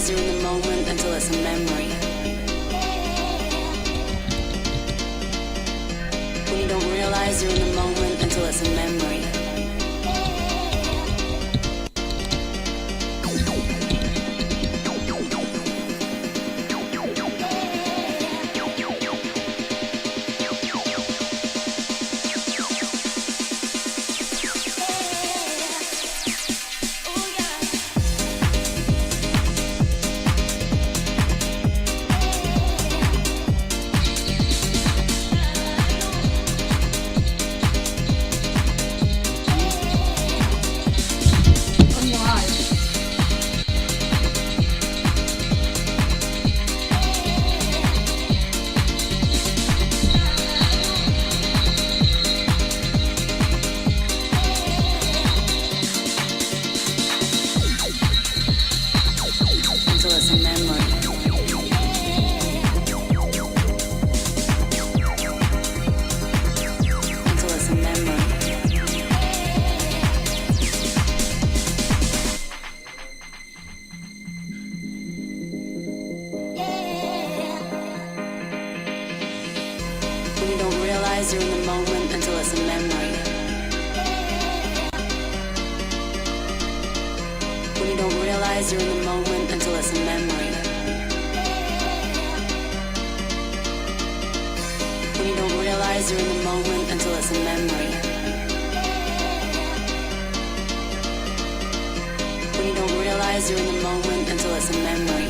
You're in the moment until it's a memory. When you don't realize you're in the moment until it's a memory. You're in the moment until it's a memory. When you don't realize you're in the moment until it's a memory. When you don't realize you're in the moment until it's a memory. When you don't realize you're in the moment until it's a memory.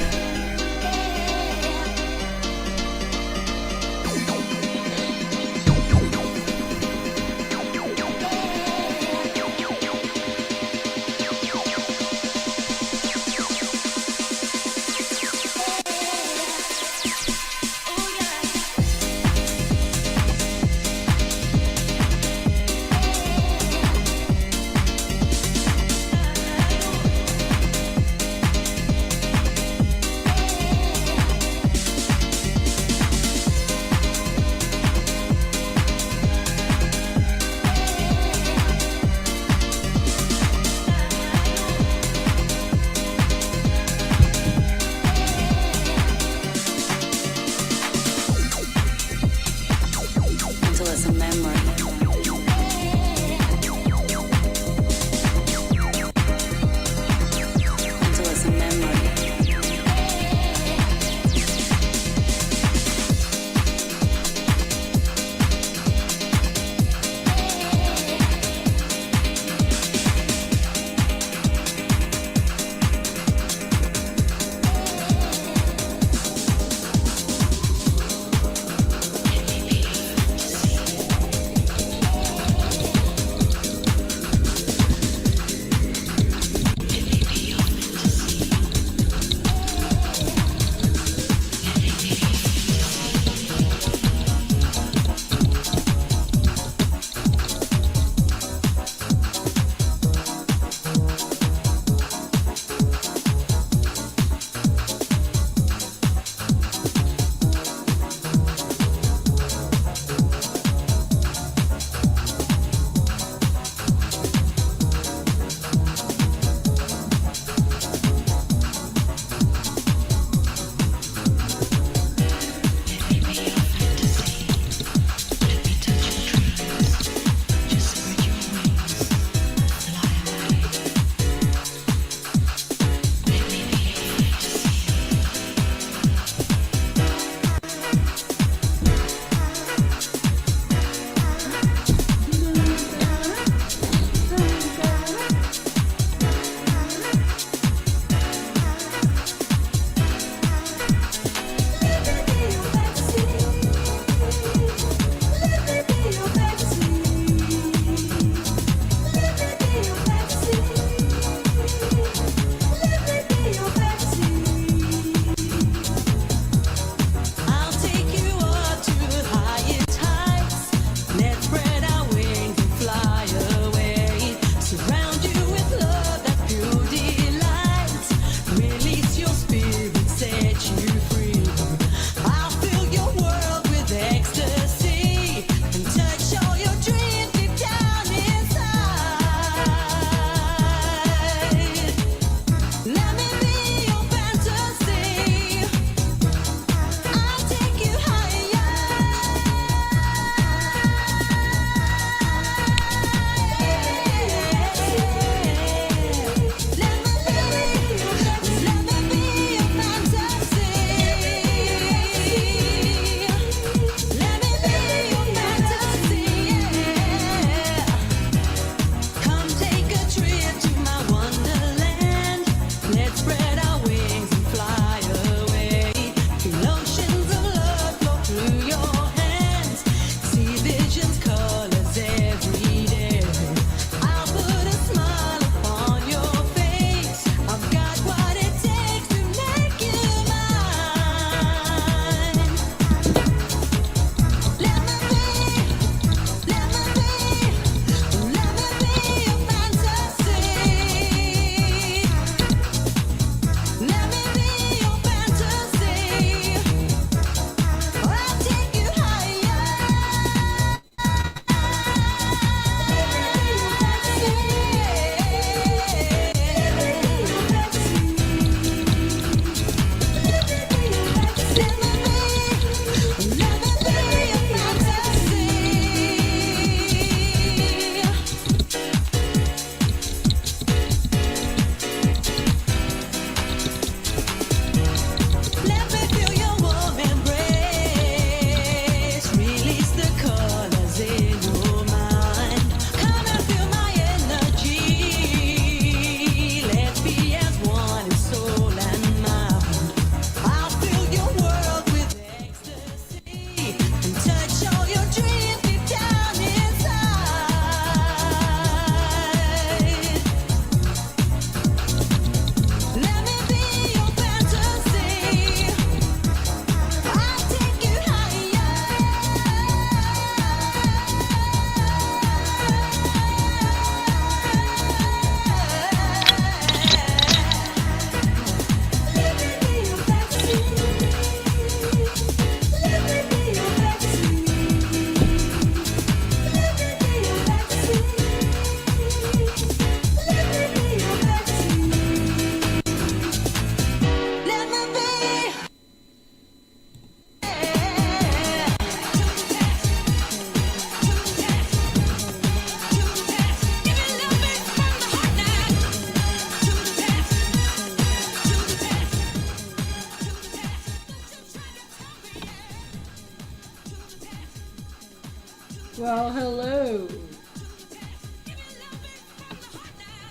Well, hello.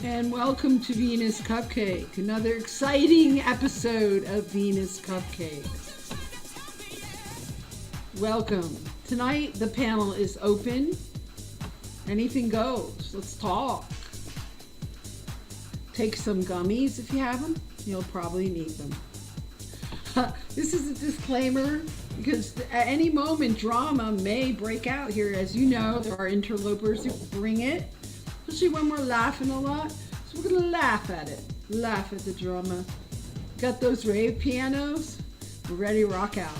And welcome to Venus Cupcake, another exciting episode of Venus Cupcake. Welcome. Tonight the panel is open. Anything goes. Let's talk. Take some gummies if you have them. You'll probably need them. This is a disclaimer because at any moment drama may break out here. As you know, there are interlopers who bring it, especially when we're laughing a lot. So we're gonna laugh at it, laugh at the drama. Got those rave pianos? We're ready to rock out.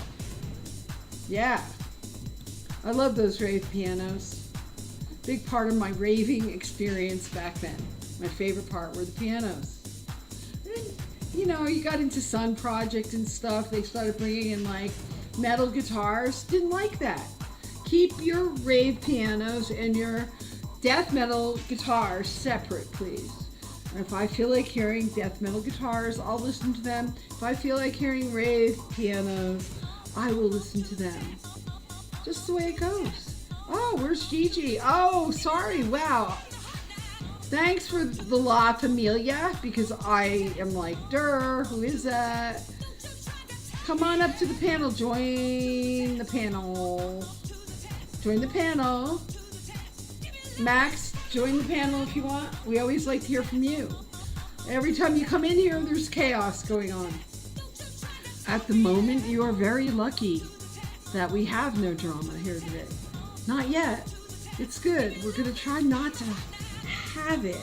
Yeah, I love those rave pianos. Big part of my raving experience back then. My favorite part were the pianos. You know, you got into Sun Project and stuff. They started bringing in like metal guitars. Didn't like that. Keep your rave pianos and your death metal guitars separate, please. And if I feel like hearing death metal guitars, I'll listen to them. If I feel like hearing rave pianos, I will listen to them. Just the way it goes. Oh, where's Gigi? Oh, sorry. Wow. Thanks for the La Familia, because I am like, durr, who is that? Come on up to the panel. Join the panel. Join the panel. Max, join the panel if you want. We always like to hear from you. Every time you come in here, there's chaos going on. At the moment, you are very lucky that we have no drama here today. Not yet. It's good. We're going to try not to have it.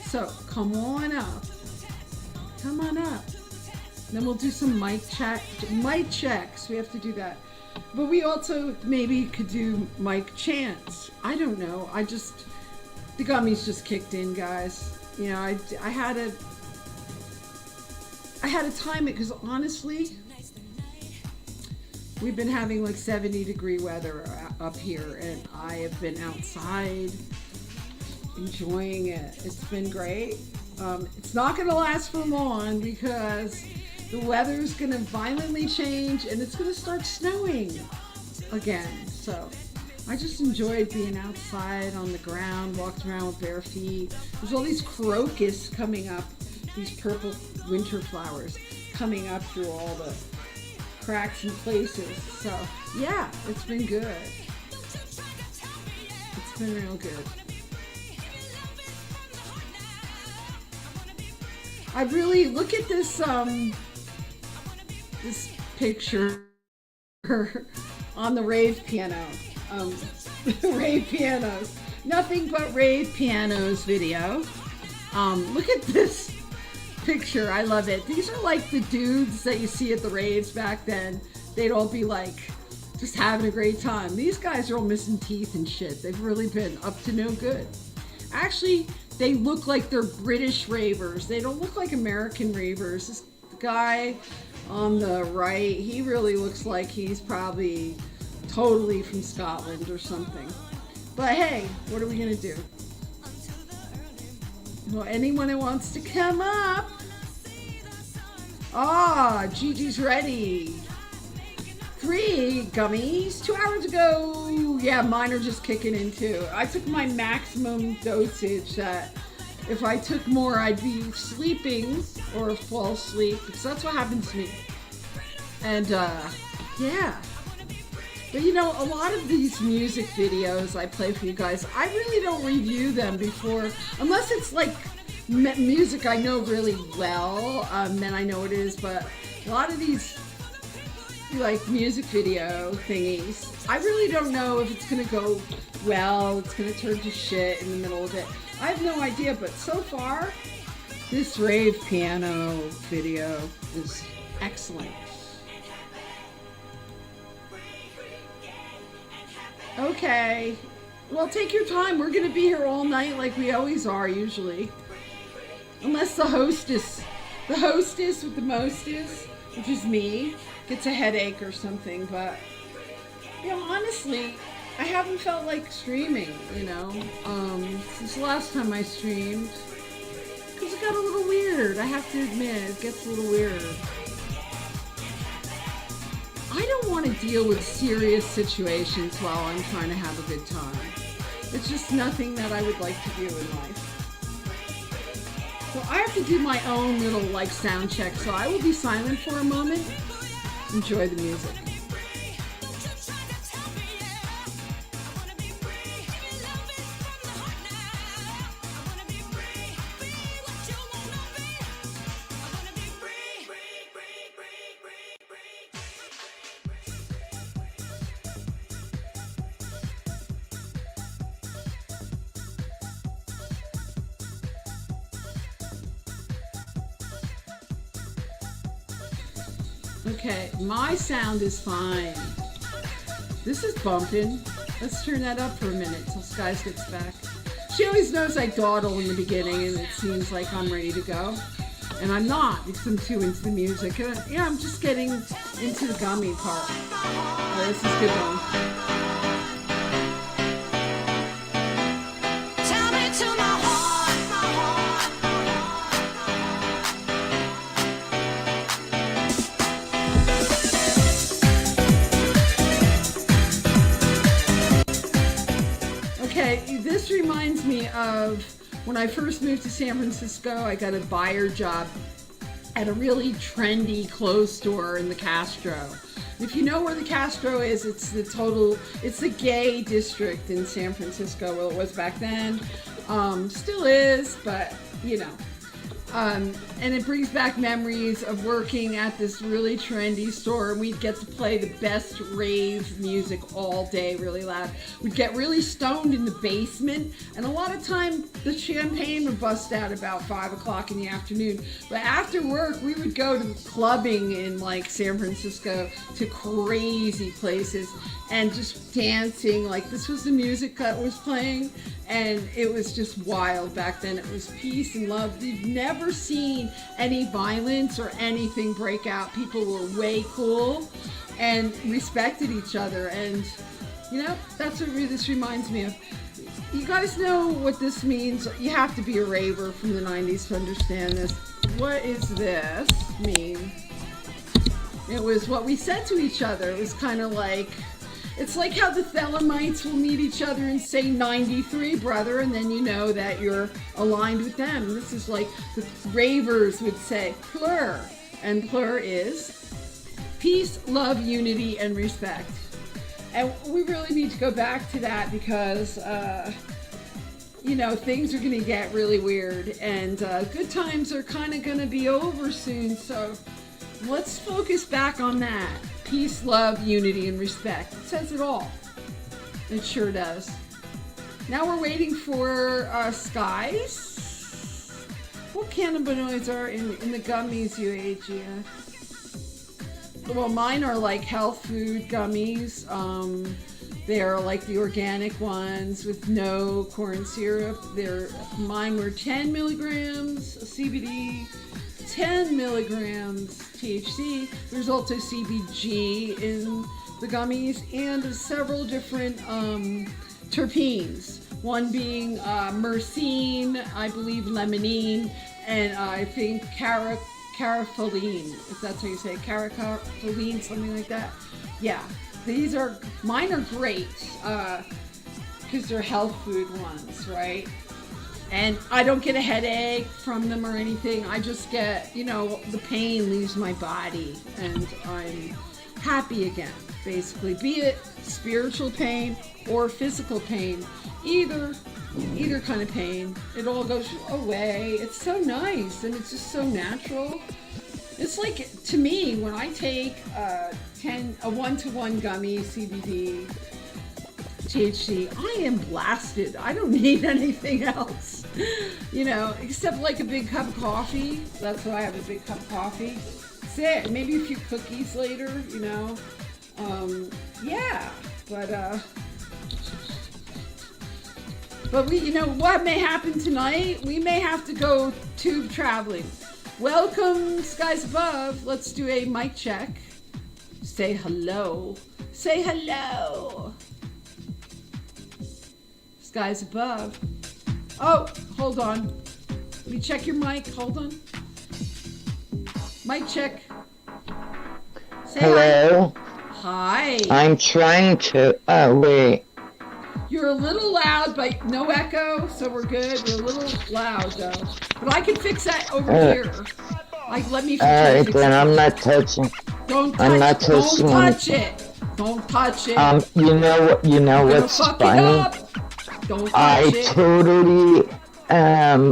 So come on up. Come on up. Then we'll do some mic checks. We have to do that. But we also maybe could do mic chants. I don't know. The gummies just kicked in, guys. You know, I had to time it because honestly, we've been having like 70-degree weather up here, and I have been outside enjoying it. It's been great. It's not going to last for long because the weather's going to violently change and it's going to start snowing again. So I just enjoyed being outside on the ground, walked around with bare feet. There's all these crocus coming up, these purple winter flowers coming up through all the cracks and places. So yeah, it's been good. It's been real good. I really look at this this picture on the rave piano. Rave pianos. Nothing but rave pianos video. Look at this picture. I love it. These are like the dudes that you see at the raves back then. They'd all be like just having a great time. These guys are all missing teeth and shit. They've really been up to no good. Actually, they look like they're British ravers. They don't look like American ravers. This guy on the right, he really looks like he's probably totally from Scotland or something. But hey, what are we gonna do? Well, anyone who wants to come up. Ah, Gigi's ready. 3 gummies 2 hours ago. Yeah, mine are just kicking in too. I took my maximum dosage that if I took more, I'd be sleeping or fall asleep, because that's what happens to me. And yeah. But you know, a lot of these music videos I play for you guys, I really don't review them before, unless it's like music I know really well, then I know what it is. But a lot of these like music video thingies, I really don't know if it's gonna go well, it's gonna turn to shit in the middle of it. I have no idea, but so far, this rave piano video is excellent. Okay, well, take your time. We're gonna be here all night like we always are usually. Unless the hostess with the mostest, which is me, gets a headache or something. But, you know, honestly, I haven't felt like streaming, you know, since the last time I streamed. Because it got a little weird, I have to admit, it gets a little weird. I don't want to deal with serious situations while I'm trying to have a good time. It's just nothing that I would like to do in life. So I have to do my own little like sound check. So I will be silent for a moment. Enjoy the music. Okay, my sound is fine. This is bumping. Let's turn that up for a minute till Skies gets back. She always knows I dawdle in the beginning and it seems like I'm ready to go. And I'm not because I'm too into the music. And yeah, I'm just getting into the gummy part. Oh, this is a good one. This reminds me of when I first moved to San Francisco. I got a buyer job at a really trendy clothes store in the Castro. If you know where the Castro is, it's the gay district in San Francisco. Well, it was back then, still is, but you know. And it brings back memories of working at this really trendy store, and we'd get to play the best rave music all day, really loud. We'd get really stoned in the basement, and a lot of time the champagne would bust out about 5 o'clock in the afternoon. But after work, we would go to clubbing in like San Francisco, to crazy places, and just dancing. Like, this was the music that was playing, and it was just wild back then. It was peace and love. You've never seen any violence or anything break out. People were way cool and respected each other, and you know, that's what this reminds me of. You guys know what this means. You have to be a raver from the 90s to understand this. What is this mean? It was what we said to each other. It was kind of like, it's like how the Thelemites will meet each other and say 93, brother, and then you know that you're aligned with them. This is like the ravers would say plur, and plur is peace, love, unity, and respect. And we really need to go back to that because, you know, things are going to get really weird, and good times are kind of going to be over soon, so let's focus back on that. Peace, love, unity, and respect. It says it all. It sure does. Now we're waiting for Skies. What cannabinoids are in the gummies you ate, Gia? Well, mine are like health food gummies. They are like the organic ones with no corn syrup. Mine were 10 milligrams CBD, 10 milligrams THC. There's also CBG in the gummies, and several different terpenes. One being myrcene, I believe limonene, and I think carapholine, if that's how you say it, carapholine, something like that. Yeah, mine are great because they're health food ones, right? And I don't get a headache from them or anything. I just get, you know, the pain leaves my body and I'm happy again, basically. Be it spiritual pain or physical pain, either kind of pain, it all goes away. It's so nice and it's just so natural. It's like, to me, when I take a 1-to-1 gummy CBD THC, I am blasted. I don't need anything else, you know, except like a big cup of coffee. That's why I have a big cup of coffee. That's it. Maybe a few cookies later, you know. Yeah, but we, you know, what may happen tonight? We may have to go tube traveling. Welcome, Skies Above. Let's do a mic check. Say hello. Say hello. Skies Above. Oh, hold on. Let me check your mic. Hold on. Mic check. Say hello. Hi. I'm trying to. Oh, wait. You're a little loud, but no echo, so we're good. You're a little loud, though. But I can fix that over here. Like, let me try to Alright, fix then it. I'm not touching. Don't I'm touch not it. Don't touching touch it. Don't touch it. You know what? You know You're gonna what's fuck it funny? up. Don't touch I it. totally am.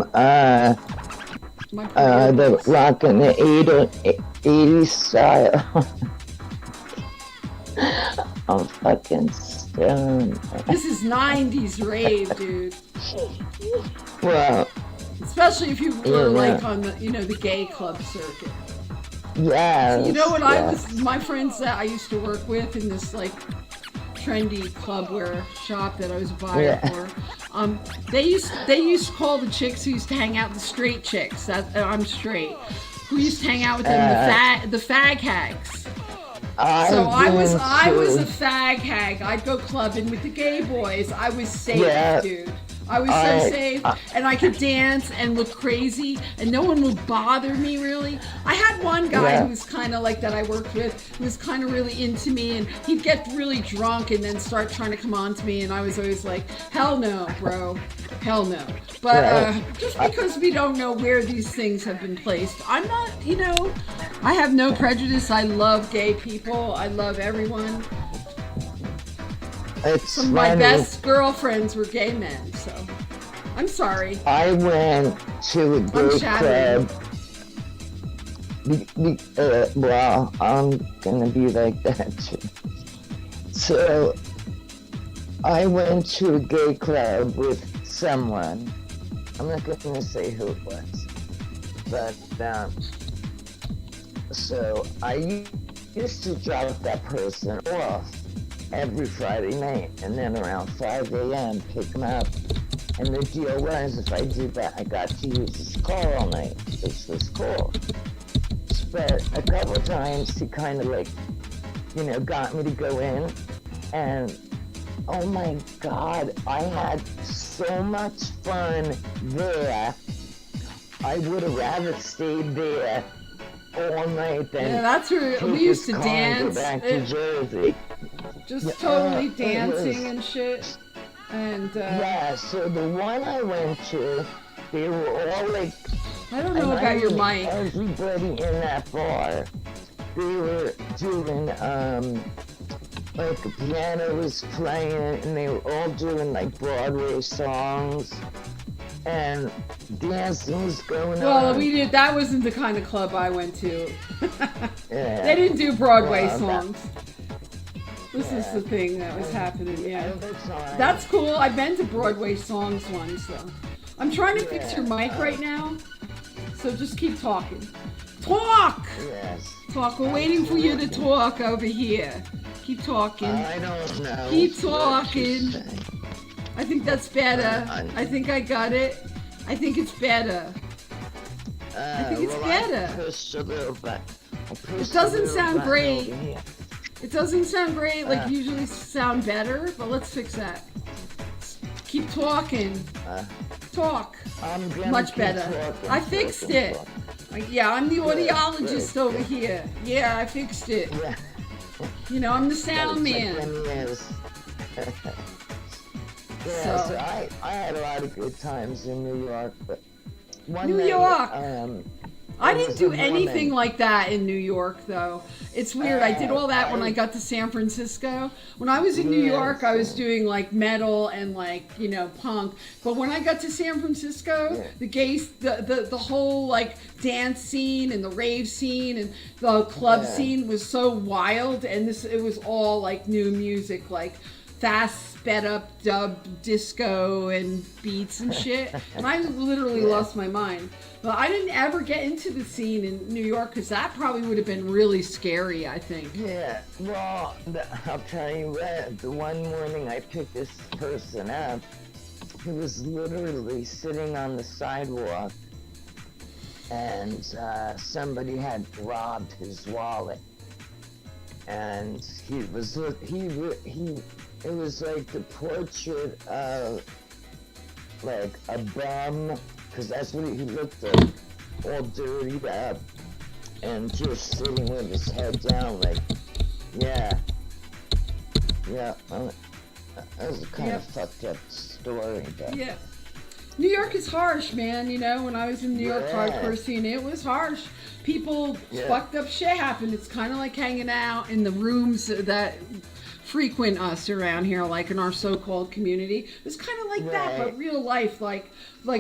My The earbuds. rock in the 80s style. I'm fucking stoned. This is 90s rave, dude. Well, Especially if you were Yeah. like on the, the gay club circuit. yes. You know what yes. my friends that I used to work with in this like trendy clubwear shop that I was a buyer Yeah. for. They used to call the chicks who used to hang out the straight chicks. I'm straight. Who used to hang out with them the fag hags. So I was a fag hag. I'd go clubbing with the gay boys. I was safe, Yeah. dude. I was so safe, and I could dance and look crazy, and no one would bother me really. I had one guy Yeah. who was kind of like that I worked with, who was kind of really into me, and he'd get really drunk and then start trying to come on to me, and I was always like, hell no, bro, hell no. But just because we don't know where these things have been placed, I'm not, I have no prejudice. I love gay people. I love everyone. It's Some of my funny. best girlfriends were gay men, so I'm sorry. I went to a gay shattering. club. Well, I'm gonna be like that too. So, I went to a gay club with someone. I'm not gonna say who it was, but so I used to drop that person off every Friday night, and then around 5 a.m. pick him up. And the deal was, if I did that, I got to use his car all night. This was cool. But a couple of times he kind of like, got me to go in, and oh my God, I had so much fun there. I would have rather stayed there all night than Yeah, that's where take we used his to car and dance. go back to Jersey. Just totally it dancing was- and shit. And Yeah, so the one I went to, they were all like, I don't know and about your mean, mic. everybody in that bar, they were doing, like the piano was playing, and they were all doing like Broadway songs, and dancing was going Well, on. that wasn't the kind of club I went to. Yeah. They didn't do Broadway Well, songs. This is Yeah. the thing that was happening, yeah. At the time, That's cool. I've been to Broadway songs once, though. I'm trying to fix your mic right now, so just keep talking. Talk! yes. Talk. We're waiting for you to talk over here. Keep talking. I don't know. Keep what talking. to say. I think that's better. I- I think I got it. I think it's better. think it's well, better. I pushed a little bit. It doesn't sound great. It doesn't sound great, like usually sound better, but let's fix that. Keep talking. Talk. I'm gonna Much keep better. talking, I fixed talking, it. talking. Yeah, I'm the audiologist good. over here. Yeah, I fixed it. Yeah. You know, I'm the sound man. Yeah, So- so I had a lot of good times in New York, but one New night, York! I there didn't was do a anything woman- like that in New York, though. It's weird. I did all that when I got to San Francisco. When I was in New Yeah, York, I was so- doing like metal and like, punk. But when I got to San Francisco, Yeah. the gays, the whole like dance scene and the rave scene and the club Yeah. scene was so wild. And it was all like new music, like fast, sped up dub disco and beats and shit. And I literally lost my mind. But I didn't ever get into the scene in New York because that probably would have been really scary, I think. Yeah, well, I'll tell you what, the one morning I picked this person up, he was literally sitting on the sidewalk, and somebody had robbed his wallet. And it was like the portrait of like a bum, because that's what he looked like, all dirtied up and just sitting with his head down, like, yeah, Yeah, that was a kind of fucked up story, but Yeah. New York is harsh, man. You know, when I was in New York Yeah. hardcore scene, it was harsh. People, Yeah. fucked up shit happened. It's kind of like hanging out in the rooms that frequent us around here, like in our so-called community. It was kind of like that, but Right. real life, like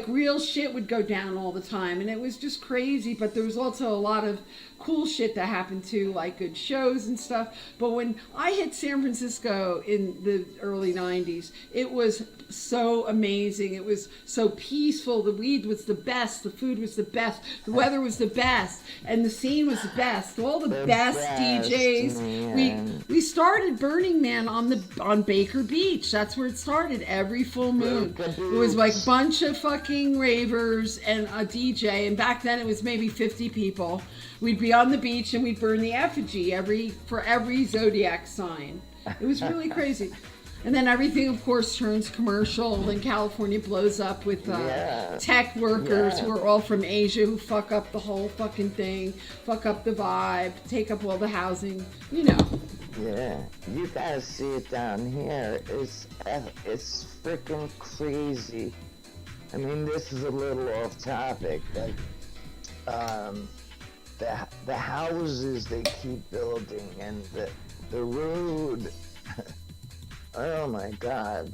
real shit would go down all the time, and it was just crazy. But there was also a lot of cool shit that happened too, like good shows and stuff. But when I hit San Francisco in the early 90s, it was so amazing. It was so peaceful. The weed was the best. The food was the best. The weather was the best. And the scene was the best. All the best DJs. man. We started Burning Man on Baker Beach. That's where it started every full moon. It was like a bunch of fucking ravers and a DJ. And back then it was maybe 50 people. We'd be on the beach and we'd burn the effigy for every zodiac sign. It was really crazy. And then everything, of course, turns commercial. Then California blows up with tech workers who are all from Asia who fuck up the whole fucking thing, fuck up the vibe, take up all the housing, you know. Yeah, you gotta see it down here. It's freaking crazy. I mean, this is a little off topic, but the houses they keep building and the road. Oh my God!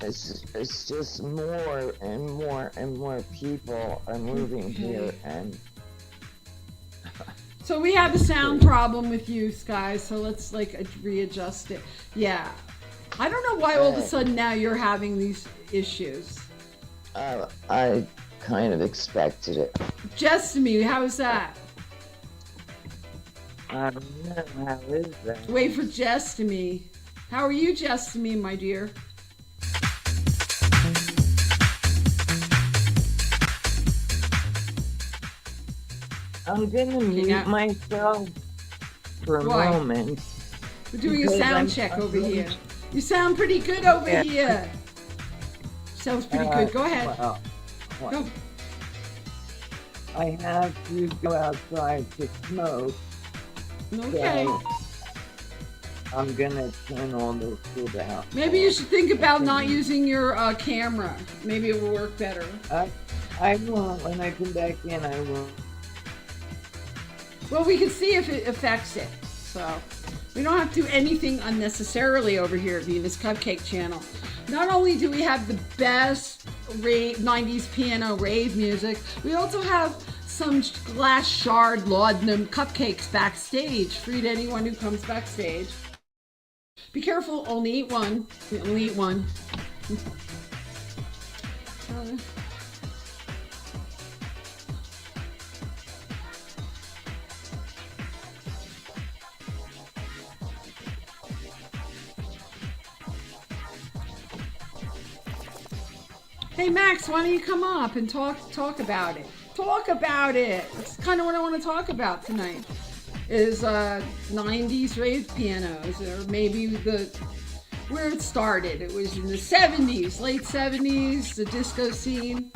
It's just more and more and more people are moving here, and so we have a sound problem with you guys. So let's like readjust it. Yeah, I don't know why all of a sudden now you're having these issues. I kind of expected it. Jessamy, how is that? I don't know, how is that? Wait for Jessamy. How are you, Jessamy, my dear? I'm gonna mute myself for a moment. We're doing a sound check over here. You sound pretty good over here. Sounds pretty good. Go ahead. Go. I have to go outside to smoke. Okay. So I'm gonna turn all this shit out. Maybe you should think about not using your camera. Maybe it will work better. I won't. When I come back in, I will. Well, we can see if it affects it. So we don't have to do anything unnecessarily over here at Venus Cupcake Channel. Not only do we have the best 90s piano rave music, we also have some glass shard laudanum cupcakes backstage, free to anyone who comes backstage. Be careful, only eat one. Only eat one. Hey Max, why don't you come up and talk about it? Talk about it. That's kind of what I want to talk about tonight. Is 90s rave pianos, or maybe where it started. It was in the 70s, late 70s, the disco scene.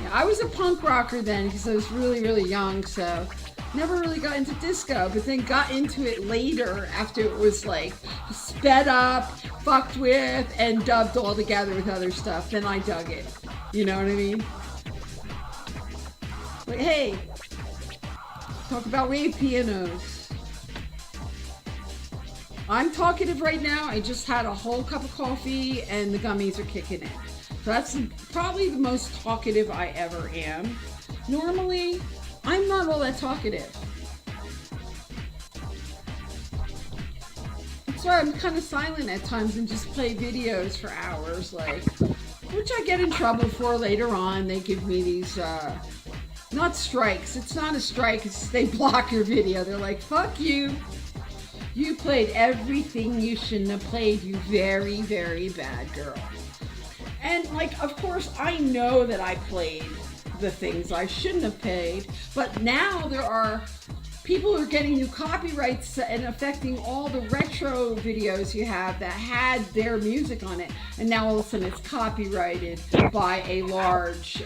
Yeah, I was a punk rocker then because I was really, really young, so never really got into disco, but then got into it later after it was like sped up, fucked with, and dubbed all together with other stuff. Then I dug it. You know what I mean? Like, hey, talk about rave pianos. I'm talkative right now. I just had a whole cup of coffee and the gummies are kicking in. So that's probably the most talkative I ever am. Normally, I'm not all that talkative. That's why I'm kind of silent at times and just play videos for hours, like, which I get in trouble for later on. They give me these, not strikes. It's not a strike. It's they block your video. They're like, fuck you. You played everything you shouldn't have played, you very, very bad girl. And like, of course, I know that I played the things I shouldn't have played, but now there are people who are getting new copyrights and affecting all the retro videos you have that had their music on it, and now all of a sudden it's copyrighted by a large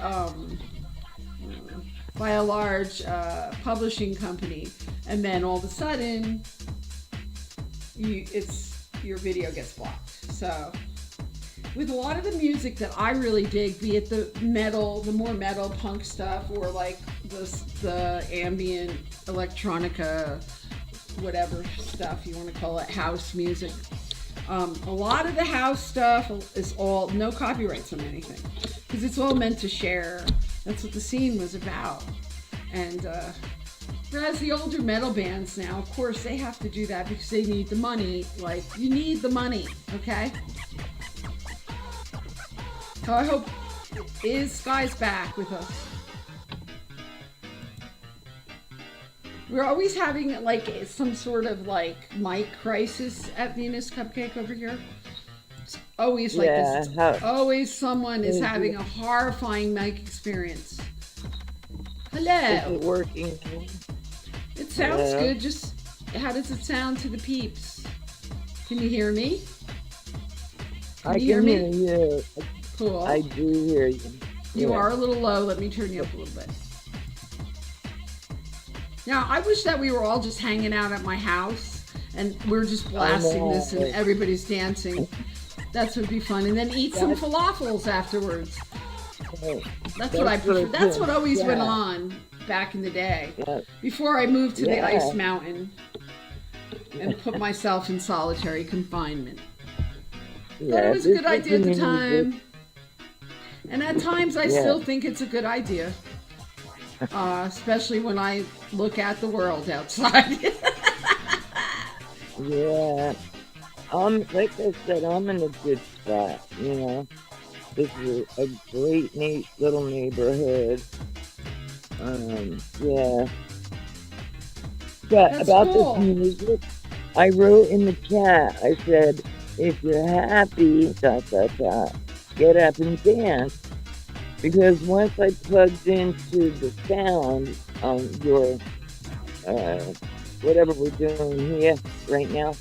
publishing company, and then all of a sudden it's your video gets blocked. So with a lot of the music that I really dig, be it the metal, the more metal punk stuff, or like the ambient electronica, whatever stuff you want to call it, house music. A lot of the house stuff is all no copyrights on anything, because it's all meant to share. That's what the scene was about. And whereas the older metal bands now, of course, they have to do that because they need the money. Like, you need the money, okay? So I hope Sky's back with us. We're always having like some sort of like mic crisis at Venus Cupcake over here. It's always like this. Always someone is having a horrifying mic experience. Hello. Is it working? It sounds good. Just how does it sound to the peeps? Can you hear me? I can hear you. Cool. I do hear you. You are a little low. Let me turn you up a little bit. Now, I wish that we were all just hanging out at my house and we're just blasting this and everybody's dancing. That would be fun. And then eat some falafels afterwards. That's what I prefer. That's what always went on back in the day. Before I moved to the ice mountain and put myself in solitary confinement. Thought it was a good idea at the time. And at times I still think it's a good idea. Especially when I look at the world outside. Yeah. Like I said, I'm in a good spot, you know. This is a great, neat little neighborhood. Yeah. But That's about cool. this music, I wrote in the chat, I said, if you're happy, get up and dance. Because once I plugged into the sound on your, whatever we're doing here right now,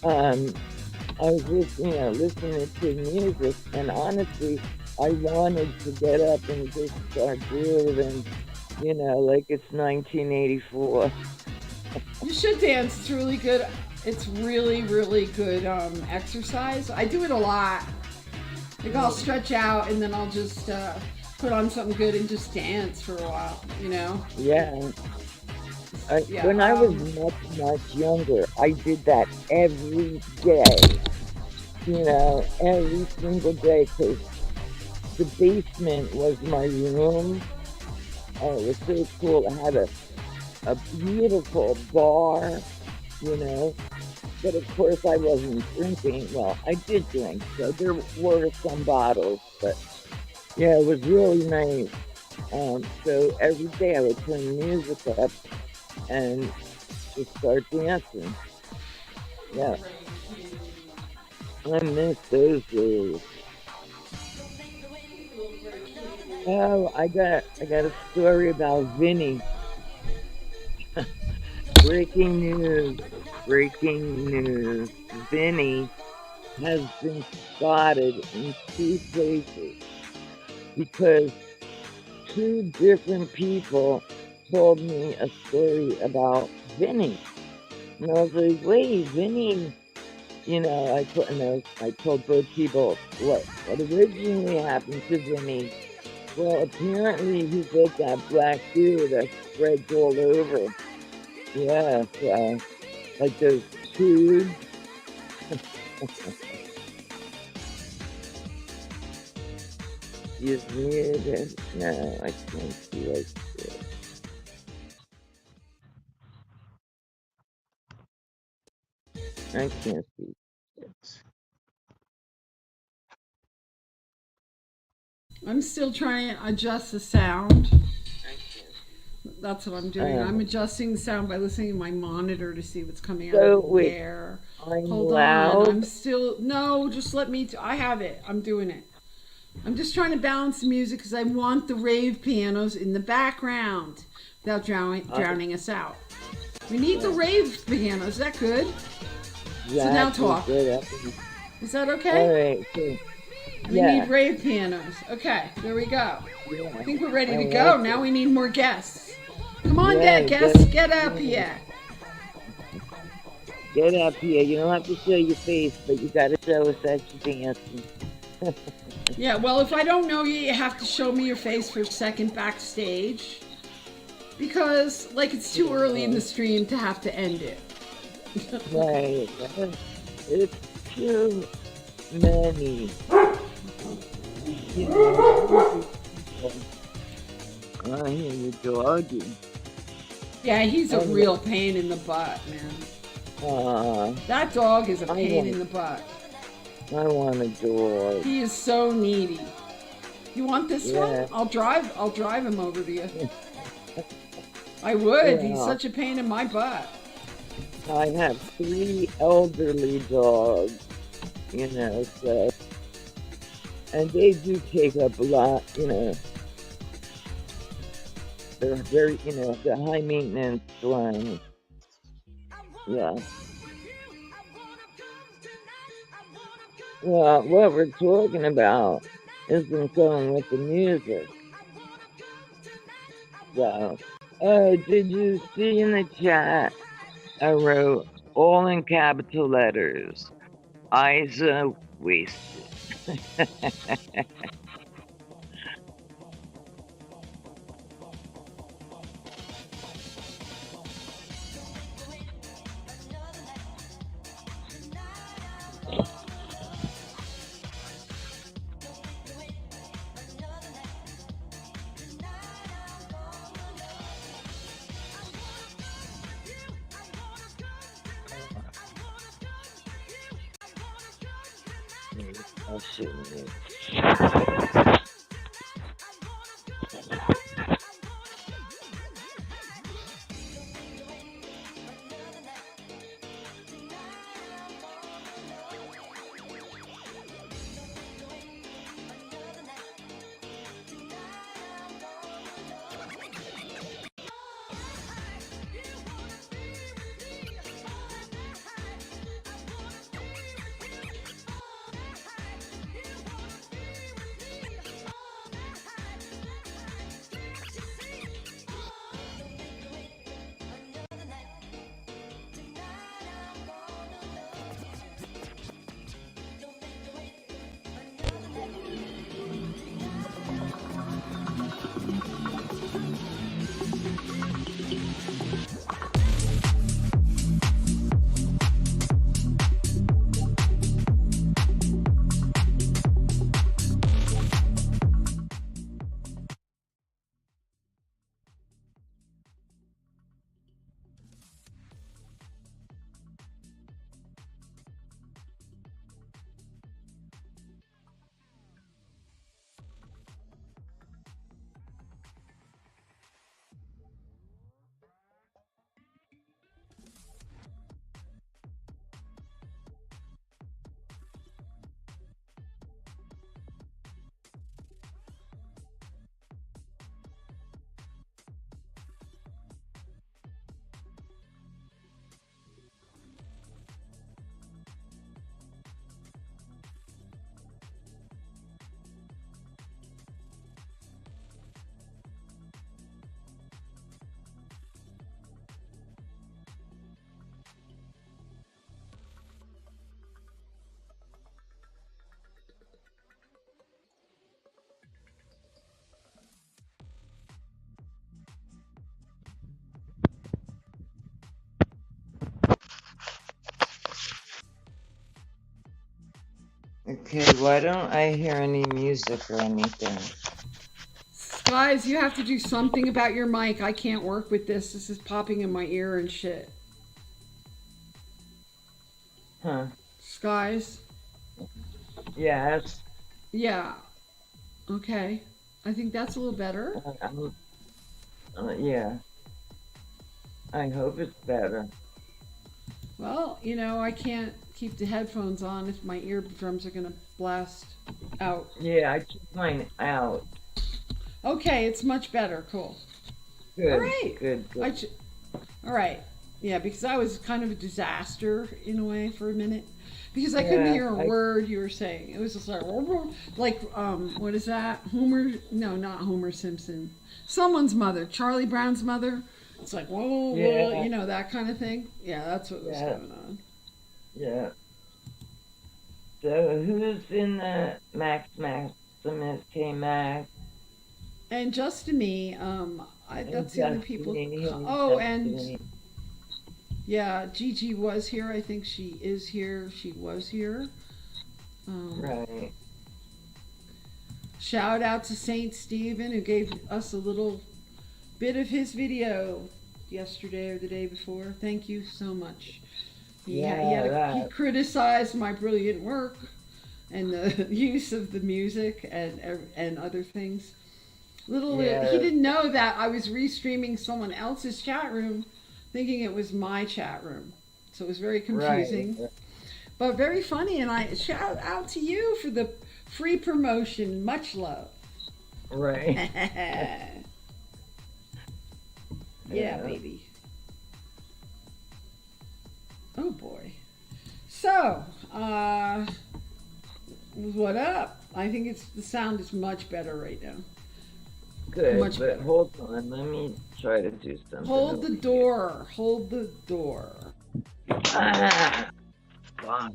I was listening to music, and honestly, I wanted to get up and just start grooving, like it's 1984. You should dance. It's really good. It's really, really good exercise. I do it a lot. Like I'll stretch out and then I'll just put on something good and just dance for a while, Yeah. When I was much, much younger, I did that every day. Every single day, because the basement was my room. Oh, it was so cool. I had a beautiful bar, But of course I wasn't drinking. Well, I did drink, so there were some bottles, but yeah, it was really nice. So every day I would turn the music up and just start dancing. Yeah. I miss those days. Oh, I got a story about Vinny. Breaking news. Vinny has been spotted in 2 places because 2 different people told me a story about Vinny. And I was like, wait, Vinny, I told both people what originally happened to Vinny. Well, apparently he's like that black dude that spreads all over. Yeah, like those tubes. You muted? No, I can't see like this. I can't see this. I'm still trying to adjust the sound. That's what I'm doing. I'm adjusting the sound by listening to my monitor to see what's coming out of there. Hold on. I'm still... No, just let me... I have it. I'm doing it. I'm just trying to balance the music because I want the rave pianos in the background without drowning us out. We need the rave pianos. Is that good? Yeah, so now talk. Good. Is that okay? All right. Cool. We need rave pianos. Okay, there we go. Yeah. I think we're ready to go. Now we need more guests. Come on, guests, get up here. Get up here. You don't have to show your face, but you gotta show us that you're dancing. Yeah, well, if I don't know you, you have to show me your face for a second backstage. Because, like, it's too early in the stream to have to end it. Right. It's too many. You know, I hear you doggy. Yeah, he's a real pain in the butt, man. That dog is a pain in the butt. I want a dog. He is so needy. You want this one? I'll drive him over to you. I would. He's such a pain in my butt. I have 3 elderly dogs, you know, so, and they do take up a lot, you know. They're very, you know, the high maintenance ones. Yeah. Well, what we're talking about isn't going with the music. So, did you see in the chat? I wrote all in capital letters. Isa wasted. Oh, shit. Okay, why don't I hear any music or anything? Guys, you have to do something about your mic. I can't work with this. This is popping in my ear and shit. Huh. Skies? Yes. Yeah. Okay. I think that's a little better. Yeah. I hope it's better. Well, you know, I can't keep the headphones on if my eardrums are going to blast out. Yeah, I took mine out. Okay, it's much better. Cool. Good. All right. Good. All right. Yeah, because I was kind of a disaster in a way for a minute. Because I couldn't hear a word you were saying. It was just like, what is that? Homer? No, not Homer Simpson. Someone's mother. Charlie Brown's mother. It's like, whoa, Yeah. whoa, that kind of thing. Yeah, that's what was Yeah. going on. Yeah. So who's in the Max Maximus K Max And just to me, and that's the only people. Destiny? Who's Oh, and Destiny? yeah, Gigi was here. I think she is here. She was here. Um, Right. Shout out to Saint Stephen who gave us a little bit of his video yesterday or the day before. Thank you so much. Yeah, He that. criticized my brilliant work and the use of the music and other things. He Yeah. didn't know that I was restreaming someone else's chat room, thinking it was my chat room. So it was very Right. confusing, but very funny. And I shout out to you for the free promotion. Much love. Right. Yeah, Yeah. baby. Oh boy. So, what up? I think the sound is much better right now. Good, Much but better. hold on. Let me try to do something Hold the over here. door. Hold the door. Ah, fuck.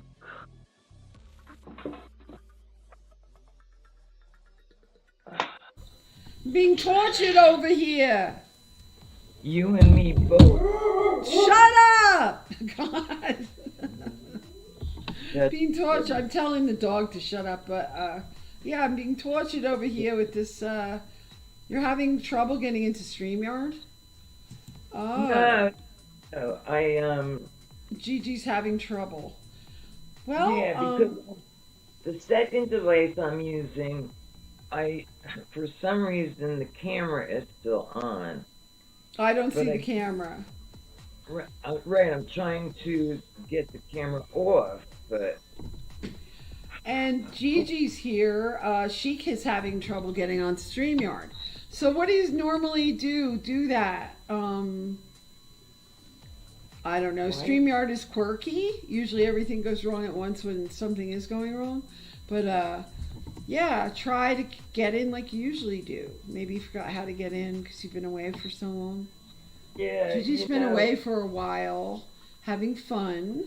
Being tortured over here. You and me both. Shut up! God. That's Being tortured. I'm telling the dog to shut up, but yeah, I'm being tortured over here with this. You're having trouble getting into StreamYard? Oh, no. I Gigi's having trouble. Well, yeah, because the second device I'm using, for some reason the camera is still on. I don't see But the camera. Right, I'm trying to get the camera off, but And Gigi's here. She is having trouble getting on StreamYard. So what do you normally do? Do that. I don't know. What? StreamYard is quirky. Usually everything goes wrong at once when something is going wrong. But yeah, try to get in like you usually do. Maybe you forgot how to get in because you've been away for so long. yeah, Gigi's been away for a while, having fun,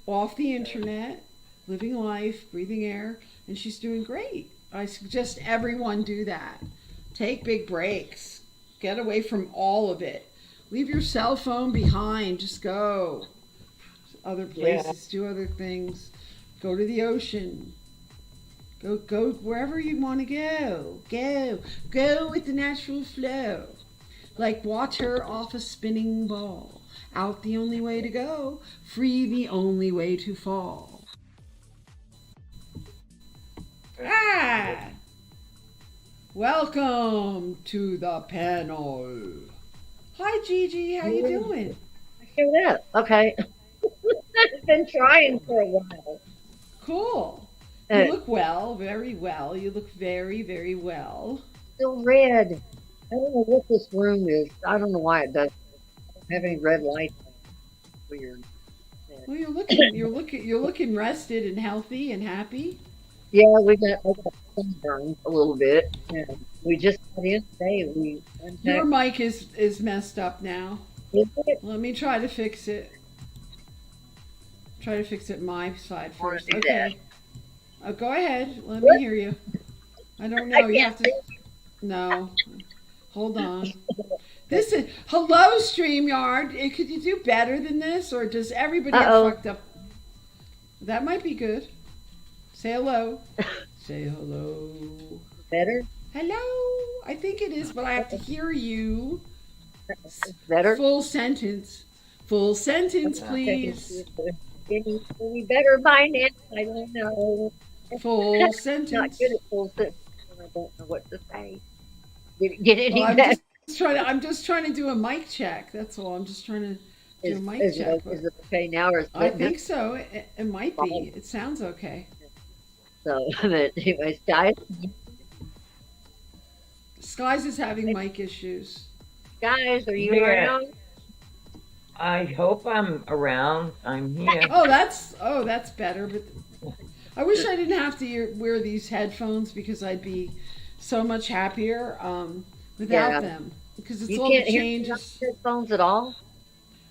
off the internet, living life, breathing air, and she's doing great. I suggest everyone do that. Take big breaks. Get away from all of it. Leave your cell phone behind. Just go other places, do other things. Go to the ocean. Go wherever you want to go. Go with the natural flow. Like water off a spinning ball. Out the only way to go. Free the only way to fall. Ah! Welcome to the panel. Hi Gigi, how you doing? Showed up. Okay. I've been trying for a while. Cool. Uh, You look well, very well. You look very, very well. Still red. I don't know what this room is. I don't know why it does. I don't have any red lights on. Weird. Well, you're looking rested and healthy and happy. Yeah, I got sunburned a little bit. And we just got in today. We Your unpacked. mic is messed up now. Is it? Let me try to fix it. Try to fix it my side Wanna first. do Okay. Go ahead. Let me hear you. I don't know. I You have can't to. No. Hold on. This is hello StreamYard. Could you do better than this, or does everybody have Uh-oh. fucked up? That might be good. Say hello. Say hello. Better? Hello. I think it is, but I have to hear you. Better? Full sentence. Full sentence, Okay. please. Any better by now? I don't know. Full Not sentence. good at full sentence. I don't know what to say. Did it get any Well, better? I'm just trying to do a mic check. That's all. I'm just trying to do a mic Is check. it okay now or is I it think so. It might be. It sounds okay. so? But anyways, guys, Skies is having mic issues. are you Yeah. around? I hope I'm around. I'm here. Oh, that's better. But I wish I didn't have to wear these headphones because I'd be so much happier without Yeah. them. because it's You all the can't hear me on changes. headphones at all?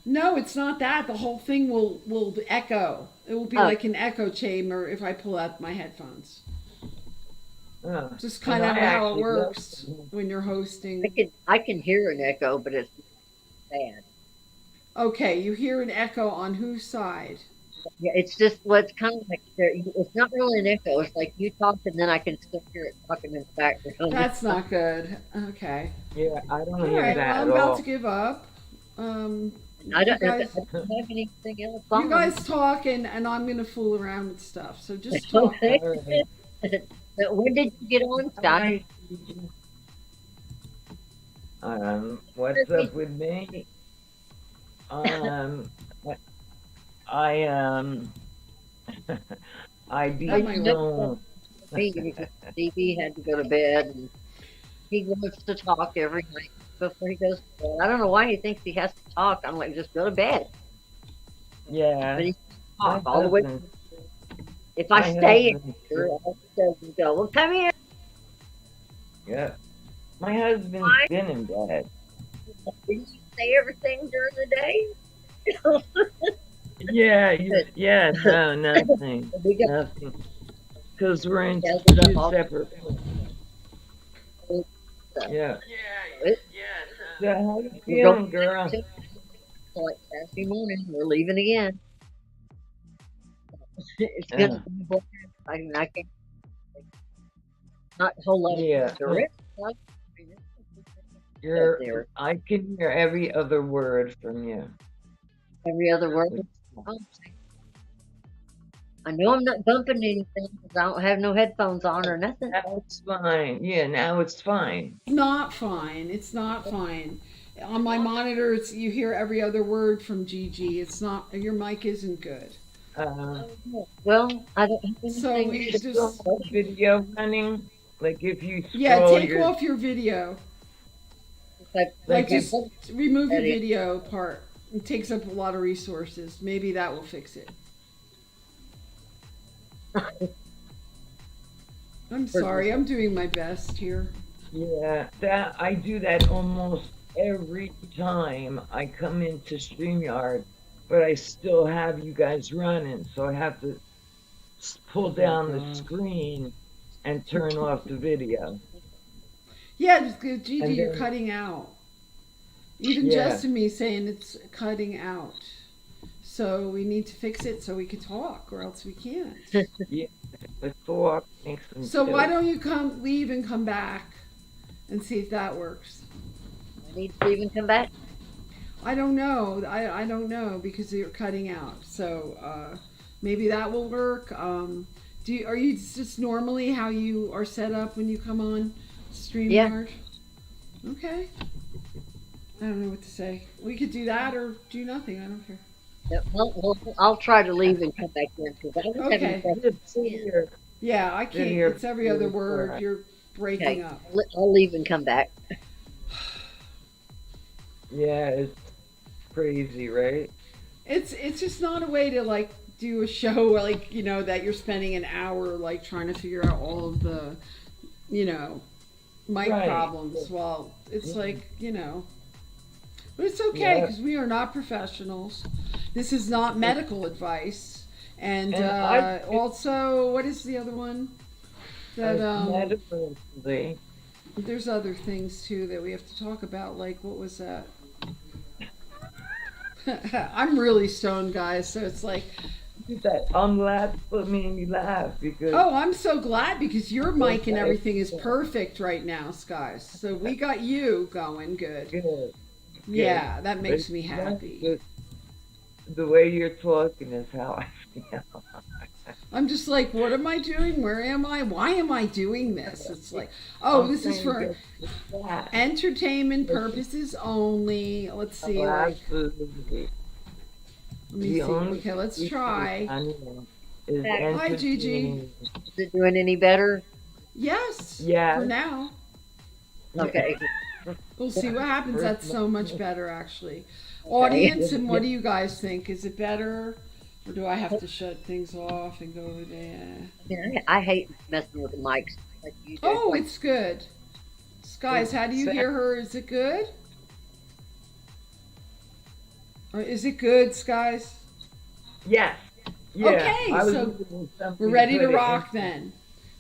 No, it's not that. The whole thing will echo. It will be Oh, like an echo chamber if I pull out my headphones. Just And kind of I how it actually love works when you're hosting. I can hear an echo, but it's bad. Okay, you hear an echo on whose side? Yeah, it's just what's kind of like it's not really an echo. It's like you talk and then I can still hear it talking in the background. That's not good. Okay. yeah, I don't All hear right. Well, that I'm at about to all. give up. Um, I you don't, I guys, don't have anything else you on. guys talk, and I'm gonna fool around with stuff. So just talk. Okay. All right. But when did you get on, Scott? What's up with me? I I be That might work. known. Stevie had to go to bed, and he wants to talk every night before he goes to bed. I don't know why he thinks he has to talk. I'm like, just go to bed. Yeah, But he my talk all the way. husband. If My I stay husband. here, all of a sudden go, well, come here. Yeah, my husband's Why? been in bed. Didn't you say everything during the day? Yeah, yeah, no, nothing, We got nothing. Because we're in Yeah, two that's all. separate. Yeah. it. So how you We're going feeling, girl? to like Saturday morning. We're leaving again. It's Yeah. gonna be boring. I can't. Not a whole lot Yeah. of direct stuff. You're. There. I can hear every other word from you. Every other word. Which- Oh, I know I'm not bumping anything because I don't have no headphones on or nothing. Now it's fine. Yeah, now it's fine. Not fine. It's not fine. On my monitor, it's you hear every other word from Gigi. It's not. Your mic isn't good. Well, I don't have So anything. we Is just the video running? Like if you yeah. scroll Take your, off your video. Like Like Like if- just remove the Edit. video part. It takes up a lot of resources. Maybe that will fix it. I'm sorry. I'm doing my best here. yeah, that I do that almost every time I come into StreamYard, but I still have you guys running, so I have to pull down the screen and turn off the video. Yeah, just Gigi, And you're then- cutting out. Even Yeah. Just and me saying it's cutting out. So we need to fix it so we can talk, or else we can't. The talk makes them So why silly. don't you leave and come back and see if that works? I need to even come back. I don't know. I don't know because you're cutting out. So maybe that will work. Are you just normally how you are set up when you come on StreamYard? Yeah. Okay. I don't know what to say. We could do that or do nothing. I don't care. Yeah, well, I'll try to leave and come back in because I was Okay. having Sit here. Yeah, I can't. here It's every other before word. I- You're breaking Okay. up. I'll leave and come back. Yeah, it's crazy, right? It's just not a way to like do a show like that you're spending an hour like trying to figure out all of the mic Right. problems. Well, it's Yeah. like but it's okay Yeah. because we are not professionals. This is not medical advice. And And also, what is the other one? That Metaphorically, there's other things too that we have to talk about. Like what was that? I'm really stoned, guys. So it's like, that laugh what made me laugh because oh, I'm so glad because your mic and Okay. everything is perfect right now, guys. So we got you going good. good. Yeah, that makes But me that's happy. just- the way you're talking is how I feel. I'm just like, what am I doing? Where am I? Why am I doing this? It's like, oh, this is for entertainment purposes only. Let's see. Like, Absolutely. let me see. Okay, let's try. Hi, Gigi. Is it doing any better? Yes. Yeah. For now. Okay. We'll see what happens. That's so much better, actually. Audience, and what do you guys think? Is it better, or do I have to shut things off and go there? I mean, I hate messing with the mics like you do. Oh, it's good. Guys, how do you hear her? Is it good? Is it good, guys? Yes. Yeah. Okay, I was so looking for we're something to ready to put it rock in. then.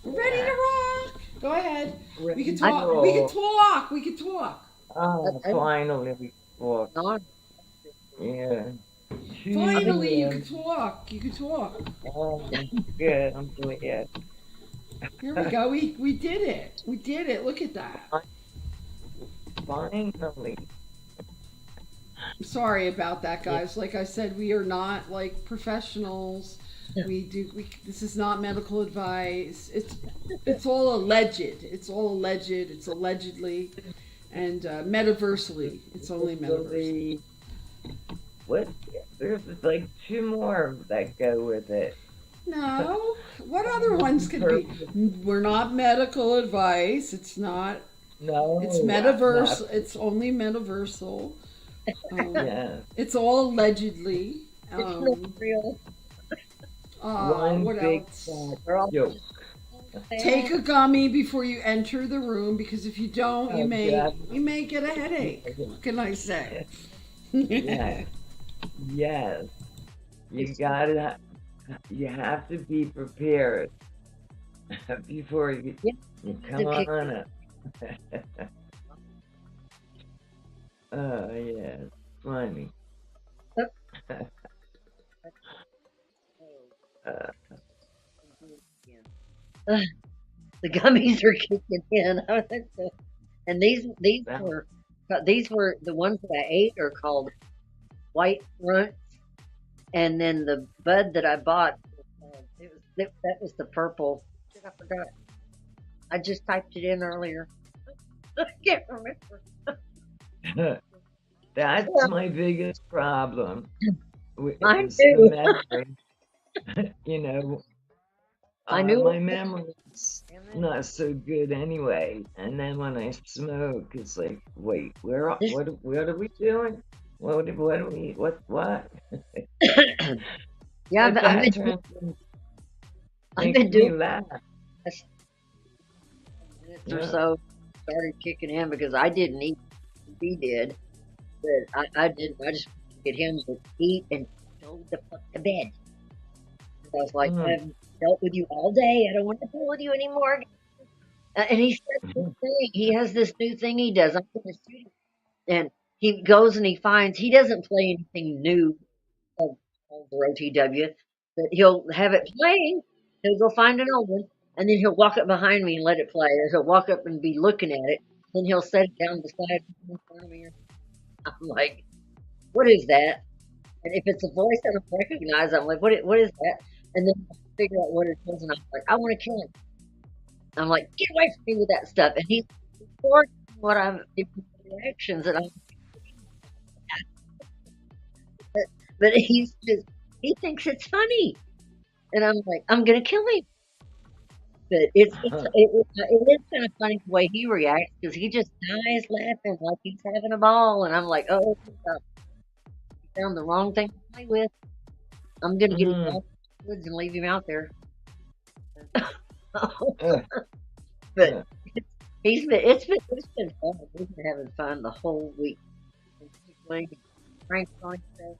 We're ready to Yeah. rock. Go ahead. We can Ready to I talk. We can roll. talk. We can talk. Oh, I finally we walk. not Yeah. I 2 Finally, you can p.m. talk. You can talk. Oh, good. I'm glad. Here we go. We did it. We did it. Look at that. Finally. Sorry about that, Yeah. guys. Like I said, we are not like professionals. We do. We. This is not medical advice. It's all alleged. It's all alleged. It's allegedly, and metaversally. It's only metaverse. Actually, what? There's like two more that go with it. No. What other ones could be? Purpose. We're not medical advice. It's not. It's No, metaverse. not. It's only metaversal. Yeah. It's all allegedly. it's not Um, real. One what big else? fat They're all joke. Take a gummy before you enter the room because if you don't, Oh, God. you may get a headache. What can I say? Yes. Yes. You gotta, you have to be prepared before Yeah, you the come kick- on up. Oh, yeah. Funny. Uh, the gummies are kicking in. And that, these were the ones that I ate are called white runts, and then the bud that I bought, that was the purple. Shit, I forgot. I just typed it in earlier. I can't remember. that's my biggest problem. Mine Is too. the memory. You know, I knew my it. memory's not so good anyway. And then when I smoke, it's like, wait, This, what are we doing? What are we, what? yeah, But that turns into I've makes been me doing laugh. this minutes or Yeah. so. Started kicking in because I didn't eat. He did, but I didn't. I just get him to eat and go the fuck to bed. I was like, Mm. I've dealt with you all day. I don't want to deal with you anymore. And he said this thing. He has this new thing he does. I'm going to shoot him. And he goes and he finds, he doesn't play anything new of over OTW, but he'll have it playing. He'll go find an old one, and then he'll walk up behind me and let it play, or he'll walk up and be looking at it. Then he'll set it down beside me in front of me. I'm like, what is that? And if it's a voice I don't recognize, I'm like, what is that? And then I figure out what it is, and I'm like, I want to kill him. I'm like, get away from me with that stuff. And he's recording what I'm giving reactions, and I'm, but he's just, he thinks it's funny, and I'm like, I'm gonna kill him. But it is kind of funny the way he reacts because he just dies laughing like he's having a ball, and I'm like, oh, you found the wrong thing to play with. I'm gonna get him Mm. off the woods and leave him out there. Uh, But uh, it's been fun. We've been having fun the whole week. Pranks on each other,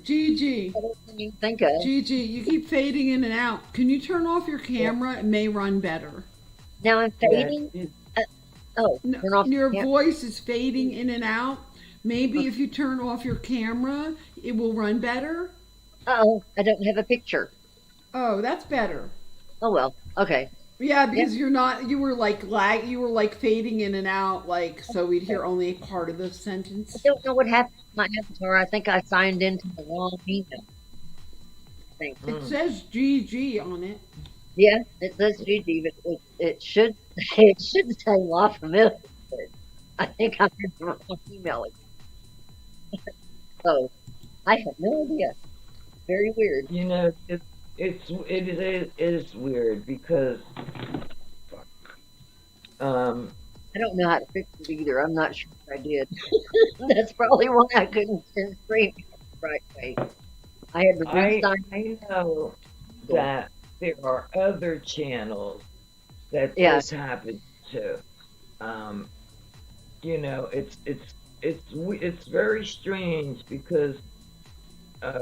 Gigi, everything you can think of. Gigi, you keep fading in and out. Can you turn off your camera? It may run better. Now I'm yeah, fading. Oh, No, turn off. your Yeah. voice is fading in and out. Maybe if you turn off your camera, it will run better. Oh, I don't have a picture. Oh, that's better. Oh well. Okay. Yeah, Yeah. because you were like you were like fading in and out, like so we'd hear only part of the I sentence. don't know what happened. Might happen to her. I think I signed into the wrong email. I think. It mm. says GG on it. Yeah, it says GG, but it should it should say La Familia. But I think I'm in the wrong email. So I have no idea. Very weird. You know, it is weird because um I don't know how to fix it either. I'm not sure if I did. That's probably why I couldn't send screen the right way. I had to restart. I know that there are other channels that Yeah. this happens to. You know, it's it's very strange because,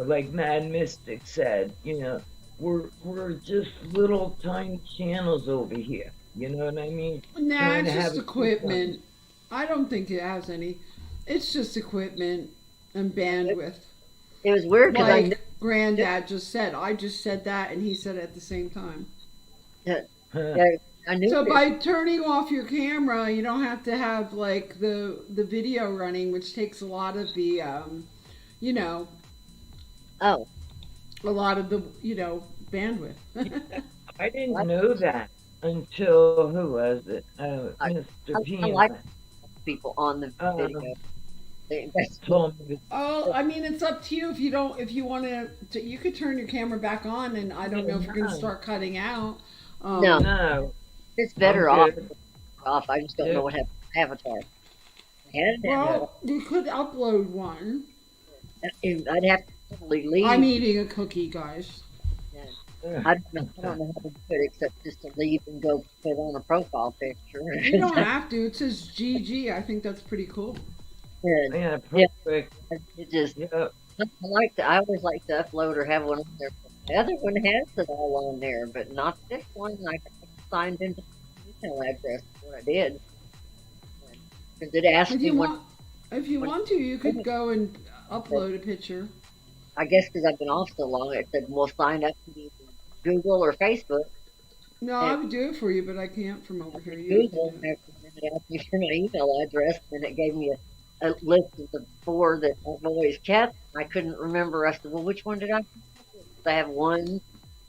like Mad Mystic said, we're just little tiny channels over here. You know what I mean? Nah, Trying to it's have just a good one. equipment. I don't think it has any. It's just equipment and bandwidth. It was weird because I knew Like Granddad just said. I just said that and he said it at the same time. that, Huh. that I knew So that. by turning off your camera, you don't have to have like the video running, which takes a lot of the you know, Oh, a lot of the bandwidth. I didn't I, know that until who was it? I, Mr. I like Peanut. people on the Uh, video. That's what told me Oh, I mean, it's up to you if you want to. You could turn your camera back on, and I don't know if you're going to no, start cutting out. no, no, it's I'm better off. good. Off. I just don't know Yeah, what happened to Avatar. I had an yeah. Avatar, Well, you could upload one. and I'd have to probably I'm leave. eating a cookie, guys. And Uh, I don't know how to do it except just to leave and go put on a profile picture. You don't have to. It says GG. I think that's pretty cool. and yeah, yeah, perfect. it just Yeah, I always like to upload or have one on there. The other one has it all on there, but not this one. I signed into the email address. Is what I did because it asked If me you want, if you when want to, you could go and upload a picture. I guess because I've been off so long, it said well sign up to either Google or Facebook. No, I And would do it for you, but I can't from over I here. did You have to Google, do it. and it asked me for my email address, and it gave me a list of the 4 that I've always kept. I couldn't remember. I said, well, which one did I keep? I have one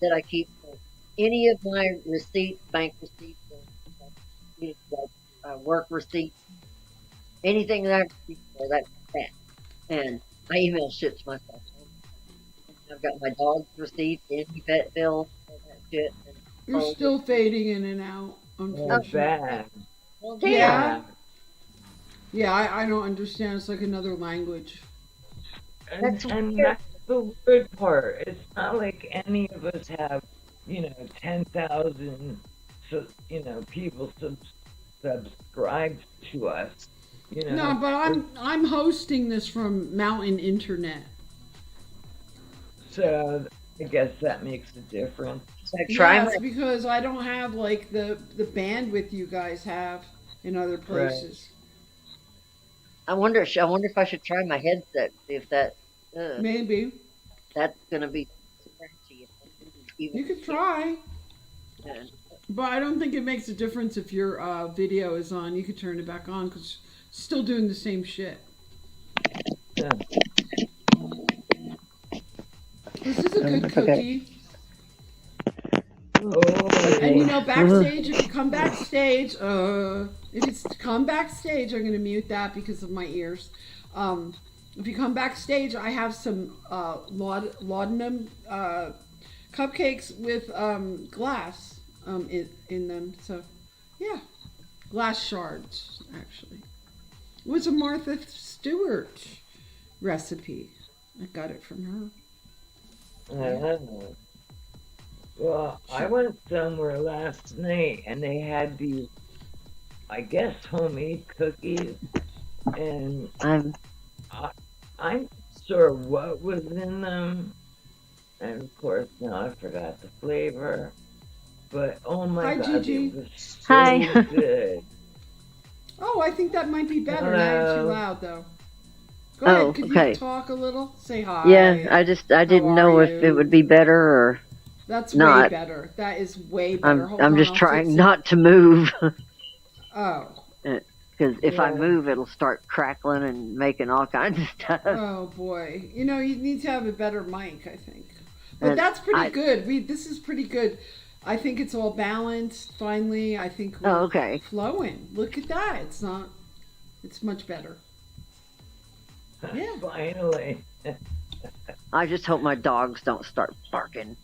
that I keep for any of my receipts, bank receipts, work receipts, anything that I've received for, that's that. And I email shit to myself. I've got my dog's receipts, any pet bills, all that shit. And You're oh, still fading in and out, oh, unfortunately. bad, well, damn. Yeah, bad. yeah. I don't understand. It's like another language. And That's and weird. that's the weird part. It's not like any of us have, 10,000, people subscribed to us. You No, know, but we're I'm hosting this from Mountain Internet. so I guess that makes a difference. So I try Yes, my. because I don't have like the bandwidth you guys have in other Right. places. I wonder if I should try my headset. See if uh, Maybe that's gonna be scratchy. If I do you even could try, uh, but I don't think it makes a difference if your video is on. You could turn it back on because still doing the same shit. Yeah. This is a good okay. cookie. And Oh, backstage, if you come backstage, if it's come backstage, I'm gonna mute that because of my ears. If you come backstage, I have some laudanum cupcakes with glass in them. So, yeah, glass shards actually. It was a Martha Stewart recipe. I got it from her. Yeah. uh, well, I went somewhere last night and they had these, I guess, homemade cookies, and I'm I, I'm not sure what was in them, and of course now I forgot the flavor. But oh my Hi, God, it Gigi. was hi. so good. Oh, I think that might be better. Now you're too Hello. loud, though. Go Oh, ahead. Could you okay. talk a little? Say Yeah, hi. I How didn't are know if it would you? be better or That's way not. better. That is way better. Hold I'm on, just I'll fix trying it. not to move Oh. because if I Yeah, move, it'll start crackling and making all kinds of stuff. Oh boy. You need to have a better mic, I think. But And that's pretty I good. This is pretty good. I think it's all balanced finally. I think oh we're okay. flowing. Look at that. It's much better. Yeah. finally. I just hope my dogs don't start barking.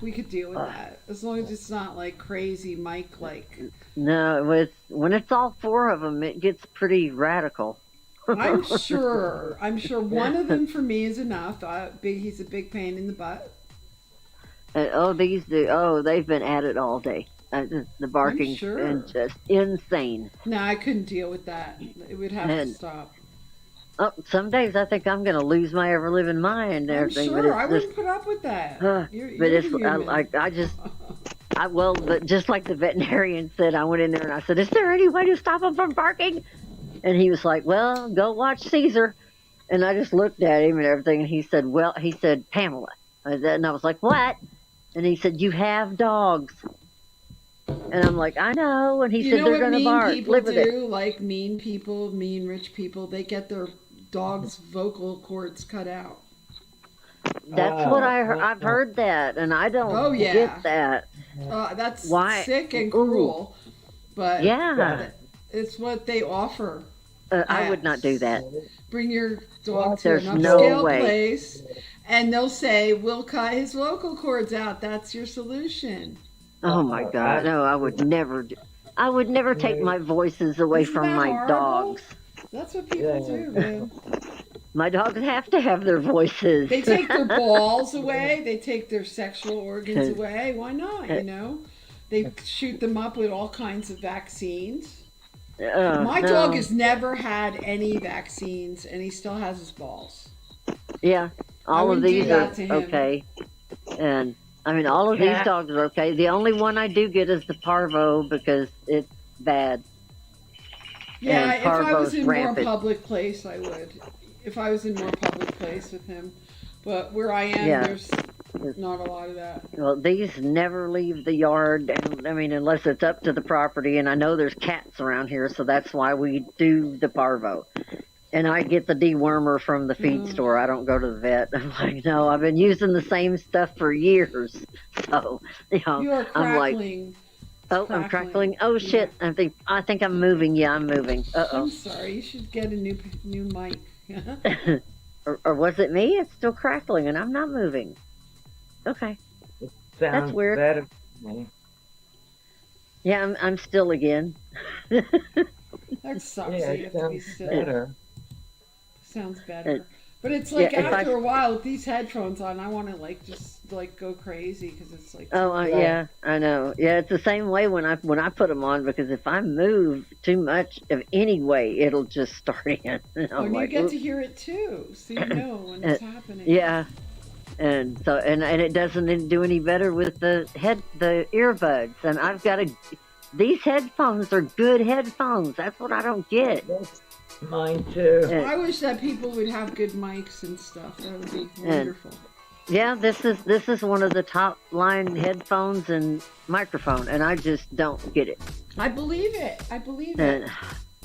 We could deal with Ugh. that. As long as it's not like crazy mic like. No, when it's all 4 of them, it gets pretty radical. I'm sure. I'm sure one of them for me is enough. He's a big pain in the butt. And they've been at it all day. The I'm barking's sure. been just insane. No, I couldn't deal with that. It would have to And stop. Oh, some days I think I'm going to lose my ever living mind and I'm everything. But sure. it's I just, wouldn't put up with that. You're but it's human. I just well, but just like the veterinarian said, I went in there and I said, "Is there any way to stop them from barking?" And he was like, "Well, go watch Caesar." And I just looked at him and everything, and he said, "Well," he said, "Pamela," and I was like, "What?" And he said, "You have dogs." And I'm like, "I know." And he You said, know "They're what going to mean bark. people Live with it." do? Like mean people, mean rich people, they get their dog's vocal cords cut out. That's what I've heard that, and I Oh don't yeah, get that. that's Why? sick and Ooh, cruel. But yeah. it's what they offer. I would not do Pets. that. Bring your dog to an There's no upscale way. place, and they'll say, "We'll cut his vocal cords out. That's your solution." Oh my God. No, I would never do. I would never take my voices away Isn't from that my horrible? dogs. That's what people do, man. My dogs have to have their voices. They take their balls away. They take their sexual organs away. Why not? You know, they shoot them up with all kinds of vaccines. My dog No. has never had any vaccines, and he still has his balls. Yeah, I all of wouldn't do these are that to him. okay. And I mean, all of these dogs are okay. The only one I do get is the parvo because it's bad. Yeah, And if I was parvo's in rampant. more public place, I would. If I was in more public place with him, but where I am, Yeah. there's not a lot of that. Well, these never leave the yard. And, I mean, unless it's up to the property. And I know there's cats around here, so that's why we do the parvo. And I get the dewormer from the feed store. I don't go to the vet. I'm like, no, I've been using the same stuff for years. So, You are I'm like, crackling. oh, I'm crackling. Oh shit! I think I'm moving. Yeah, I'm moving. I'm sorry. You should get a new mic. Or was it me? It's still crackling, and I'm not moving. Okay, that's weird. Better to me. Yeah, I'm still again. That sucks. Yeah, You it have to be sounds still. better. Sounds better. But it's like yeah, if after I- a while with these headphones on, I want to like just like go crazy because it's like. Oh, yeah, I know. Yeah, it's the same way when I put them on because if I move too much of any way, it'll just start in. And I'm And you like, get "Oop." to hear it too, so you know when it's happening. Yeah, and so and it doesn't do any better with the earbuds. And I've got these headphones are good headphones. That's what I don't get. Mine too. I wish that people would have good mics and stuff. That would be wonderful. Yeah, this is one of the top line headphones and microphone, and I just don't get it. I believe it. I believe it.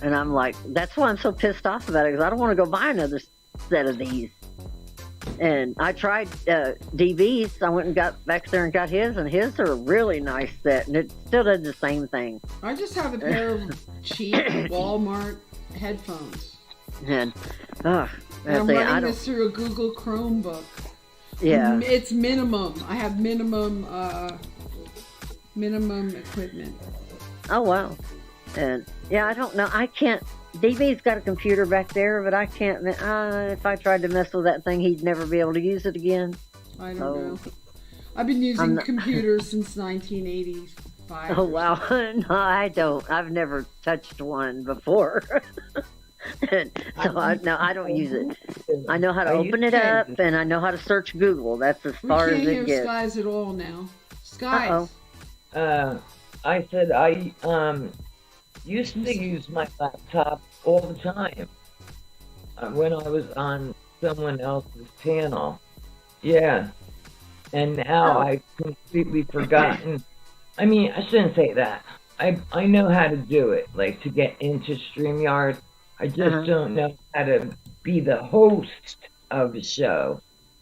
And I'm like, that's why I'm so pissed off about it because I don't want to go buy another set of these. And I tried DB's. I went and got back there and got his, and his are a really nice set, and it still does the same thing. I just have a pair of cheap Walmart headphones. And And I'm I running don't. this through a Google Chromebook. Yeah. It's minimum. I have minimum equipment. Oh wow. And yeah, I don't know. I can't. DB's got a computer back there, but I can't. If I tried to mess with that thing, he'd never be able to use it again. I don't know. I've been using computers since 1985. Oh wow. No, I don't. I've never touched one before. And so I don't use it. I know how to open it up, and I know how to search Google. That's as far as We can't it hear gets. Skies at all now. Skies. I said I used to use my laptop all the time when I was on someone else's panel. Yeah. And now I've completely forgotten. I mean, I shouldn't say that. I know how to do it, like to get into StreamYard. I just don't know how to be the host of the show.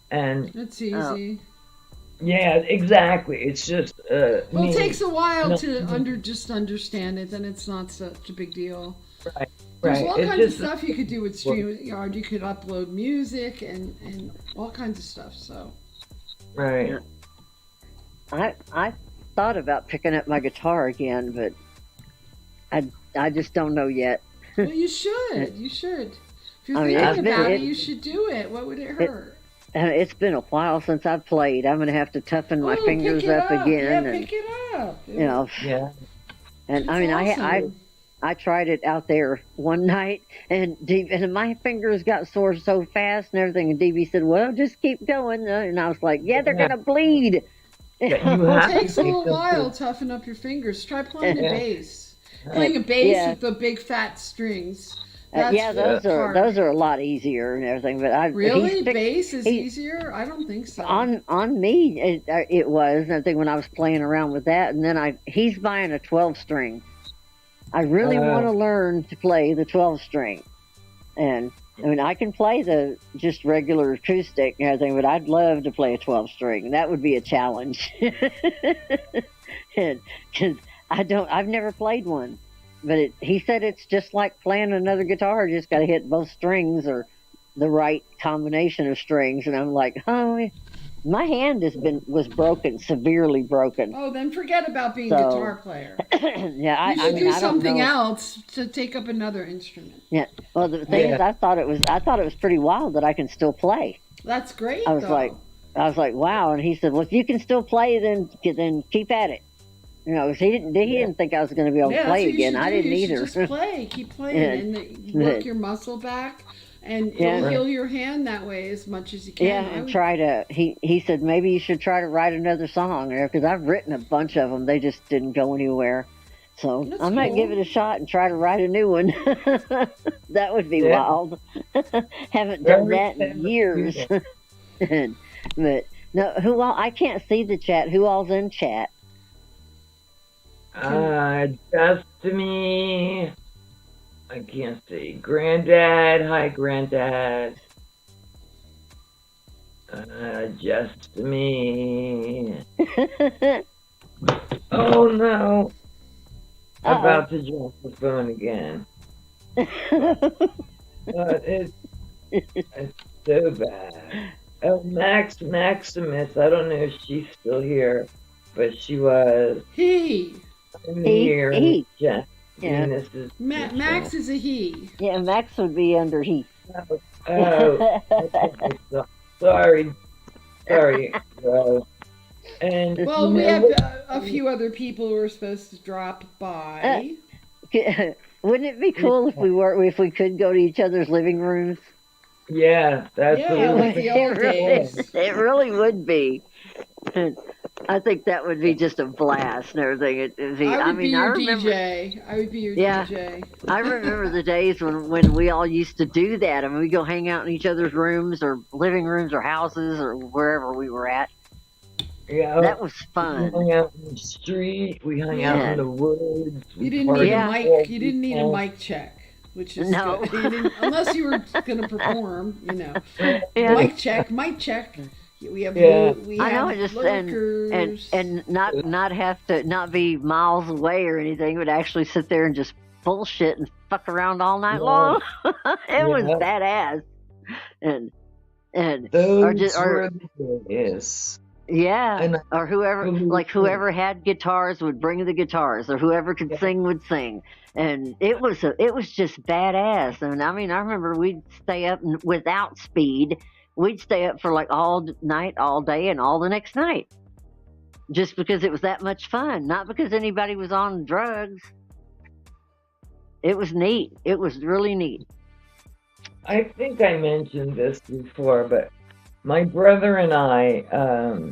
And It's easy. yeah, exactly. It's just Well, me. it takes a while to understand it. Then it's not such a big deal. Right, There's right. all It's kinds of just stuff you could do with StreamYard. You could upload music and all kinds of stuff. So right. I thought about picking up my guitar again, but I just don't know yet. well, you should. You should. If you're I mean, thinking about it, you should do it. What would it hurt? It's been a while since I've played. I'm going to have to toughen my Oh, fingers pick it up again. Yeah, And, pick it up. you know, Yeah. and It's I mean, I awesome. I tried it out there one night, and my fingers got sore so fast and everything. And DB said, "Well, just keep going." And I was like, "Yeah, they're Yeah, gonna bleed." yeah, you It have to takes a take little them while to. to toughen up your fingers. Try playing a Yeah, bass. Uh, Playing a bass yeah, with the big fat strings. That's yeah, yeah. hard. those are a lot easier and everything. But Really? Bass is he easier? I don't think so. on me it was. And I think when I was playing around with that, and then he's buying a 12 string. I really want Uh, to learn to play the 12 string. And I mean, I can play the just regular acoustic and everything, but I'd love to play a 12 string. That would be a challenge. And because I've never played one, but he said it's just like playing another guitar. Just got to hit both strings or the right combination of strings. And I'm like, oh, my hand was broken, severely broken. Oh, then forget about being a So guitar player. yeah, You I should mean, do I don't something know. else to take up another instrument. Yeah. Well, the thing is, yeah, I thought it was pretty wild that I can still play. That's great, I was like, though. wow. And he said, well, if you can still play, then keep at it. You know, 'cause he yeah, didn't think I was going to be able to Yeah, that's play what you again. should I do. didn't You should either. just play, keep playing, Yeah. and work your muscle back, and it'll Yeah. right. heal your hand that way as much as you Yeah, can. I and would, try to. He said maybe you should try to write another song there because I've written a bunch of them. They just didn't go anywhere. So that's I might give cool. it a shot and try to write a new one. That would be Yeah. wild. Haven't done Very that in clever to do years. that. But no, who all? I can't see the chat. Who all's in chat? Just to me. I can't see. Granddad, hi, Granddad. Just me. Oh no! Uh About to drop the phone again. oh. It's so bad. Oh, Maximus. I don't know if she's still here, but she was. He. I'm he here in he. the chat. Yeah. Venus is in the Max chat. is a he. Yeah, Max would be under he. Oh, okay, sorry, bro. And Well, you we know have what? a few other people who are supposed to drop by. Wouldn't it be cool if we could go to each other's living rooms? Yeah, that's Yeah, a like little the old days. It really would be. I think that would be just a blast and everything. It'd be, I would be mean, I your remember. DJ. I would be your Yeah. DJ. I remember the days when we all used to do that. I mean, we go hang out in each other's rooms or living rooms or houses or wherever we were at. Yeah, That was we fun. hung out in the street. We hung out Yeah. in the woods. You We didn't need partied a Yeah. mic. all You didn't need a weekend. mic check, which is No. good. You didn't, unless you were going to perform, you know. Yeah. Mic check. Mic check. We have Yeah. we I know, have just lurkers. and not have to not be miles away or anything, but actually sit there and just bullshit and fuck around all night Yeah. long. It was Yeah. badass, and or Those just were the days. yeah, And I or whoever believe like it. whoever had guitars would bring the guitars, or whoever could Yeah. sing would sing, and it was just badass. And I mean, I remember we'd stay up without speed. We'd stay up for like all night, all day, and all the next night, just because it was that much fun. Not because anybody was on drugs. It was neat. It was really neat. I think I mentioned this before, but my brother and I,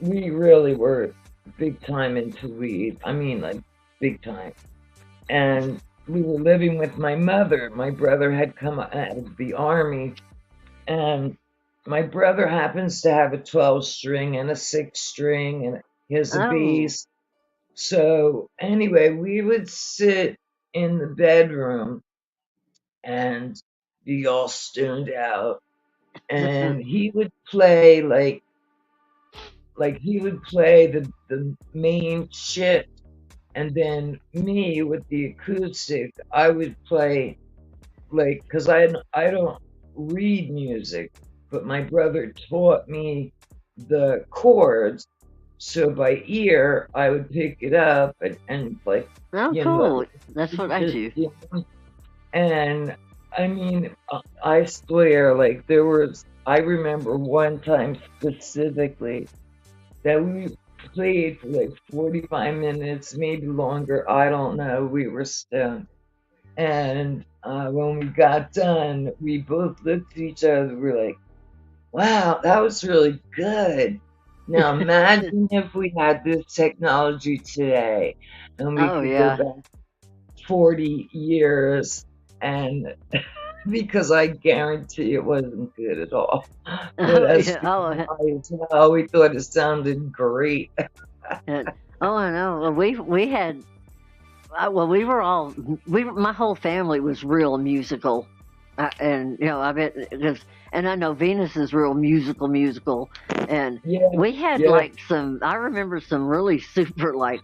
we really were big time into weed. I mean, like big time. And we were living with my mother. My brother had come out of the army, and my brother happens to have a 12 string and a 6 string, and he's a Oh, beast. So anyway, we would sit in the bedroom and be all stoned out, and he would play like he would play the main shit, and then me with the acoustic, I would play like because I don't read music, but my brother taught me the chords, so by ear I would pick it up and like oh, you know cool. That's what I just do. you know, and I mean I swear I remember one time specifically that we played for like 45 minutes, maybe longer. I don't know. We were stoned. And when we got done, we both looked at each other. We were like, wow, that was really good. Now imagine if we had this technology today and we Oh could go yeah. back 40 years and because I guarantee it wasn't good at all. But Oh as yeah. for Oh, well, we thought it sounded great. and, oh, I know. Well, we had. Well, we were all. My whole family was real musical, and I bet because, and I know Venus is real musical, and Yeah, we had yeah, like some. I remember some really super like.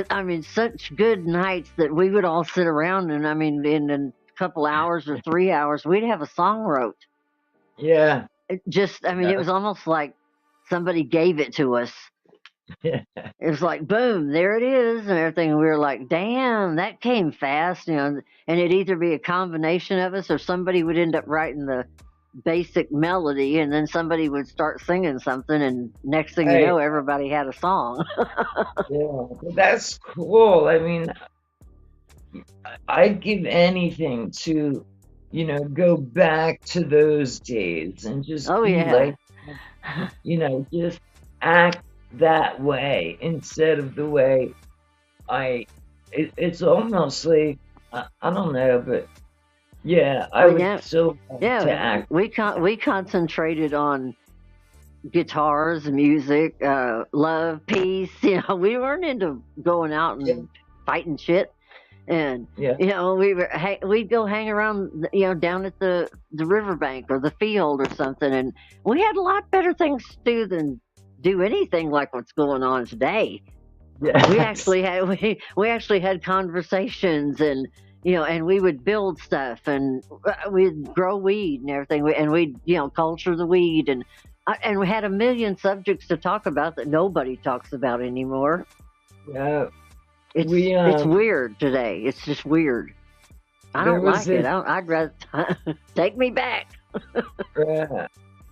I mean, such good nights that we would all sit around, and I mean, in a couple hours or 3 hours, we'd have a song wrote. yeah, I mean, it yeah, was almost like somebody gave it to us. yeah. It was like boom, there it is, and everything. And we were like, damn, that came fast, And it'd either be a combination of us, or somebody would end up writing the basic melody, and then somebody would start singing something, and next thing you Right, know, everybody had a song. yeah. But that's cool. I mean, I'd give anything to, go back to those days and just Oh be yeah, like, just act that way instead of the way it's almost like, I don't know, but yeah, I well, would yeah, still like to yeah. act. We concentrated on guitars, music, love, peace. We weren't into going out Yeah, and fighting shit. And yeah, we'd go hang around, down at the riverbank or the field or something, and we had a lot better things to do than do anything like what's going on today. We yes. actually had we actually had conversations, and and we would build stuff, and we'd grow weed and everything, and we'd culture the weed, and we had a million subjects to talk about that nobody talks about anymore. Yeah, It's we it's weird today. It's just weird. I there don't was like it. this. I'd rather take me back.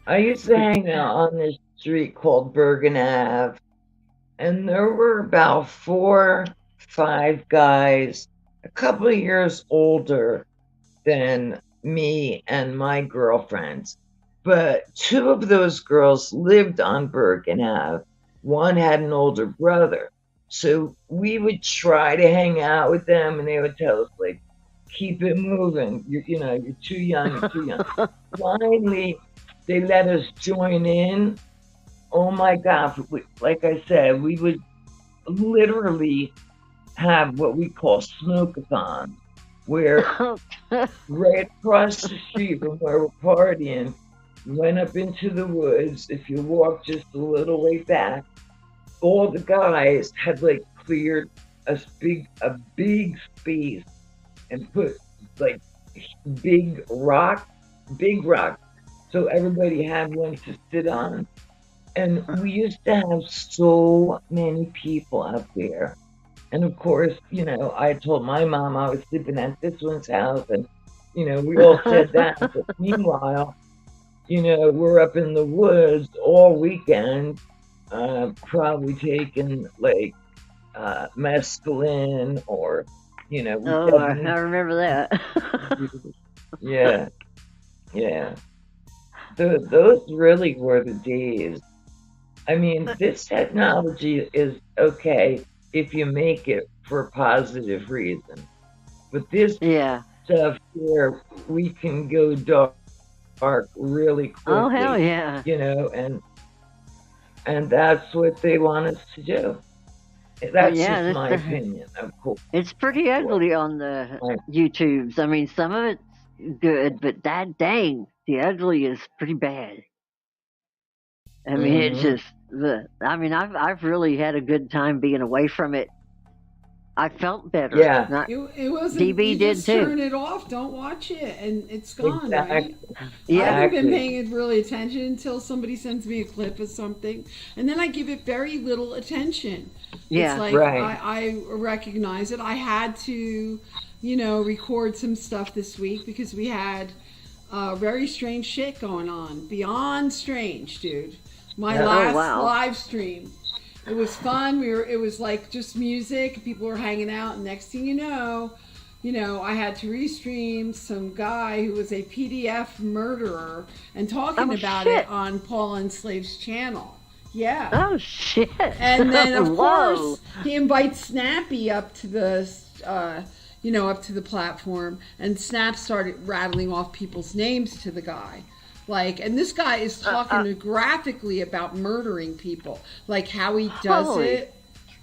I used to hang out on this street called Bergen Ave, and there were about 4, 5 guys, a couple of years older than me and my girlfriends. But two of those girls lived on Bergen Ave. One had an older brother. So we would try to hang out with them, and they would tell us, like, keep it moving. You're too young, you're too young. Finally, they let us join in. Oh my God. Like I said, we would literally have what we call smoke-a-thon, where right across the street from where we're partying, we went up into the woods. If you walk just a little way back, all the guys had like cleared a big space and put like big rock, big rock, so everybody had one to sit on. And we used to have so many people out there. And of course, I told my mom I was sleeping at this one's house, and we all said that. But meanwhile, we're up in the woods all weekend, probably taking like mescaline, or we Oh, I definitely, remember that. yeah, yeah. Those really were the days. I mean, this technology is okay if you make it for a positive reason. But this Yeah. stuff here, we can go dark really Oh hell quickly, yeah. and that's what they want us to do. That's Yeah. just my This opinion, of course. It's pretty ugly on the Right. YouTubes. I mean, some of it's good, but that dang, the ugly is pretty bad. I mean, it Hmm. just the. I mean, I've really had a good time being away from it. I felt better. Yeah, Not It wasn't, DB you did just too. turn it off, don't watch it, and it's gone, right? exactly, I Yeah. haven't been exactly. paying really attention until somebody sends me a clip of something, and then I give it very little attention. It's Yeah. like Right. I recognize it. I had to, record some stuff this week because we had Very strange shit going on. Beyond strange, dude. My Oh, last wow. live stream. It was fun. It was like just music. People were hanging out, and next thing you know, I had to restream some guy who was a PDF murderer and talking Oh, about shit. it on Paul Enslaved's channel. Yeah. Oh shit! And then of Whoa. course he invites Snappy up to the up to the platform, and Snap started rattling off people's names to the guy. Like, and this guy is talking graphically about murdering people, like how he does Holy it.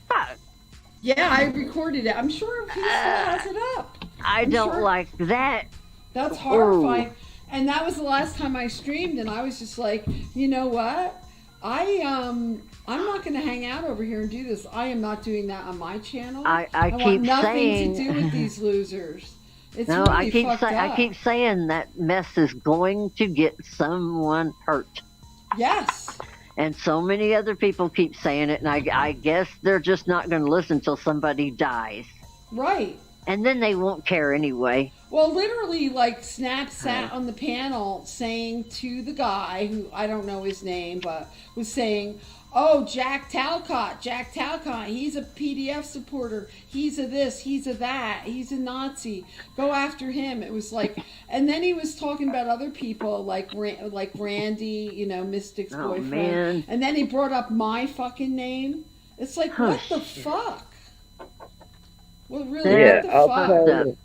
fuck. Yeah, I recorded it. I'm sure he still has it up. I I'm don't sure. like that. That's horrifying. And that was the last time I streamed, and I was just like, you know what? I'm not going to hang out over here and do this. I am not doing that on my channel. I want keep nothing saying- to do with these losers. It's No, really fucked up. I keep saying that mess is going to get someone hurt. Yes. And so many other people keep saying it, and I guess they're just not going to listen till somebody dies. Right. And then they won't care anyway. Well, literally, like, Snap sat on the panel saying to the guy, who I don't know his name, but was saying, oh, Jack Talcott, he's a PDF supporter. He's a this, he's a that, he's a Nazi. Go after him. It was like, and then he was talking about other people, like Randy, Mystic's Oh, boyfriend. man. And then he brought up my fucking name. It's like, what the shit. fuck? Well, really, Yeah, what the I'll fuck? tell you.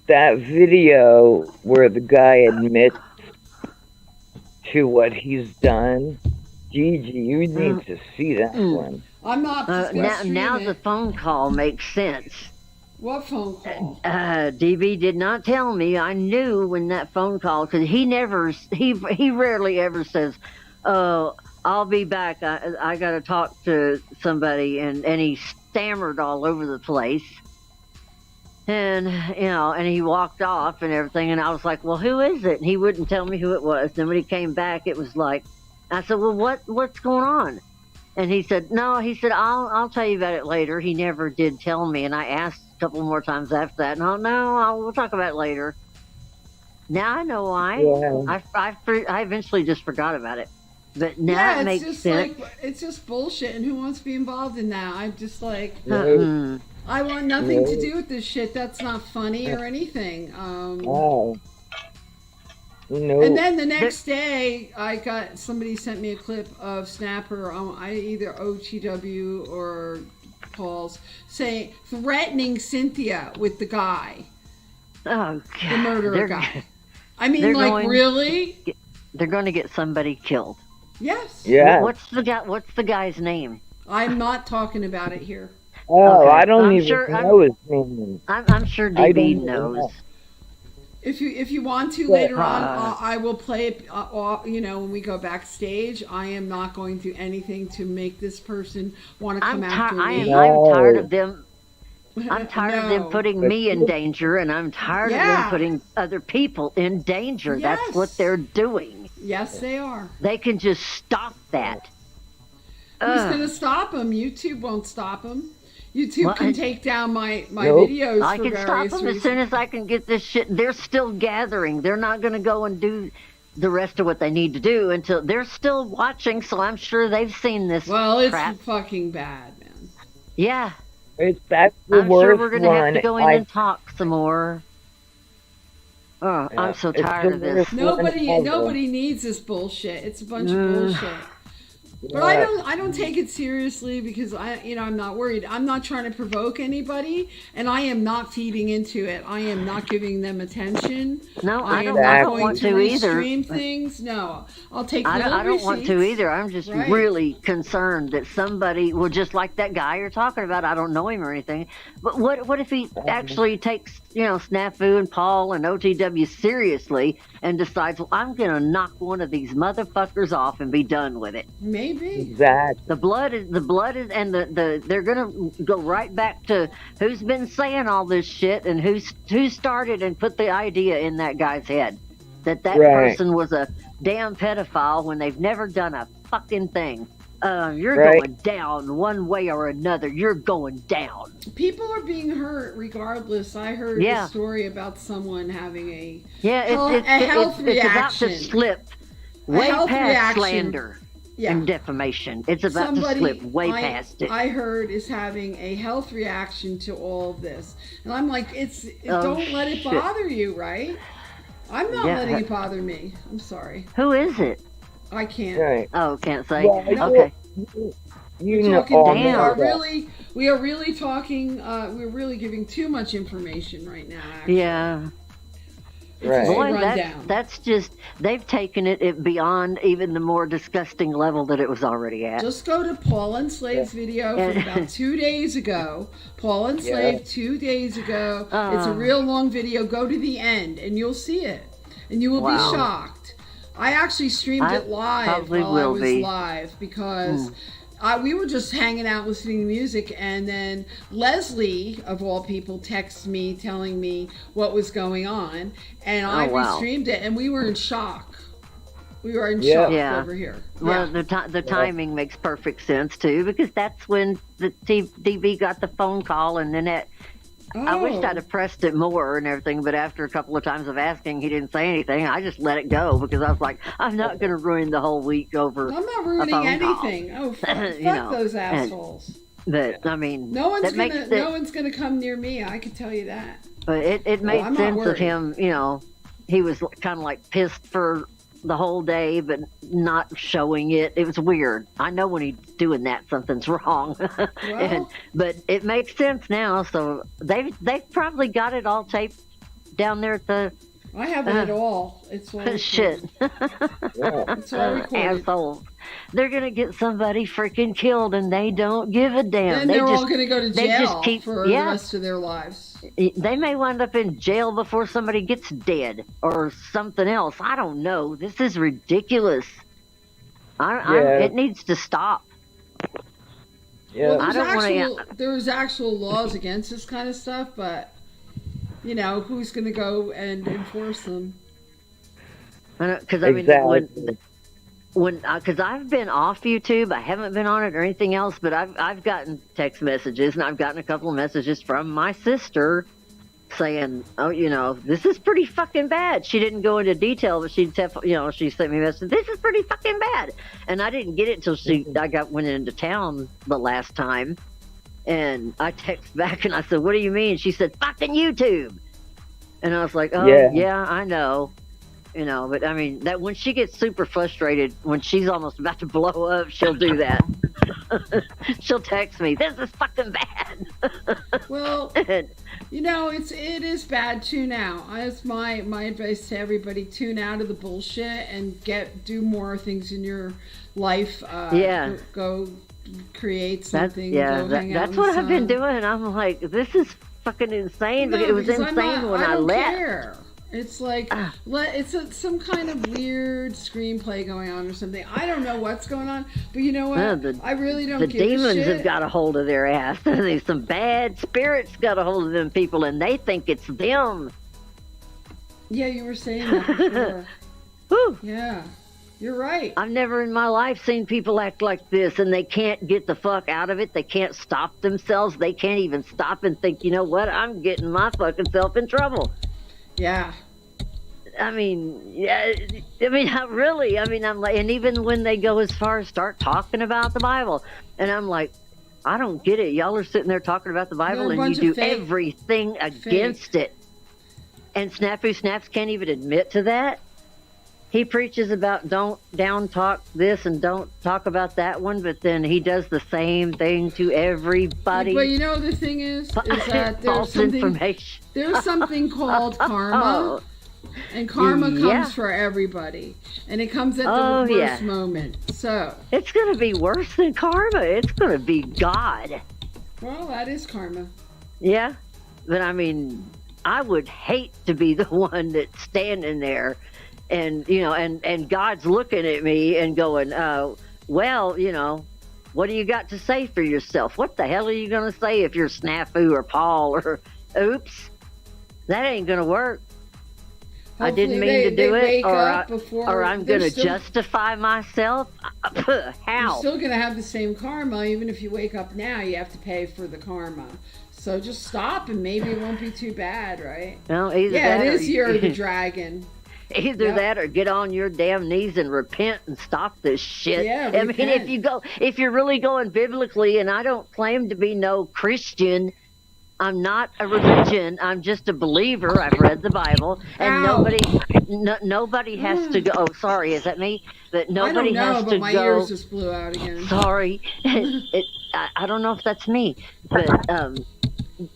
That video where the guy admits to what he's done, Gigi, you need to see that one. I'm not just gonna stream Now it. the phone call makes sense. What phone call? DB did not tell me. I knew when that phone call, because he rarely ever says, "Oh, I'll be back. I got to talk to somebody," and he stammered all over the place. And, and he walked off and everything. And I was like, well, who is it? And he wouldn't tell me who it was. Then when he came back, it was like, I said, well, what's going on? And he said, no, I'll tell you about it later. He never did tell me. And I asked a couple more times after that. No, we'll talk about it later. Now I know why. Yeah. I eventually just forgot about it. But now Yeah, it it's makes just sense. like, it's just bullshit, and who wants to be involved in that? I'm just like, Mm. I want nothing to do with this shit. That's not funny or anything. Oh. No. And then the next day, somebody sent me a clip of Snapper, either OTW or Paul's, threatening Cynthia with the guy, Oh, the God. murderer guy. I mean, they're like, going- really? They're going to get somebody killed. Yes. Yeah. What's the guy's name? I'm not talking about it here. Oh, Okay. I don't I'm even sure- know his name. I'm sure I DB don't even knows. know. If you want to later on, Uh, I will play it. When we go backstage, I am not going to do anything to make this person want to come after me. I'm tired of them. I'm tired of them No. putting me in danger, and I'm tired of them Yeah. putting other people in danger. That's Yes. what they're doing. Yes, they are. They can just stop that. Who's going to stop them? YouTube won't stop them. YouTube Well, can take down my Nope. videos I for can stop various them reasons. as soon as I can get this shit. They're still gathering. They're not going to go and do the rest of what they need to do until they're still watching. So I'm sure they've seen this. Well, it's crap. fucking bad, man. Yeah, That's the I'm worst sure we're going to have one. to go in and talk some more. Oh, Yeah, I'm so it's tired the of this. worst Nobody one ever. nobody needs this bullshit. It's a bunch of bullshit. But I don't take it seriously because I'm not worried. I'm not trying to provoke anybody, and I am not feeding into it. I am not giving them attention. No, I am don't- not I don't going want to to either. restream things. No, I'll take. I little don't want to receipts. either. I'm just Right. really concerned that somebody, well, just like that guy you're talking about, I don't know him or anything, but what if he actually takes, Snafu and Paul and OTW seriously and decides, well, I'm going to knock one of these motherfuckers off and be done with it. Maybe. Exactly. The blood is, and they're going to go right back to who's been saying all this shit and who started and put the idea in that guy's head that Right. person was a damn pedophile when they've never done a fucking thing. You're Right. going down one way or another. You're going down. People are being hurt regardless. I heard Yeah. a story about someone having a Yeah, health it's about to reaction. slip way health past reaction. slander Yeah. and defamation. It's about to slip way past it. I heard is having a health reaction to all of this, and I'm like, Oh, don't let it shit. bother you, right? I'm not Yeah. letting it bother me. I'm sorry, Who is it? I can't. Right. Oh, can't say. Yeah, Okay. You We're know talking, all we Damn. are that. really talking. We're really giving too much information right now. Actually. Yeah. Right. Boy, rundown. that's just, they've taken it beyond even the more disgusting level that it was already at. Just go to Paul and Slave's video from about 2 days ago. Paul and Slave 2 days ago. It's a real long video. Go to the end and you'll see it. And you will be Wow. shocked. I actually streamed I it live probably while I will was be. live because we were just hanging out listening to music, and then Leslie, of all people, texted me telling me what was going on, and I wow. restreamed it, and we were in shock. We were in Yeah. shock Yeah. over here. Well, Yeah. the timing makes perfect sense too, because that's when the DB got the phone call, and then I wished I'd have pressed it more and everything, but after a couple of times of asking, he didn't say anything. I just let it go because I was like, I'm not going to ruin the whole week over. I'm not a ruining phone call. anything. Oh, fuck, You know, those and- assholes. But I mean, No one's that makes gonna, it, no one's gonna come near me. I can tell you that. but it made I'm not sense of worried. him. You know, he was kind of like pissed for the whole day, but not showing it. It was weird. I know when he's doing that, something's wrong. But it makes sense now. So they've Uh-huh. probably got it all taped down there at the I have it at all. It's all shit. It's all recorded. Assholes. They're gonna get somebody freaking killed, and they don't give a damn. Then they they're just, all going to go to they just jail keep- for yeah. the rest of their lives. They may wind up in jail before somebody gets dead or something else. I don't know. This is ridiculous. It needs to stop. Yeah. Well, I don't wanna- there's actual laws against this kind of stuff, but you know who's going to go and enforce them? Because I mean, Exactly. because I've been off YouTube, I haven't been on it or anything else, but I've gotten text messages, and I've gotten a couple of messages from my sister saying, "Oh, you know, this is pretty fucking bad." She didn't go into detail, but she sent me a message. This is pretty fucking bad, and I didn't get it till went into town the last time, and I texted back and I said, "What do you mean?" She said, "Fucking YouTube," and I was like, "Oh, yeah, I know." You know, but I mean, that when she gets super frustrated, when she's almost about to blow up, she'll do that. She'll text me, "This is fucking bad." Well, you know, it is bad. Tune out. That's my advice to everybody. Tune out of the bullshit and do more things in your life. Yeah. Go create something. That's go hang out that's in the what I've been sun. doing. I'm like, this is fucking insane. No, But it was because insane when I don't left. care. It's like some kind of weird screenplay going on or something. I don't know what's going on, but you know what? I really don't The give a demons shit. have got a hold of their ass. There's some bad spirits got a hold of them people, and they think it's them. Yeah, you were saying that before. Whew. Yeah, you're right. I've never in my life seen people act like this, and they can't get the fuck out of it. They can't stop themselves. They can't even stop and think, you know what? I'm getting my fucking self in trouble. Yeah. I mean, yeah. I'm like, and even when they go as far as start talking about the Bible, and I'm like, I don't get it. Y'all are sitting there talking about the Bible, They're a and bunch you of do fake- everything against it. And Snafu Snaps can't even admit to that. He preaches about don't down talk this and don't talk about that one, but then he does the same thing to everybody. But you know the thing is that False information. There's something called karma, and karma comes for everybody, and it comes at the worst moment. So it's going to be worse than karma. It's going to be God. well, that is karma. Yeah, but I mean, I would hate to be the one that's standing there. And, you know, and God's looking at me and going, well, you know, what do you got to say for yourself? What the hell are you going to say if you're Snafu or Paul or oops? That ain't going to work. I didn't Hopefully mean to do they it, wake or, up before or I'm they're going to still- justify myself. You're How? still going to have the same karma. Even if you wake up now, you have to pay for the karma. So just stop and maybe it won't be too bad, right? Well, either Yeah, that it or is Year of the Dragon. Either Yep. that or get on your damn knees and repent and stop this shit. Yeah, I mean, repent. if you're really going biblically, and I don't claim to be no Christian, I'm not a religion. I'm just a believer. I've read the Bible, and Ow. nobody has to go. Oh, sorry, is that me? But I nobody don't know, has but to my go. ears just blew out again. Sorry, I don't know if that's me, but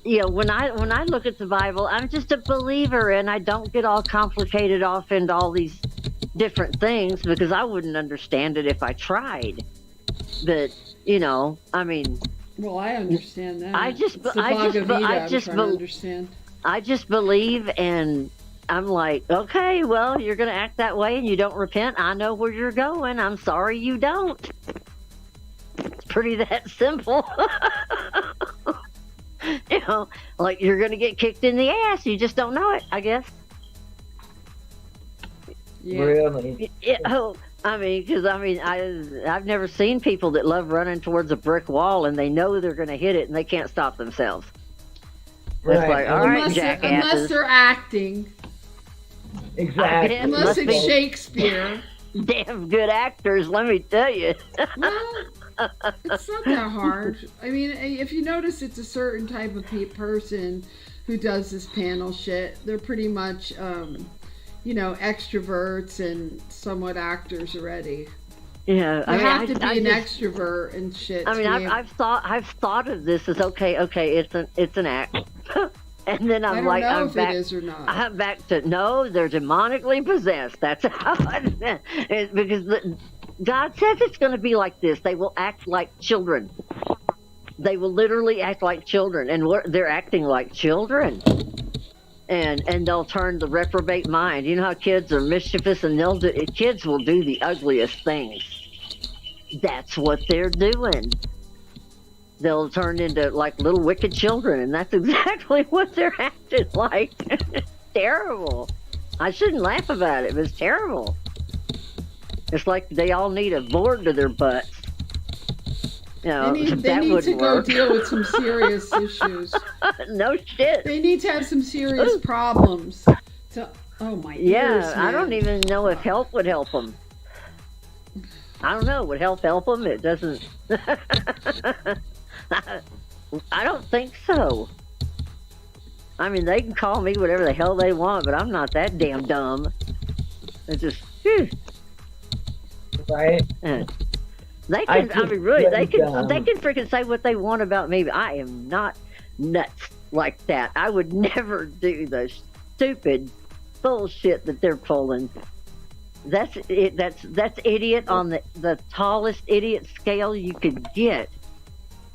when I look at the Bible, I'm just a believer, and I don't get all complicated off into all these different things because I wouldn't understand it if I tried. But I mean, Well, I understand that. I just- It's the I just- Bhagavad Gita I I'm just trying to bel- understand. I just believe, and I'm like, okay, well, you're gonna act that way, and you don't repent. I know where you're going. I'm sorry you don't. It's pretty that simple. Like you're gonna get kicked in the ass. You just don't know it, I guess. Yeah. Really? Because I've never seen people that love running towards a brick wall and they know they're going to hit it and they can't stop themselves. It's Right. like, all right, Unless jackasses. they're acting. Exactly. Unless Must it's be- Shakespeare. Damn good actors, let me tell you. Well, it's not that hard. I mean, if you notice, it's a certain type of person who does this panel shit. They're pretty much, extroverts and somewhat actors already. Yeah, You have to be an just- extrovert and shit. I mean, to be I've thought of this as okay, it's an act, and then I I'm don't like, know I'm if back. it is or not. I'm back to no, they're demonically possessed. That's how it's because God says it's going to be like this. They will act like children. They will literally act like children, and they're acting like children. And they'll turn the reprobate mind. You know how kids are mischievous, and kids will do the ugliest things. That's what they're doing. They'll turn into like little wicked children, and that's exactly what they're acting like. It's terrible. I shouldn't laugh about it, but it's terrible. It's like they all need a board to their butts. They need that to wouldn't go work. deal with some serious issues. No shit. They need to have some serious problems. Oh my Yeah, ears, I don't man. even know if help would help them. I don't know. Would help them? It doesn't. I don't think so. I mean, they can call me whatever the hell they want, but I'm not that damn dumb. It's just, phew. Right? They I can. I just mean, really, they went can. down. They can freaking say what they want about me. But I am not nuts like that. I would never do the stupid bullshit that they're pulling. That's it. That's idiot on the tallest idiot scale you could get.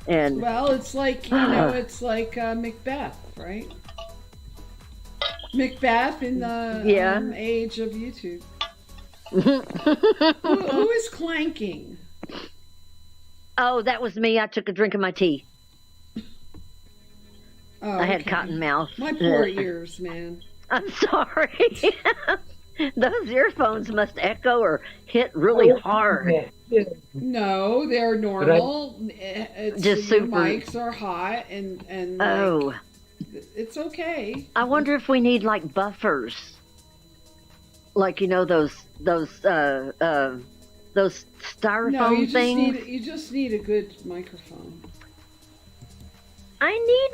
And Well, it's like it's like Macbeth, right? Macbeth in the Yeah. age of YouTube. Who is clanking? oh, that was me. I took a drink of my tea. Oh, I had okay. cotton mouth. My poor ears, man. I'm sorry. Those earphones must echo or hit really hard. Yeah. No, they're normal. It's, Just your super- mics are hot and like, Oh, it's okay. I wonder if we need like buffers, like those styrofoam No, things. you just need a good microphone, I need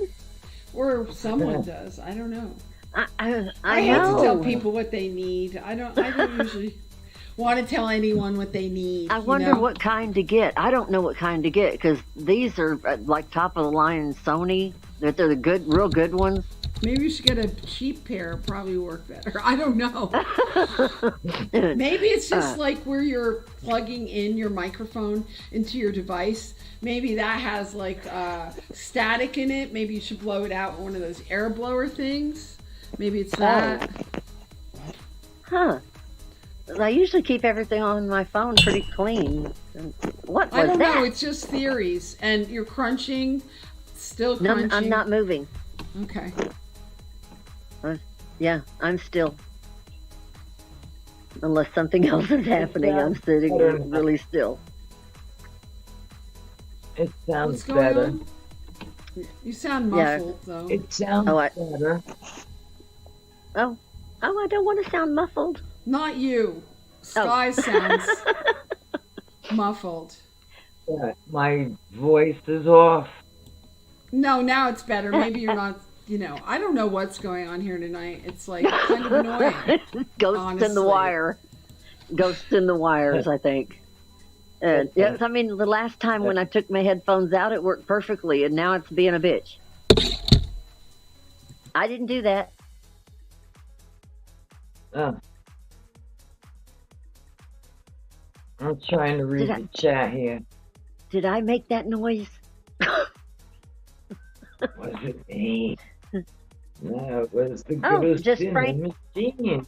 one. or someone does. I don't know. I I hate know. to tell people what they need. I don't usually want to tell anyone what they need. I wonder what kind to get. I don't know what kind to get because these are like top of the line Sony. They're the good, real good ones. Maybe you should get a cheap pair. It'll probably work better. I don't know. Maybe it's just like where you're plugging in your microphone into your device. Maybe that has like static in it. Maybe you should blow it out with one of those air blower things. Maybe it's that. Huh. I usually keep everything on my phone pretty clean. What was I don't that? know. It's just theories. And you're crunching. Still No, crunching. I'm not moving. Okay. Yeah, I'm still. Unless something else is happening, I'm sitting better now. really still. It sounds What's going better. on? You sound Yeah. muffled, though. It sounds Oh, better. Oh, I don't want to sound muffled. Not you. Oh. Sky sounds muffled. Yeah, my voice is off. No, now it's better. Maybe you're not. I don't know what's going on here tonight. It's like kind of annoying. Ghosts in the honestly. wire. Ghosts in the wires, I think. And yes, I mean, the last time when I took my headphones out, it worked perfectly, and now it's being a bitch. I didn't do that. Oh. I'm trying to read the chat here. Did I make that noise? Was it me? No, it was the Oh, ghost just in Frank. the machine.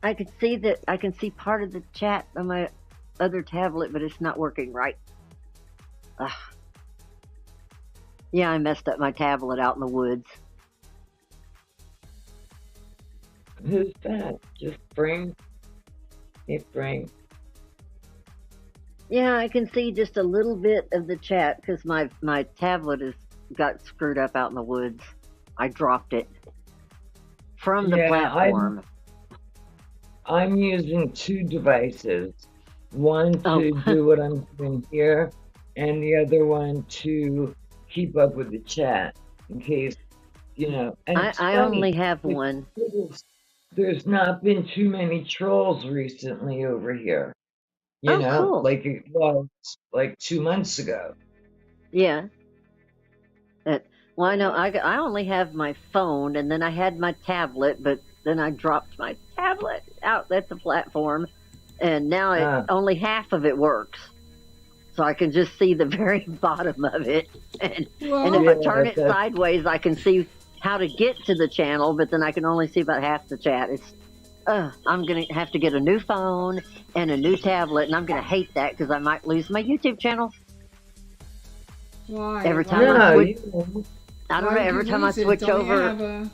I could see that. I can see part of the chat on my other tablet, but it's not working right. Ugh. Yeah, I messed up my tablet out in the woods. Who's that? Just Frank? Hey, Frank. Yeah, I can see just a little bit of the chat because my tablet has got screwed up out in the woods. I dropped it from the platform. I'm using two devices. One to do what I'm doing here, and the other one to keep up with the chat in case, And I only have one. There's not been too many trolls recently over here. Cool. Like it was like 2 months ago. Yeah. Well, I know I only have my phone, and then I had my tablet, but then I dropped my tablet out at the platform, and now only half of it works. So I can just see the very bottom of it. And if I turn it sideways, I can see how to get to the channel, but then I can only see about half the chat. I'm going to have to get a new phone and a new tablet, and I'm going to hate that because I might lose my YouTube channel. Why? Every time I switch, I don't know. Every time I switch over,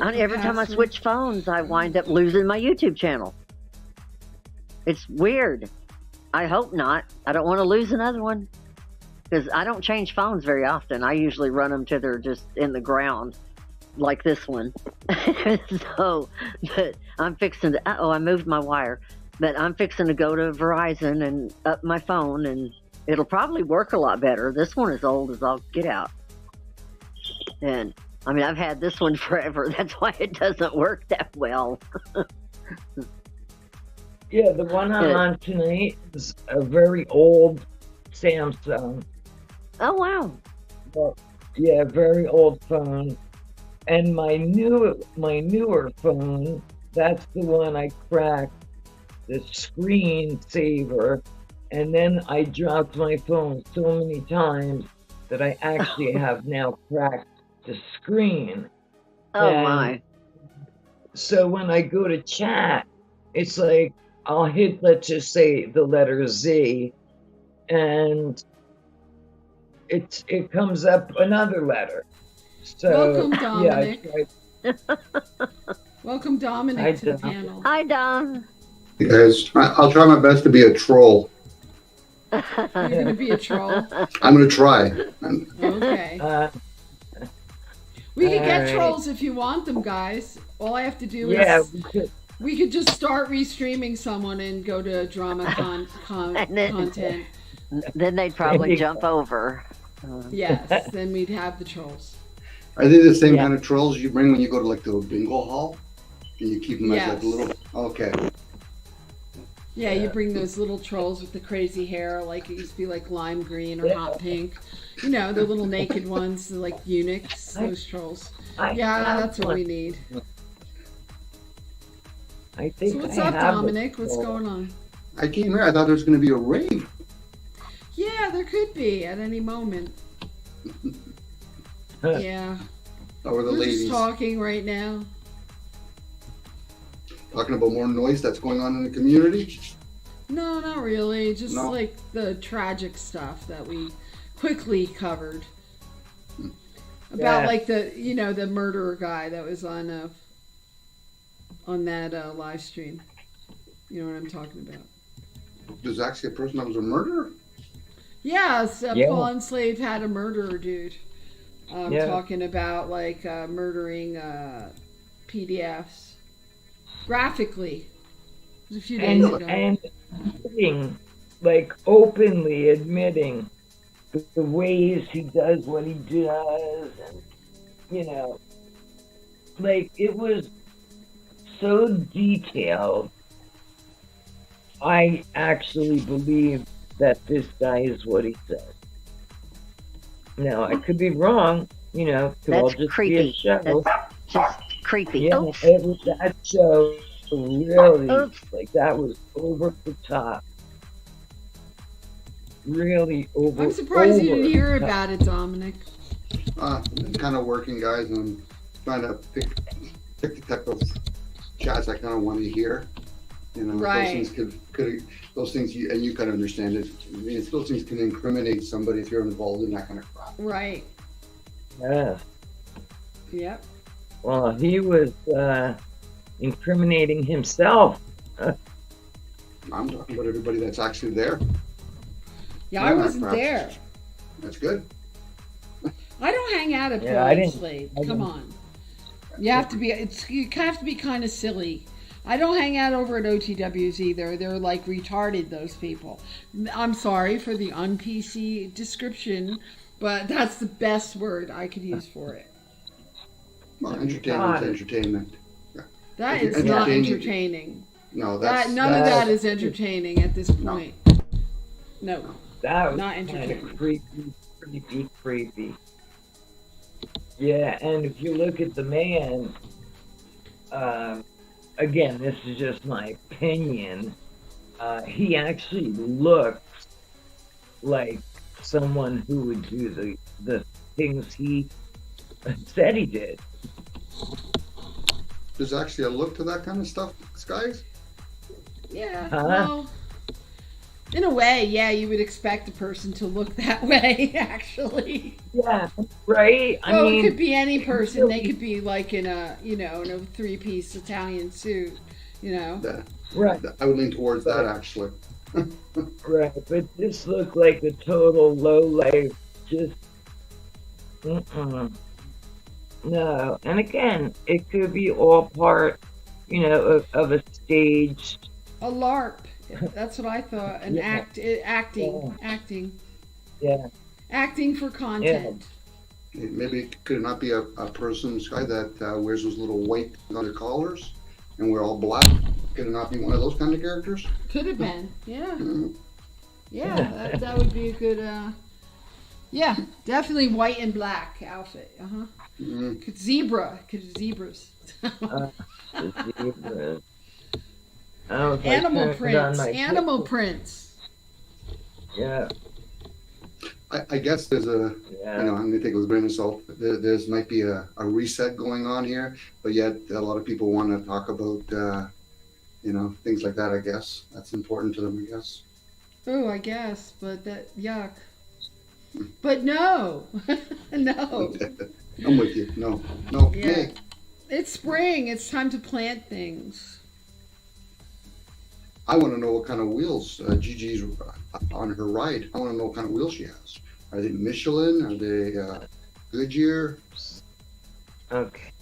every time I switch phones, I wind up losing my YouTube channel. It's weird. I hope not. I don't want to lose another one because I don't change phones very often. I usually run them till they're just in the ground, like this one. So, but I'm fixing to. I moved my wire, but I'm fixing to go to Verizon and up my phone, and it'll probably work a lot better. This one is old as all get out. And I mean, I've had this one forever. That's why it doesn't work that well. Yeah, the one I'm on tonight is a very old Samsung. Oh, wow. But, yeah, very old phone. And my newer phone, that's the one I cracked the screen saver, and then I dropped my phone so many times that I actually have now cracked the screen. Oh, my. So when I go to chat, it's like I'll hit, let's just say, the letter Z, and it comes up another letter. So welcome, Dominic. Welcome, Dominic, to the panel. Hi, Dom. Hey guys, I'll try my best to be a troll. You're going to be a troll? I'm going to try. Okay. We could get trolls if you want them, guys. All I have to do is... We could just start restreaming someone and go to drama content. Then they'd probably jump over. Yes, then we'd have the trolls. Are they the same kind of trolls you bring when you go to like the bingo hall? And you keep them as like little... Okay. Yeah, you bring those little trolls with the crazy hair, like it used to be like lime green or hot pink. You know, the little naked ones, like eunuchs, those trolls. Yeah, that's what we need. I think so what's up, Dominic? What's going on? I came here. I thought there was going to be a rave. Yeah, there could be at any moment. Yeah. How are the ladies? Just talking right now. Talking about more noise that's going on in the community? No, not really. Just like the tragic stuff that we quickly covered. About like the murderer guy that was on that live stream. You know what I'm talking about? There's actually a person that was a murderer? Yes, Yeah. Paul Enslaved had a murderer, dude. Yeah. Talking about like murdering PDFs graphically. It was a few days ago. And admitting, like openly admitting the ways he does what he does, and you know, like it was so detailed. I actually believe that this guy is what he says. Now I could be wrong, you know, could all That's just creepy. be a show. That's just creepy. Yeah, Oops. that show really, Oops. like that was over the top. Really over. I'm surprised you didn't over hear the top. about it, Dominic. Kind of working, guys, and I'm trying to pick the type of chats I kind of want to hear. You know, Right. those things those things, and you kind of understand it. I mean, those things can incriminate somebody if you're involved in that kind of crap. Right. Yeah. Yep. Well, he was incriminating himself. I'm talking about everybody that's actually there. Yeah, I Yeah, wasn't perhaps. there. That's good. I don't hang out at Yeah, I Paul didn't- Enslaved. I Come didn't- on. You have to be. You have to be kind of silly. I don't hang out over at OTWs either. They're like retarded. Those people. I'm sorry for the un-PC description, but that's the best word I could use for it. Well, entertainment's entertainment. That If you're is not entertaining- entertaining. No, that's None of that- that is entertaining at this point. No. That was Not kind entertaining. of creepy. Yeah, and if you look at the man, again, this is just my opinion. He actually looks like someone who would do the things he said he did. There's actually a look to that kind of stuff, guys. Yeah. Huh? Well, in a way, yeah, you would expect a person to look that way, actually. Yeah, right. I Well, mean, it could be any person. They could be like in a, in a three-piece Italian suit, right, I would lean towards that actually. right. But this looked like a total low life. Just, no. And again, it could be all part, of a staged. A LARP. That's what I thought. An Yeah. acting Yeah. acting for content. Maybe could it not be a person, Sky, that wears those little white on their collars and we're all black? Could it not be one of those kind of characters? Could have been. Yeah. Mhm. Yeah, that would be a good. Yeah, definitely white and black outfit. Mhm. Could zebras. The zebras. I was like, Animal turning on prints. my Animal picture. prints. Yeah. I guess there's a, Yeah. I'm going to take it with a grain of salt. There's might be a reset going on here, but yet a lot of people want to talk about, things like that, I guess. That's important to them, I guess. Oh, I guess, but yuck. But no, no. I'm with you. No. Yeah. Hey, It's spring. It's time to plant things. I want to know what kind of wheels Gigi's on her ride. I want to know what kind of wheels she has. Are they Michelin? Are they Goodyear? Okay.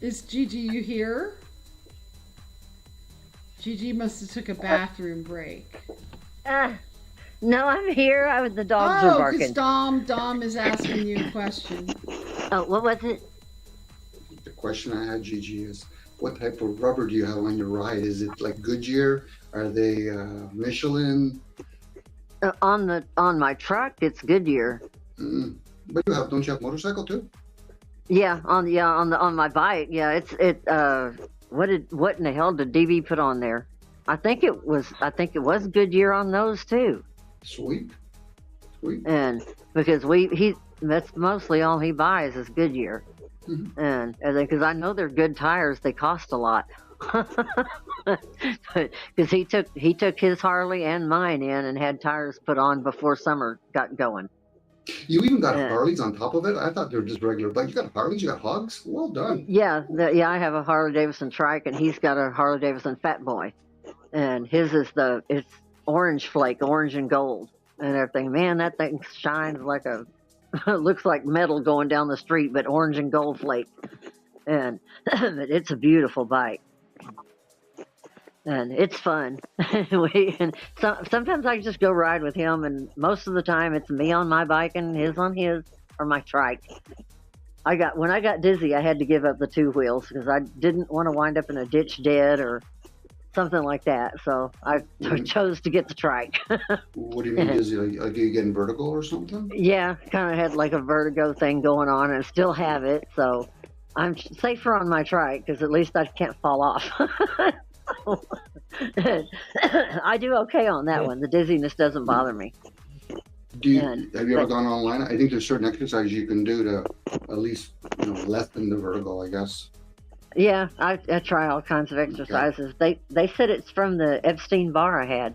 Is Gigi you here? Gigi must have took a bathroom break. No, I'm here. The dogs are Oh, because barking. Dom is asking you a question. Oh, what was it? The question I had, Gigi, is what type of rubber do you have on your ride? Is it like Goodyear? Are they Michelin? On my truck, it's Goodyear. But don't you have motorcycle too? Yeah, on my bike. Yeah, what in the hell did DB put on there? I think it was Goodyear on those too. Sweet. And because that's mostly all he buys is Goodyear. Mhm. And because I know they're good tires, they cost a lot. Because he took his Harley and mine in and had tires put on before summer got going. You even got Yeah. Harleys on top of it? I thought they were just regular bikes. You got Harleys, you got Hogs? Well done. Yeah, I have a Harley Davidson trike, and he's got a Harley Davidson Fat Boy. and his is it's orange flake, orange and gold and everything. Man, that thing shines like a looks like metal going down the street, but orange and gold flake. And but it's a beautiful bike, and it's fun. Sometimes I just go ride with him, and most of the time it's me on my bike and his on his or my trike. When I got dizzy, I had to give up the two wheels because I didn't want to wind up in a ditch dead or something like that. So I chose to get the trike. What do you mean dizzy? Like you getting vertigo or something? Yeah, kind of had like a vertigo thing going on, and still have it. So I'm safer on my trike because at least I can't fall off. I do okay on that one. The dizziness doesn't bother me. Have you ever gone online? I think there's certain exercises you can do to at least lessen the vertigo, I guess. Yeah, I try all kinds of exercises. Okay. They said it's from the Epstein-Barr I had.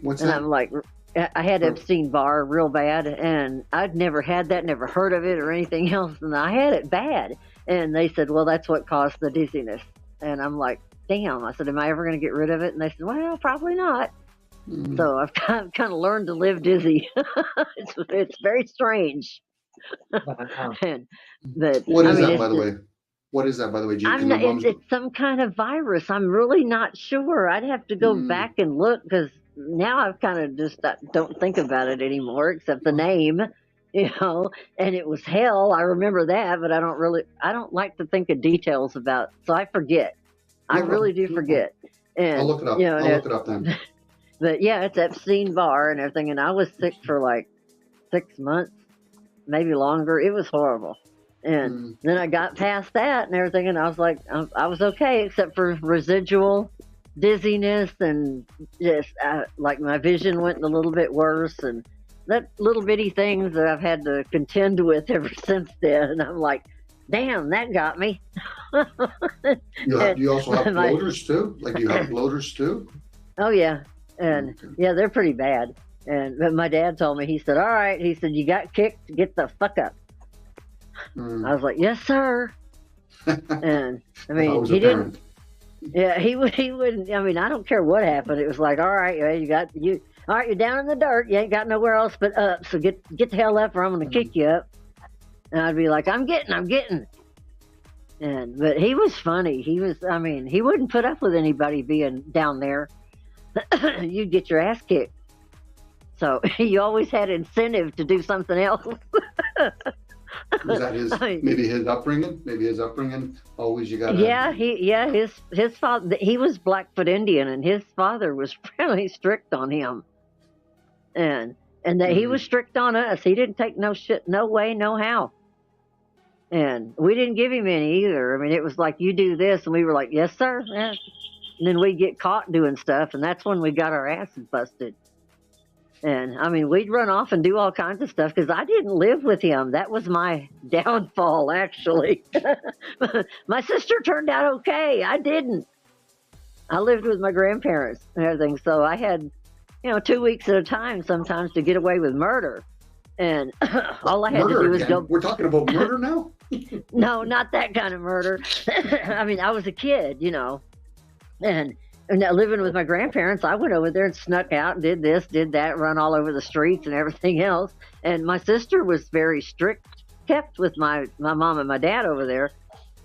What's and that? I'm like, I had Epstein-Barr real bad, and I'd never had that, never heard of it or anything else, and I had it bad. And they said, well, that's what caused the dizziness. And I'm like, damn. I said, am I ever going to get rid of it? And they said, well, probably not. So I've kind of learned to live dizzy. It's very strange. What is that, by the way? What is that, by the way? It's some kind of virus. I'm really not sure. I'd have to go back and look because now I've kind of just don't think about it anymore, except the name, and it was hell. I remember that, but I don't like to think of details about, so I forget. I really do forget. And I'll look it up. I'll look it up then. But yeah, it's Epstein-Barr and everything, and I was sick for like 6 months, maybe longer. It was horrible. And then I got past that and everything, and I was like, I was okay, except for residual dizziness and just like my vision went a little bit worse, and that little bitty things that I've had to contend with ever since then. And I'm like, damn, that got me. You also have bloaters too? Like you have bloaters too? Oh yeah. And yeah, they're pretty bad. But my dad told me, he said, all right, he said, you got kicked, get the fuck up. I was like, yes, sir. And I mean, he didn't. Yeah, he wouldn't. I mean, I don't care what happened. It was like, all right, all right, you're down in the dirt. You ain't got nowhere else but up. So get the hell up, or I'm going to kick you up. And I'd be like, I'm getting. But he was funny. He wouldn't put up with anybody being down there. You'd get your ass kicked. So you always had incentive to do something else. Was that maybe his upbringing? Maybe his upbringing. Always you got. His father. He was Blackfoot Indian, and his father was really strict on him, and that he was strict on us. He didn't take no shit, no way, no how. And we didn't give him any either. I mean, it was like, you do this, and we were like, yes, sir. Yeah. And then we'd get caught doing stuff, and that's when we got our asses busted. And I mean, we'd run off and do all kinds of stuff because I didn't live with him. That was my downfall, actually. My sister turned out okay. I didn't. I lived with my grandparents and everything, so I had, 2 weeks at a time sometimes to get away with murder. And all I had to do was go. We're talking about murder now? No, not that kind of murder. I mean, I was a kid, and living with my grandparents, I went over there and snuck out and did this, did that, run all over the streets and everything else. And my sister was very kept with my mom and my dad over there.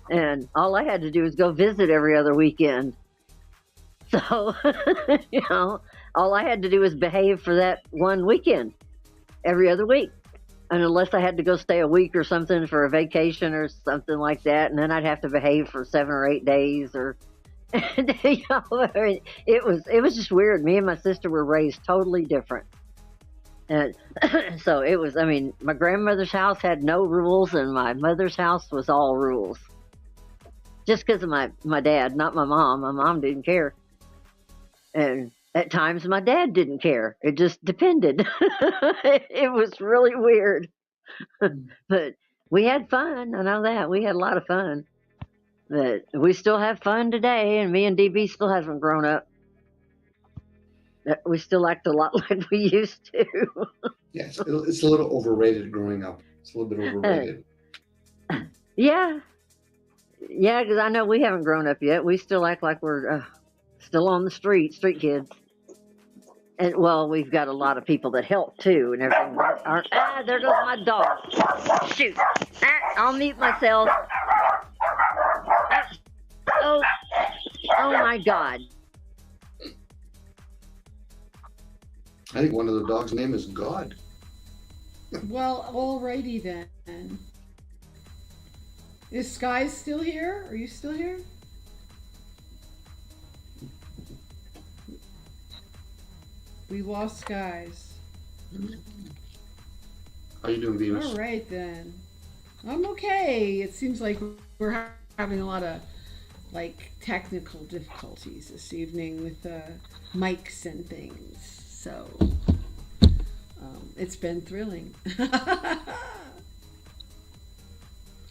And all I had to do was go visit every other weekend. So, all I had to do was behave for that one weekend, every other week. And unless I had to go stay a week or something for a vacation or something like that, and then I'd have to behave for 7 or 8 days or... it was just weird. Me and my sister were raised totally different, and so it was. I mean, my grandmother's house had no rules, and my mother's house was all rules. Just because of my dad, not my mom. My mom didn't care, and at times my dad didn't care. It just depended. It was really weird, but we had fun. I know that we had a lot of fun. But we still have fun today, and me and DB still haven't grown up. We still act a lot like we used to. Yes, it's a little overrated growing up. It's a little bit overrated. Yeah, because I know we haven't grown up yet. We still act like we're still on the street kids. And well, we've got a lot of people that help too, and everything. There goes my dog. Shoot! I'll mute myself. Oh, oh my God! I think one of the dogs' name is God. Well, alrighty then. Is Sky still here? Are you still here? We lost Skies. How you doing, Venus? All right then. I'm okay. It seems like we're having a lot of like technical difficulties this evening with mics and things. So it's been thrilling.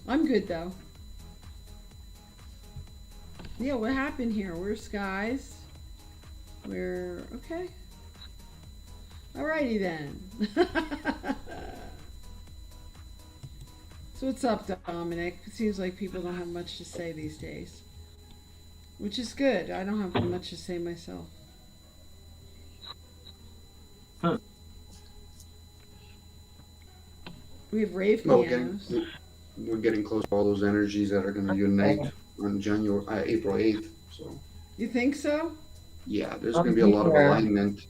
I'm good though. Yeah, what happened here? We're Skies. We're okay. Alrighty then. So what's up, Dominic? It seems like people don't have much to say these days. Which is good. I don't have much to say myself. Huh. We have rave Oh, pianos. we're getting close to all those energies that are going to unite on April 8th. So You think so? yeah, there's going to be a lot of alignment.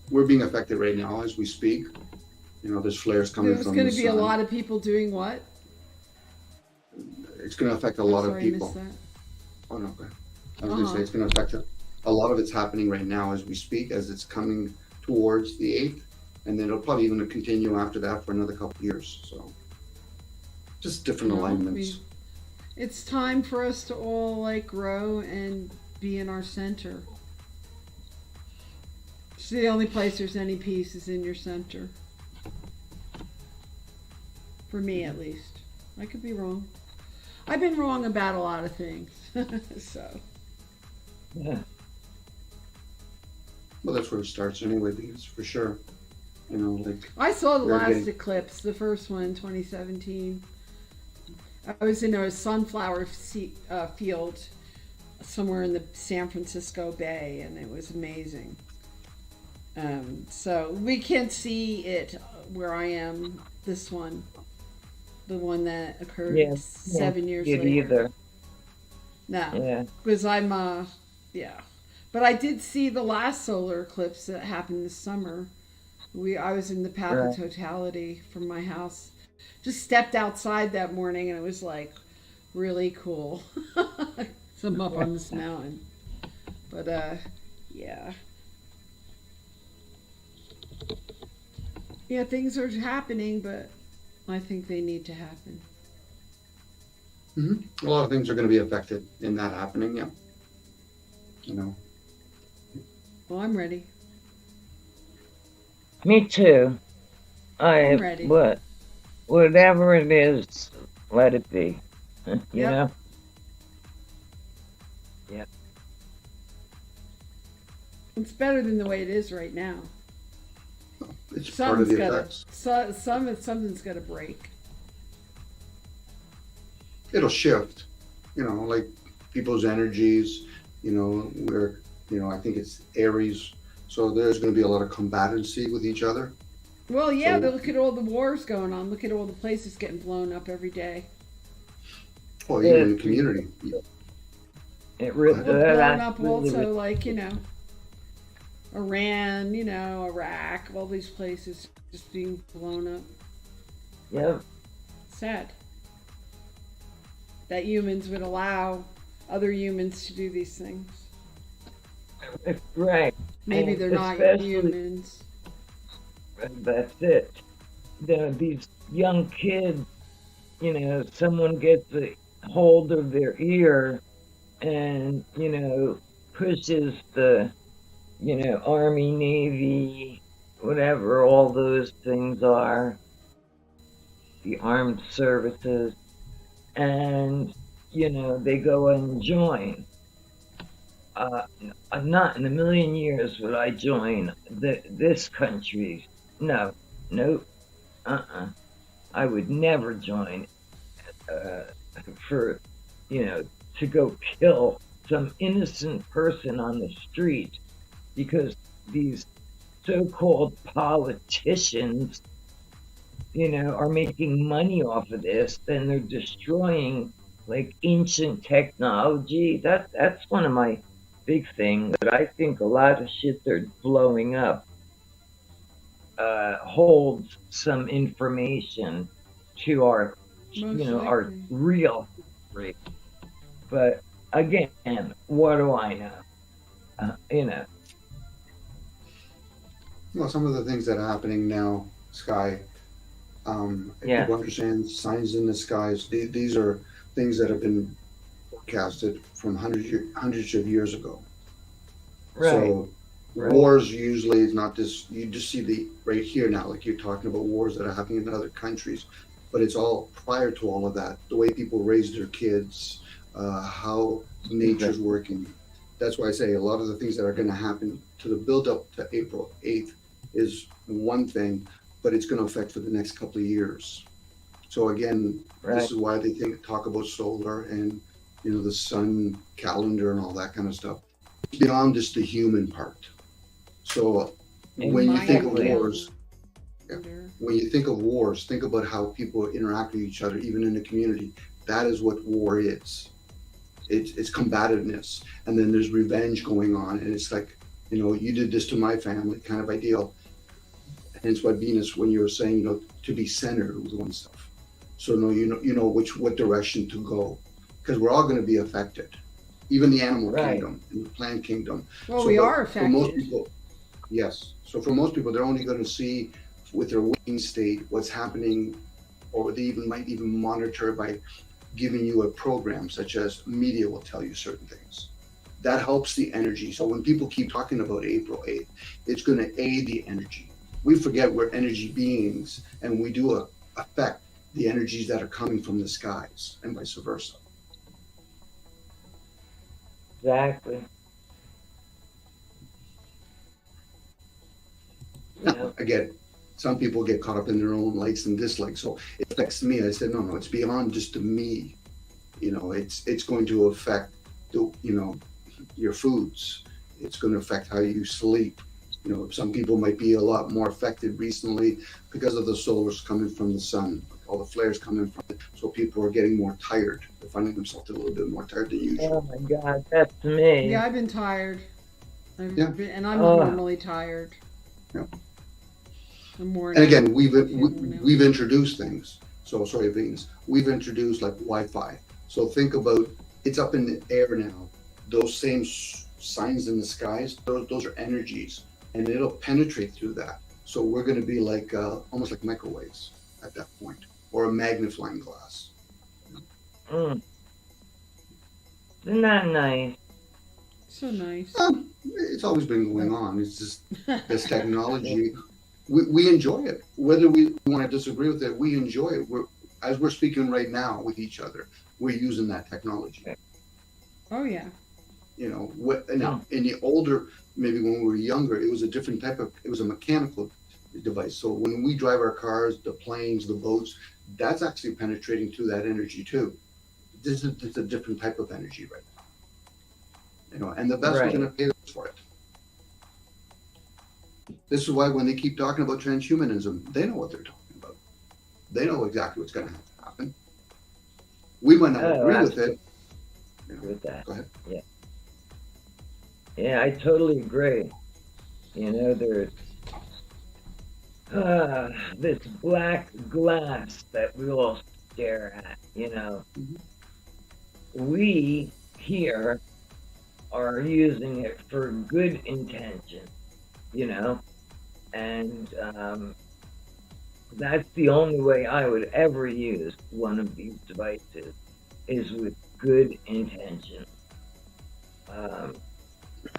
We're being affected right now as we speak. You know, there's flares coming There's from going the to be a sun. lot of people doing what? It's going to affect a I'm lot of sorry, I people. missed that. Oh no, okay. I was going to say it's going to affect a lot of it's happening right now as we speak, as it's coming towards the 8th, and then it'll probably even continue after that for another couple of years. So just different No, alignments. It's time for us to all like grow and be in our center. It's the only place there's any peace is in your center. For me, at least. I could be wrong. I've been wrong about a lot of things. So. Yeah. Well, that's where it starts anyway, because for sure, you know, like I saw the we're last getting- eclipse, the first one in 2017. I was in a sunflower field somewhere in the San Francisco Bay, and it was amazing. So we can't see it where I am, this one. The one that occurred 7 years later. Either. No, Yeah. because I'm, yeah. But I did see the last solar eclipse that happened this summer. I was in the path of totality from my house. Just stepped outside that morning and it was like really cool. So I'm up on this mountain. But yeah. Yeah, things are happening, but I think they need to happen. A lot of things are going to be affected in that happening, yeah. You know. Well, I'm ready. Me too. I'm ready. Whatever it is, let it be. You Yep. know? Yeah. It's better than the way it is right now. It's part of the effects. Something's got to break. It'll shift, you know, like people's energies, you know, where, you know, I think it's Aries. So there's going to be a lot of combatancy with each other. Well, yeah, So- but look at all the wars going on. Look at all the places getting blown up every day. Well, even in the community. It really, Well, blown up also, like, you know, Iran, you know, Iraq, all these places just being blown up. Yep. Sad. That humans would allow other humans to do these things. Right. Maybe And they're not especially- humans. That's it. These young kids, you know, someone gets a hold of their ear and, you know, pushes the, you know, Army, Navy, whatever all those things are, the armed services, and, you know, they go and join. Not in a million years would I join this country. No, nope, I would never join for, you know, to go kill some innocent person on the street because these so-called politicians, are making money off of this, then they're destroying like ancient technology. That's one of my big things that I think a lot of shit they're blowing up holds some information to our Most our likely. real history. But again, what do I know? Well, some of the things that are happening now, Sky, if Yeah, people understand signs in the skies, these are things that have been forecasted from hundreds of years ago. right, So right. wars usually is not this. You just see the right here now, like you're talking about wars that are happening in other countries, but it's all prior to all of that. The way people raise their kids, how nature's working. That's why I say a lot of the things that are going to happen to the build up to April 8th is one thing, but it's going to affect for the next couple of years. So again, Right. this is why they talk about solar and the sun calendar and all that kind of stuff. Beyond just the human part. So when you think of Exactly. wars, when you think of wars, think about how people interact with each other, even in the community. That is what war is. It's combativeness, and then there's revenge going on, and it's like, you did this to my family, kind of ideal. Hence why Venus, when you were saying, to be centered with one stuff. So no, you know what direction to go, because we're all going to be affected, even the animal Right. kingdom and the plant kingdom. Well, So, we but are for most affected. people, yes. So for most people, they're only going to see with their waking state what's happening, or they might even monitor by giving you a program, such as media will tell you certain things. That helps the energy. So when people keep talking about April 8th, it's going to aid the energy. We forget we're energy beings, and we do affect the energies that are coming from the skies, and vice versa. Exactly. Now, again, some people get caught up in their own likes and dislikes, so it affects me. I said, no, it's beyond just the me. It's going to affect your foods. It's going to affect how you sleep. Some people might be a lot more affected recently because of the solars coming from the sun, all the flares coming from it. So people are getting more tired. They're finding themselves a little bit more tired than Oh usual. my God, that's me. Yeah, I've been tired. Yeah. And I'm Oh. normally tired. Yeah. I'm worn And out. again, I feel worn out. we've introduced things. So sorry, Venus. We've introduced like Wi-Fi. So think about, it's up in the air now. Those same signs in the skies, those are energies, and it'll penetrate through that. So we're going to be like almost like microwaves at that point, or a magnifying glass. Mm. Isn't that nice? So nice. It's always been going on. It's just this technology. We enjoy it, whether we want to disagree with it. We enjoy it. As we're speaking right now with each other, we're using that technology. Oh yeah. Now in the older, maybe when we were younger, it was a different type of. It was a mechanical device. So when we drive our cars, the planes, the boats, that's actually penetrating through that energy too. This is a different type of energy right now. And the vessels are going to pay us for it. This is why when they keep talking about transhumanism, they know what they're talking about. They know exactly what's going to have to happen. We might not agree with it. With that. Go ahead. Yeah. Yeah, I totally agree. There's this black glass that we all stare at, We here are using it for good intention, and that's the only way I would ever use one of these devices is with good intention.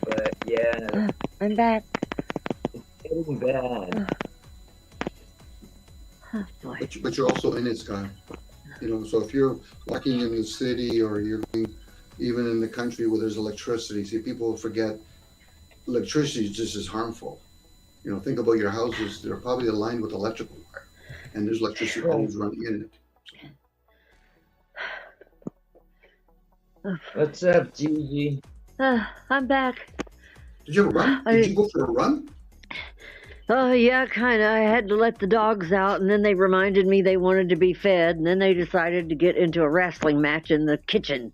But yeah, I'm back. it's getting bad. Oh, boy. But you're also in it, Sky. So if you're walking in the city or you're even in the country where there's electricity, see, people forget electricity is just as harmful. Think about your houses; they're probably aligned with electrical wire, and there's electricity always running in it. What's up, Gigi? I'm back. Did you have a run? Did you go for a run? Oh, yeah, kind of. I had to let the dogs out, and then they reminded me they wanted to be fed, and then they decided to get into a wrestling match in the kitchen.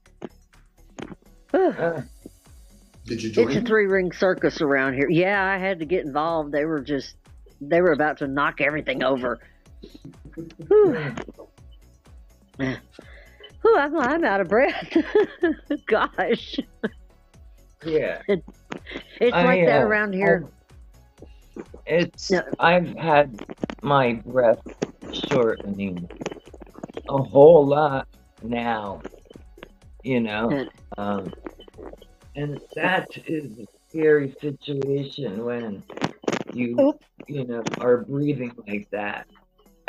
Uh, Did you join? It's a 3-ring circus around here. Yeah, I had to get involved. They were about to knock everything over. Whew. Whew, I'm out of breath. Gosh. yeah. It's like that around here. I've had my breath shortening a whole lot now, you know. And that is a scary situation when you know, are breathing like that.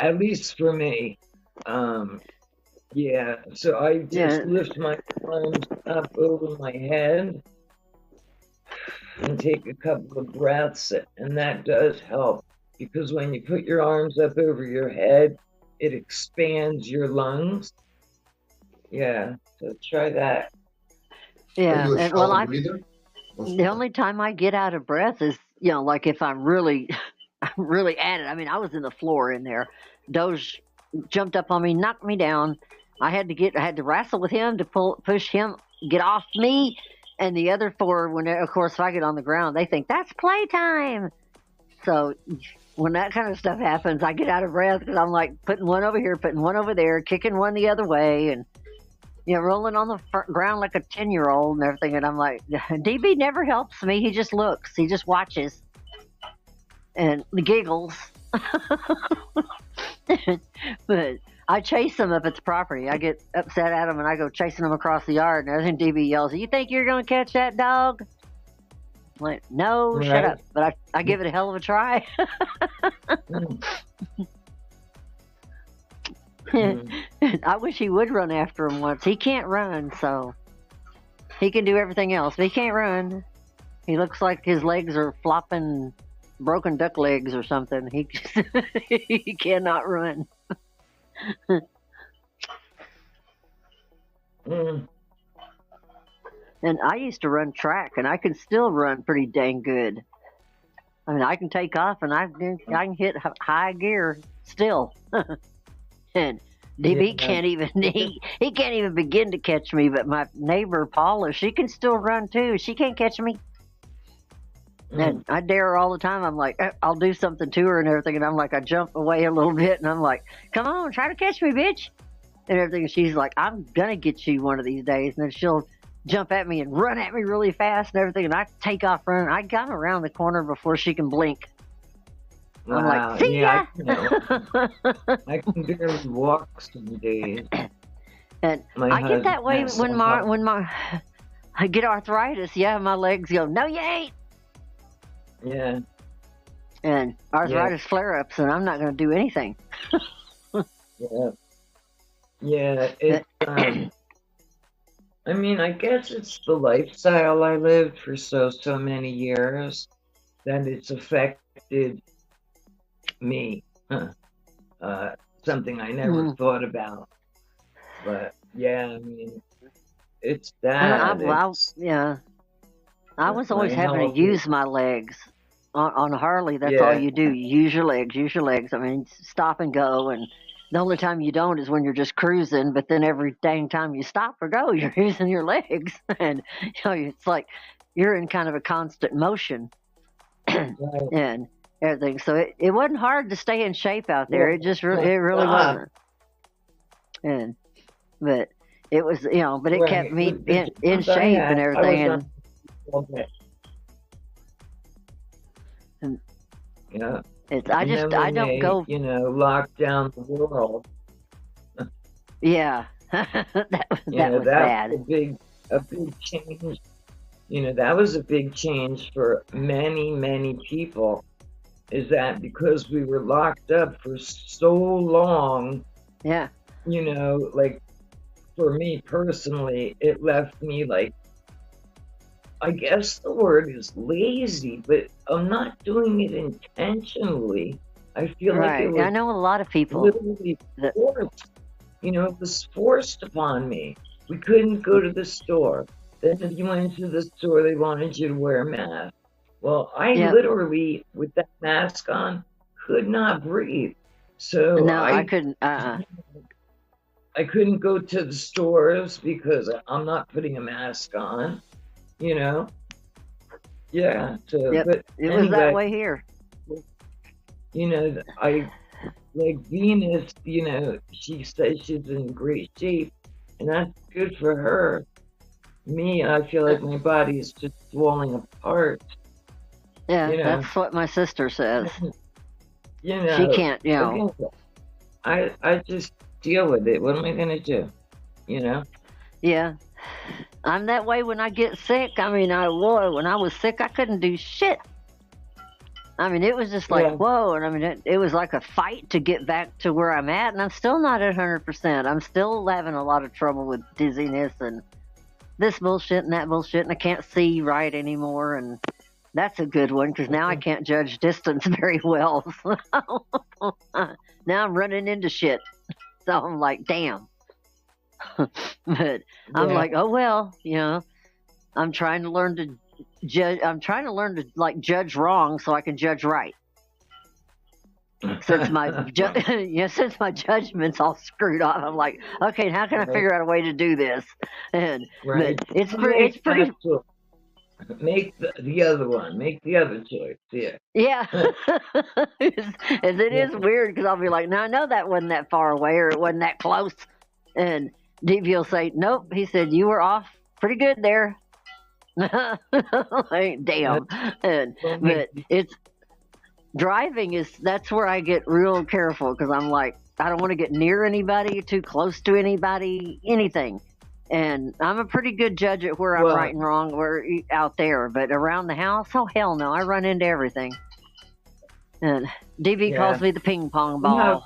At least for me. Yeah, so I just lift my arms up over my head and take a couple of breaths, and that does help, because when you put your arms up over your head, it expands your lungs. Yeah, so try that. Yeah, Are you a shallow breather? the only time I get out of breath is, you know, like if I'm really, I'm really at it. I mean, I was in the floor in there. Doge jumped up on me, knocked me down. I had to wrestle with him to push him, get off me. And the other 4, of course, if I get on the ground, they think that's playtime. So when that kind of stuff happens, I get out of breath because I'm like putting one over here, putting one over there, kicking one the other way, and rolling on the ground like a 10-year-old and everything. And I'm like, DB never helps me. He just looks. He just watches and giggles. But I chase them up at the property. I get upset at them and I go chasing them across the yard. And then DB yells, "You think you're going to catch that dog?" I'm like, "No, Right. Shut up." But I give it a hell of a try. I wish he would run after him once. He can't run, so he can do everything else, but he can't run. He looks like his legs are flopping, broken duck legs or something. He cannot run. And I used to run track, and I can still run pretty dang good. I mean, I can take off, and I can hit high gear still. And DB can't even he can't even begin to catch me. But my neighbor Paula, she can still run too. She can't catch me. And I dare her all the time. I'm like, I'll do something to her and everything, and I'm like, I jump away a little bit, and I'm like, "Come on, try to catch me, bitch," and everything. And she's like, "I'm gonna get you one of these days," and then she'll jump at me and run at me really fast and everything, and I take off running. I got around the corner before she can blink. I'm like, "See ya!" I can barely walk some days. And I get that way when I get arthritis. Yeah, my legs go, "No, you ain't." Yeah. And arthritis flare-ups, and I'm not going to do anything. Yeah. I mean, I guess it's the lifestyle I lived for so many years that it's affected me. Something I never thought about. But yeah, I mean, it's that. I was always having to use my legs. On a Harley, that's all you do. You use your legs. I mean, stop and go. And the only time you don't is when you're just cruising. But then every dang time you stop or go, you're using your legs. And it's like you're in kind of a constant motion. And everything. So it wasn't hard to stay in shape out there. It really wasn't. But it was, but it kept me in shape and everything. I don't go. Lock down the world. Yeah, that was bad. A big change. That was a big change for many people. Is that because we were locked up for so long? Yeah. Like for me personally, it left me like, I guess the word is lazy, but I'm not doing it intentionally. I feel like it was I know a lot of people literally forced. It was forced upon me. We couldn't go to the store. Then if you went to the store, they wanted you to wear a mask. Well, I Yep. literally, with that mask on, could not breathe. So No, I couldn't. I couldn't go to the stores because I'm not putting a mask on, you know? Yeah, so, Yep. but It was that anyway, way here. you know, I like Venus, you know, she says she's in great shape, and that's good for her. Me, I feel like my body is just falling apart, Yeah, you know. that's what my sister says. You She know, can't, you know. again, I just deal with it. What am I gonna do? You know? Yeah. I'm that way when I get sick. I mean, when I was sick, I couldn't do shit. I mean, it was just like, Yeah. whoa. And I mean, it was like a fight to get back to where I'm at. And I'm still not at 100%. I'm still having a lot of trouble with dizziness and this bullshit and that bullshit. And I can't see right anymore. And that's a good one because now I can't judge distance very well. Now I'm running into shit. So I'm like, damn. But I'm Yeah. like, oh well, you know, I'm trying to learn to judge. I'm trying to learn to like judge wrong so I can judge right. Since since my judgment's all screwed up, I'm like, okay, how can I figure out a way to do this? And Right. but it's pretty. Make the other one. Make the other choice. Yeah. Yeah, and it is weird because I'll be like, no, I know that wasn't that far away or it wasn't that close, and DV will say, nope. He said you were off pretty good there. Like, damn. But it's driving that's where I get real careful because I'm like, I don't want to get near anybody, too close to anybody, anything. And I'm a pretty good judge at where I'm right and wrong, where out there, but around the house, oh hell no, I run into everything. And DV calls me the ping pong ball,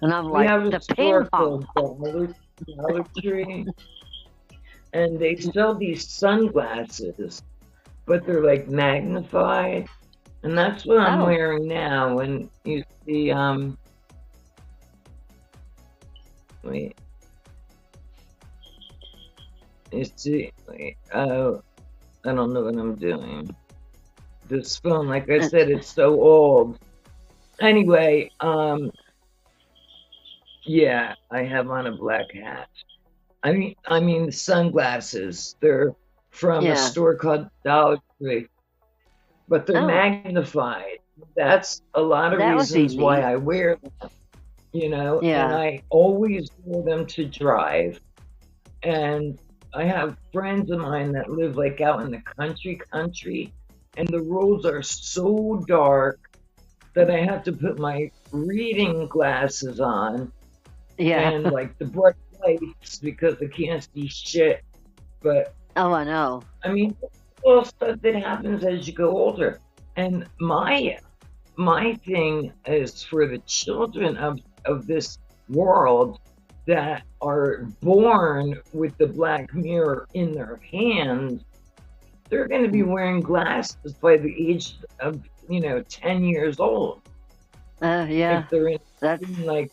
and I'm like the ping pong. Dollar Tree, and they sell these sunglasses, but they're like magnified, and that's what I'm wearing now. When you see, wait. You see, oh, I don't know what I'm doing. This phone, like I said, it's so old. Anyway, yeah, I have on a black hat. I mean sunglasses. They're from a store called Dollar Tree, but they're magnified. That's a lot of reasons why I wear them. You know, and I always wear them to drive. And I have friends of mine that live like out in the country, and the roads are so dark that I have to put my reading glasses on. Yeah. And like the bright lights because I can't see shit. But I know. I mean, all stuff that happens as you go older. And my thing is for the children of this world that are born with the black mirror in their hands, they're going to be wearing glasses by the age of 10 years old. Yeah, if they're in like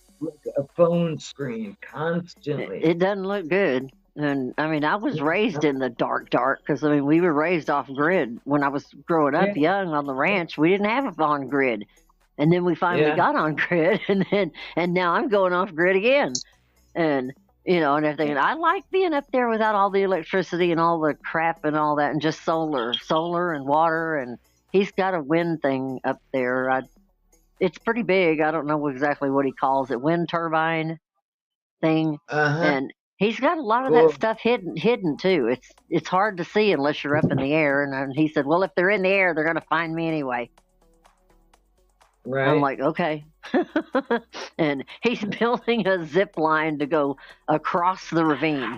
a phone screen constantly. It doesn't look good. And I mean, I was raised in the dark because I mean, we were raised off grid when I was growing up young on the ranch. We didn't have a on grid, and then we finally got on grid, and now I'm going off grid again. And and everything. And I like being up there without all the electricity and all the crap and all that, and just solar and water. And he's got a wind thing up there. It's pretty big. I don't know exactly what he calls it, wind turbine thing. And he's got a lot of that stuff hidden too. It's hard to see unless you're up in the air. And he said, well, if they're in the air, they're going to find me anyway. Right. I'm like, okay. And he's building a zip line to go across the ravine.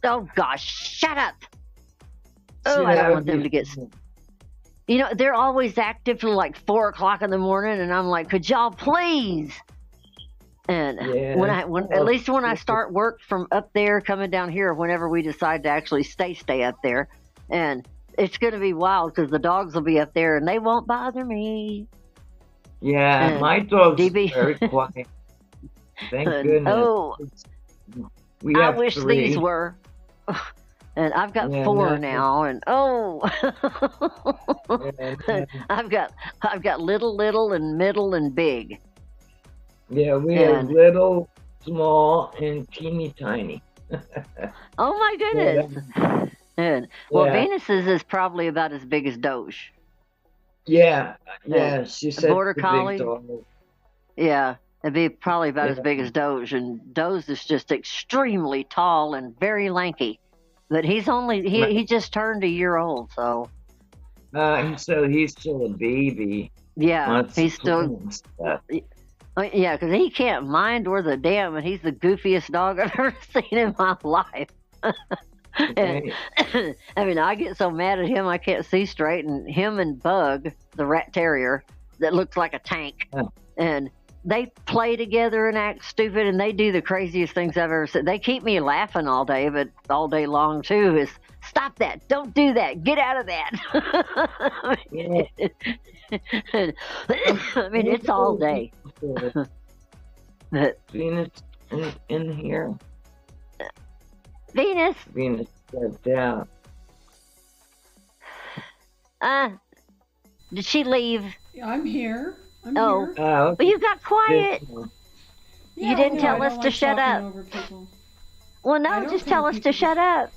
Oh gosh, shut up. Oh, I don't want them to get... they're always active till like 4 o'clock in the morning, and I'm like, could y'all please? And at least when I start work from up there coming down here, whenever we decide to actually stay up there, and it's going to be wild because the dogs will be up there and they won't bother me. Yeah, my dog's very quiet. Thank goodness. Oh, We I have wish 3. these were. And I've got Yeah, 4 no. now, and oh, Yeah, I've got little, and middle, and big. yeah, we have And little, small, and teeny tiny. oh my Yeah, goodness. And well, yeah, Venus's is probably about as big as Doge. yeah, And yeah. She the said border the big collie, dog. yeah, it'd be probably about as Yeah, big as Doge. And Doge is just extremely tall and very lanky. But right. he just turned a year old, so So he's still a baby. yeah, Wants to he's play still and stuff. yeah, because he can't mind worth a damn, and he's the goofiest dog I've ever seen in my life. And Right. I mean, I get so mad at him I can't see straight, and him and Bug, the rat terrier that looks like a tank, Yeah. and they play together and act stupid, and they do the craziest things I've ever seen. They keep me laughing all day, but all day long too is stop that, don't do that, get out of that. Yeah. I mean, it's all day. But Venus in here. Venus, Venus stepped out. did she leave? I'm here. I'm Oh. here. Oh, Well, you got quiet. Yeah, didn't I know, tell I us don't to like shut talking up. over people. Well, I no, don't just think tell us to people shut up.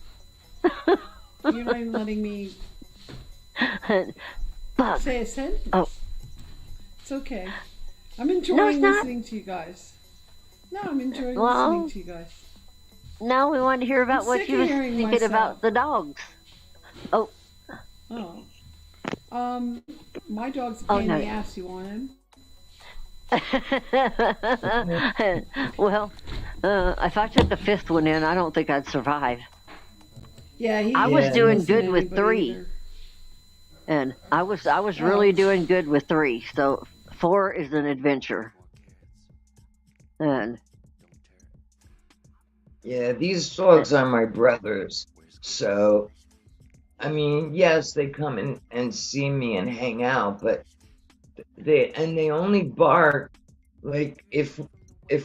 You're not even letting me Bug. say a sentence. Oh. It's okay. I'm enjoying not. listening to you guys. No, I'm enjoying Well, listening to you guys. No, we wanted to hear about I'm what sick you of was hearing thinking myself. about the dogs. Oh. My dog's a Oh, pain no. in the ass. You want him? Well, if I took a 5th one in, I don't think I'd survive. Yeah, he I was doesn't doing listen to good with anybody 3. either. And I was really doing good with 3. So 4 is an adventure. And yeah, these dogs are my brothers. So, I mean, yes, they come in and see me and hang out, but they only bark like if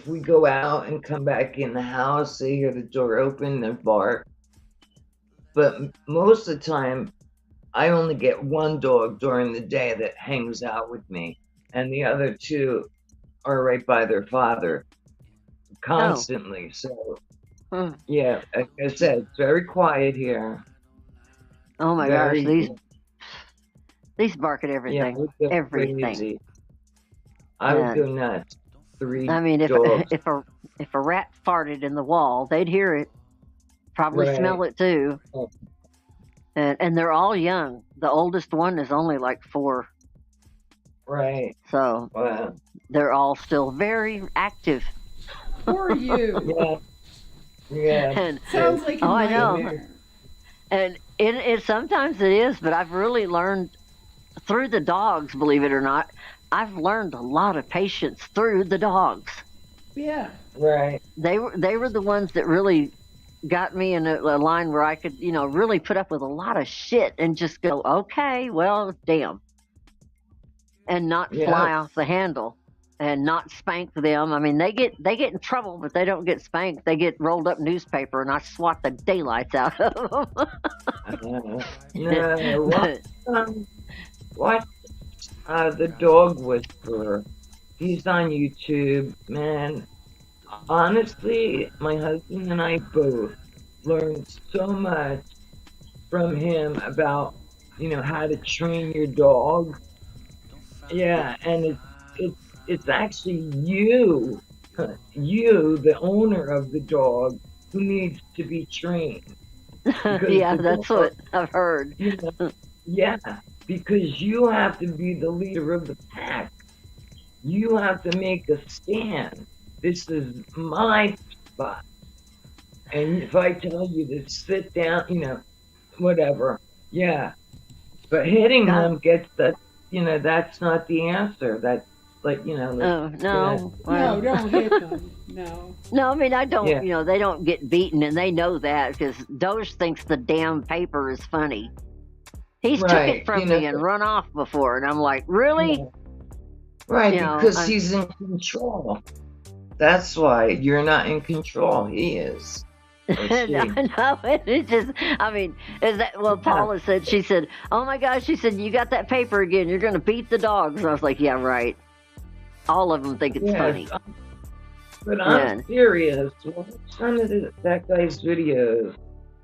we go out and come back in the house, they hear the door open, they bark. But most of the time, I only get one dog during the day that hangs out with me, and the other 2 are right by their father constantly. So, hmm. yeah, like I said, it's very quiet here. Oh my Very, gosh, these bark at yeah, everything. would go Everything. crazy. I would And go nuts. 3 I mean, dogs. if a rat farted in the wall, they'd hear it, probably Right. smell it too. Oh. And they're all young. The oldest one is only like 4, Right. so Wow. they're all still very active. Who are you? Yeah. Yeah. And Sounds like a Oh, I know. nightmare. and it sometimes it is, but I've really learned through the dogs. Believe it or not, I've learned a lot of patience through the dogs. Yeah. Right. They were the ones that really got me in a line where I could, really put up with a lot of shit and just go, okay, well, damn, and not Yeah. fly off the handle and not spank them. I mean, they get in trouble, but they don't get spanked. They get rolled up newspaper, and I swat the daylights out of them. No. Watch the Dog Whisperer. He's on YouTube, man. Honestly, my husband and I both learned so much from him about, how to train your dog. Yeah, and it's actually you, the owner of the dog, who needs to be trained. Yeah, the that's dog- what I've heard. Yeah, because you have to be the leader of the pack. You have to make a stand. This is my spot. And if I tell you to sit down, whatever. Yeah. But hitting God. them gets that's not the answer. That's like, Oh, no. No, don't hit them. No. No, I mean, I don't, Yeah. they don't get beaten, and they know that because Doge thinks the damn paper is funny. He's took Right, it from me and run off before, and I'm like, really? Right, because I'm- he's in control. That's why you're not in control. He is. Let's see. I know. It's just, I mean, is that, well, Paula said, she said, oh my gosh, she said, you got that paper again. You're going to beat the dogs. And I was like, yeah, right. All of them think it's funny. But I'm serious. Watch some of that guy's videos,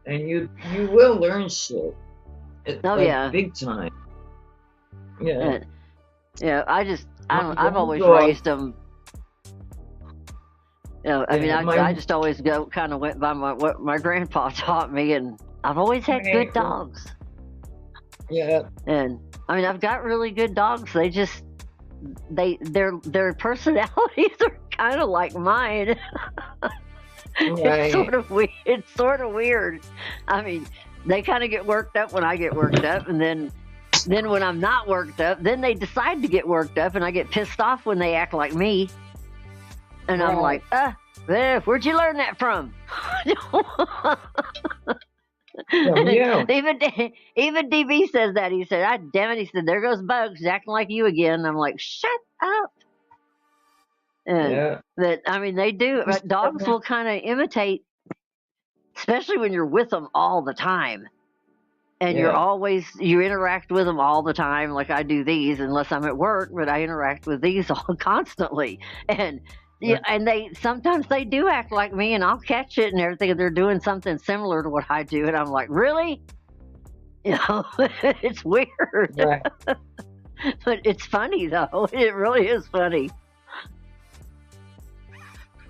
and you will learn shit. It's big time. Yeah. Yeah, I've always raised them. You know, I mean, I just always kind of went by what my grandpa taught me, and I've always had good dogs. Yeah. And I mean, I've got really good dogs. They just, their personalities are kind of like mine. Right. It's sort of weird. I mean, they kind of get worked up when I get worked up, and then when I'm not worked up, then they decide to get worked up, and I get pissed off when they act like me. And I'm like, where'd you learn that from? Even DB says that. He said, damn it. He said, there goes Bugs. He's acting like you again. And I'm like, shut up. And but I mean, they do. Dogs will kind of imitate, especially when you're with them all the time. And you interact with them all the time, like I do these, unless I'm at work, but I interact with these all constantly. And and sometimes they do act like me, and I'll catch it and everything. They're doing something similar to what I do, and I'm like, really? You know, it's weird. Right. But it's funny, though. It really is funny.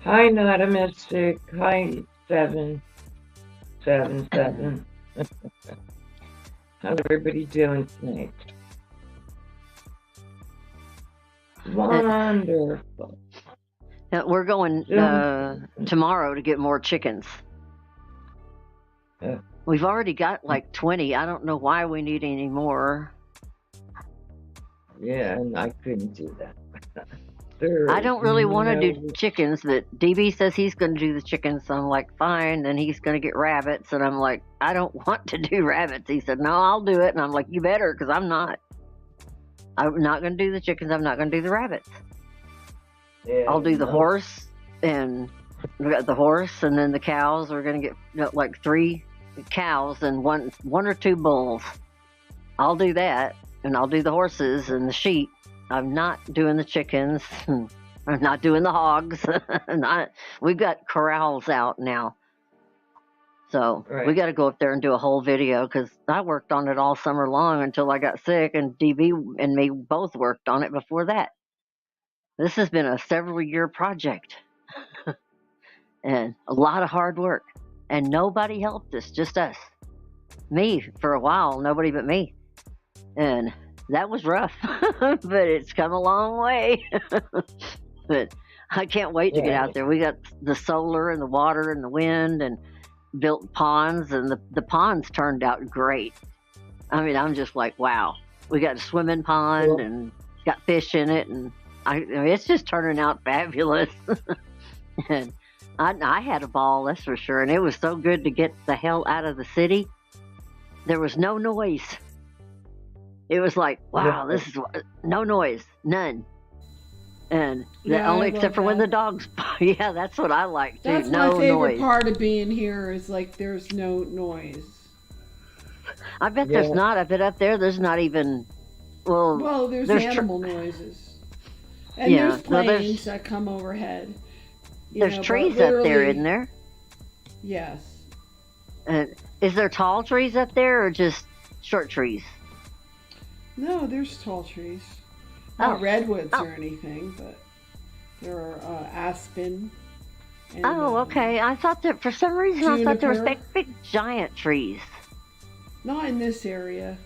Hi, Not a Mystic. Hi, 777. How's everybody doing tonight? Wonderful. We're going tomorrow to get more chickens. We've already got like 20. I don't know why we need any more. Yeah, and I couldn't do that. I don't really want to do chickens, but DB says he's going to do the chickens. So I'm like, fine. Then he's going to get rabbits. And I'm like, I don't want to do rabbits. He said, no, I'll do it. And I'm like, you better, because I'm not. I'm not going to do the chickens. I'm not going to do the rabbits. Yeah, I'll do the horse, and we got the horse, and then the cows. We're going to get like 3 cows and one or 2 bulls. I'll do that, and I'll do the horses and the sheep. I'm not doing the chickens. I'm not doing the hogs. We've got corrals out now. So we got to go up there and do a whole video, because I worked on it all summer long until I got sick, and DB and me both worked on it before that. This has been a several-year project and a lot of hard work, and nobody helped us, just us. Me, for a while, nobody but me. And that was rough, but it's come a long way. But I can't wait to get out there. We got the solar and the water and the wind, and built ponds, and the ponds turned out great. I mean, I'm just like, wow. We got a swimming pond and got fish in it, and I mean, it's just turning out fabulous. And I had a ball, that's for sure. And it was so good to get the hell out of the city. There was no noise. It was like, wow, this is no noise, none. And only except for when the dogs, that's what I like too. That's no my favorite noise. part of being here is like there's no noise. I bet there's not. I bet up there's not even. Well, there's animal noises. And there's planes that come overhead. There's trees up there, isn't there? Yes. Is there tall trees up there, or just short trees? No, there's tall trees. Not redwoods or anything, but there are aspen. And, okay. I thought that for some reason juniper. I thought there was big giant trees. Not in this area.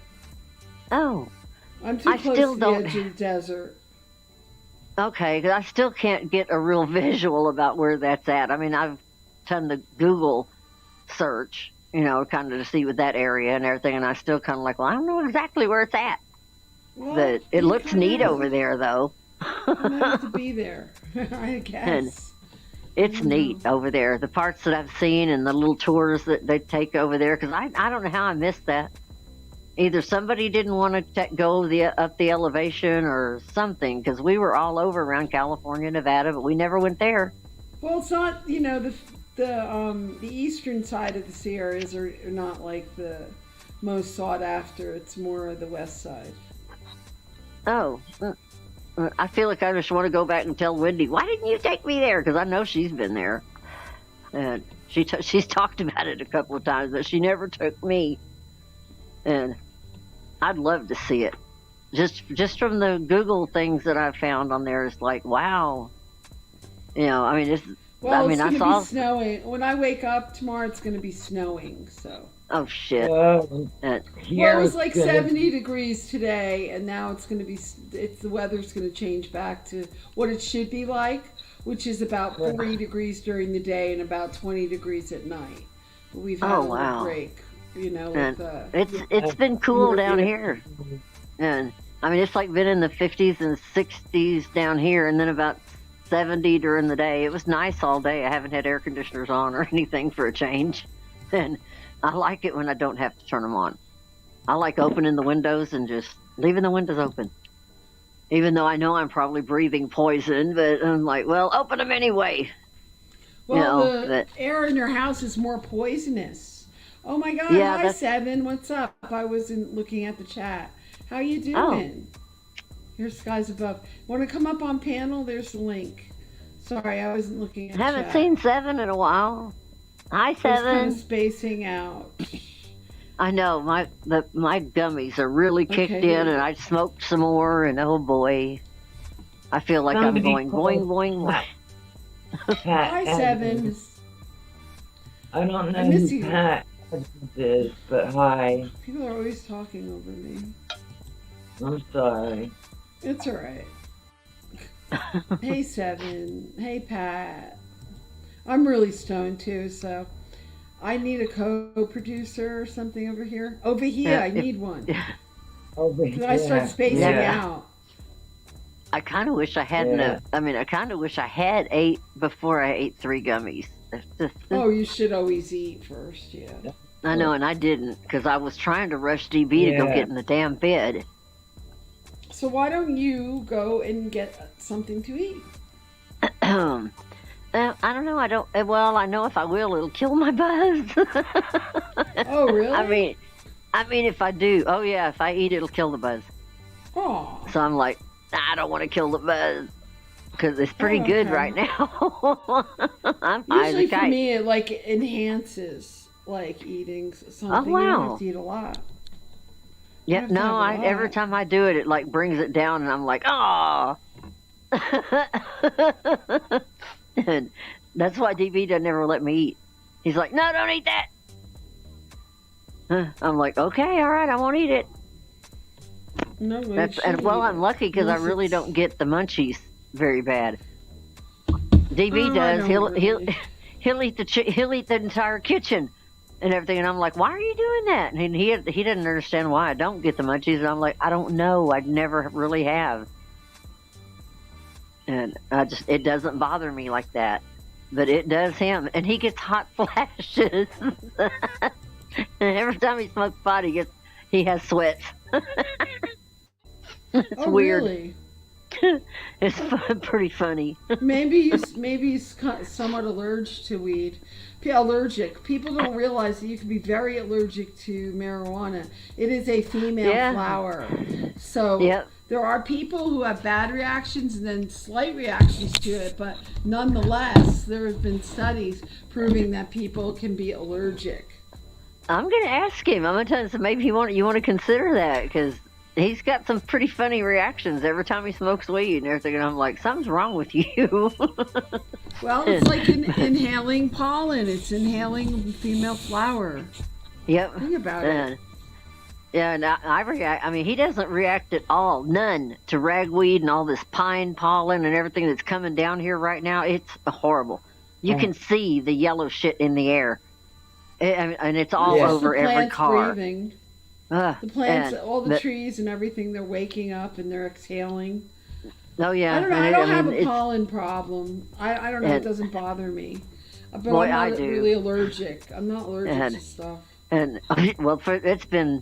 Oh. I'm too close to the edge of the desert. Okay, because I still can't get a real visual about where that's at. I mean, I've done the Google search, kind of to see with that area and everything, and I still kind of like, well, I don't know exactly where it's at. Well, but it looks neat over there, though. You have to be there, I guess. And it's neat over there. The parts that I've seen and the little tours that they take over there, because I don't know how I missed that. Either somebody didn't want to go up the elevation or something, because we were all over around California, Nevada, but we never went there. Well, it's not, the the eastern side of the Sierras are not like the most sought after. It's more the west side. Oh, I feel like I just want to go back and tell Wendy, why didn't you take me there? Because I know she's been there, and she's talked about it a couple of times, but she never took me. And I'd love to see it. Just from the Google things that I found on there, it's like, wow. You know, I mean, it's. Well, I mean, it's I gonna saw. be snowing. When I wake up tomorrow, it's gonna be snowing. So. Oh shit. Well, it was like 70 degrees today, and now it's going to be. The weather's going to change back to what it should be like, which is about 40 degrees during the day and about 20 degrees at night. But we've had a little break, you know. It's been cool down here, and I mean it's like been in the 50s and 60s down here, and then about 70 during the day. It was nice all day. I haven't had air conditioners on or anything for a change, and I like it when I don't have to turn them on. I like opening the windows and just leaving the windows open. Even though I know I'm probably breathing poison, but I'm like, well, open them anyway. Well, the air in your house is more poisonous. Oh my God, yeah, hi Seven, what's up? I wasn't looking at the chat. How you doing? Here's Skies Above. Want to come up on panel? There's the link. Sorry, I wasn't looking at the chat. Haven't seen Seven in a while. Hi, Seven. Kind of spacing out. I know my gummies are really kicked in, and I smoked some more, and oh boy, I feel like I'm going boing boing boing. Hi, Seven. I don't know who Pat is, but hi. People are always talking over me. I'm sorry. It's all right. Hey, Seven. Hey, Pat. I'm really stoned too, so I need a co-producer or something over here. Over here, I need one. Over here. I start spacing out. I kind of wish I hadn't. I kind of wish I had ate before I ate 3 gummies. Oh, you should always eat first, yeah. I know, and I didn't because I was trying to rush DB to go get in the damn bed. So why don't you go and get something to eat? I don't know. I don't. Well, I know if I will, it'll kill my buzz. Oh, really? I mean, if I do, oh yeah, if I eat, it'll kill the buzz. Oh. So I'm like, I don't want to kill the buzz because it's pretty good right now. I'm high Usually as a kite. for me, it like enhances like eating something. Oh wow! You don't have to eat a lot. Yeah, no. Every time I do it, it like brings it down, and I'm like, oh. And that's why DB doesn't ever let me eat. He's like, no, don't eat that. I'm like, okay, all right, I won't eat it. No, I'm lucky because I really don't get the munchies very bad. DB does. He'll eat the entire kitchen and everything, and I'm like, why are you doing that? And he doesn't understand why I don't get the munchies, and I'm like, I don't know. I never really have. And it doesn't bother me like that, but it does him, and he gets hot flashes. And every time he smokes pot, he has sweats. It's weird. Really? It's pretty funny. Maybe he's somewhat allergic to weed. Allergic. People don't realize that you can be very allergic to marijuana. It is a female flower, so. Yep. There are people who have bad reactions and then slight reactions to it, but nonetheless, there have been studies proving that people can be allergic. I'm going to ask him. I'm going to tell him, so maybe you want to consider that, because he's got some pretty funny reactions every time he smokes weed and everything, and I'm like, something's wrong with you. Well, it's like inhaling pollen. It's inhaling female flower. Yep. Think about it. Yeah, and I react. I mean, he doesn't react at all, none, to ragweed and all this pine pollen and everything that's coming down here right now. It's horrible. You can see the yellow shit in the air, and it's all over every car. Breathing. The plants, all the trees and everything, they're waking up and they're exhaling. Oh yeah. I don't know. I don't have a pollen problem. I don't know. It doesn't bother me. But I'm not really allergic. I'm not allergic to stuff. And well, it's been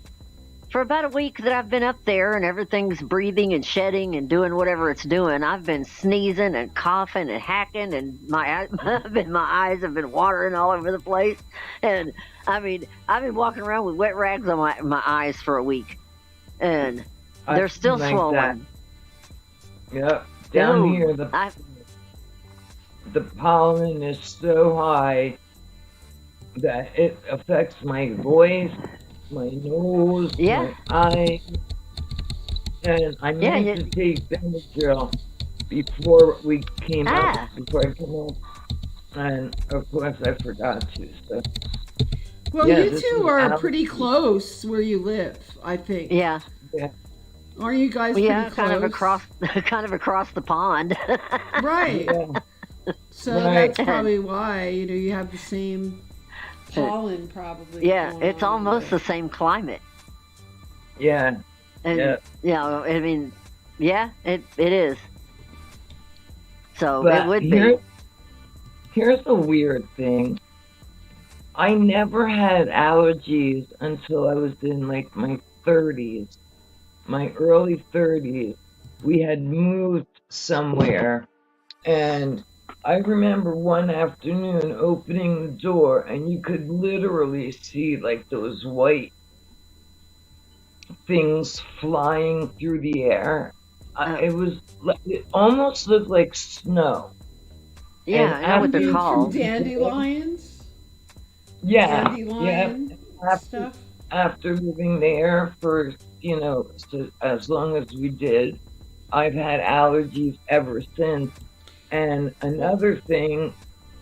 for about a week that I've been up there and everything's breathing and shedding and doing whatever it's doing, I've been sneezing and coughing and hacking, and my eyes have been watering all over the place. And I mean, I've been walking around with wet rags on my eyes for a week, and they're still like swollen. Yep. Down Ooh, here, the pollen is so high that it affects my voice, my nose, Yeah. my eyes. And I Yeah, meant to take Benadryl before we came up, before I came up. And of course I forgot to. So Well, yeah, you this two is are allergy. pretty close where you live, I think. Yeah. Yeah. Aren't you guys Yeah, pretty close? kind of across the pond. Right. Yeah. So Right. that's probably why, you have the same pollen probably. Yeah, going it's on almost there. the same climate. Yeah. And, Yeah. I mean, yeah, it is. So But it would be. here's a weird thing. I never had allergies until I was in like my 30s, my early 30s. We had moved somewhere, and I remember one afternoon opening the door, and you could literally see like those white things flying through the air. It was it almost looked like snow. Yeah, And I know what they're From called. dandelions? Yeah, Dandelion stuff? after living there for, as long as we did, I've had allergies ever since. And another thing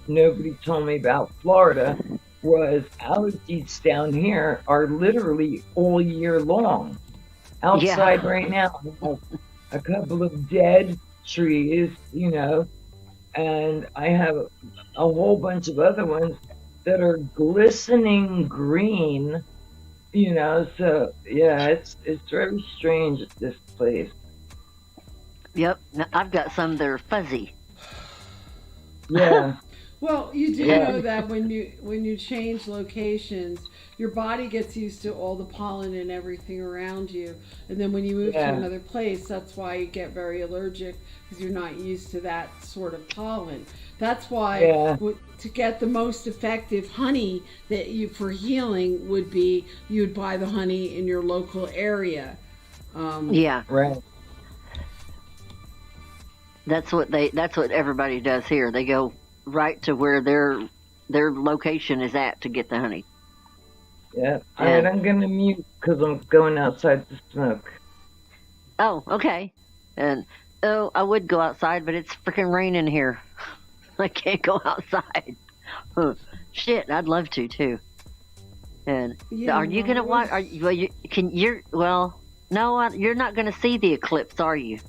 nobody told me about Florida was allergies down here are literally all year long. Outside right now, I have a couple of dead trees, and I have a whole bunch of other ones that are glistening green, so yeah, it's very strange at this place. Yep, I've got some that are fuzzy. Yeah. Well, you do Yeah. know that when you change locations, your body gets used to all the pollen and everything around you, and then when you move to Yeah. another place, that's why you get very allergic because you're not used to that sort of pollen. That's why Yeah. to get the most effective honey that you for healing would be you'd buy the honey in your local area. Yeah, Right. that's what everybody does here. They go right to where their location is at to get the honey. Yeah. All right, I'm gonna mute because I'm going outside to smoke. Oh, okay. And I would go outside, but it's freaking raining here. I can't go outside. Shit, I'd love to too. And Yeah, are you no, gonna it watch? was- No, you're not gonna see the eclipse, are you?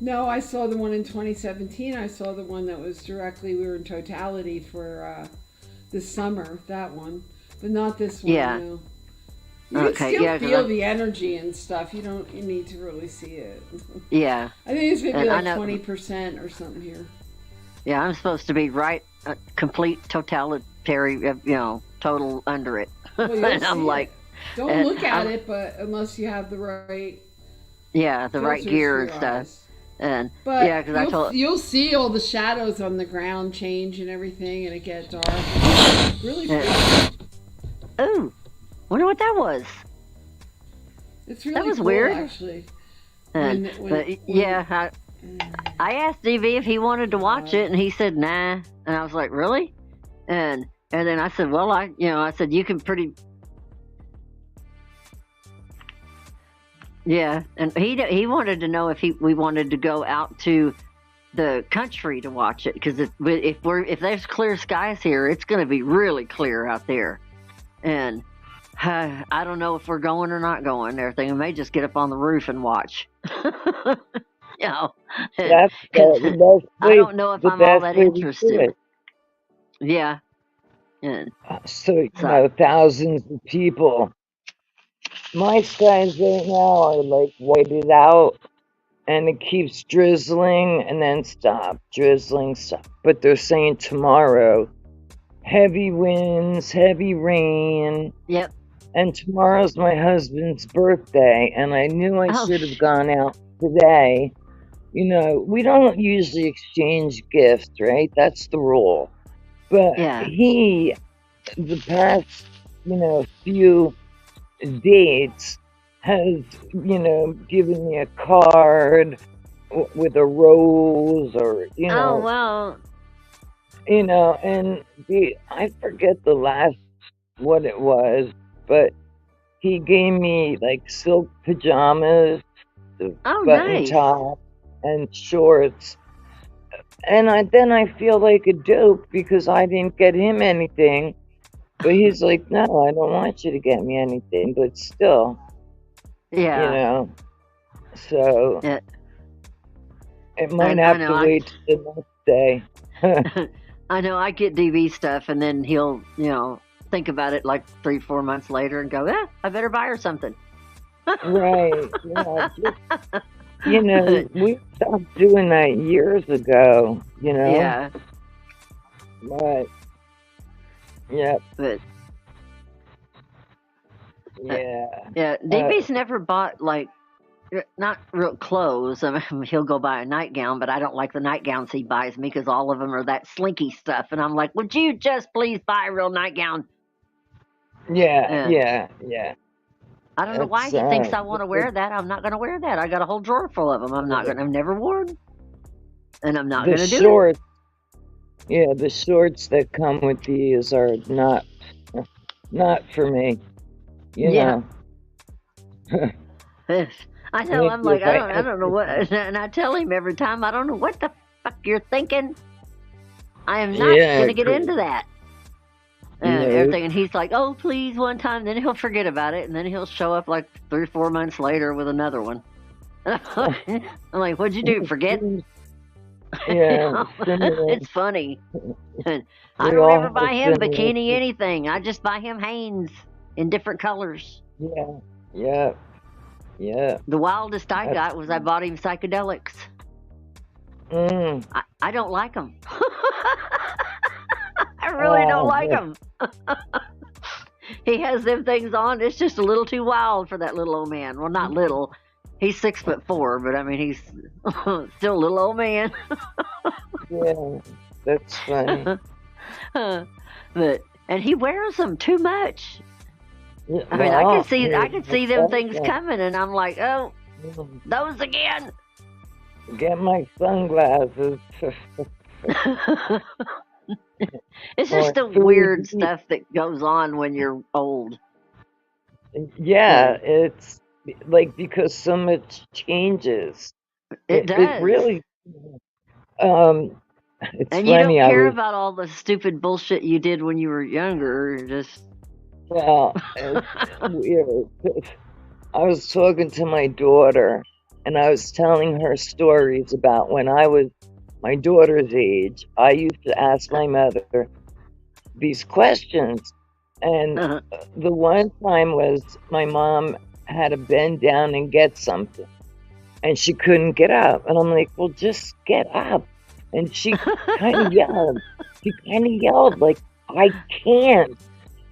No, I saw the one in 2017. I saw the one that was we were in totality for this summer, that one. But not this one, Yeah. no. You can Okay, still yeah, 'cause feel the energy and stuff. You need to really see it. Yeah, I think it's maybe And I like know- 20% or something here. yeah. I'm supposed to be right, complete totalitary, total under it. Well, you'll And I'm see like, it. Don't and look at I'm- it, but unless you have the right yeah, the right filters gear for and your stuff. eyes. And But yeah, because I told, you'll see all the shadows on the ground change and everything, and it get dark. Really, ooh, wonder what that was. it's really was cool, weird. actually. And yeah, I asked DV if he wanted to watch it, and he said nah. And I was like, really? And then I said, well, I said you can pretty. Yeah, and he wanted to know if we wanted to go out to the country to watch it, because if there's clear skies here, it's going to be really clear out there, and I don't know if we're going or not going. And everything, we may just get up on the roof and watch. That's the best I way. don't know if the I'm all best that way to do interested. it. Yeah, and So, thousands of people. My skies right now are like whited out, and it keeps drizzling and then stop, drizzling, stop. But they're saying tomorrow, heavy winds, heavy rain. yep. And tomorrow's my husband's birthday, and I knew I Oh, should have gone out today. You know, we don't usually exchange gifts, right? That's the rule. But yeah. he, the past, few dates, has, given me a card with a rose or, Oh, well, and I forget the last what it was, but he gave me like silk pajamas, the oh, button nice. top, and shorts. And then I feel like a dope because I didn't get him anything. But he's like, no, I don't want you to get me anything. But still, Yeah. So Yeah. it might I have know. to wait till the next day. I know. I get DV stuff, and then he'll, think about it like 3-4 months later and go, I better buy her something. Right. Yeah. We stopped doing that years ago, Yeah. But, yeah, But yeah. yeah, DV's never bought like not real clothes. I mean, he'll go buy a nightgown, but I don't like the nightgowns he buys me because all of them are that slinky stuff. And I'm like, would you just please buy a real nightgown? Yeah, And yeah, yeah. I don't know why he thinks I want to wear that. I'm not going to wear that. I got a whole drawer full of them. I've never worn, and I'm not the going to do shorts. Yeah, the shorts that come with these are not for me. Yeah. know. I tell him like Maybe if I don't know what, and I tell him every time I don't know what the fuck you're thinking. I am not going to get into that. And everything, and he's like, "Oh, please, one time." Then he'll forget about it, and then he'll show up like 3 or 4 months later with another one. I'm like, "What'd you do? Forget?" Yeah, It's funny. And I We don't all ever have buy him similar- bikini anything. I just buy him Hanes in different colors. Yeah. The wildest I That's- got was I bought him psychedelics. Mm. I don't like them. I really don't like them. He has them things on. It's just a little too wild for that little old man. Well, not little. He's 6'4", but I mean, he's still a little old man. Yeah, that's funny. And he wears them too much. Yeah, I mean, I well, can see them things yeah. coming, and I'm like, oh, those again. Get my sunglasses. It's just the weird stuff that goes on when you're old. Yeah, it's like because so much changes. It does. It really. It's And funny. you don't care I was, about all the stupid bullshit you did when you were younger. Just well, it's weird. I was talking to my daughter, and I was telling her stories about when I was my daughter's age. I used to ask my mother these questions, and the one time was my mom had to bend down and get something, and she couldn't get up, and I'm like, well, just get up. And she kind of yelled. She kind of yelled like, I can't.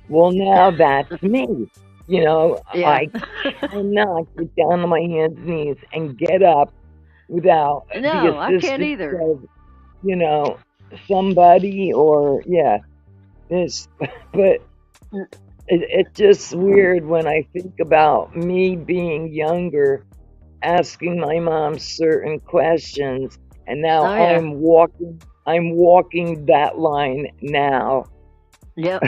Well, now that's me. Yeah. I cannot get down on my hands and knees and get up without No, the I can't assistance either. of, somebody or, this. But it's just weird when I think about me being younger, asking my mom certain questions, and now Oh, yeah. I'm walking that line now. Yep.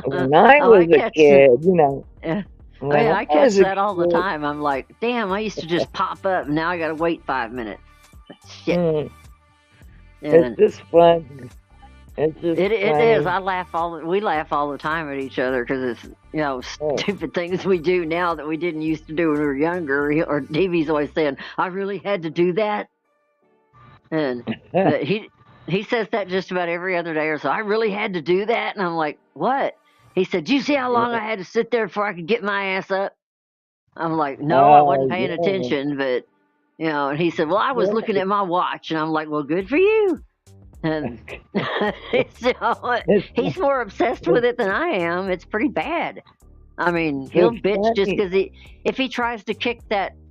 When I Oh, was a catch kid, Yeah. when I catch was a that all the kid, time. I'm like, damn, I used to just pop up, and now I got to wait 5 minutes. Shit. mm, And it's just fun. It's just it funny. is. We laugh all the time at each other because it's Oh. stupid things we do now that we didn't used to do when we were younger. Or Davey's always saying, "I really had to do that," and but he says that just about every other day or so. I really had to do that, and I'm like, what? He said, "Do you see how long I had to sit there before I could get my ass up?" I'm like, no, I wasn't paying yeah. attention, but and he said, well, I was looking at my watch, and I'm like, well, good for you. And he's more obsessed with it than I am. It's pretty bad. I mean, he'll It's bitch just funny. because if he tries to kick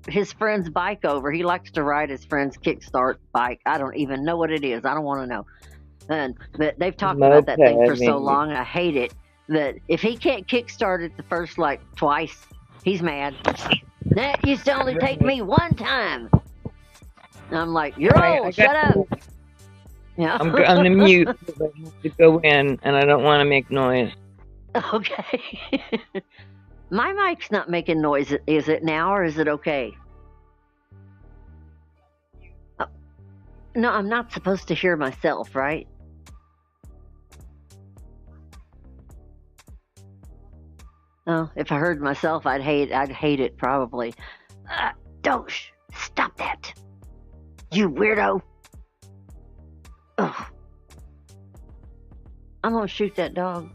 his friend's bike over, he likes to ride his friend's kickstart bike. I don't even know what it is. I don't want to know. But they've talked about Moped, that thing for so maybe. long. I hate it. That if he can't kickstart it the first like twice, he's mad. That used to only take Right. me one time. And I'm like, you're Right, I old. got Shut up. Yeah. I'm gonna mute because I have to go in and I don't want to make noise. Okay. My mic's not making noise. Is it now or is it okay? No, I'm not supposed to hear myself, right? Oh, if I heard myself, I'd hate it probably. Dosh, stop that, you weirdo! Ugh. I'm gonna shoot that dog.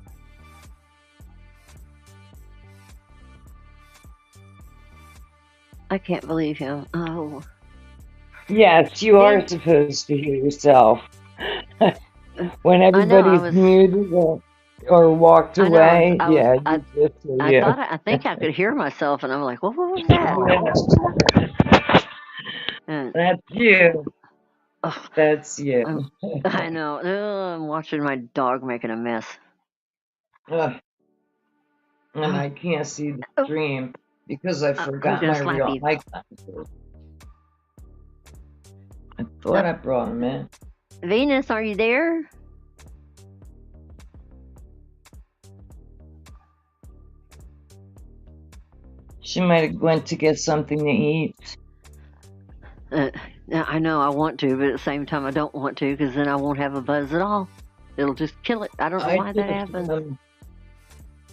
I can't believe him. Oh. Yes, you are Yeah. supposed to hear yourself. When I know. I everybody's was. muted or walked I know. away, I was. yeah, you just hear I you. thought. I think I could hear myself, and I'm like, what was that? Yeah. And, That's you. ugh, That's you. I know. I'm watching my dog making a mess. Ugh, and I can't see the Oh, stream because I who's forgot gonna my slap real you? eyeglasses. I thought I brought them in. Venus, are you there? She might have went to get something to eat. I know I want to, but at the same time I don't want to because then I won't have a buzz at all. It'll just kill it. I don't know why that happens.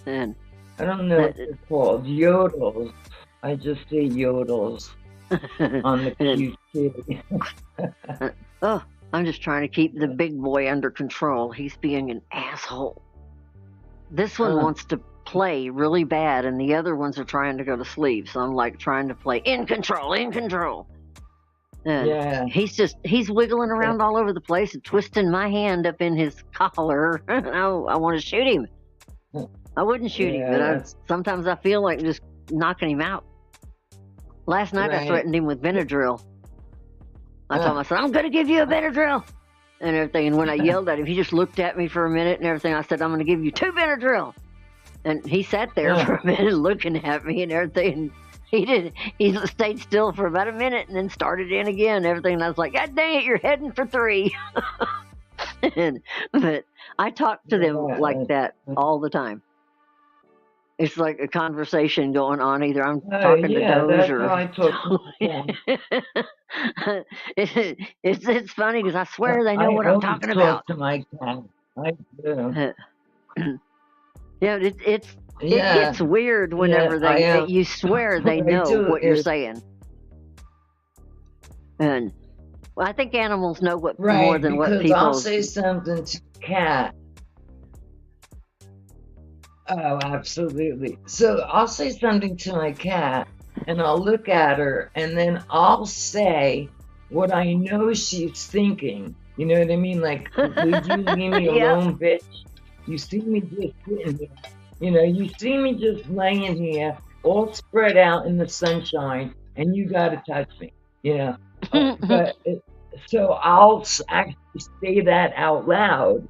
And I don't know what they're called. Yodels. I just say yodels on the QT. Oh, I'm just trying to keep the big boy under control. He's being an asshole. This one wants to play really bad, and the other ones are trying to go to sleep. So I'm like trying to play in control, in control. And Yeah. he's wiggling around all over the place and twisting my hand up in his collar. I want to shoot him. I wouldn't shoot him, but sometimes I feel like just knocking him out. Last night I threatened him with Benadryl. I told him, I said, I'm going to give you a Benadryl and everything. And when I yelled at him, he just looked at me for a minute and everything. I said, I'm going to give you 2 Benadryl. And he sat there for a minute looking at me and everything. And he stayed still for about a minute and then started in again and everything. And I was like, God dang it, you're heading for 3. But I talk to them like that all the time. It's like a conversation going on. Either I'm talking to Doge or. How I talk to It's funny because I swear they know what I'm talking about. I talk to my cat. I do. Yeah, it gets weird whenever you swear they know what you're saying. And I think animals know what more than what people. I'll say something to the cat. Oh, absolutely. So I'll say something to my cat and I'll look at her and then I'll say what I know she's thinking. You know what I mean? Like, would you leave me alone, bitch? You see me just sitting here. You know, you see me just laying here, all spread out in the sunshine, and you gotta touch me. You know? So I'll actually say that out loud.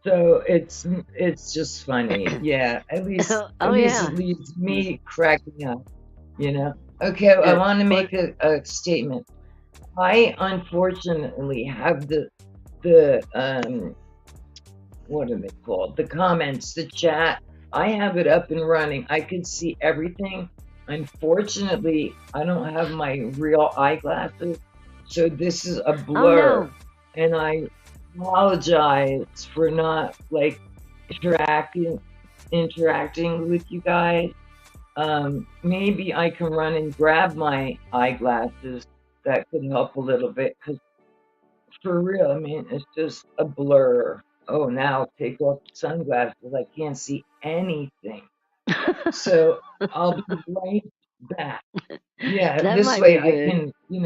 So it's just funny. Yeah, at least it leaves me cracking up. You know? Okay, I want to make a statement. I unfortunately have the what are they called? The comments, the chat. I have it up and running. I can see everything. Unfortunately, I don't have my real eyeglasses, so this is a blur. Oh, no. And I apologize for not like interacting with you guys. Maybe I can run and grab my eyeglasses. That could help a little bit, because for real, I mean, it's just a blur. Oh, now take off the sunglasses. I can't see anything. So I'll be right back. Yeah, That this might way be I good. can, see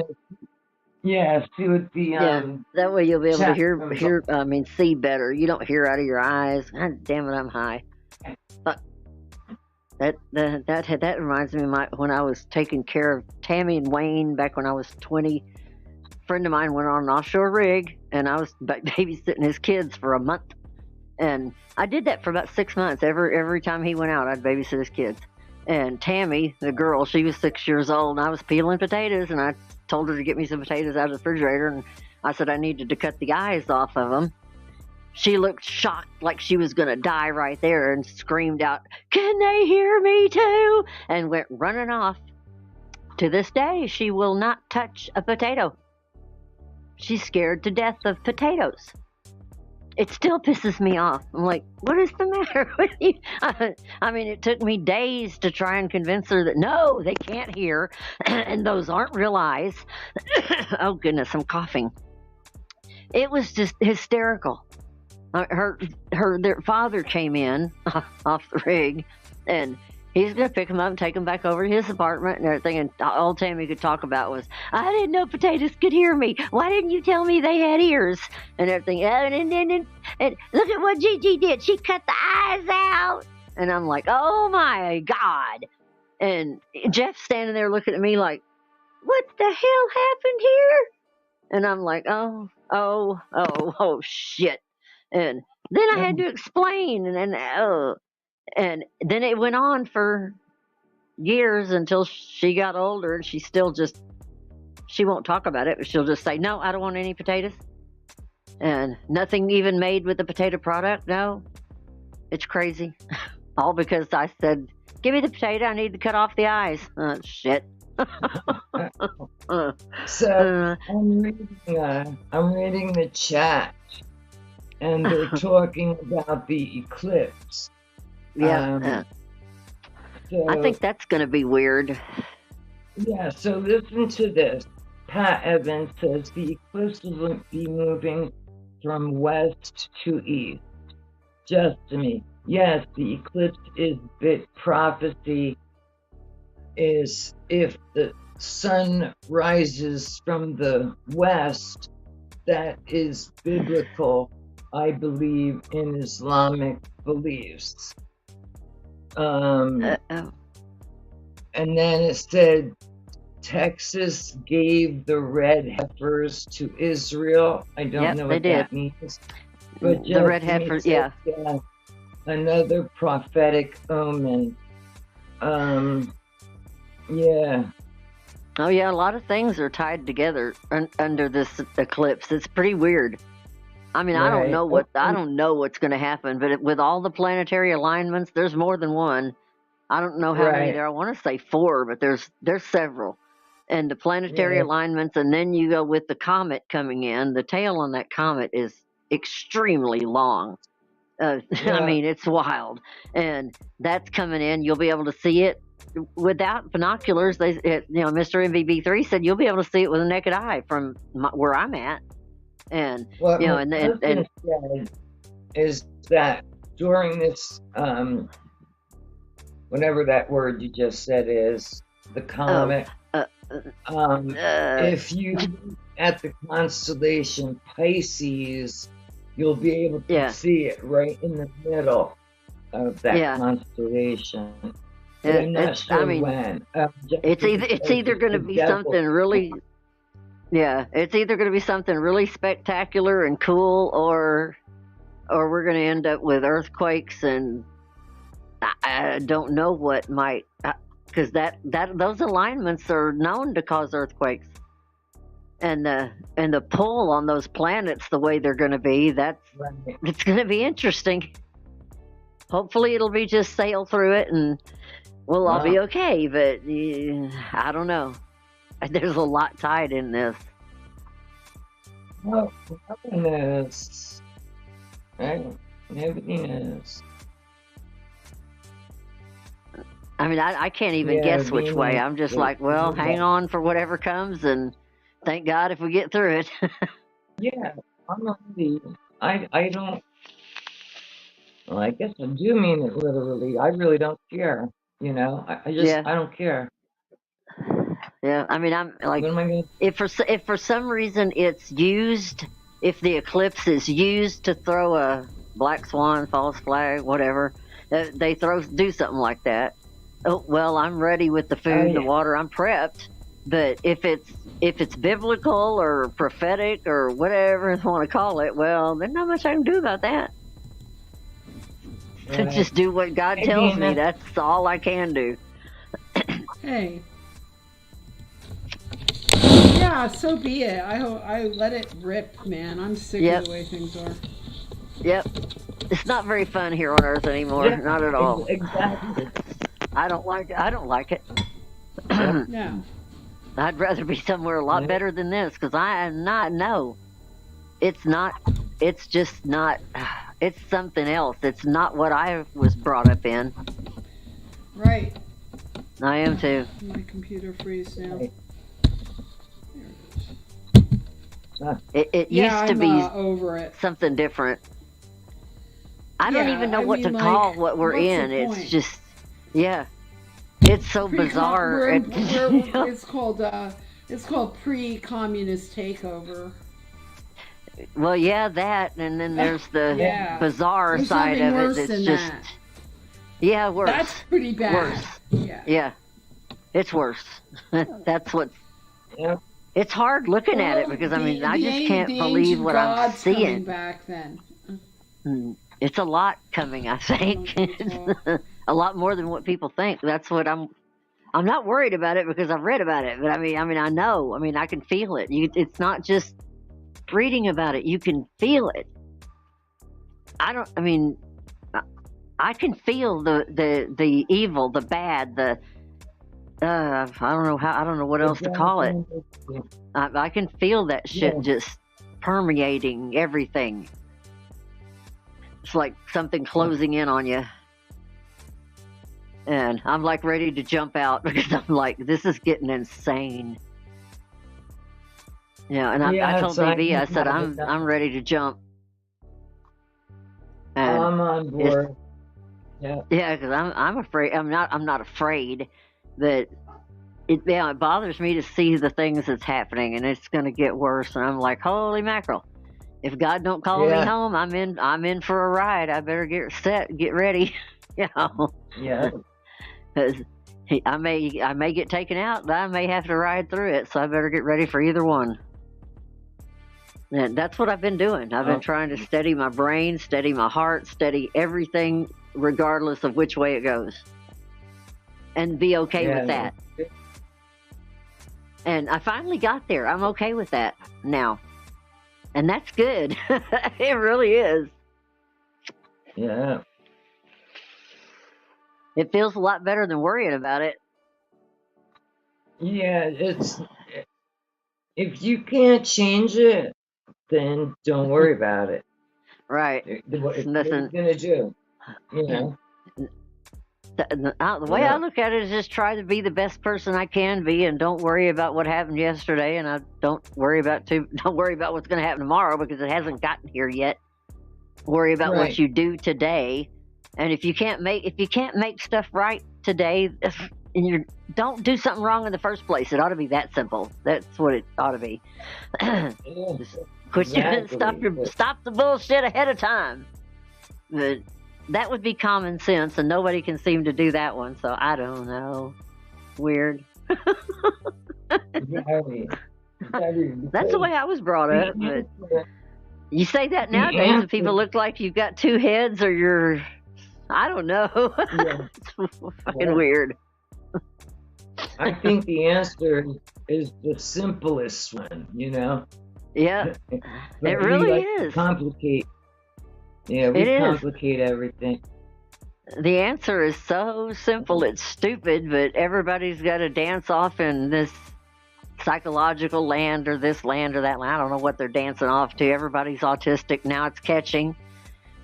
what the that way you'll be able to chat hear, rooms see better. You don't hear out of your eyes. God damn it, I'm high. That reminds me of when I was taking care of Tammy and Wayne back when I was 20. A friend of mine went on an offshore rig, and I was babysitting his kids for a month. And I did that for about 6 months. Every time he went out, I'd babysit his kids. And Tammy, the girl, she was 6 years old, and I was peeling potatoes, and I told her to get me some potatoes out of the refrigerator, and I said I needed to cut the eyes off of them. She looked shocked, like she was going to die right there, and screamed out, "Can they hear me too?" and went running off. To this day, she will not touch a potato. She's scared to death of potatoes. It still pisses me off. I'm like, what is the matter with you? I mean, it took me days to try and convince her that no, they can't hear, and those aren't real eyes. Oh goodness, I'm coughing. It was just hysterical. Their father came in off the rig, and he's going to pick him up and take him back over to his apartment and everything. And all Tammy could talk about was, I didn't know potatoes could hear me. Why didn't you tell me they had ears? And everything. And look at what Gigi did. She cut the eyes out. And I'm like, oh my God. And Jeff's standing there looking at me like, what the hell happened here? And I'm like, oh, shit. And then I had to explain. And then it went on for years until she got older, and she won't talk about it, but she'll just say, no, I don't want any potatoes. And nothing even made with the potato product. No, it's crazy. All because I said, give me the potato, I need to cut off the eyes. Shit. So I'm reading the chat, and they're talking about the eclipse. Yeah. So, I think that's going to be weird. Yeah, so listen to this. Pat Evans says the eclipse will be moving from west to east. Just to me. Yes, the eclipse is bit prophecy is if the sun rises from the west, that is biblical, I believe, in Islamic beliefs. And then it said Texas gave the red heifers to Israel. I don't know what that means. But the red heifers, yeah. Another prophetic omen. Yeah. Oh yeah, a lot of things are tied together under this eclipse. It's pretty weird. I mean, right. I don't know what's going to happen, but with all the planetary alignments, there's more than one. I don't know how many there. I want to say 4, but there's several. And the planetary alignments, and then you go with the comet coming in. The tail on that comet is extremely long. I mean, it's wild, and that's coming in. You'll be able to see it without binoculars. Mr. MVB3 said you'll be able to see it with a naked eye from where I'm at. And and is that during this whatever that word you just said is, the comet, if you look at the constellation Pisces, you'll be able to see it right in the middle of that constellation. I'm not sure when. It's either going to be something really. Yeah, it's either going to be something really spectacular and cool, or we're going to end up with earthquakes, and I don't know what might, because those alignments are known to cause earthquakes, and the pull on those planets the way they're going to be, it's going to be interesting. Hopefully, it'll be just sail through it, and we'll all be okay. But I don't know. There's a lot tied in this. Well, nobody knows. Right? Nobody knows. I mean, I can't even guess which way. I'm just like, well, hang on for whatever comes, and thank God if we get through it. Yeah, I don't. Well, I guess I do mean it literally. I really don't care. I don't care. Yeah, I mean, I'm like, if for some reason it's used, if the eclipse is used to throw a black swan, false flag, whatever, they do something like that. Oh, well, I'm ready with the food and the yeah. water. I'm prepped. But if it's biblical or prophetic or whatever you want to call it, well, there's not much I can do about that. To Right. just do what God Hey, tells me. Dina. That's all I can do. Hey. Yeah, so be it. I let it rip, man. I'm sick Yep. of the way things are. Yep. It's not very fun here on Earth anymore. Yeah, Not at all. exactly. I don't like it. I don't like it. Yep. No. I'd rather be somewhere a lot Yeah. better than this because I am not. No, it's not. It's just not. It's something else. It's not what I was brought up in. Right. I am too. My computer freeze now. Right. There it is. It Yeah, used to I'm be over it. something different. I don't Yeah, even know I what mean, to call like, what we're what's the in. It's point? just, yeah, it's so bizarre. It's called pre-communist takeover. Well, yeah, that, and then there's the Yeah. bizarre There's side something of worse it. It's than just, that. yeah, worse. That's pretty bad. Worse. Yeah. Yeah, it's worse. That's what's. Yep. It's hard looking at it Well, because I the- mean I the just an- can't the believe ancient what I'm gods coming seeing. back then. It's a lot coming. I think a lot more than what people think. That's what I'm not worried about it because I've read about it. But I mean I know. I mean I can feel it. It's not just reading about it. You can feel it. I mean I can feel the evil, the bad, the I don't know what else to call it. I can feel that shit Yeah. just permeating everything. It's like something closing in on you. And I'm like ready to jump out because I'm like, this is getting insane. Yeah, and I told it's like DB, I said, I'm ready to jump. And I'm on board. Yeah. yeah, because I'm afraid. I'm not afraid, but it bothers me to see the things that's happening, and it's going to get worse. And I'm like, holy mackerel! If God don't call me Yeah. home, I'm in for a ride. I better get ready, you know, Yeah. because I may get taken out, but I may have to ride through it. So I better get ready for either one. And that's what I've been doing. I've been trying to steady my brain, steady my heart, steady everything, regardless of which way it goes, and be okay with that. And I finally got there. I'm okay with that now. And that's good. It really is. Yeah. It feels a lot better than worrying about it. Yeah, if you can't change it, then don't worry about it. Right. What are you Nothing. gonna do? You know? The way I look at it is just try to be the best person I can be, and don't worry about what happened yesterday, and I don't worry about what's going to happen tomorrow because it hasn't gotten here yet. Worry about what you do today, and if you can't make stuff right today, and you don't do something wrong in the first place. It ought to be that simple. That's what it ought to be. Just quit Exactly. stop the bullshit ahead of time. But that would be common sense, and nobody can seem to do that one. So I don't know. Weird. Very. That's the way I was brought up. But you say that nowadays, and people look like you've got two heads, or you're, I don't know. Yeah. It's fucking weird. I think the answer is the simplest one, you know? Yeah, But it really we like to is. complicate. Yeah, we It is. complicate everything. The answer is so simple, it's stupid, but everybody's got to dance off in this psychological land or this land or that land. I don't know what they're dancing off to. Everybody's autistic. Now it's catching.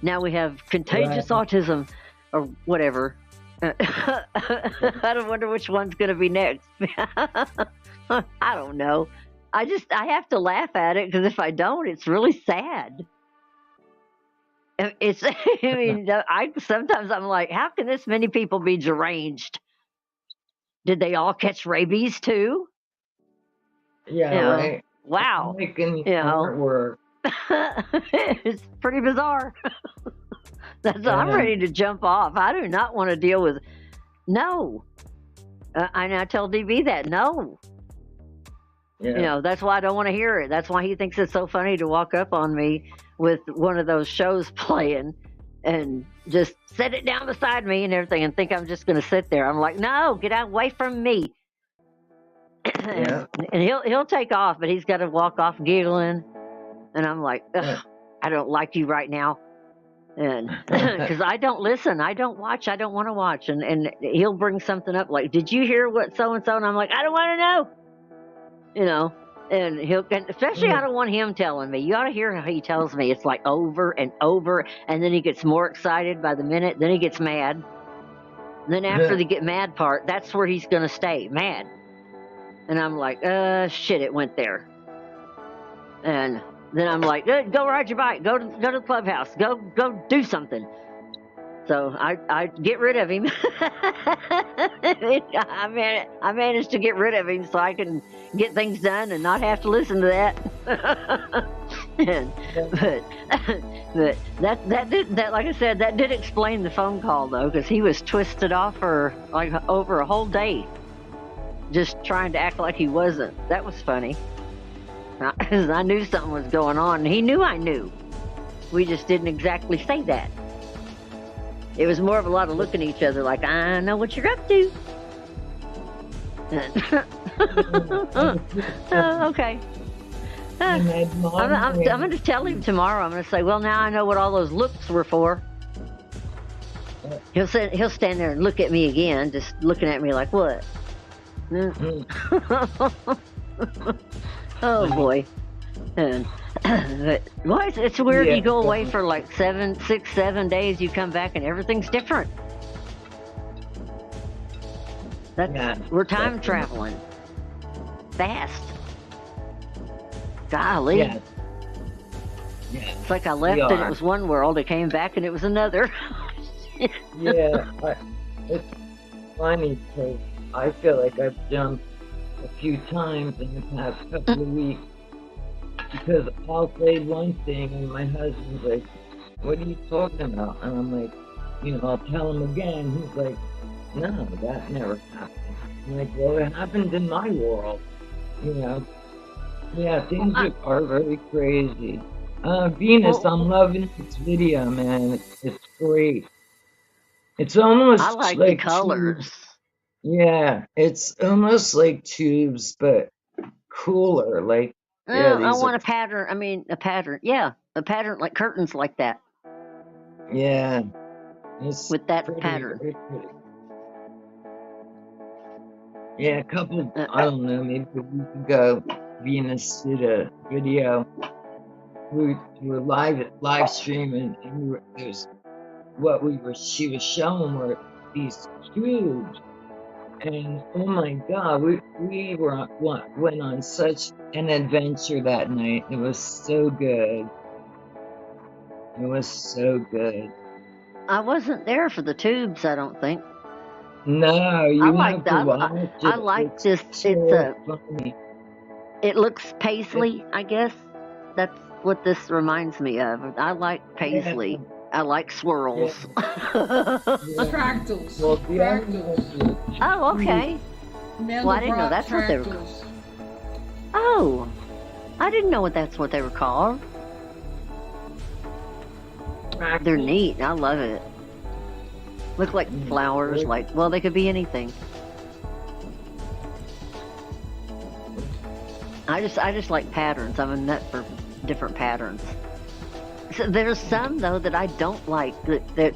Now we have contagious autism or whatever. I don't wonder which one's going to be next. I don't know. I have to laugh at it because if I don't, it's really sad. It's, I mean, sometimes I'm like, how can this many people be deranged? Did they all catch rabies too? Yeah, You know, right. wow. Making You know. artwork. It's pretty bizarre. I'm Yeah. ready to jump off. I do not want to deal with No. And I tell DB that, no. Yeah. You know, that's why I don't want to hear it. That's why he thinks it's so funny to walk up on me with one of those shows playing and just set it down beside me and everything and think I'm just going to sit there. I'm like, no, get away from me. Yeah. And he'll take off, but he's got to walk off giggling. And I'm like, ugh, I don't like you right now. And because I don't listen, I don't watch, I don't want to watch. And he'll bring something up like, did you hear what so-and-so? And I'm like, I don't want to know. You know, and especially I don't want him telling me. You ought to hear how he tells me. It's like over and over. And then he gets more excited by the minute. Then he gets mad. And then after the get mad part, that's where he's going to stay mad. And I'm like, shit, it went there. And then I'm like, go ride your bike, go to the clubhouse, go do something. So I get rid of him. I managed to get rid of him so I can get things done and not have to listen to that. but that did, like I said, that did explain the phone call though, because he was twisted off for like over a whole day, just trying to act like he wasn't. That was funny. I knew something was going on, and he knew I knew. We just didn't exactly say that. It was more of a lot of looking at each other like, I know what you're up to. Okay. I'm going to tell him tomorrow. I'm going to say, well, now I know what all those looks were for. He'll stand there and look at me again, just looking at me like, what? Oh, boy. But it's weird. You go away for like 6, 7 days. You come back and everything's different. We're time traveling fast. Golly. Yeah. It's like I left and it was one world. I came back and it was another. It's funny because I feel like I've jumped a few times in the past couple of weeks. Because I'll say one thing and my husband's like, what are you talking about? And I'm like, I'll tell him again. He's like, no, that never happened. I'm like, well, it happened in my world, Yeah, things are very crazy. Venus, I'm loving this video, man. It's great. It's almost I like the colors. Tubes. Yeah, it's almost like tubes, but cooler. Like, I want a pattern. I mean, a pattern. Yeah, a pattern like curtains like that. Yeah. It's with that pretty, pattern. Pretty. Yeah, a couple, I don't know, maybe a week ago, Venus did a video. We were live streaming, and she was showing were these cubes. And oh my God, we went on such an adventure that night. It was so good. It was so good. I wasn't there for the tubes, I don't think. No, you have to watch it. I like this. So funny. It looks paisley, I guess. That's what this reminds me of. I like paisley. Yeah. I like swirls. Yeah. Fractals. Well, fractals. Oh, okay. Well, I didn't know that's what they were called. Oh, I didn't know that's what they were called. Fractals. They're neat. I love it. Look like flowers. Well, they could be anything. I just like patterns. I'm a nut for different patterns. So there's some though that I don't like. That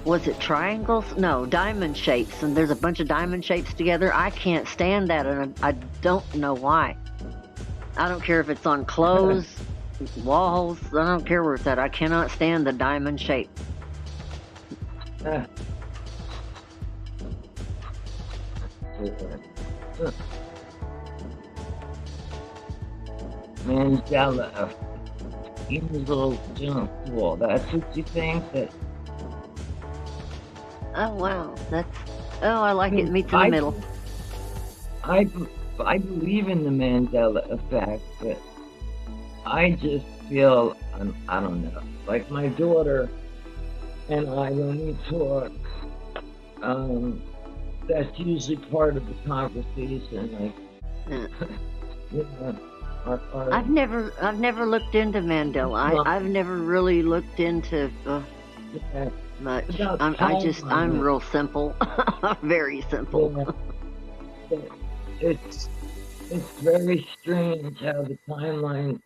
was it triangles? No, diamond shapes. And there's a bunch of diamond shapes together. I can't stand that, and I don't know why. I don't care if it's on clothes, walls. I don't care where it's at. I cannot stand the diamond shape. Mandela. Evil jump wall. That's what you think that. Oh wow, I like it. Meets in the middle. I believe in the Mandela effect, but I just feel I don't know. Like my daughter and I, when we talk, that's usually part of the conversation. Like, Yeah. you know, I've never looked into Mandela. I've never really looked into yeah, much. about I'm real simple, very simple. yeah, but it's very strange how the timeline,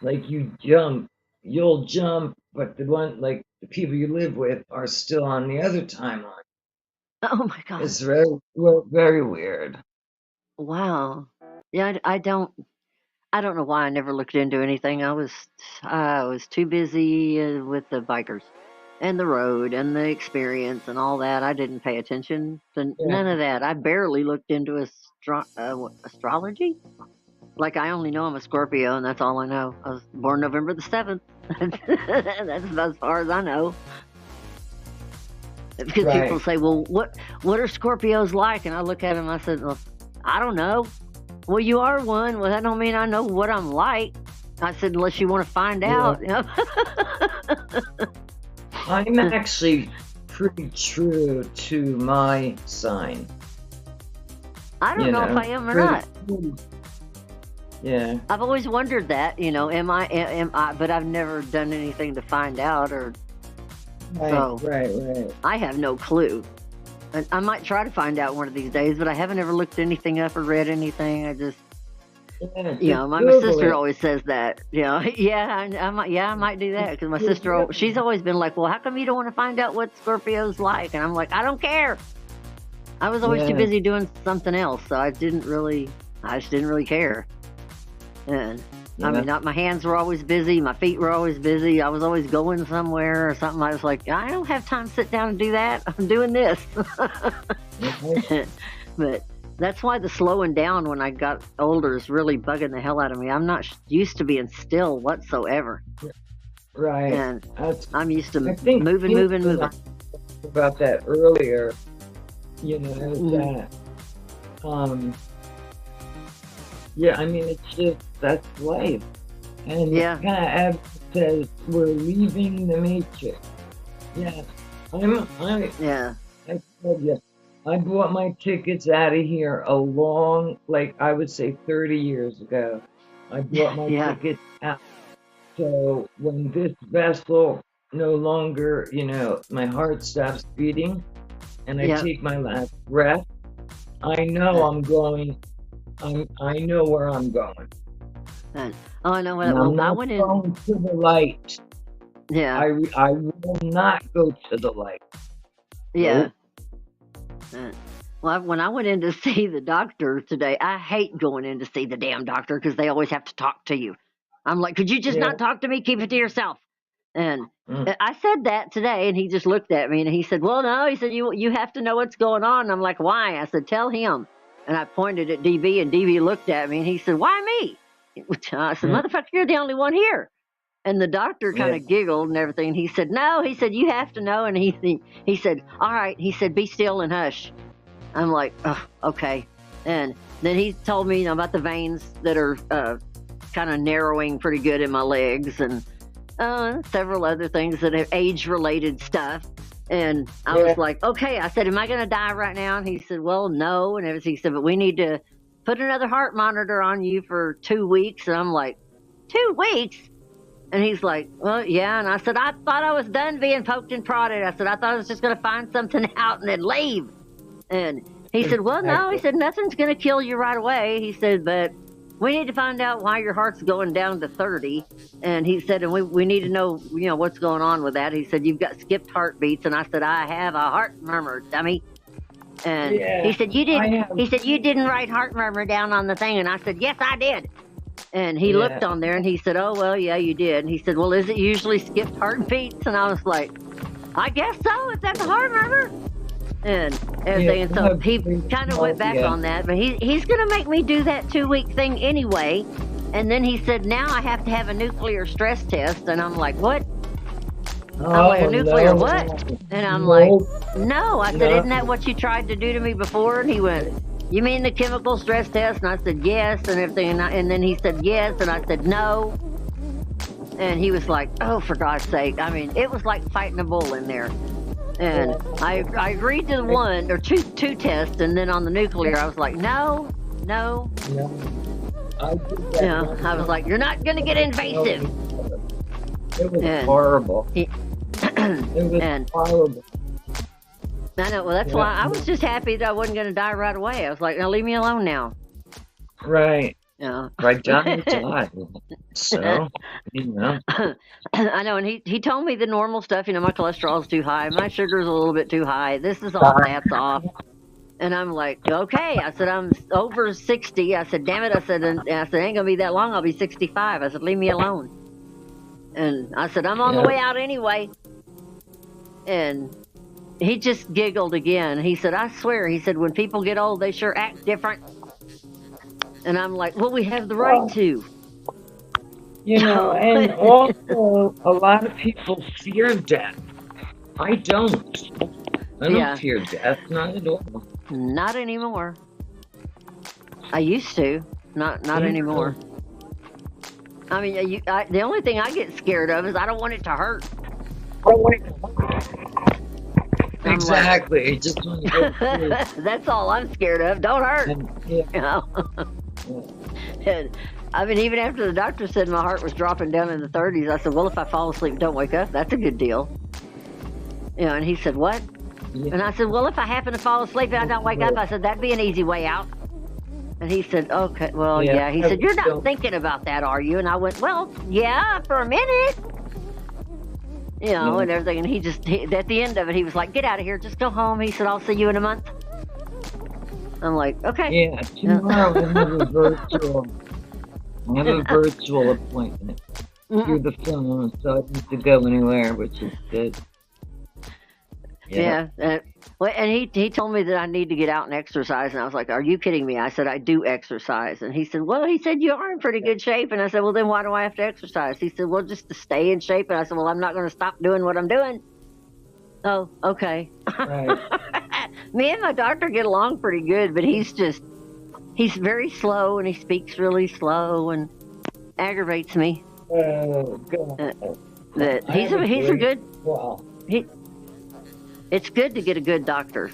like you'll jump, but the people you live with are still on the other timeline. Oh my God! It's very weird. Wow. Yeah, I don't know why I never looked into anything. I was too busy with the bikers and the road and the experience and all that. I didn't pay attention to Yeah, none of that. I barely looked into astrology. Like I only know I'm a Scorpio, and that's all I know. I was born November the 7th. That's about as far as I know. Because people right. say, "Well, what are Scorpios like?" And I look at them, I said, "Well, I don't know." Well, you are one. Well, that don't mean I know what I'm like. I said, unless you want to find Yeah. out. You know? I'm actually pretty true to my sign. I don't You know if know, I am or pretty not. true. Yeah, I've always wondered that, am I, but I've never done anything to find out, or right, so right. I have no clue. And I might try to find out one of these days, but I haven't ever looked anything up or read anything. I just, Yeah, my Google sister it. always says that, I might do that, because my sister, she's always been like, well, how come you don't want to find out what Scorpio's like? And I'm like, I don't care. I was always too Yeah, busy doing something else, so I just didn't really care. And I yeah, mean, my hands were always busy, my feet were always busy. I was always going somewhere or something. I was like, I don't have time to sit down and do that. I'm doing this. right, But that's why the slowing down when I got older is really bugging the hell out of me. I'm not used to being still whatsoever, right. and That's, I'm used to I think moving. you and I talked about that earlier. Mhm. That yeah, I mean, it's just that's life, and Yeah, kind of says we're leaving the matrix. Yeah, yeah, I told you, I bought my tickets out of here like I would say 30 years ago. I bought my yeah, tickets out. So when this vessel no longer, my heart stops beating and I yeah. take my last breath, I know I'm going, I know where I'm going. And, oh, I know what. And Well, I'm when I not went in, going to the light. yeah, I will not go to the light. yeah. Nope. Uh, Well, when I went in to see the doctor today, I hate going in to see the damn doctor because they always have to talk to you. I'm like, could you just Yeah. not talk to me? Keep it to yourself. And Mm. I said that today, and he just looked at me and he said, "Well, no," he said, "you have to know what's going on." And I'm like, "Why?" I said, "Tell him." And I pointed at DB, and DB looked at me and he said, "Why me?" I said, Mm. "Motherfucker, you're the only one here." And the doctor kind Yeah. of giggled and everything. He said, "No," he said, "you have to know." And he said, "All right," he said, "be still and hush." I'm like, oh, okay. And then he told me, about the veins that are kind of narrowing pretty good in my legs, and several other things that are age-related stuff. And I Yeah. was like, okay. I said, "Am I going to die right now?" And he said, "Well, no." And everything. He said, "But we need to put another heart monitor on you for 2 weeks." And I'm like, 2 weeks? And he's like, "Well, yeah." And I said, "I thought I was done being poked and prodded." I said, "I thought I was just going to find something out and then leave." And he said, "Well, no." He said, "Nothing's going to kill you right away." He said, "But we need to find out why your heart's going down to 30." And he said, "And we need to know, what's going on with that." He said, "You've got skipped heartbeats." And I said, "I have a heart murmur, dummy." And Yeah. he said, "You didn't." I have. He said, "You didn't write heart murmur down on the thing." And I said, "Yes, I did." And he looked Yeah. on there and he said, "Oh, well, yeah, you did." And he said, "Well, is it usually skipped heartbeats?" And I was like, "I guess so, if that's a heart murmur." And everything. Yeah. And so he kind of went back Yeah. on that, but he's going to make me do that 2-week thing anyway. And then he said, "Now I have to have a nuclear stress test." And I'm like, "What?" I'm like, "A nuclear no. what?" And I'm like, Nope. "No." I said, No. "Isn't that what you tried to do to me before?" And he went, "You mean the chemical stress test?" And I said, "Yes," and everything. And then he said, "Yes," and I said, "No." And he was like, "Oh, for God's sake." I mean, it was like fighting a bull in there. And I agreed to the one or two tests, and then on the nuclear, I was like, no. Yeah. I did that. Yeah, I was like, you're not gonna get invasive. It was And horrible. It was and horrible. I know. Well, that's why I was just happy that I wasn't gonna die right away. I was like, now leave me alone now. Right. Yeah. Right down the side. So, I know, and he told me the normal stuff. My cholesterol's too high, my sugar's a little bit too high. This is all fats off. And I'm like, okay. I said, I'm over 60. I said, damn it. I said, it ain't gonna be that long. I'll be 65. I said, leave me alone. And I said, I'm on the way out anyway. And he just giggled again. He said, I swear. He said, when people get old, they sure act different. And I'm like, well, we have the right to. And also a lot of people fear death. I don't. I don't fear death, not at all. Not anymore. I used to, not anymore. I mean, the only thing I get scared of is I don't want it to hurt. Exactly. Just want to go through. That's all I'm scared of. Don't hurt. And, I mean, even after the doctor said my heart was dropping down in the 30s, I said, well, if I fall asleep and don't wake up, that's a good deal. And he said, what? Yeah. And I said, well, if I happen to fall asleep and I don't wake up, I said, that'd be an easy way out. And he said, okay, well, yeah. He said, you're not thinking about that, are you? And I went, well, yeah, for a minute. And everything. And he at the end of it, he was like, get out of here. Just go home. He said, I'll see you in a month. I'm like, okay. Yeah, tomorrow I have a virtual appointment through the phone, so I don't have to go anywhere, which is good. Yeah. And he told me that I need to get out and exercise, and I was like, are you kidding me? I said, I do exercise. And he said, well, you are in pretty good shape. And I said, well, then why do I have to exercise? He said, well, just to stay in shape. And I said, well, I'm not going to stop doing what I'm doing. Oh, okay. Right. Me and my doctor get along pretty good, but he's very slow, and he speaks really slow and aggravates me. Oh, God. He's a good. Wow. It's good to get a good doctor.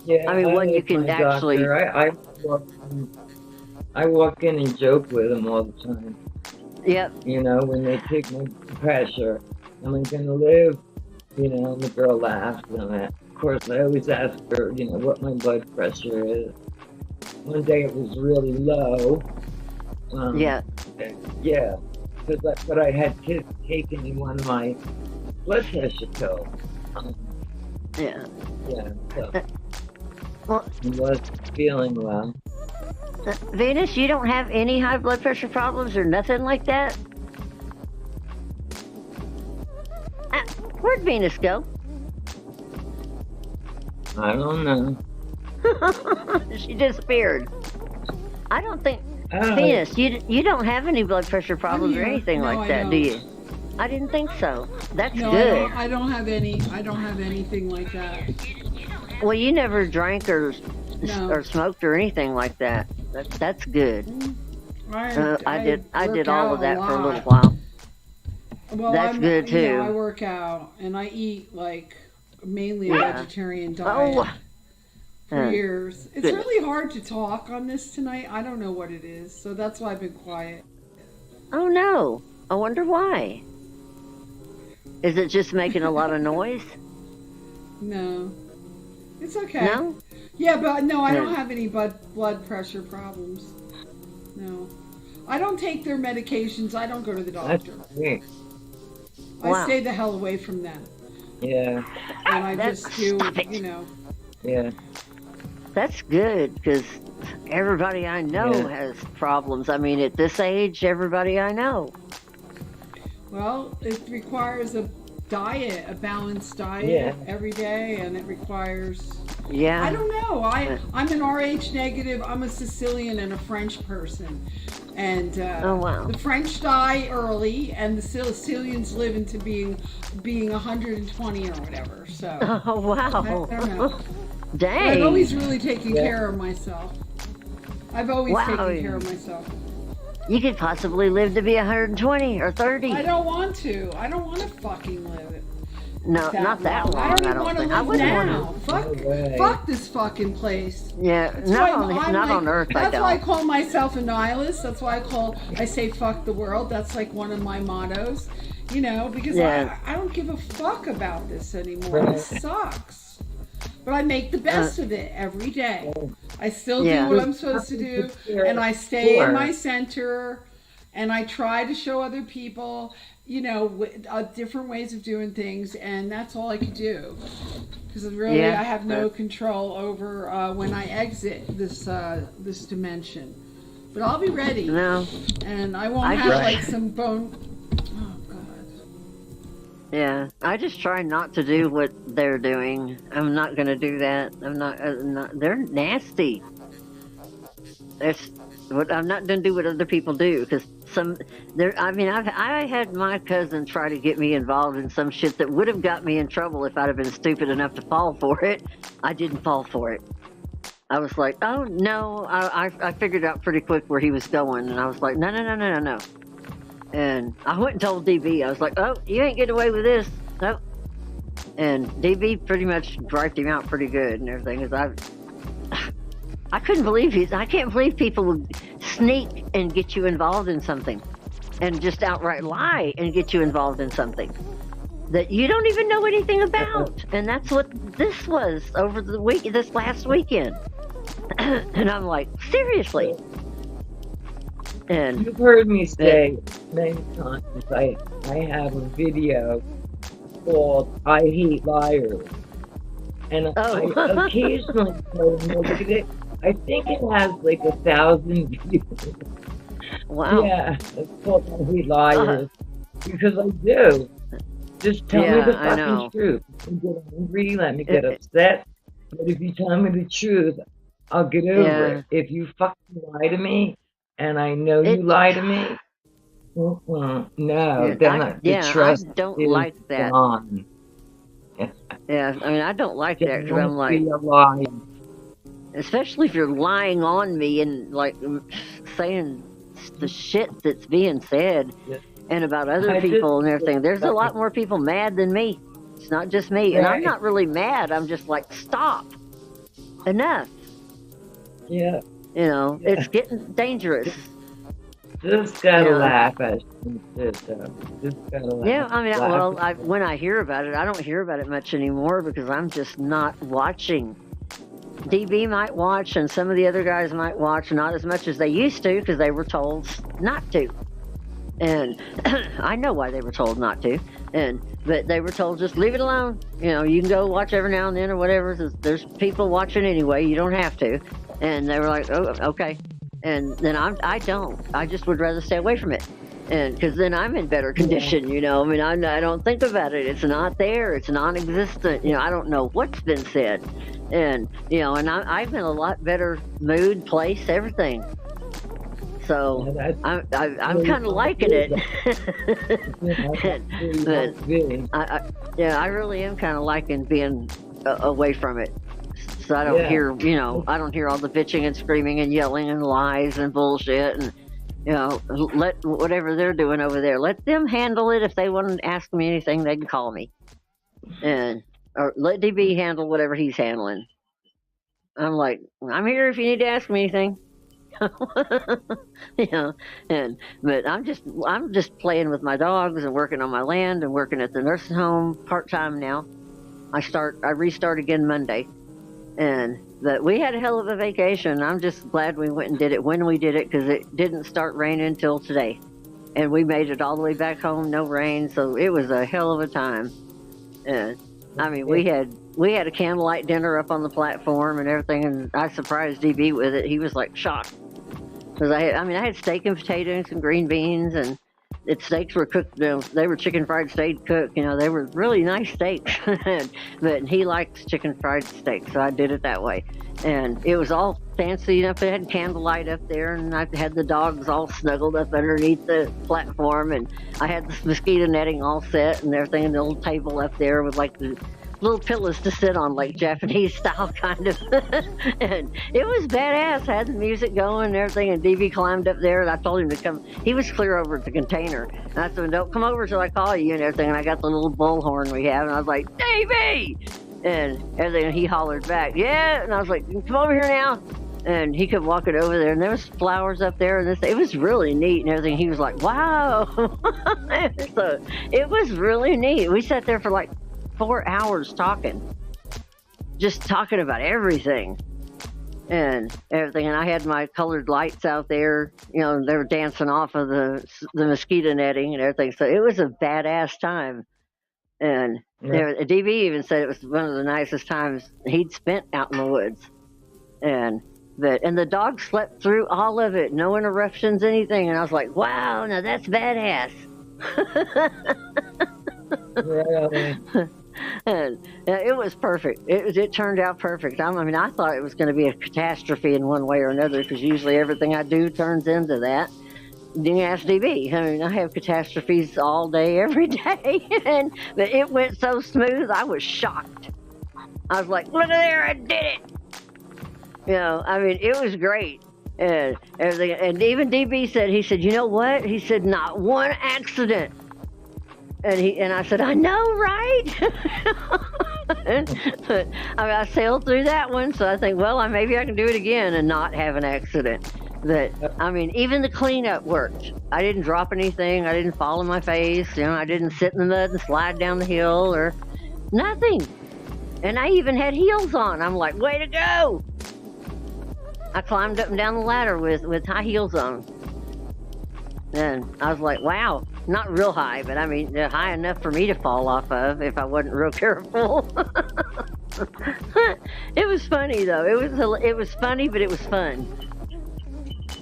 Yeah, I mean, one you can actually. I walk in and joke with him all the time. Yep. When they take my pressure, am I going to live? And the girl laughs. And of course, I always ask her, what my blood pressure is. One day it was really low. Yeah. Yeah. But I had taken one of my blood pressure pills. Yeah. Yeah. So well, I was feeling well. Venus, you don't have any high blood pressure problems or nothing like that? Where'd Venus go? I don't know. She disappeared. I don't think Venus, you don't have any blood pressure problems or anything like that, do you? I didn't think so. That's good. I don't have anything like that. Well, you never drank or smoked or anything like that. That's good. I did all of that for a little while. Well, that's good too. I work out and I eat mainly a vegetarian diet for years. It's really hard to talk on this tonight. I don't know what it is, so that's why I've been quiet. Oh no! I wonder why. Is it just making a lot of noise? No, it's okay. No. Yeah, but no, I don't have any blood pressure problems. No, I don't take their medications. I don't go to the doctor. I stay the hell away from them. Yeah. And I just do, Yeah. That's good, because everybody I know has problems. I mean, at this age, everybody I know. Well, it requires a diet, a balanced diet every day, and it requires... Yeah. I don't know. I'm an Rh negative. I'm a Sicilian and a French person. And the French die early, and the Sicilians live into being 120 or whatever. So. Oh wow! I don't know. Dang. But I've always really taken care of myself. I've always taken care of myself. You could possibly live to be 120 or 30. I don't want to. I don't want to fucking live it. No, not that long. I don't even want to think. I live wouldn't now. want Fuck this fucking place. to. Yeah, That's not why on I'm not like- on Earth. That's I why I don't. call myself a nihilist. That's why I say fuck the world. That's like one of my mottos. You know, because Yeah. I don't give a fuck about this anymore. Right. It sucks. But I make the best of it every day. I still Yeah. do what I'm supposed to do, and I stay in my center, and I try to show other people, you know, different ways of doing things, and that's all I could do. Because really, Yeah. I have no control over when I exit this dimension. But I'll be ready, No. and I won't I have just- like some bone. Oh God. Yeah, I just try not to do what they're doing. I'm not going to do that. I'm not. They're nasty. That's what I'm not going to do. What other people do, because I mean, I had my cousin try to get me involved in some shit that would have got me in trouble if I'd have been stupid enough to fall for it. I didn't fall for it. I was like, oh no. I figured out pretty quick where he was going, and I was like, no. And I went and told DB. I was like, oh, you ain't getting away with this. Nope. And DB pretty much griped him out pretty good and everything. Because I couldn't believe I can't believe people would sneak and get you involved in something, and just outright lie and get you involved in something that you don't even know anything about. And that's what this was over this last weekend. And I'm like, seriously. And You've heard me say many times I have a video called I Hate Liars. And Oh. I occasionally go and look at it. I think it has like 1,000 views. wow. Yeah, it's called I Hate Liars. Because I do. Just tell me Yeah, the I know. fucking truth. Let me get angry, let me get upset. But if you tell me the truth, I'll get over Yeah. it. If you fucking lie to me, and I know you It- lie to me, no, then the trust I don't is like that. gone. Yeah, I mean, I don't like that because I'm Don't like, be a liar. especially if you're lying on me and like saying the shit that's being said Yeah. and about other I just- people and everything. There's a lot more people mad than me. It's not just me. And I'm Right. not really mad. I'm just like, stop. Enough. Yeah, You know, Yeah. it's getting dangerous. just gotta Yeah. laugh at it. Just gotta laugh. Yeah, I mean, Laugh. when I hear about it, I don't hear about it much anymore because I'm just not watching. DB might watch, and some of the other guys might watch, not as much as they used to because they were told not to. And I know why they were told not to. But they were told just leave it alone. You know, you can go watch every now and then or whatever. There's people watching anyway. You don't have to. And they were like, oh, okay. And then I don't. I just would rather stay away from it. And because then I'm in better condition, you know. I mean, I don't think about it. It's not there. It's non-existent. You know, I don't know what's been said. And, you know, and I'm in a lot better mood, place, everything. So Yeah, I'm kind of liking it. Yeah, I really am kind of liking being away from it. So I don't Yeah. hear, you know, I don't hear all the bitching and screaming and yelling and lies and bullshit. And, you know, let whatever they're doing over there, let them handle it. If they want to ask me anything, they can call me. Or let DB handle whatever he's handling. I'm like, I'm here if you need to ask me anything. You know, but I'm just playing with my dogs and working on my land and working at the nursing home part-time now. I restart again Monday. But we had a hell of a vacation. I'm just glad we went and did it when we did it because it didn't start raining until today. And we made it all the way back home, no rain, so it was a hell of a time. I mean, we had a candlelight dinner up on the platform and everything, and I surprised DB with it. He was like shocked. Because I had steak and potatoes and green beans, and the steaks were cooked. They were chicken fried steak cooked. You know, they were really nice steaks. But he likes chicken fried steak, so I did it that way. And it was all fancy enough. It had candlelight up there, and I had the dogs all snuggled up underneath the platform, and I had the mosquito netting all set and everything, and the little table up there with like the little pillows to sit on, like Japanese style, kind of. And it was badass. Had the music going and everything. And DB climbed up there, and I told him to come. He was clear over at the container, and I said, "Don't come over till I call you," and everything. And I got the little bullhorn we have, and I was like, "DB!" and everything. And he hollered back, "Yeah!" And I was like, "Come over here now." And he kept walking over there, and there was flowers up there, and it was really neat and everything. He was like, "Wow!" So it was really neat. We sat there for like 4 hours talking, just talking about everything and everything. And I had my colored lights out there, they were dancing off of the mosquito netting and everything. So it was a badass time. And DB even said it was one of the nicest times he'd spent out in the woods. And the dog slept through all of it, no interruptions, anything. And I was like, wow, now that's badass. Really? And it was perfect. It turned out perfect. I mean, I thought it was going to be a catastrophe in one way or another, because usually everything I do turns into that. You ask DB. I mean, I have catastrophes all day, every day. But it went so smooth, I was shocked. I was like, look at there, I did it. I mean, it was great. And everything. And even DB said, he said, you know what? He said, not one accident. And I said, I know, right? But I sailed through that one, so I think, well, maybe I can do it again and not have an accident. I mean, even the cleanup worked. I didn't drop anything. I didn't fall on my face. I didn't sit in the mud and slide down the hill or nothing. And I even had heels on. I'm like, way to go. I climbed up and down the ladder with high heels on. And I was like, wow, not real high, but I mean, they're high enough for me to fall off of if I wasn't real careful. It was funny, though. It was funny, but it was fun.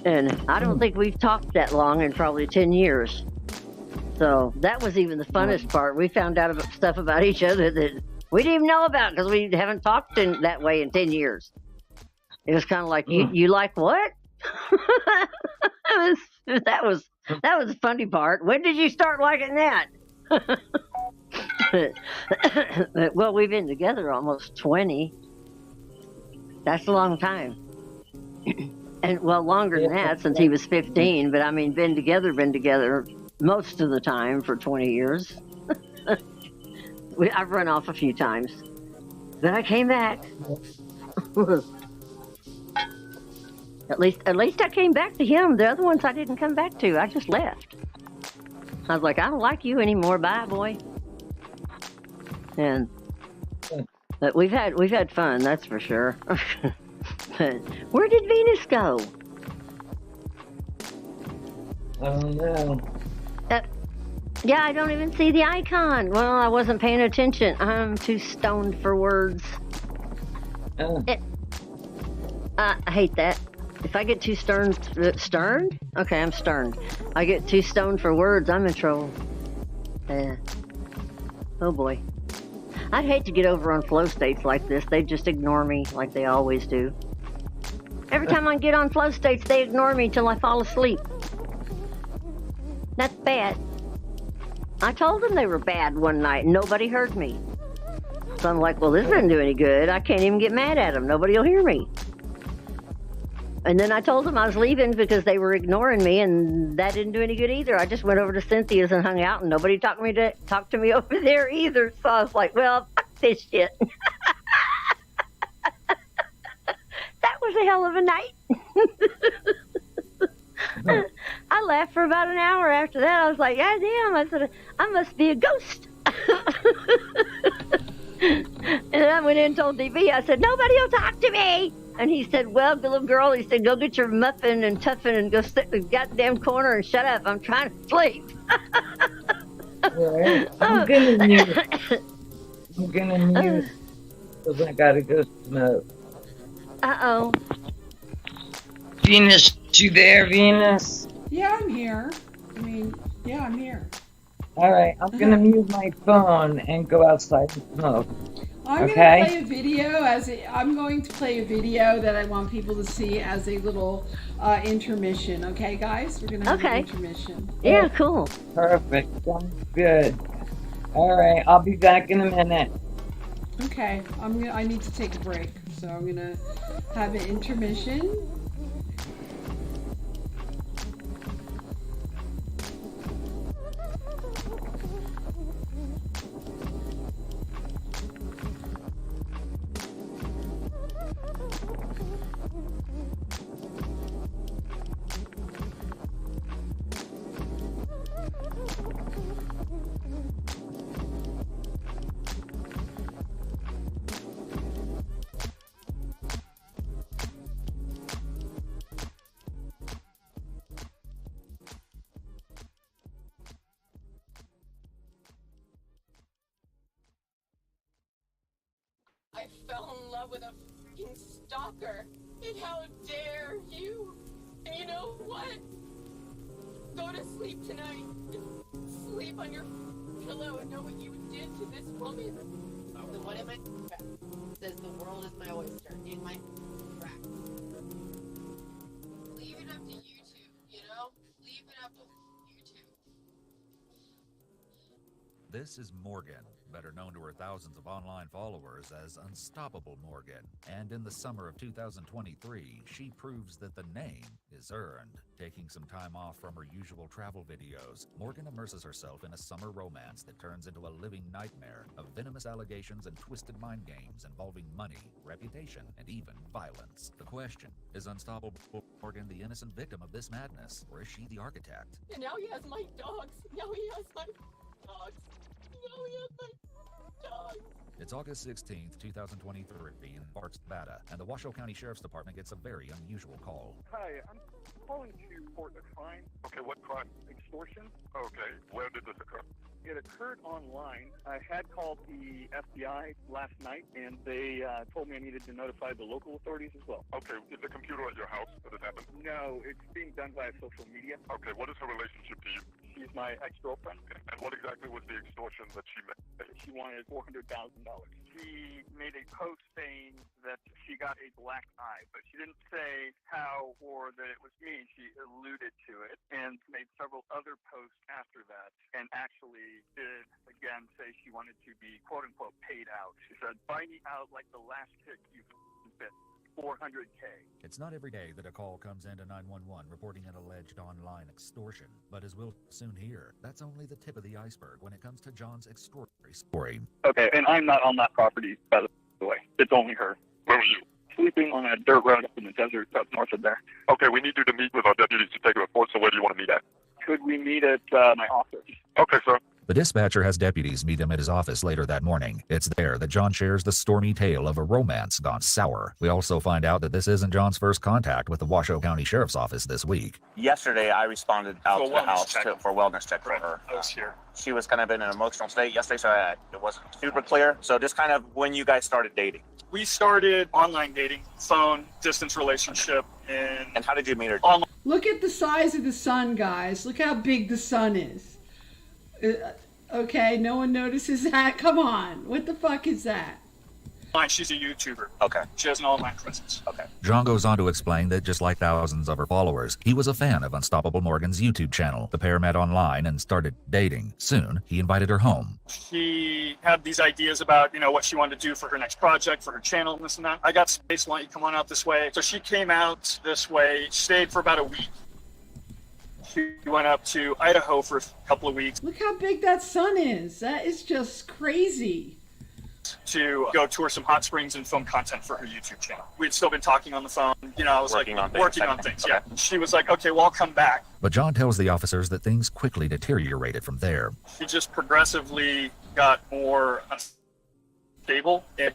And I don't think we've talked that long in probably 10 years. So that was even the funnest part. We found out about stuff about each other that we didn't even know about, because we haven't talked in that way in 10 years. It was kind of like, you like what? That was the funny part. When did you start liking that? Well, we've been together almost 20. That's a long time. And well, longer than that, since he was 15. But I mean, been together most of the time for 20 years. I've run off a few times, but I came back. At least I came back to him. The other ones I didn't come back to. I just left. I was like, I don't like you anymore. Bye, boy. And but we've had fun, that's for sure. But where did Venus go? I don't know. Yeah, I don't even see the icon. Well, I wasn't paying attention. I'm too stoned for words. I hate that. If I get too sterned? Okay, I'm sterned. I get too stoned for words, I'm in trouble. Oh boy. I'd hate to get over on flow states like this. They just ignore me like they always do. Every time I get on flow states, they ignore me till I fall asleep. That's bad. I told them they were bad one night, and nobody heard me. So I'm like, well, this doesn't do any good. I can't even get mad at them. Nobody will hear me. And then I told them I was leaving because they were ignoring me, and that didn't do any good either. I just went over to Cynthia's and hung out, and nobody talked to me over there either. So I was like, well, fuck this shit. That was a hell of a night. I laughed for about an hour after that. I was like, God damn, I said, I must be a ghost. And I went in and told DB, I said, nobody will talk to me. And he said, well, little girl, he said, go get your muffin and tuffin and go sit in the goddamn corner and shut up. I'm trying to sleep. Right. I'm gonna mute. Because I gotta go smoke. Uh-oh. Venus, you there, Venus? Yeah, I'm here. I'm here. All right, I'm gonna mute my phone and go outside and smoke. I'm Okay. going to play a video I'm going to play a video that I want people to see as a little intermission. Okay, guys? We're going to have an intermission. Yeah, cool. Perfect. Sounds good. All right, I'll be back in a minute. Okay, I need to take a break, so I'm gonna have an intermission. I fell in love with a fucking stalker. And how dare you? And you know what? Go to sleep tonight. Sleep on your pillow and know what you did to this woman. The one in my says the world is my oyster in my track. Leave it up to YouTube, you know? Leave it up to YouTube. This is Morgan, better known to her thousands of online followers as Unstoppable Morgan. And in the summer of 2023, she proves that the name is earned. Taking some time off from her usual travel videos, Morgan immerses herself in a summer romance that turns into a living nightmare of venomous allegations and twisted mind games involving money, reputation, and even violence. The question, is Unstoppable Morgan the innocent victim of this madness, or is she the architect? And now he has my dogs. Now he has my dogs. Now he has my dogs. It's August 16th, 2023 in Sparks, Nevada, and the Washoe County Sheriff's Department gets a very unusual call. Hi, I'm calling to report a crime. Okay, what crime? Extortion. Okay, where did this occur? It occurred online. I had called the FBI last night, and they told me I needed to notify the local authorities as well. Okay, is the computer at your house that it happened? No, it's being done via social media. Okay, what is her relationship to you? She's my ex-girlfriend. And what exactly was the extortion that she made? She wanted $400,000. She made a post saying that she got a black eye, but she didn't say how or that it was me. She alluded to it and made several other posts after that, and actually did again say she wanted to be quote-unquote paid out. She said, buy me out like the last kick you bit. $400K. It's not every day that a call comes into 911 reporting an alleged online extortion, but as we'll soon hear, that's only the tip of the iceberg when it comes to John's extraordinary story. Okay, and I'm not on that property, by the way. It's only her. Where were you? Sleeping on a dirt road up in the desert up north of there. Okay, we need you to meet with our deputies to take a report, so where do you want to meet at? Could we meet at my office? Okay, sir. The dispatcher has deputies meet him at his office later that morning. It's there that John shares the stormy tale of a romance gone sour. We also find out that this isn't John's first contact with the Washoe County Sheriff's Office this week. Yesterday, I responded out to the house for a wellness check for Right. her. I was here. She was kind of in an emotional state yesterday, so it wasn't super clear. So just kind of when you guys started dating. We started online dating, phone, distance relationship, And how did you meet her? online. Look at the size of the sun, guys. Look how big the sun is. Okay, no one notices that? Come on. What the fuck is that? She's a YouTuber. Okay. She has an online presence. Okay. John goes on to explain that just like thousands of her followers, he was a fan of Unstoppable Morgan's YouTube channel. The pair met online and started dating. Soon, he invited her home. She had these ideas about, what she wanted to do for her next project, for her channel, and this and that. I got space, why don't you come on out this way? So she came out this way, stayed for about a week. She went up to Idaho for a couple of weeks Look how big that sun is. That is just crazy. to go tour some hot springs and film content for her YouTube channel. We'd still been talking on the phone. I was Working on things. Yeah. She was like, okay, well, I'll come back. But John tells the officers that things quickly deteriorated from there. She just progressively got more unstable. And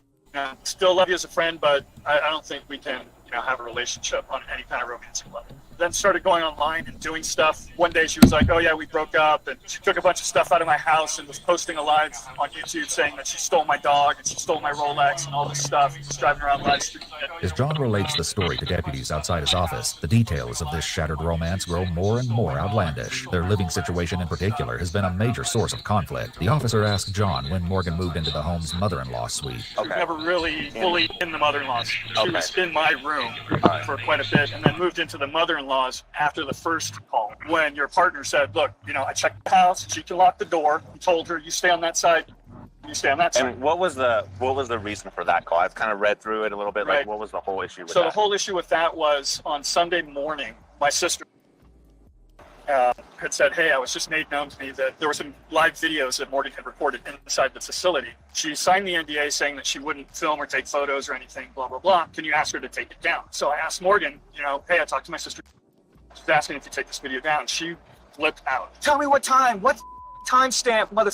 still love you as a friend, but I don't think we can, have a relationship on any kind of romantic level. Then started going online and doing stuff. One day she was like, oh yeah, we broke up, and she took a bunch of stuff out of my house and was posting a live on YouTube saying that she stole my dog and she stole my Rolex and all this stuff. She was driving around live streaming it. As John relates the story to deputies outside his office, the details of this shattered romance grow more and more outlandish. Their living situation in particular has been a major source of conflict. The officer asked John when Morgan moved into the home's mother-in-law suite. She was never really fully in the mother-in-law's. She was in my room for quite a bit, and then moved into the mother-in-law's after the first call. When your partner said, look, I checked the house, she can lock the door. You told her, you stay on that side, You stay on that side. And what was the reason for that call? I've kind of read through it a little bit. Right. Like, what was the whole issue with So that? the whole issue with that was on Sunday morning, my sister had said, hey, I was just made known to me that there were some live videos that Morgan had recorded inside the facility. She signed the NDA saying that she wouldn't film or take photos or anything, blah, blah, blah. Can you ask her to take it down? So I asked Morgan, hey, I talked to my sister. She's asking if you take this video down. She flipped out. Tell me what time, what timestamp, mother,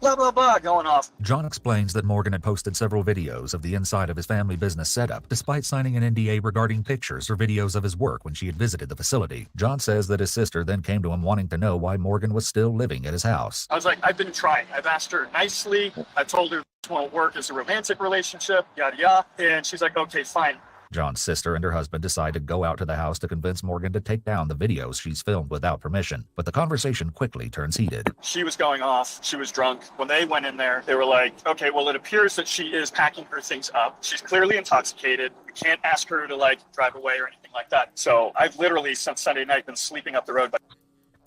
blah, blah, blah, going off. John explains that Morgan had posted several videos of the inside of his family business setup, despite signing an NDA regarding pictures or videos of his work when she had visited the facility. John says that his sister then came to him wanting to know why Morgan was still living at his house. I was like, I've been trying. I've asked her nicely. I've told her this won't work as a romantic relationship, yada, yada. And she's like, okay, fine. John's sister and her husband decide to go out to the house to convince Morgan to take down the videos she's filmed without permission, but the conversation quickly turns heated. She was going off. She was drunk. When they went in there, they were like, okay, well, it appears that she is packing her things up. She's clearly intoxicated. We can't ask her to drive away or anything like that. So I've literally since Sunday night been sleeping up the road by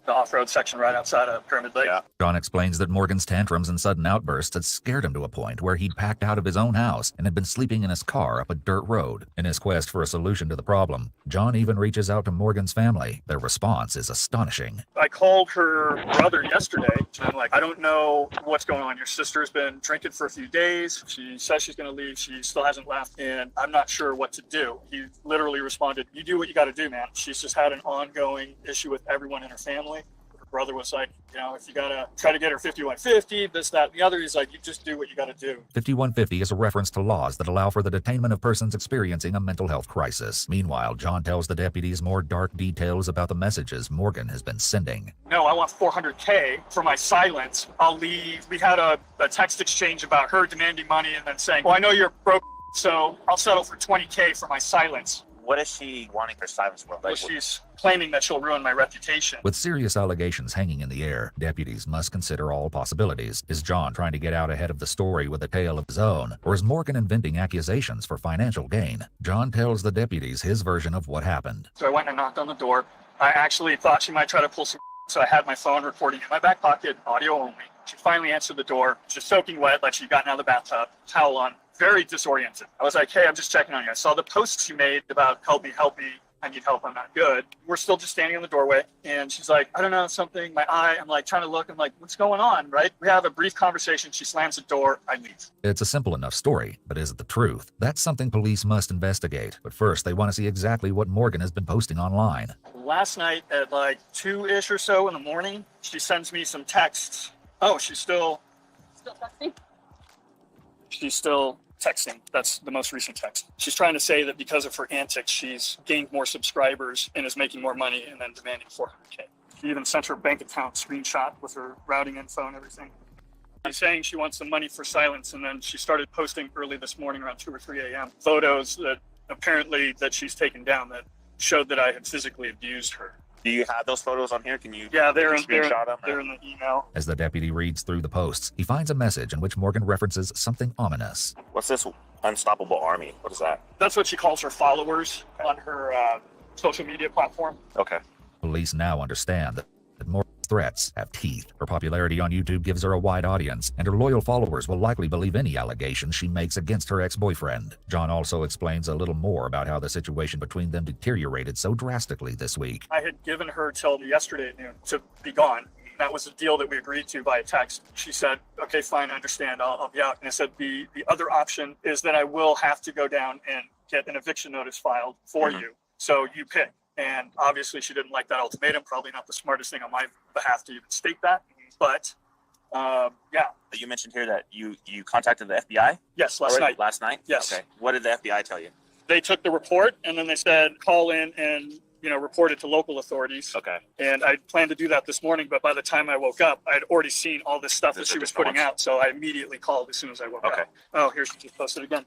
the off-road section right outside of Pyramid Lake. Yeah. John explains that Morgan's tantrums and sudden outbursts had scared him to a point where he'd packed out of his own house and had been sleeping in his car up a dirt road. In his quest for a solution to the problem, John even reaches out to Morgan's family. Their response is astonishing. I called her brother yesterday. I'm like, I don't know what's going on. Your sister's been drinking for a few days. She says she's going to leave. She still hasn't left, and I'm not sure what to do. He literally responded, you do what you got to do, man. She's just had an ongoing issue with everyone in her family. Her brother was like, if you got to try to get her 5150, this, that, and the other, he's like, you just do what you got to do. 5150 is a reference to laws that allow for the detainment of persons experiencing a mental health crisis. Meanwhile, John tells the deputies more dark details about the messages Morgan has been sending. No, I want $400K for my silence. I'll leave. We had a text exchange about her demanding money and then saying, well, I know you're broke, so I'll settle for $20K for my silence. What is she wanting her silence for? Well, she's claiming that she'll ruin my reputation. With serious allegations hanging in the air, deputies must consider all possibilities. Is John trying to get out ahead of the story with a tale of his own, or is Morgan inventing accusations for financial gain? John tells the deputies his version of what happened. So I went and knocked on the door. I actually thought she might try to pull some, so I had my phone recording in my back pocket, audio only. She finally answered the door. She's soaking wet, like she'd gotten out of the bathtub, towel on. Very disoriented. I was like, hey, I'm just checking on you. I saw the posts you made about help me, I need help, I'm not good. We're still just standing in the doorway. And she's like, I don't know, something, my eye. I'm like trying to look. I'm like, what's going on, right? We have a brief conversation. She slams the door. I leave. It's a simple enough story, but is it the truth? That's something police must investigate. But first, they want to see exactly what Morgan has been posting online. Last night at 2-ish or so in the morning, she sends me some texts. Oh, she's still texting? She's still texting. That's the most recent text. She's trying to say that because of her antics, she's gained more subscribers and is making more money and then demanding $400K. She even sent her bank account screenshot with her routing info and everything. She's saying she wants the money for silence, and then she started posting early this morning around 2 or 3 a.m. photos that apparently that she's taken down that showed that I had physically abused her. Do you have those photos on here? Can you they're in the email. As the deputy reads through the posts, he finds a message in which Morgan references something ominous. What's this unstoppable army? What is that? That's what she calls her followers on her social media platform. Okay. Police now understand that Morgan's threats have teeth. Her popularity on YouTube gives her a wide audience, and her loyal followers will likely believe any allegations she makes against her ex-boyfriend. John also explains a little more about how the situation between them deteriorated so drastically this week. I had given her till yesterday at noon to be gone. That was a deal that we agreed to by text. She said, okay, fine, I understand, I'll be out. And I said, the other option is that I will have to go down and get an eviction notice filed for you. So you pick. And obviously she didn't like that ultimatum. Probably not the smartest thing on my behalf to even state that. But yeah. You mentioned here that you contacted the FBI? Yes, last night. Last night? Yes. Okay. What did the FBI tell you? They took the report and then they said, call in and report it to local authorities. Okay. And I planned to do that this morning, but by the time I woke up, I had already seen all this stuff that she was putting out. So I immediately called as soon as I woke up. Oh, here she just posted again.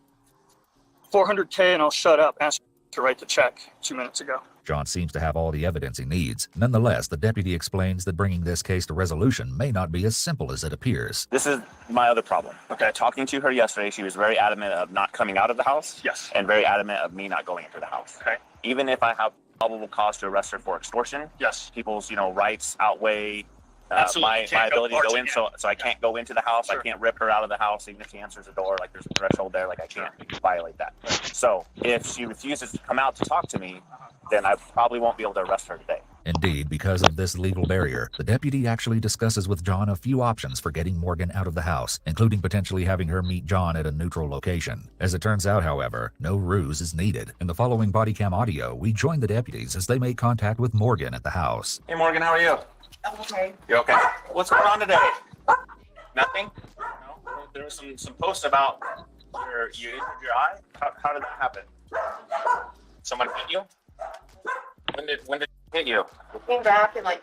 $400K and I'll shut up. Asked to write the check 2 minutes ago. John seems to have all the evidence he needs. Nonetheless, the deputy explains that bringing this case to resolution may not be as simple as it appears. This is my other problem. Okay. Talking to her yesterday, she was very adamant of not coming out of the house. Yes. And very adamant of me not going into the house. Okay. Even if I have probable cause to arrest her for extortion. Yes. People's, rights outweigh my ability to go in. Yeah. So I can't go into the house. Sure. I can't rip her out of the house, even if she answers the door. Like there's a threshold there. Like I can't violate that. So if she refuses to come out to talk to me, then I probably won't be able to arrest her today. Indeed, because of this legal barrier, the deputy actually discusses with John a few options for getting Morgan out of the house, including potentially having her meet John at a neutral location. As it turns out, however, no ruse is needed. In the following body cam audio, we join the deputies as they make contact with Morgan at the house. Hey Morgan, how are you? I'm okay. You okay? What's going on today? Nothing? No? There was some posts about you injured your eye. How did that happen? Someone hit you? When did it hit you? I came back and like.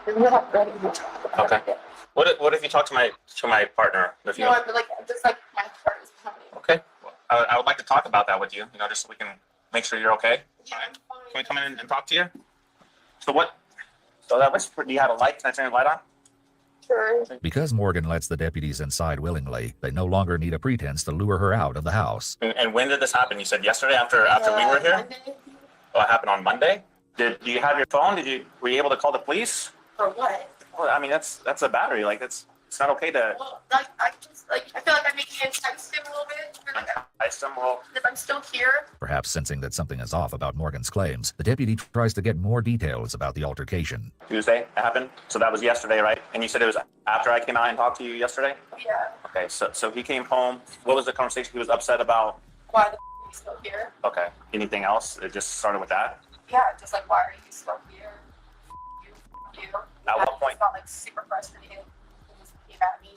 I'm not ready to talk about Okay. it. What if you talk to my partner? If you No, but like just like my heart is pounding. okay. I would like to talk about that with you. You know, just so we can make sure you're okay. Yeah, I'm fine. Can we come in and talk to you? So that was. Do you have a light? Can I turn the light on? Sure. Because Morgan lets the deputies inside willingly, they no longer need a pretense to lure her out of the house. And when did this happen? You said yesterday after we were here? Monday? Oh, it happened on Monday? Do you have your phone? Were you able to call the police? For what? Well, I mean, that's a battery. Like, it's not okay to Well, like I feel like I'm making it entice him a little bit. ice them. Well, If I'm still here. Perhaps sensing that something is off about Morgan's claims, the deputy tries to get more details about the altercation. Tuesday it happened. So that was yesterday, right? And you said it was after I came out and talked to you yesterday? Yeah. Okay, so he came home. What was the conversation he was upset about? Why the he's still here? Okay. Anything else? It just started with that? Yeah, just like why are you still here? You. At what point? I felt like super frustrated. He just came at me.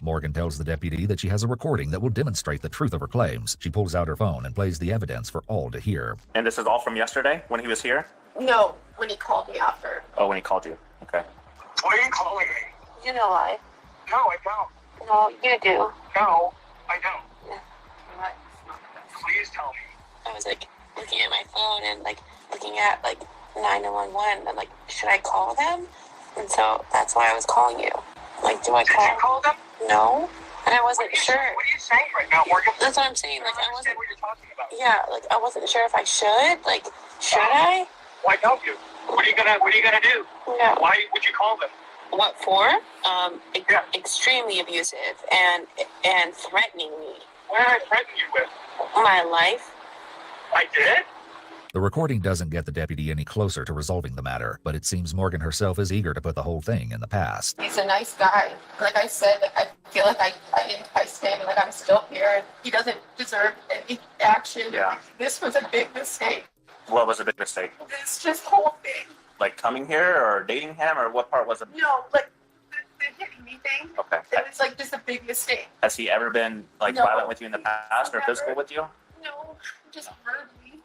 Morgan tells the deputy that she has a recording that will demonstrate the truth of her claims. She pulls out her phone and plays the evidence for all to hear. And this is all from yesterday when he was here? No, when he called me after. Oh, when he called you. Okay. Why are you calling me? You know why? No, I don't. No, you do. No, I don't. What? Please tell me. I was like looking at my phone and like looking at like 911 and like, should I call them? And so that's why I was calling you. Like, do I Did call? you call them? No, and I wasn't What sure. are you saying right now, Morgan? That's what I'm saying. Like, I I don't wasn't. understand what you're talking about. Yeah, like I wasn't sure if I should. Like, should I? Why don't you? What are you gonna do? Yeah. Why would you call them? What for? Yeah. Extremely abusive and threatening me. What did I threaten you with? My life. I did? The recording doesn't get the deputy any closer to resolving the matter, but it seems Morgan herself is eager to put the whole thing in the past. He's a nice guy. Like I said, like I feel like I enticed him. Like I'm still here. He doesn't deserve any action. Yeah. This was a big mistake. What was a big mistake? This just whole thing. Like coming here or dating him, or what part was it? No, like the hitting me thing. Okay. It was like just a big mistake. Has he ever been like No. violent with you in the past or Never. physical with you? No, just verbally.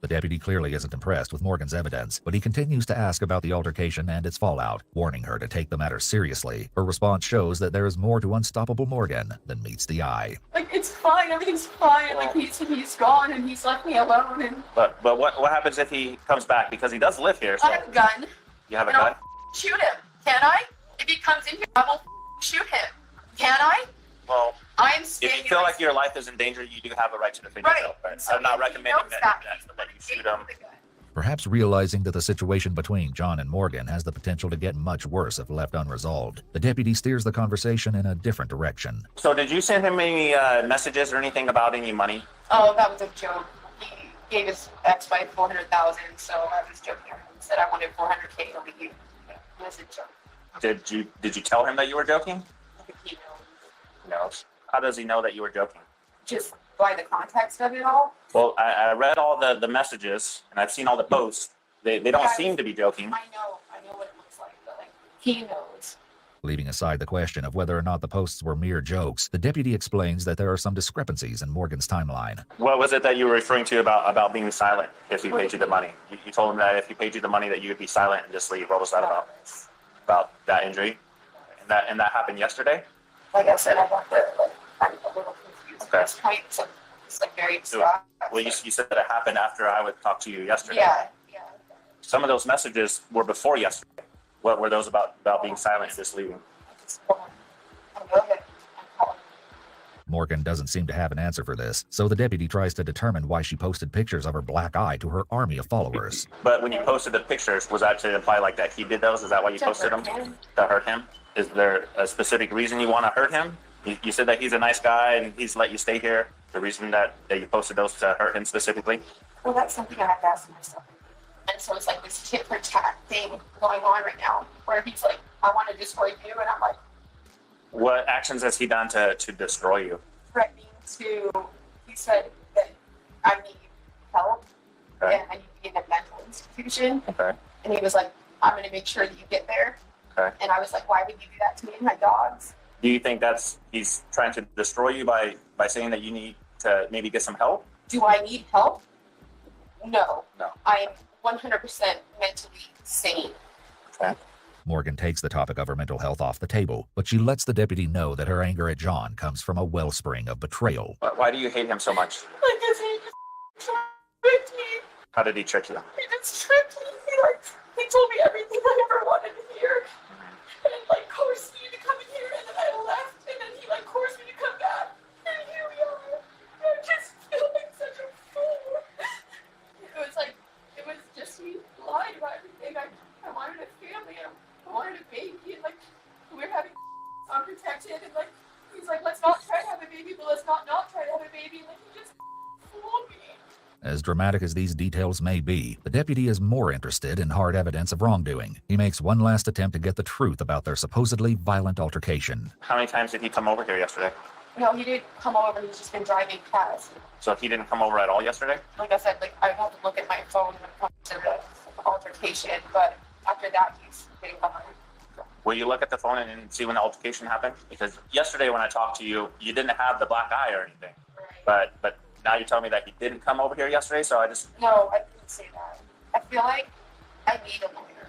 The deputy clearly isn't impressed with Morgan's evidence, but he continues to ask about the altercation and its fallout, warning her to take the matter seriously. Her response shows that there is more to unstoppable Morgan than meets the eye. Like it's fine. Everything's fine. Like he's gone and he's left me alone. And But what happens if he comes back? Because he does live here. So I have a gun. you have a And gun? I'll shoot him. Can I? If he comes in here, I will shoot him. Can I? Well, I am if staying you feel in like your life is in danger, you do have a right to defend Right. yourself. Right? So I'm not if he recommending knows that you shoot him. Perhaps realizing that the situation between John and Morgan has the potential to get much worse if left unresolved, the deputy steers the conversation in a different direction. So did you send him any messages or anything about any money? Oh, that was a joke. He gave his ex-wife 400,000, so I was joking. He said I wanted 400K over you. It was a joke. Did you tell him that you were joking? I think he knows. No. How does he know that you were joking? Just by the context of it all. Well, I read all the messages and I've seen all the posts. They don't Yeah. seem to be joking. I know what it looks like, but like he knows. Leaving aside the question of whether or not the posts were mere jokes, the deputy explains that there are some discrepancies in Morgan's timeline. What was it that you were referring to about being silent if he paid you the money? You told him that if he paid you the money that you would be silent and just leave. What was that about? About that injury? And that happened yesterday? Like I said, I got the I'm a little confused. Okay. It's kind of, it's like very So, abstract. well, you said that it happened after I would talk to you yesterday. Yeah. Some of those messages were before yesterday. What were those about being silent and just leaving? Go ahead. I'm calling. Morgan doesn't seem to have an answer for this, so the deputy tries to determine why she posted pictures of her black eye to her army of followers. But when you posted the pictures, was that to imply like that he did those? Is that why you posted them? To hurt him? Is there a specific reason you want to hurt him? You said that he's a nice guy and he's let you stay here. The reason that you posted those to hurt him specifically? Well, that's something I have to ask myself. And so it's like this tit for tat thing going on right now, where he's like, I want to destroy you, and I'm like, what actions has he done to destroy you? threatening to, he said that I need help, Okay. and I need to be in a mental institution. Okay. And he was like, I'm going to make sure that you get there. Okay. And I was like, why would you do that to me and my dogs? Do you think he's trying to destroy you by saying that you need to maybe get some help? Do I need help? No. No. I am 100% mentally sane. Okay. Morgan takes the topic of her mental health off the table, but she lets the deputy know that her anger at John comes from a wellspring of betrayal. Why do you hate him so much? Because he just tricked me. How did he trick you? He just tricked me. He told me everything I ever wanted to hear. And like coerced me to come in here, and then I left, and then he like coerced me to come back. And here we are. I just feel like such a fool. It was just me lying about everything. I wanted a family, and I wanted a baby, and like we were having unprotected, and like he's like, let's not try to have a baby, but let's not try to have a baby. Like he just fooled me. As dramatic as these details may be, the deputy is more interested in hard evidence of wrongdoing. He makes one last attempt to get the truth about their supposedly violent altercation. How many times did he come over here yesterday? No, he didn't come over. He's just been driving past. So he didn't come over at all yesterday? Like I said, like I have to look at my phone when it comes to the altercation, but after that, he's getting behind. Will you look at the phone and see when the altercation happened? Because yesterday when I talked to you, you didn't have the black eye or anything. Right. But now you're telling me that he didn't come over here yesterday, so I just... No, I didn't say that. I feel like I need a lawyer.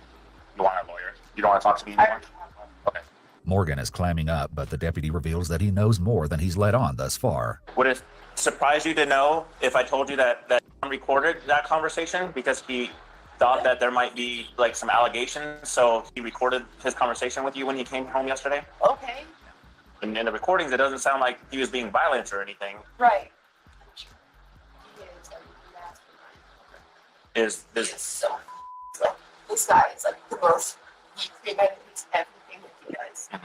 You want a lawyer? You don't want to talk to me I anymore? already have one. Okay. Morgan is clamming up, but the deputy reveals that he knows more than he's let on thus far. Would it surprise you to know if I told you that John recorded that conversation because he thought that there might be like some allegations, so he recorded his conversation with you when he came home yesterday? Okay. And in the recordings, it doesn't sound like he was being violent or anything. Right. He Is is so like this guy is like the most he premeditates everything that he does. And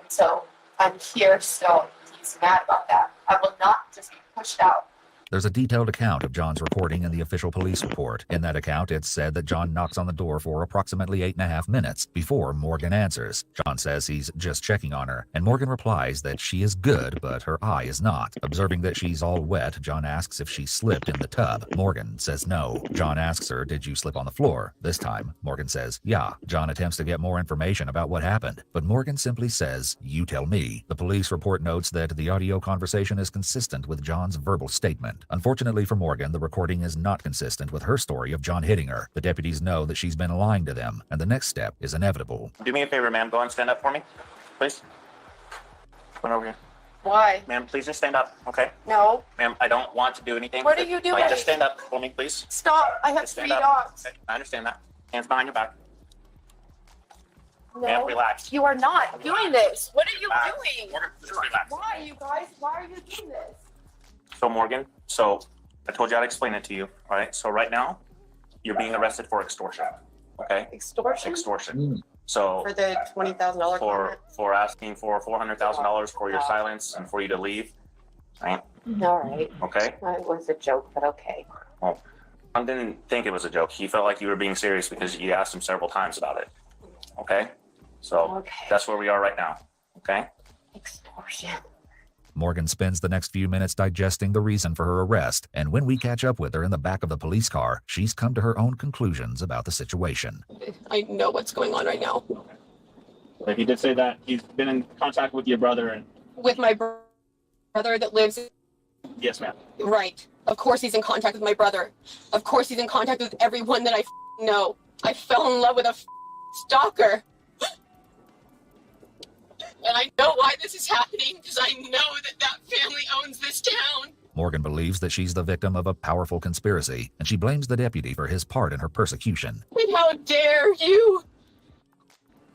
so I'm here still. He's mad about that. I will not just be pushed out. There's a detailed account of John's reporting in the official police report. In that account, it's said that John knocks on the door for approximately 8.5 minutes before Morgan answers. John says he's just checking on her, and Morgan replies that she is good, but her eye is not. Observing that she's all wet, John asks if she slipped in the tub. Morgan says no. John asks her, did you slip on the floor? This time, Morgan says, yeah. John attempts to get more information about what happened, but Morgan simply says, you tell me. The police report notes that the audio conversation is consistent with John's verbal statement. Unfortunately for Morgan, the recording is not consistent with her story of John hitting her. The deputies know that she's been lying to them, and the next step is inevitable. Do me a favor, ma'am. Go and stand up for me, please. Come over here. Why? Ma'am, please just stand up, okay? No. Ma'am, I don't want to do anything. What are you doing? Like, just stand up for me, please. Stop. I have Just 3 stand up. dogs. Okay, I understand that. Hands behind your back. No. Ma'am, relax. You are not doing this. What are you Relax. doing? Morgan, just relax. Why, you guys? Why are you doing this? So, Morgan, I told you I'd explain it to you, all right? So right now, you're being arrested for extortion, okay? Extortion? Extortion. So For the $20,000 for asking for $400,000 for your silence and for you to leave, right? All right. Okay? It was a joke, but okay. Well, I didn't think it was a joke. He felt like you were being serious because you asked him several times about it, okay? So Okay. that's where we are right now, okay? Extortion. Morgan spends the next few minutes digesting the reason for her arrest, and when we catch up with her in the back of the police car, she's come to her own conclusions about the situation. I know what's going on right now. But he did say that he's been in contact with your brother and... With my brother that lives... Yes, ma'am. Right. Of course he's in contact with my brother. Of course he's in contact with everyone that I know. I fell in love with a stalker. And I know why this is happening, because I know that family owns this town. Morgan believes that she's the victim of a powerful conspiracy, and she blames the deputy for his part in her persecution. And how dare you?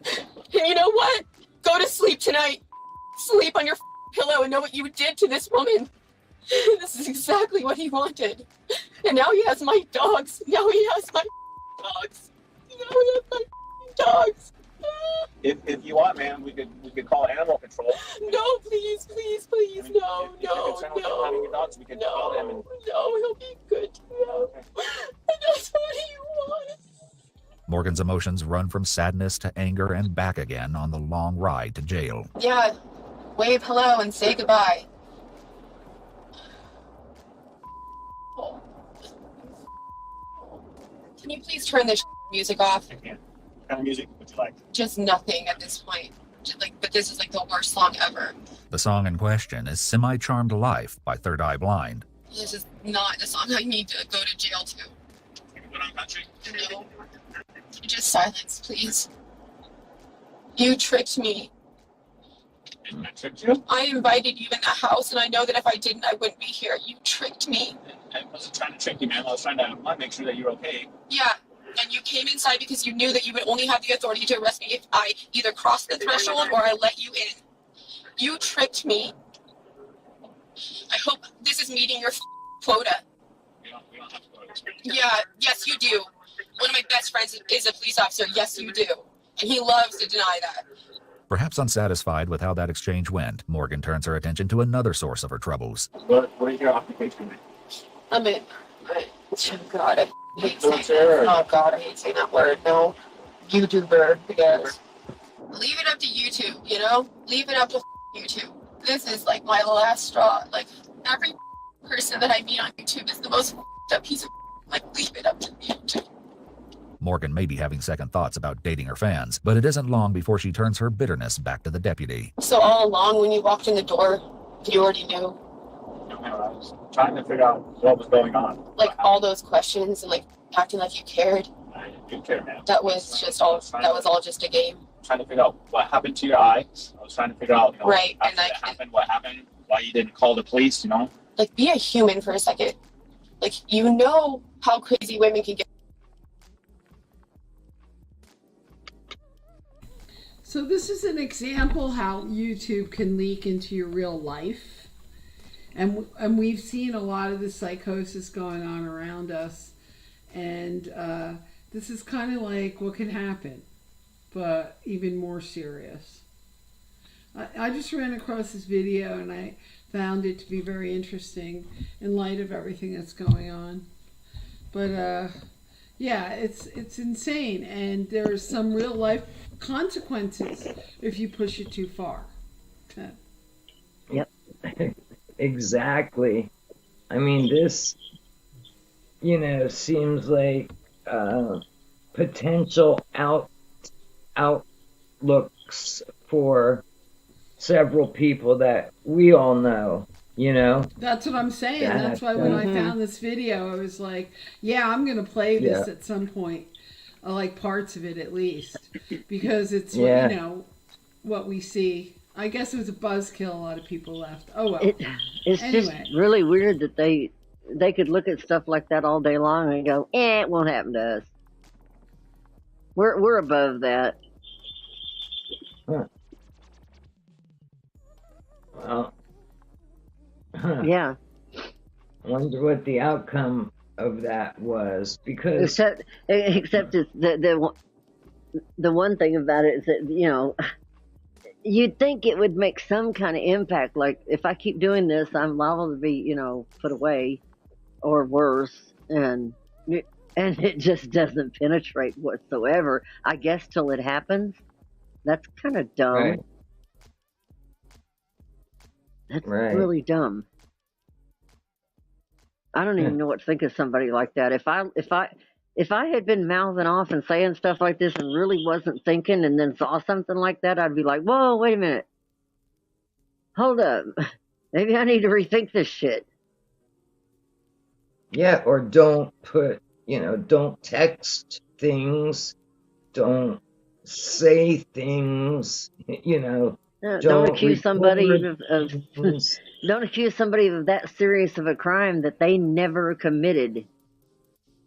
And you know what? Go to sleep tonight. Sleep on your pillow and know what you did to this woman. This is exactly what he wanted. And now he has my dogs. Now he has my dogs. Now he has my dogs. If you want, man, we could call animal control. No, please, please, please, no, If you're concerned with having your dogs, we could call them. no, he'll be good to know. And that's what he wants. Morgan's emotions run from sadness to anger and back again on the long ride to jail. Yeah, wave hello and say goodbye. Can you please turn this music off? I can't. What kind of music would you like? Just nothing at this point. But this is like the worst song ever. The song in question is Semi-Charmed Life by Third Eye Blind. This is not the song I need to go to jail to. You can put on country? No. Just silence, please. You tricked me. I tricked you? I invited you in the house, and I know that if I didn't, I wouldn't be here. You tricked me. I wasn't trying to trick you, man. I was trying to make sure that you're okay. Yeah, and you came inside because you knew that you would only have the authority to arrest me if I either crossed the threshold or I let you in. You tricked me. I hope this is meeting your quota. We don't have to go to this. Yeah, yes, you do. One of my best friends is a police officer. Yes, you do. And he loves to deny that. Perhaps unsatisfied with how that exchange went, Morgan turns her attention to another source of her troubles. What is your occupation? I'm in. Oh, God, I hate saying that. Oh, God, I hate saying that word. No. YouTuber, I guess. Leave it up to YouTube, you know? Leave it up to YouTube. This is like my last straw. Like, every person that I meet on YouTube is the most up piece of like, leave it up to YouTube. Morgan may be having second thoughts about dating her fans, but it isn't long before she turns her bitterness back to the deputy. So all along when you walked in the door, you already knew? I was trying to figure out what was going on. Like all those questions and like acting like you cared? I do care, man. That was all just a game. Trying to figure out what happened to your eye. I was trying to figure out, right, after that happened, what happened, why you didn't call the police, you know? Like, be a human for a second. Like, you know how crazy women can get. So this is an example how YouTube can leak into your real life. And we've seen a lot of the psychosis going on around us. And this is kind of like what can happen, but even more serious. I just ran across this video and I found it to be very interesting in light of everything that's going on. But yeah, it's insane, and there's some real life consequences if you push it too far. Yep. Exactly. I mean, this, seems like potential outlooks for several people that we all know, That's what I'm saying. That's why when I found this video, I was like, yeah, I'm going to play this at some point. I like parts of it at least, because it's, what we see. I guess it was a buzzkill. A lot of people left. Oh, well. It's just really weird that they could look at stuff like that all day long and go, it won't happen to us. We're above that. Huh. Well, yeah. I wonder what the outcome of that was, because except it's the one thing about it is that you'd think it would make some kind of impact. Like, if I keep doing this, I'm liable to be put away or worse, and it just doesn't penetrate whatsoever. I guess till it happens. That's kind of dumb. Right. That's really dumb. I don't even know what to think of somebody like that. If I had been mouthing off and saying stuff like this and really wasn't thinking, and then saw something like that, I'd be like, whoa, wait a minute. Hold up. Maybe I need to rethink this shit. Yeah, or don't don't text things, don't say things, Don't accuse somebody of don't accuse somebody of that serious of a crime that they never committed.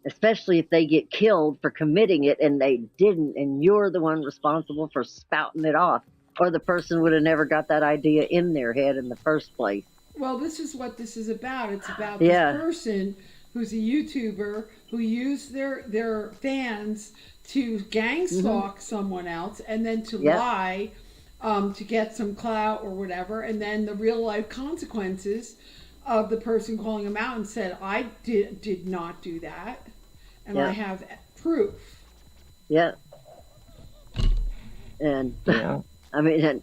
Especially if they get killed for committing it and they didn't, and you're the one responsible for spouting it off. or the person would have never got that idea in their head in the first place. Well, this is what this is about. It's about Yeah. this person who's a YouTuber who used their fans to gang stalk someone else and then to Yep. lie to get some clout or whatever, and then the real life consequences of the person calling him out and said, I did not do that, and I Yep. have proof. Yeah. And Yeah. I mean, and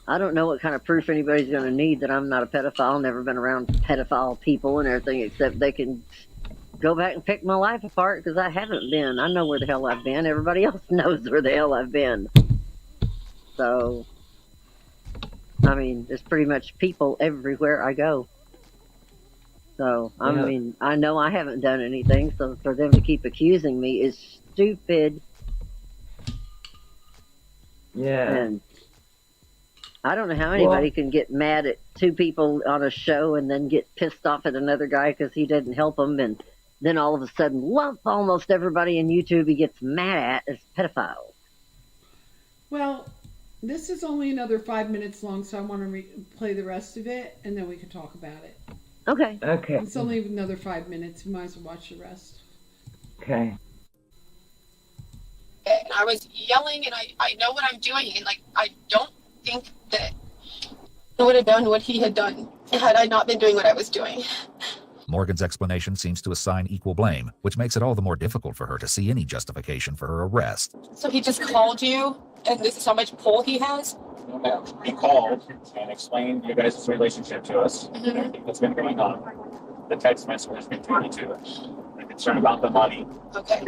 I don't know what kind of proof anybody's going to need that I'm not a pedophile. Never been around pedophile people and everything, except they can go back and pick my life apart because I haven't been. I know where the hell I've been. Everybody else knows where the hell I've been. So, I mean, there's pretty much people everywhere I go. So, I Yeah. mean, I know I haven't done anything, so for them to keep accusing me is stupid. Yeah. And I don't know how anybody can get mad at two people on a show and then get pissed off at another guy because he didn't help them, and then all of a sudden lump almost everybody in YouTube he gets mad at is pedophiles. Well, this is only another 5 minutes long, so I want to play the rest of it, and then we can talk about it. Okay. Okay. It's only another 5 minutes. You might as well watch the rest. Okay. And I was yelling, and I know what I'm doing, and like I don't think that I would have done what he had done had I not been doing what I was doing. Morgan's explanation seems to assign equal blame, which makes it all the more difficult for her to see any justification for her arrest. So he just called you, and this is how much pull he has? No, he called and explained your guys' relationship to us, everything that's been going on. The text messages between you two. You're concerned about the money. Okay.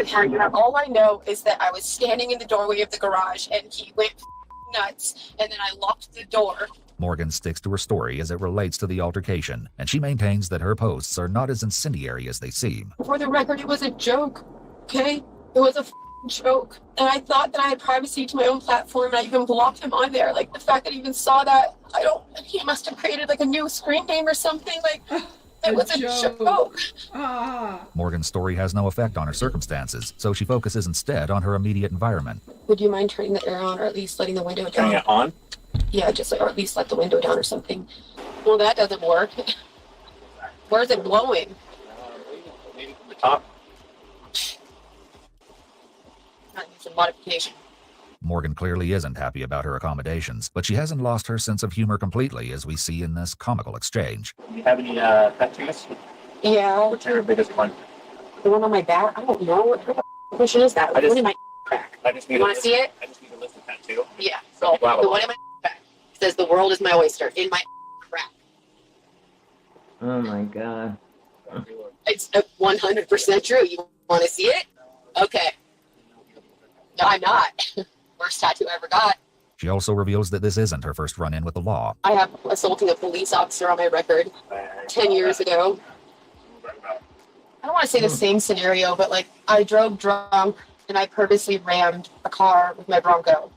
All I know is that I was standing in the doorway of the garage, and he went nuts, and then I locked the door. Morgan sticks to her story as it relates to the altercation, and she maintains that her posts are not as incendiary as they seem. For the record, it was a joke, okay? It was a joke. And I thought that I had privacy to my own platform, and I even blocked him on there. Like, the fact that he even saw that, he must have created, like, a new screen name or something. Like, it was a joke. Morgan's story has no effect on her circumstances, so she focuses instead on her immediate environment. Would you mind turning the air on, or at least letting the window down? Turning it on? Yeah, just or at least let the window down or something. Well, that doesn't work. Where's it blowing? Maybe from the top. That needs some modification. Morgan clearly isn't happy about her accommodations, but she hasn't lost her sense of humor completely, as we see in this comical exchange. Do you have any tattoos? Yeah. What's your biggest one? The one on my back? I don't know. What the question is that? I just- One in my back. I just need You want to see it? I just need to list the tattoo. Yeah. So, So, the one in my back says, "The world is my oyster." In my crack. Oh my God. It's 100% true. You want to see it? Okay. No, I'm not. Worst tattoo I ever got. She also reveals that this isn't her first run-in with the law. I have assaulting a police officer on my record 10 years ago. I don't want to say the same scenario, but like I drove drunk and I purposely rammed a car with my Bronco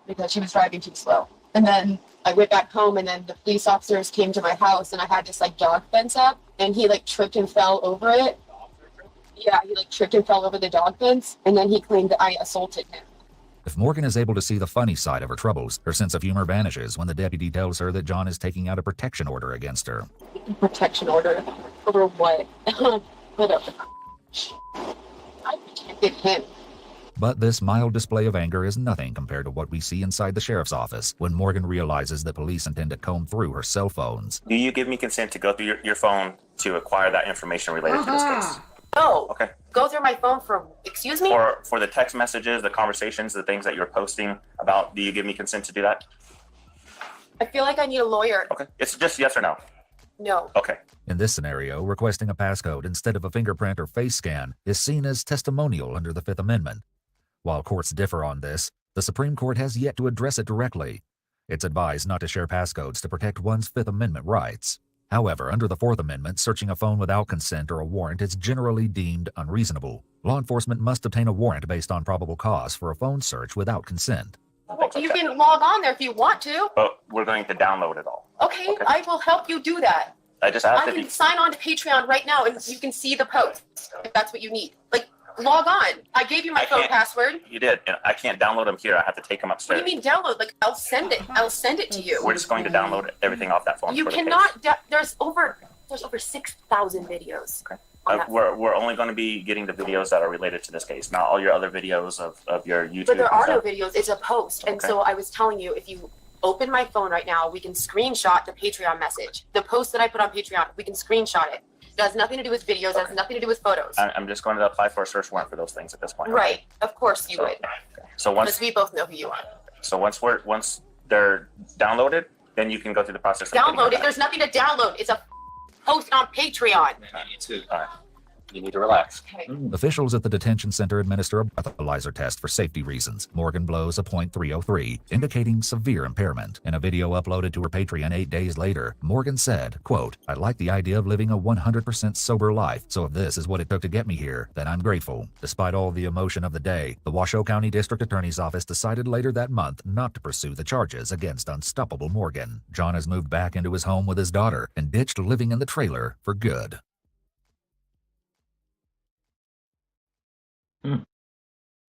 because she was driving too slow. And then I went back home, and then the police officers came to my house, and I had this like dog fence up, and he like tripped and fell over it. Yeah, he like tripped and fell over the dog fence, and then he claimed that I assaulted him. If Morgan is able to see the funny side of her troubles, her sense of humor vanishes when the deputy tells her that John is taking out a protection order against her. Protection order over what? Whatever. I protected him. But this mild display of anger is nothing compared to what we see inside the sheriff's office when Morgan realizes that police intend to comb through her cell phones. Do you give me consent to go through your phone to acquire that information related to this case? No. Okay. Go through my phone excuse me? For the text messages, the conversations, the things that you're posting about, do you give me consent to do that? I feel like I need a lawyer. Okay. It's just yes or no. No. Okay. In this scenario, requesting a passcode instead of a fingerprint or face scan is seen as testimonial under the Fifth Amendment. While courts differ on this, the Supreme Court has yet to address it directly. It's advised not to share passcodes to protect one's Fifth Amendment rights. However, under the Fourth Amendment, searching a phone without consent or a warrant is generally deemed unreasonable. Law enforcement must obtain a warrant based on probable cause for a phone search without consent. Well, you can log on there if you want to. But we're going to download it all. Okay, I will help you do that. I just asked I if can you... sign on to Patreon right now, and you can see the posts if that's what you need. Like, log on. I gave you my phone password. You did. I can't download them here. I have to take them What upstairs. do you mean download? Like I'll send it. I'll send it to you. We're just going to download everything off that phone. You for the cannot. case. There's over 6,000 videos. Okay. We're only going to be getting the videos that are related to this case, not all your other videos of your YouTube. But there are no videos. It's a post. And Okay. so I was telling you, if you open my phone right now, we can screenshot the Patreon message. The post that I put on Patreon, we can screenshot it. It has nothing to do with videos. It has nothing to do with photos. I'm just going to apply for a search warrant for those things at this point. Right. Of course you would. So once Because we both know who you are. So once they're downloaded, then you can go through the process. Download it. There's nothing to download. It's a post on Patreon. You need to relax. Okay. Officials at the detention center administer a breathalyzer test for safety reasons. Morgan blows a .303, indicating severe impairment. In a video uploaded to her Patreon 8 days later, Morgan said, quote, "I like the idea of living a 100% sober life, so if this is what it took to get me here, then I'm grateful." Despite all the emotion of the day, the Washoe County District Attorney's Office decided later that month not to pursue the charges against Unstoppable Morgan. John has moved back into his home with his daughter and ditched living in the trailer for good.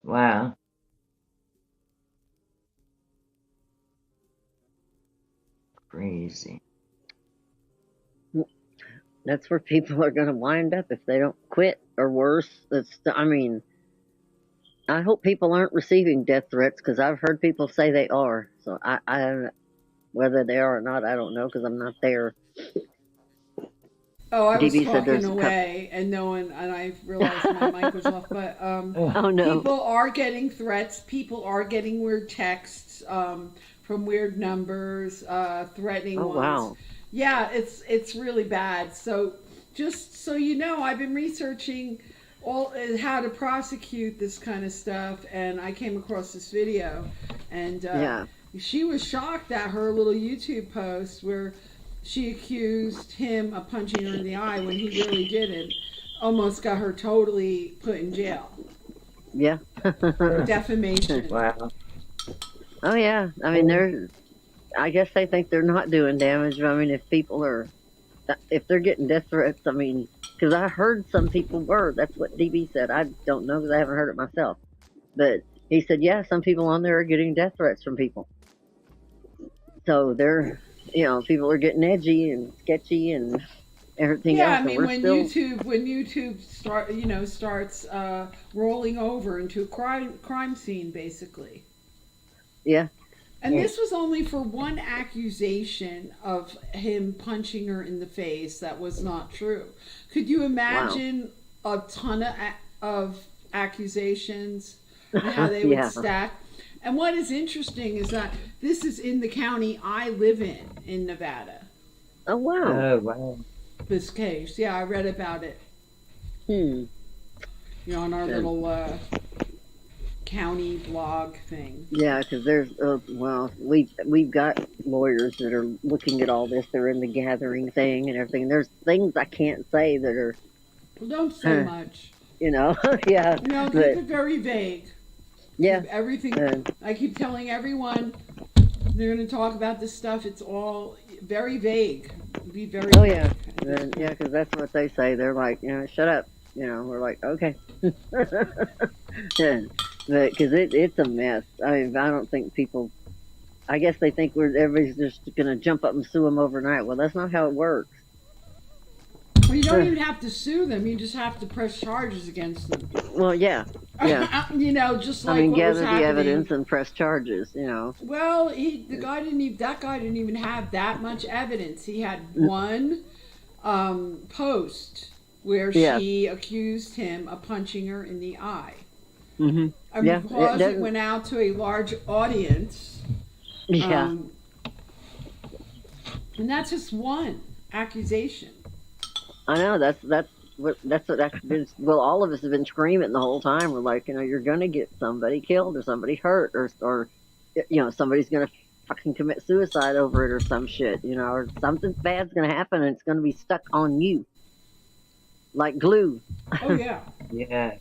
Wow. Crazy. That's where people are going to wind up if they don't quit, or worse. I mean, I hope people aren't receiving death threats, because I've heard people say they are. So I whether they are or not, I don't know, because I'm not there. Oh, I was DB said talking away, and no one, and I realized my mic was off. But Oh, no. people are getting threats. People are getting weird texts from weird numbers, threatening Oh, ones. wow. Yeah, it's really bad. So just so you know, I've been researching how to prosecute this kind of stuff, and I came across this video, and Yeah. she was shocked at her little YouTube post where she accused him of punching her in the eye when he really didn't. Almost got her totally put in jail. Yeah. For defamation. Wow. Oh yeah. I mean, I guess they think they're not doing damage. I mean, if they're getting death threats, I mean, because I heard some people were. That's what DB said. I don't know because I haven't heard it myself. But he said, yeah, some people on there are getting death threats from people. So people are getting edgy and sketchy and everything Yeah, else. I mean, when YouTube starts rolling over into a crime scene, basically. Yeah. And this was only for one accusation of him punching her in the face that was not true. Could you imagine a ton of accusations and how they would Yeah. stack? And what is interesting is that this is in the county I live in Nevada. Oh, wow. Oh, wow. This case. Yeah, I read about it. On our little county blog thing. Yeah, because there's we've got lawyers that are looking at all this. They're in the gathering thing and everything. There's things I can't say that are. Well, don't say much. Yeah. No, keep but, it very vague. Yeah. Keep everything. I keep telling everyone they're going to talk about this stuff. It's all very vague. Be very. Oh vague. yeah, yeah, because that's what they say. They're like, shut up. We're like, okay. But because it's a mess. I mean, I don't think people. I guess they think everybody's just gonna jump up and sue them overnight. Well, that's not how it works. Well, you don't even have to sue them. You just have to press charges against them. Well, yeah. Just like what gather was the happening. evidence and press charges. Well, that guy didn't even have that much evidence. He had one post where she accused him of punching her in the eye. Mm-hmm. And because it went out to a large audience. Yeah. And that's just one accusation. I know that's what well, all of us have been screaming the whole time. We're like, you're gonna get somebody killed or somebody hurt or somebody's gonna fucking commit suicide over it or some shit, or something bad's gonna happen and it's gonna be stuck on you like glue. Oh yeah. Yeah.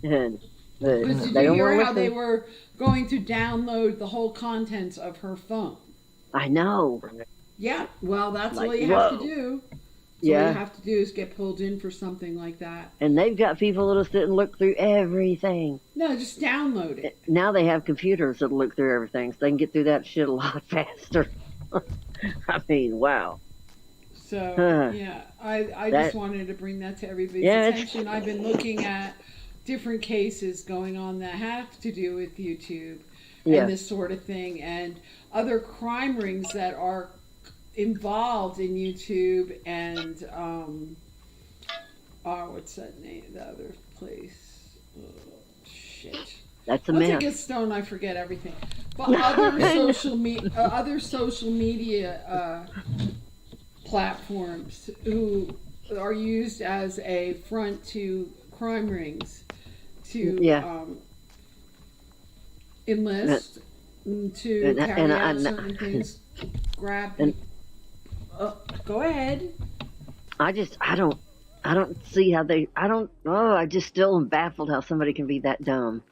And But did you hear how they were going to download the whole contents of her phone? I know. Yeah, well, that's all you Whoa. have to do. So all Yeah. you have to do is get pulled in for something like that. And they've got people that'll sit and look through everything. No, just download it. Now they have computers that'll look through everything, so they can get through that shit a lot faster. I mean, wow. So yeah, I just wanted to bring that to everybody's attention. I've been looking at different cases going on that have to do with YouTube and this sort of thing, and other crime rings that are involved in YouTube and what's that name? The other place? Oh, shit. That's a Once mess. I get stoned, I forget everything. But other social media platforms who are used as a front to crime rings to enlist to carry out certain things. Go ahead. I don't see how they. I just still am baffled how somebody can be that dumb.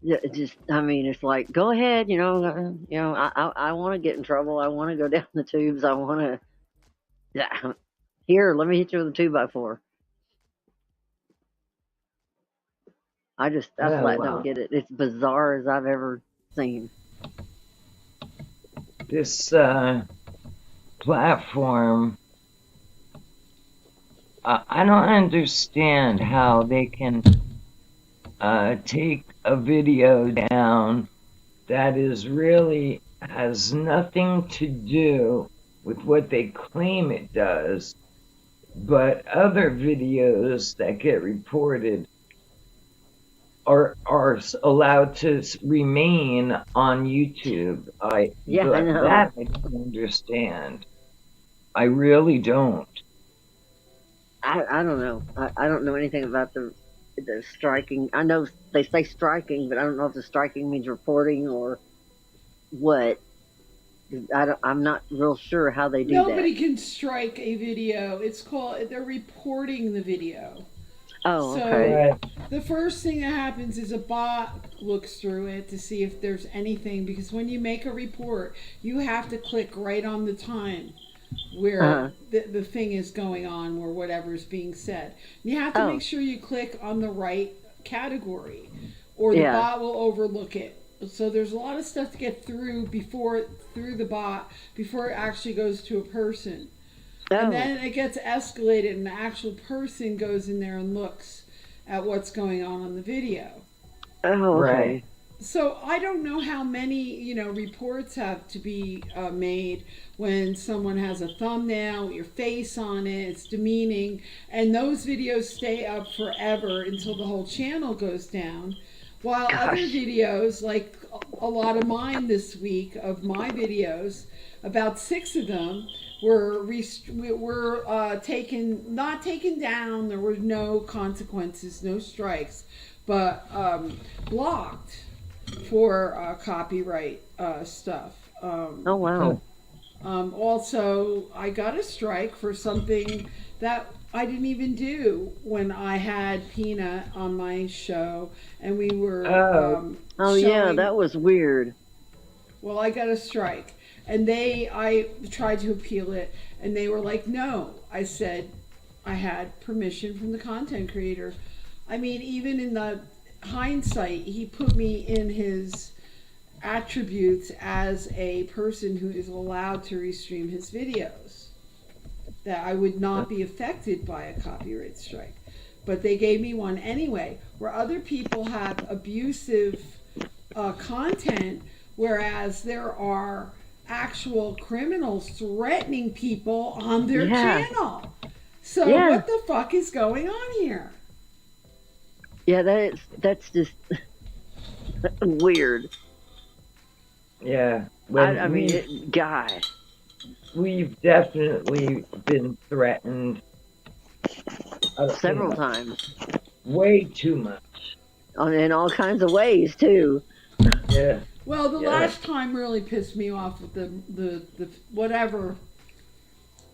Yeah, I mean, it's like, go ahead, I want to get in trouble. I want to go down the tubes. I want to. Here, let me hit you with a 2x4. I flat don't get it. It's bizarre as I've ever seen. This platform, I don't understand how they can take a video down that has nothing to do with what they claim it does, but other videos that get reported are allowed to remain on YouTube. I know. That I don't understand. I really don't. I don't know. I don't know anything about the striking. I know they say striking, but I don't know if the striking means reporting or what. I'm not real sure how they do that. Nobody can strike a video. It's called, they're reporting the video. Oh, okay. So the first thing that happens is a bot looks through it to see if there's anything, because when you make a report, you have to click right on the time where the thing is going on or whatever's being said. And you have to make sure you click on the right category or the bot will overlook it. So there's a lot of stuff to get through through the bot before it actually goes to a person. And then it gets escalated and the actual person goes in there and looks at what's going on the video. Oh, okay. Right. So I don't know how many, reports have to be made when someone has a thumbnail with your face on it. It's demeaning. And those videos stay up forever until the whole channel goes down. While other videos, like a lot of mine this week, of my videos, about 6 of them were not taken down. There were no consequences, no strikes, but blocked for copyright stuff. Oh, wow. Also, I got a strike for something that I didn't even do when I had Peanut on my show, and we were yeah, that was weird. Well, I got a strike, and I tried to appeal it, and they were like, no. I said I had permission from the content creator. I mean, even in the hindsight, he put me in his attributes as a person who is allowed to restream his videos, that I would not be affected by a copyright strike. But they gave me one anyway, where other people have abusive content, whereas there are actual criminals threatening people on their channel. So what the fuck is going on here? Yeah, that's just weird. Yeah. I mean, God. We've definitely been threatened. Several times. Way too much. In all kinds of ways, too. Yeah. Well, the last time really pissed me off with the whatever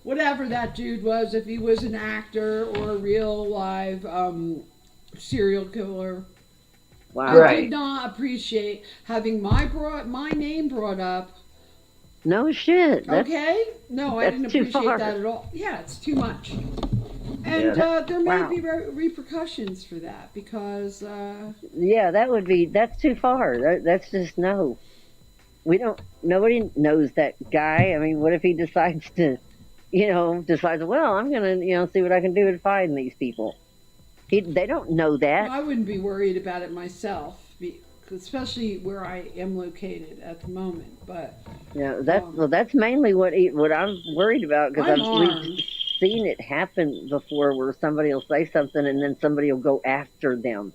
that dude was, if he was an actor or a real live serial killer. Wow. I did not appreciate having my name brought up No shit. Okay? No, I that's didn't too appreciate far. that at all. Yeah, it's too much. And Yeah. there may Wow. be repercussions for that because Yeah, that's too far. That's just no. Nobody knows that guy. I mean, what if he decides to, decides, well, I'm going to, see what I can do to find these people. They don't know that. I wouldn't be worried about it myself, especially where I am located at the moment. But Yeah, that's mainly what I'm worried about because I'm we've armed. seen it happen before where somebody will say something and then somebody will go after them.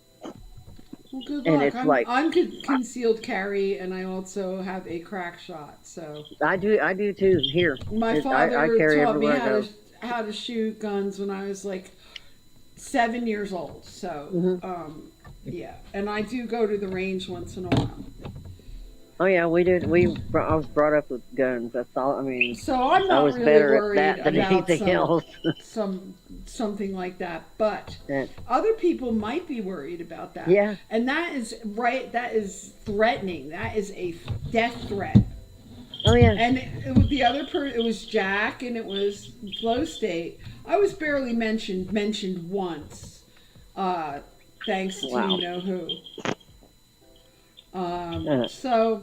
Well, good And luck. it's like I'm concealed carry, and I also have a crack shot. So I do too. Here, my I father carry taught me everywhere I go. how to shoot guns when I was like 7 years old. So yeah, and I do go to the range once in a while. Oh yeah, we did. I was brought up with guns. That's all. I mean, So I'm I not was really better worried at that than about anything else. something like that. But Yeah. other people might be worried about that. Yeah. And that is right. That is threatening. That is a death threat. Oh yeah. And the other it was Jack, and it was Flow State. I was barely mentioned once, thanks to Wow. you know who. So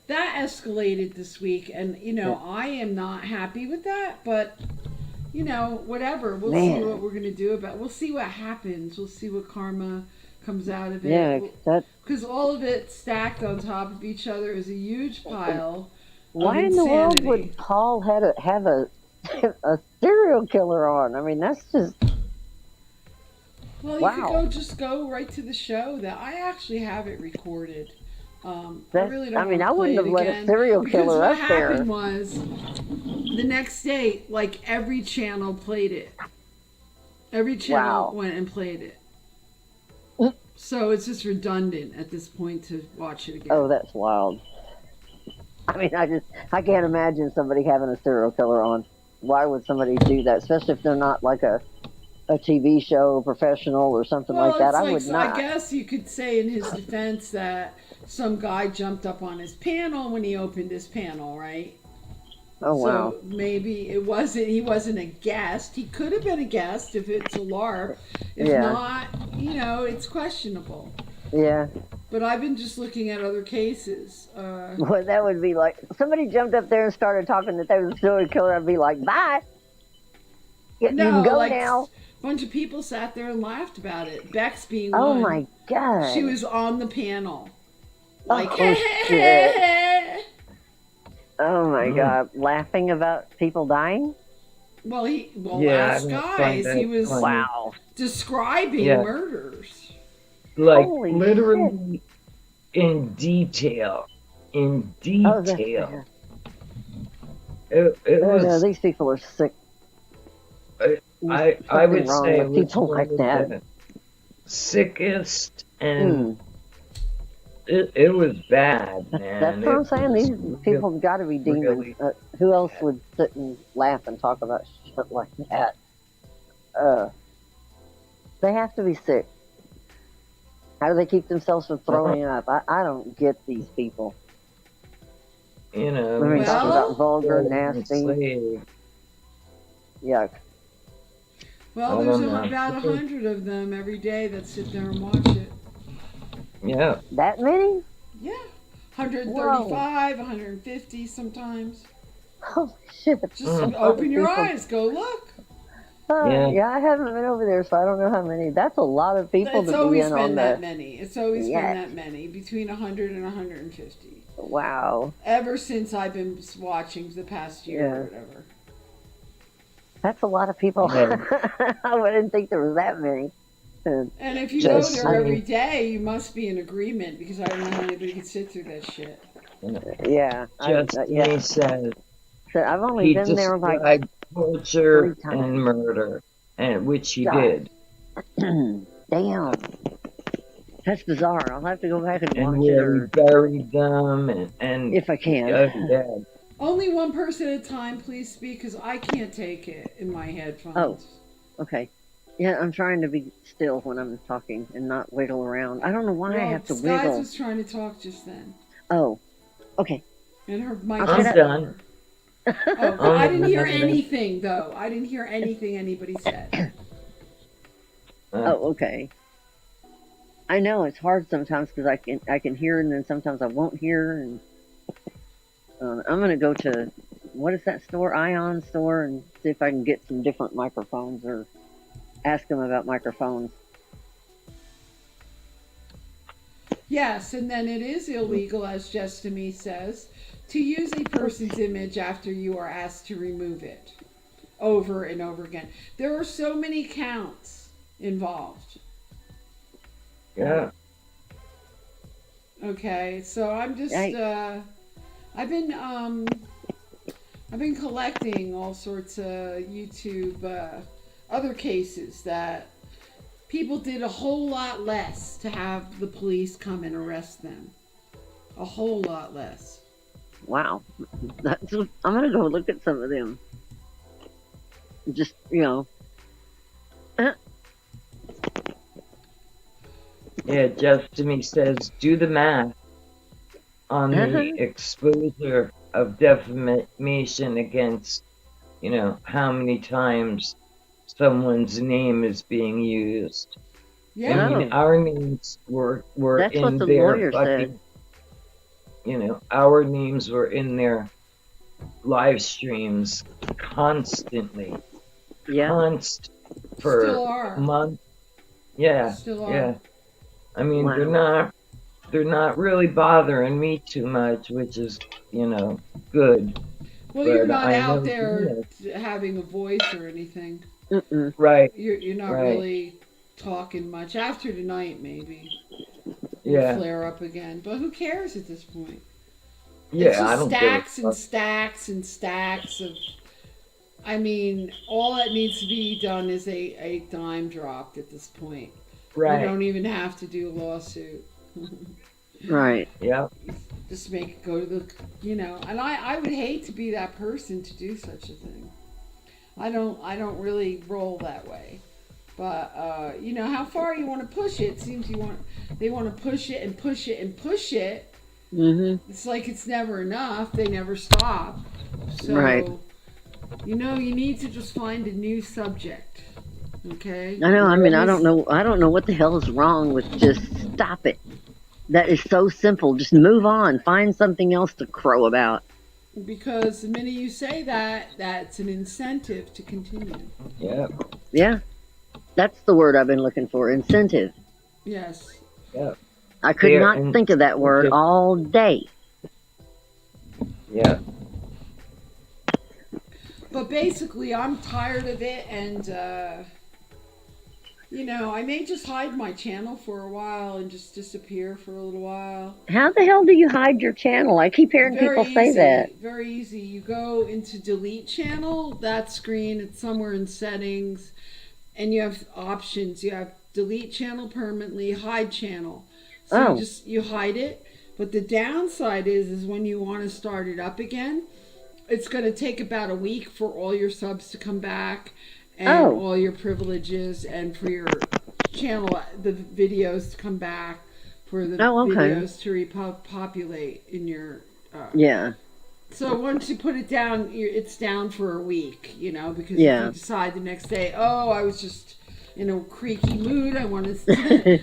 that escalated this week, and I am not happy with that, but whatever. We'll see what we're gonna do about. We'll see what happens. We'll see what karma comes out of it. Yeah, because all of it stacked on top of each other is a huge pile. Why of in the world insanity. would Paul have a a serial killer on? I mean, that's just Well, wow. you could go right to the show. That I actually have it recorded. I That's, really don't. I mean, wanna I wouldn't play have it let again, a serial because killer what up there. happened was the next day, like every channel played it. Every channel Wow. went and played it. So it's just redundant at this point to watch it again. Oh, that's wild. I mean, I can't imagine somebody having a serial killer on. Why would somebody do that? Especially if they're not like a TV show professional or something Well, like that. it's I like, would not. I guess you could say in his defense that some guy jumped up on his panel when he opened his panel, right? Oh wow. So maybe he wasn't a guest. He could have been a guest if it's a LARP. If Yeah. not, it's questionable. Yeah. But I've been just looking at other cases. Well, that would be like somebody jumped up there and started talking that they was a serial killer. I'd be like, bye. You can go like now. a bunch of people sat there and laughed about it. Bex being Oh one. my god. She was on the panel. Like, Oh, shit. Oh my god, laughing about people dying? Well, Yeah, last I don't find guys, that he was funny. Wow. describing Yeah. murders. Like Holy literally in detail. In Oh, that's detail. bad. It Oh, no, was. these people are sick. I Something would wrong say with it was people one like of that. the sickest, and Mm. it was bad, man. That's what I'm It saying. was These people have got to be demons. really Who else would sit and laugh and talk about shit like that? They have to be sick. How do they keep themselves from throwing up? I don't get these people. You know, I mean, talking Well- about vulgar, nasty. slave. Yuck. Well, I there's don't know. about 100 of them every day that sit there and watch it. Yeah. That many? Yeah. 135, 150 sometimes. Holy shit. Just Mm. open your People. eyes, go look. Yeah. Yeah, I haven't been over there, so I don't know how many. That's a lot of people It's to be always in been on that the. many. It's always Yeah. been that many, between 100 and 150. Wow. Ever since I've been watching the past year Yeah. or whatever. That's a lot of people. Yeah. I didn't think there was that many. And if you Just go there every saying. day, you must be in agreement, because I don't know how anybody could sit through that shit. Yeah. Just Yeah. he said So I've only he been there like described torture 3 times. and murder, and which he God. did. Damn. That's bizarre. I'll have to go back and And watch it where he or, buried them, and if I can. yeah. Only one person at a time, please speak, because I can't take it in my headphones. Oh. Okay. Yeah, I'm trying to be still when I'm talking and not wiggle around. I don't know why I have to Skies wiggle. was trying to talk just then. Oh. Okay. And her mic I'm is done. Oh, but I didn't hear anything though. I didn't hear anything anybody said. Oh, okay. I know it's hard sometimes because I can hear and then sometimes I won't hear. And I'm gonna go to what is that store, Ion store, and see if I can get some different microphones or ask them about microphones. Yes, and then it is illegal, as Jestemy says, to use a person's image after you are asked to remove it over and over again. There are so many counts involved. Yeah. Okay, so I'm just I've been collecting all sorts of YouTube other cases that people did a whole lot less to have the police come and arrest them. A whole lot less. Wow. I'm gonna go look at some of them. Just, Yeah, Jeff to me says, do the math on the exposure of defamation against, how many times someone's name is being used. Yeah. I mean, our names were That's in what the their lawyer fucking, our names were in their live streams constantly. Still are. Months. Yeah. Still are. Yeah. I mean, Wow. they're not really bothering me too much, which is, good. Well, But you're not I out know there having a voice or anything. Right. You're not right. really talking much. After tonight, maybe. Yeah. Will flare up again. But who cares at this point? Yeah, It's just I don't stacks give a and fuck. stacks and stacks of. I mean, all that needs to be done is a dime dropped at this point. Right. You don't even have to do a lawsuit. Right. Yeah. Just make it go to the, and I would hate to be that person to do such a thing. I don't really roll that way. But, how far you want to push it, seems they want to push it and push it and push it. Mm-hmm. It's like it's never enough. They never stop. So, Right. You need to just find a new subject. Okay? I know. I mean, I don't know what the hell is wrong with just stop it. That is so simple. Just move on. Find something else to crow about. Because the minute you say that, that's an incentive to continue. Yeah. Yeah. That's the word I've been looking for. Incentive. Yes. Yeah. I could not think of that word all day. Yeah. But basically, I'm tired of it, and I may just hide my channel for a while and just disappear for a little while. How the hell do you hide your channel? I keep hearing people say that. Very easy. You go into delete channel, that screen, it's somewhere in settings, and you have options. You have delete channel permanently, hide channel. So you hide it. But the downside is when you want to start it up again, it's going to take about a week for all your subs to come back and all your privileges, and for your channel, the videos to come back, for the videos to repopulate in your... yeah. So once you put it down, it's down for a week, because if you decide the next day, I was just in a creaky mood, I want to,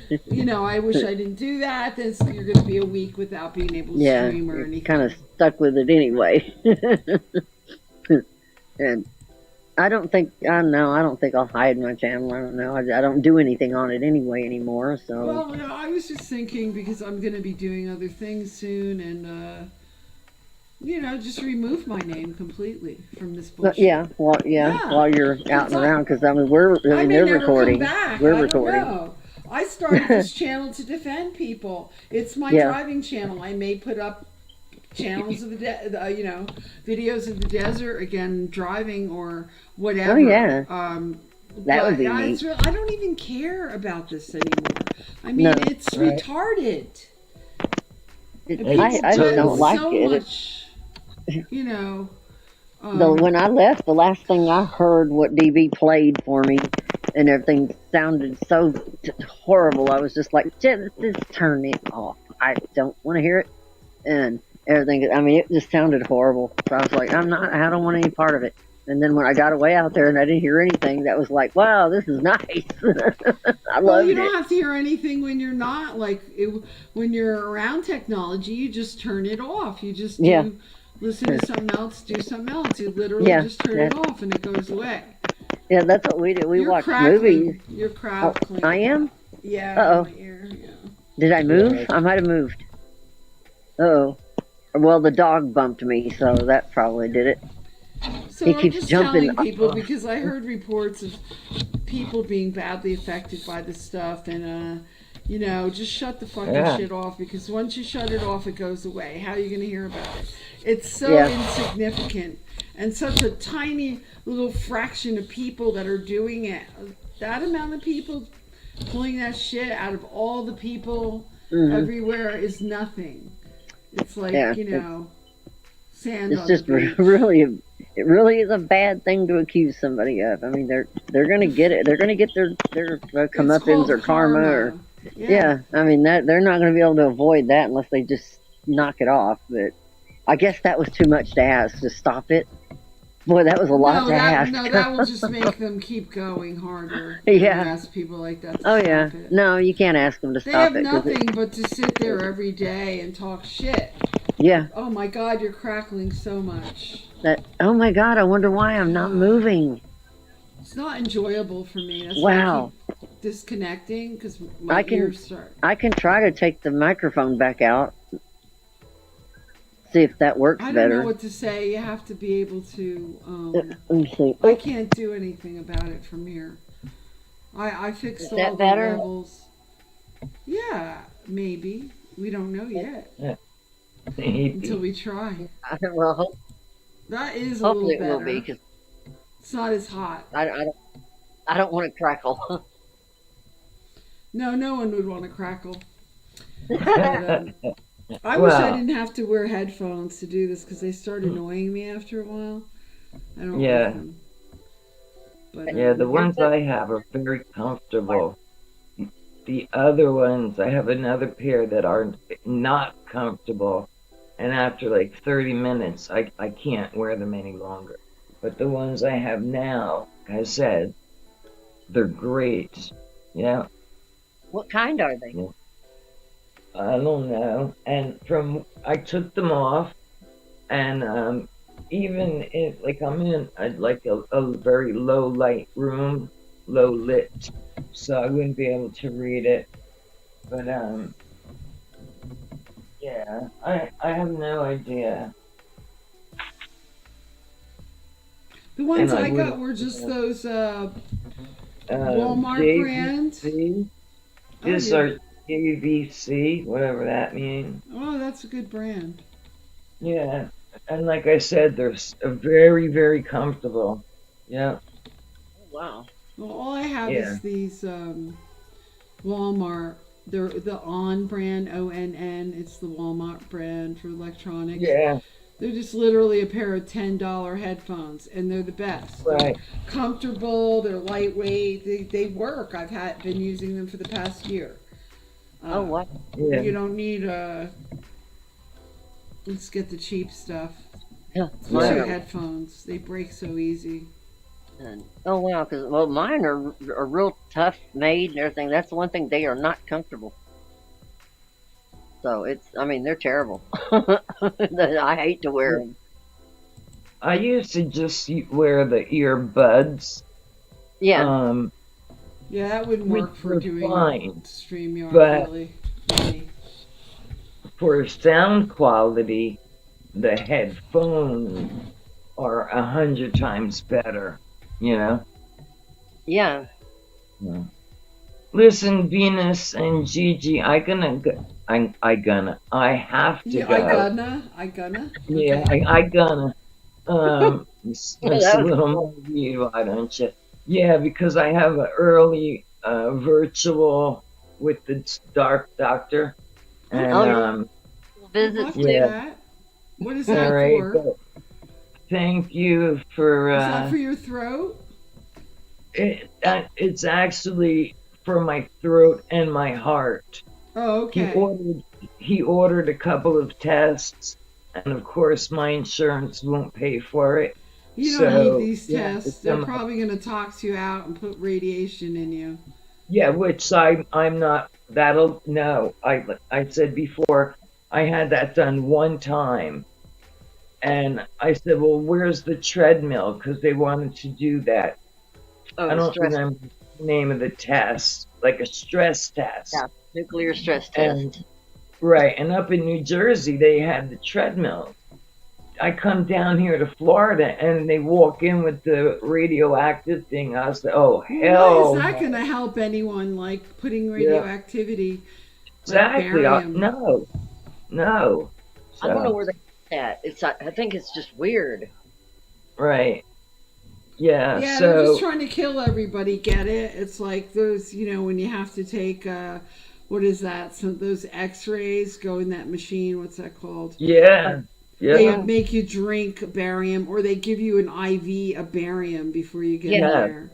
I wish I didn't do that, then you're going to be a week without being able to stream or anything. Kind of stuck with it anyway. And I don't think I'll hide my channel. I don't know. I don't do anything on it anyway anymore. So. Well, I was just thinking, because I'm going to be doing other things soon, and just remove my name completely from this bullshit. While you're out and around, because they're recording. We're recording. I started this channel to defend people. It's my driving channel. I may put up channels of videos of the desert, again, driving or whatever. Oh yeah. That would be neat. I don't even care about this anymore. I mean, it's retarded. I don't like it. Much, when I left, the last thing I heard what DV played for me, and everything sounded so horrible. I was just like, just turn it off. I don't want to hear it. And everything. I mean, it just sounded horrible. So I was like, I don't want any part of it. And then when I got away out there and I didn't hear anything, that was like, wow, this is nice. I Well, loved you it. don't have to hear anything when you're not when you're around technology. You just turn it off. You just listen to something else, do something else. You literally just turn it off and it goes away. Yeah, that's what we do. We watch movies. You're crackling. I am? Yeah. Uh-oh. Did I move? I might have moved. Uh-oh. Well, the dog bumped me, so that probably did it. So He I'm keeps just jumping. telling people because I heard reports of people being badly affected by this stuff, and just shut the fucking shit off, because once you shut it off, it goes away. How are you gonna hear about it? It's so insignificant and such a tiny little fraction of people that are doing it. That amount of people pulling that shit out of all the people everywhere is nothing. It's like sand. It's on just the beach. it really is a bad thing to accuse somebody of. I mean, they're gonna get it. They're gonna get their comeuppance or karma. Or I mean that they're not gonna be able to avoid that unless they just knock it off. But I guess that was too much to ask to stop it. Boy, that was a lot to ask. No, that will just make them keep going harder. Ask people like that. It. No, you can't ask them to stop it. They have nothing but to sit there every day and talk shit. Yeah. Oh my God, you're crackling so much. Oh my God, I wonder why I'm not moving. It's not enjoyable for me. That's why I keep disconnecting because my ears start. I can try to take the microphone back out. See if that works better. I don't know what to say. You have to be able to. Let me see. I can't do anything about it from here. I fixed all the levels. Yeah, maybe. We don't know yet. Until we try. Well, that is a little better. Hopefully it will be, 'cause it's not as hot. I don't want to crackle. No one would want to crackle. But, I wish I didn't have to wear headphones to do this because they start annoying me after a while. I don't like them. But, the ones I have are very comfortable. The other ones, I have another pair that are not comfortable. And after like 30 minutes, I can't wear them any longer. But the ones I have now, like I said, they're great. Yeah. What kind are they? I don't know. And I took them off, and even if like I'm in a very low light room, low lit, so I wouldn't be able to read it. But I have no idea. The ones I got were just those Walmart brands. These are JVC, whatever that means. Oh, that's a good brand. Yeah, and like I said, they're very, very comfortable. Yeah. Wow. Well, all I have is these Walmart. They're the On brand, ONN. It's the Walmart brand for electronics. Yeah. They're just literally a pair of $10 headphones, and they're the best. Right. They're comfortable. They're lightweight. They work. I've been using them for the past year. What? Yeah. You don't need let's get the cheap stuff. Yeah. Headphones. They break so easy. Oh wow, because mine are real tough made and everything. That's the one thing, they are not comfortable. So they're terrible. I hate to wear them. I used to just wear the earbuds. Yeah. Yeah, that wouldn't work for doing StreamYard, but really. For sound quality, the headphones are 100 times better. You know? Yeah. Listen, Venus and Gigi, I have to go. Yeah, I gonna. Yeah, okay. I gonna. It's a little more you, why don't you? Yeah, because I have an early virtual with the Dark Doctor, and visit. That. What is that for? Thank you for. Is that for your throat? It's actually for my throat and my heart. Oh, okay. He ordered a couple of tests, and of course my insurance won't pay for it. You don't need these tests. They're probably going to tox you out and put radiation in you. Yeah, which I'm not. That'll no. I said before I had that done one time, and I said, well, where's the treadmill? Because they wanted to do that. Oh, I don't stress. remember the name of the test, like a stress test. Yeah, nuclear stress test. And right, and up in New Jersey they had the treadmill. I come down here to Florida and they walk in with the radioactive thing. I was like, oh hell! Why is that going to help anyone? Like putting radioactivity? Exactly. Like no. I don't know where they at. I think it's just weird. Right. Yeah. Yeah, so they're just trying to kill everybody. Get it? It's like those, when you have to take, what is that? So those X-rays go in that machine. What's that called? Yeah. Yeah. They make you drink barium, or they give you an IV of barium before you get in there.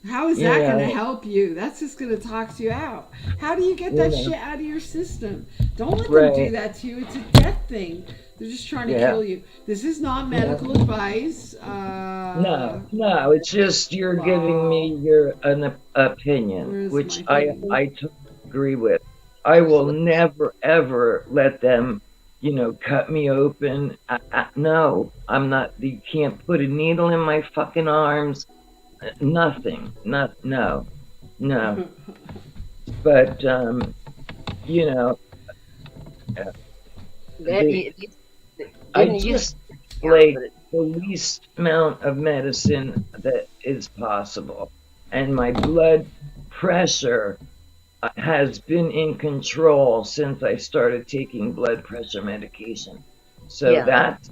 How is that going to help you? That's just going to tox you out. How do you get that shit out of your system? Don't let them do that to you. It's a death thing. They're just trying to kill you. This is not medical advice. No. It's just you're giving me an opinion, which I totally agree with. I will never ever let them, cut me open. No, I'm not. You can't put a needle in my fucking arms. Nothing. No. But I just like the least amount of medicine that is possible, and my blood pressure has been in control since I started taking blood pressure medication. So that's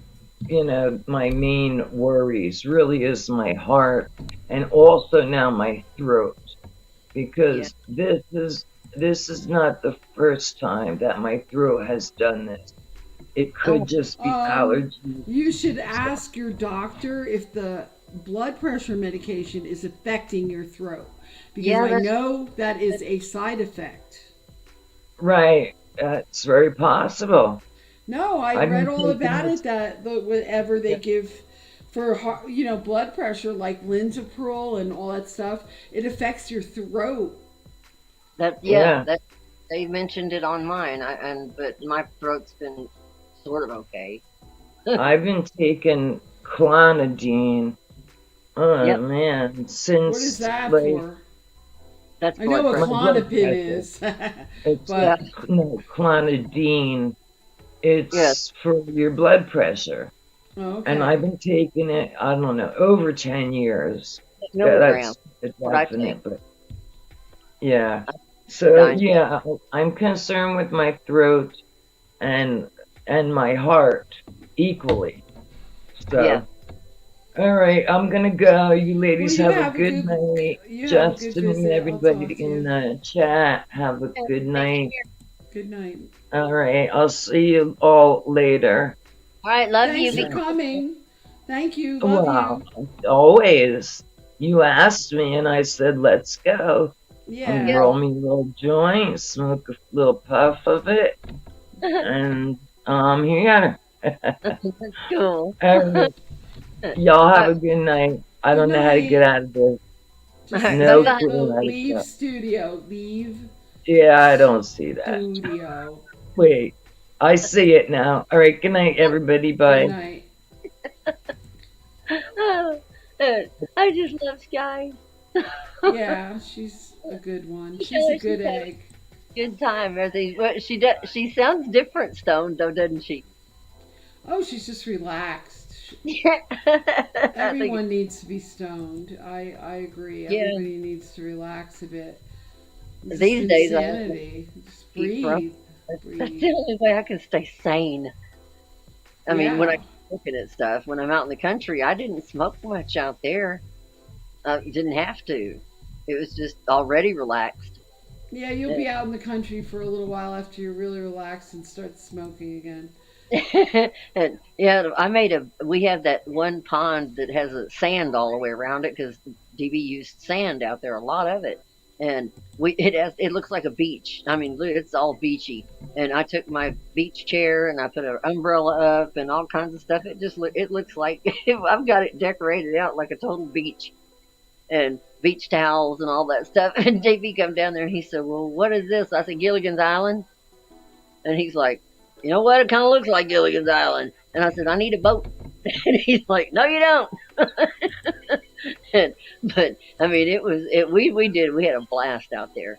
my main worries really is my heart, and also now my throat, because this is not the first time that my throat has done this. It could just be allergy. You should ask your doctor if the blood pressure medication is affecting your throat, because I know that is a side effect. Right, that's very possible. No, I read all about it, that whatever they give for blood pressure, like Linzapril and all that stuff, it affects your throat. That they mentioned it on mine, but my throat's been sort of okay. I've been taking clonidine. Oh man, since what is that for? That's I know what Klonopin is. But no, clonidine. It's for your blood pressure. Oh, okay. And I've been taking it, I don't know, over 10 years. Milligrams. That's definite, but yeah. So yeah, I'm concerned with my throat and my heart equally. So all right, I'm gonna go. You ladies have a good night. Justin and everybody in the chat, have a good night. Good night. All right, I'll see you all later. All right, love Thanks you. for coming. Thank you. Love you. Always. You asked me, and I said, let's go. Yeah. And roll me a little joint, smoke a little puff of it, and here. That's cool. Y'all have a good night. I don't know how to get out of this. No clue. Leave studio. Leave. Yeah, I don't see that. Studio. Wait, I see it now. All right, good night, everybody. Bye. Good night. I just love Sky. Yeah, she's a good one. She's a good egg. Good time. She sounds different stoned though, doesn't she? Oh, she's just relaxed. Everyone needs to be stoned. I agree. Everybody needs to relax a bit. These days, just breathe. That's the only way I can stay sane. I mean, when I'm looking at stuff, when I'm out in the country, I didn't smoke much out there. Didn't have to. It was just already relaxed. Yeah, you'll be out in the country for a little while after you're really relaxed and start smoking again. And we have that one pond that has a sand all the way around it because DB used sand out there, a lot of it. and it looks like a beach. I mean, it's all beachy. And I took my beach chair and I put an umbrella up and all kinds of stuff. It looks like I've got it decorated out like a total beach, and beach towels and all that stuff. And JB come down there and he said, "Well, what is this?" I said, "Gilligan's Island." And he's like, "You know what? It kind of looks like Gilligan's Island." And I said, "I need a boat." And he's like, "No, you don't." But I mean, we had a blast out there,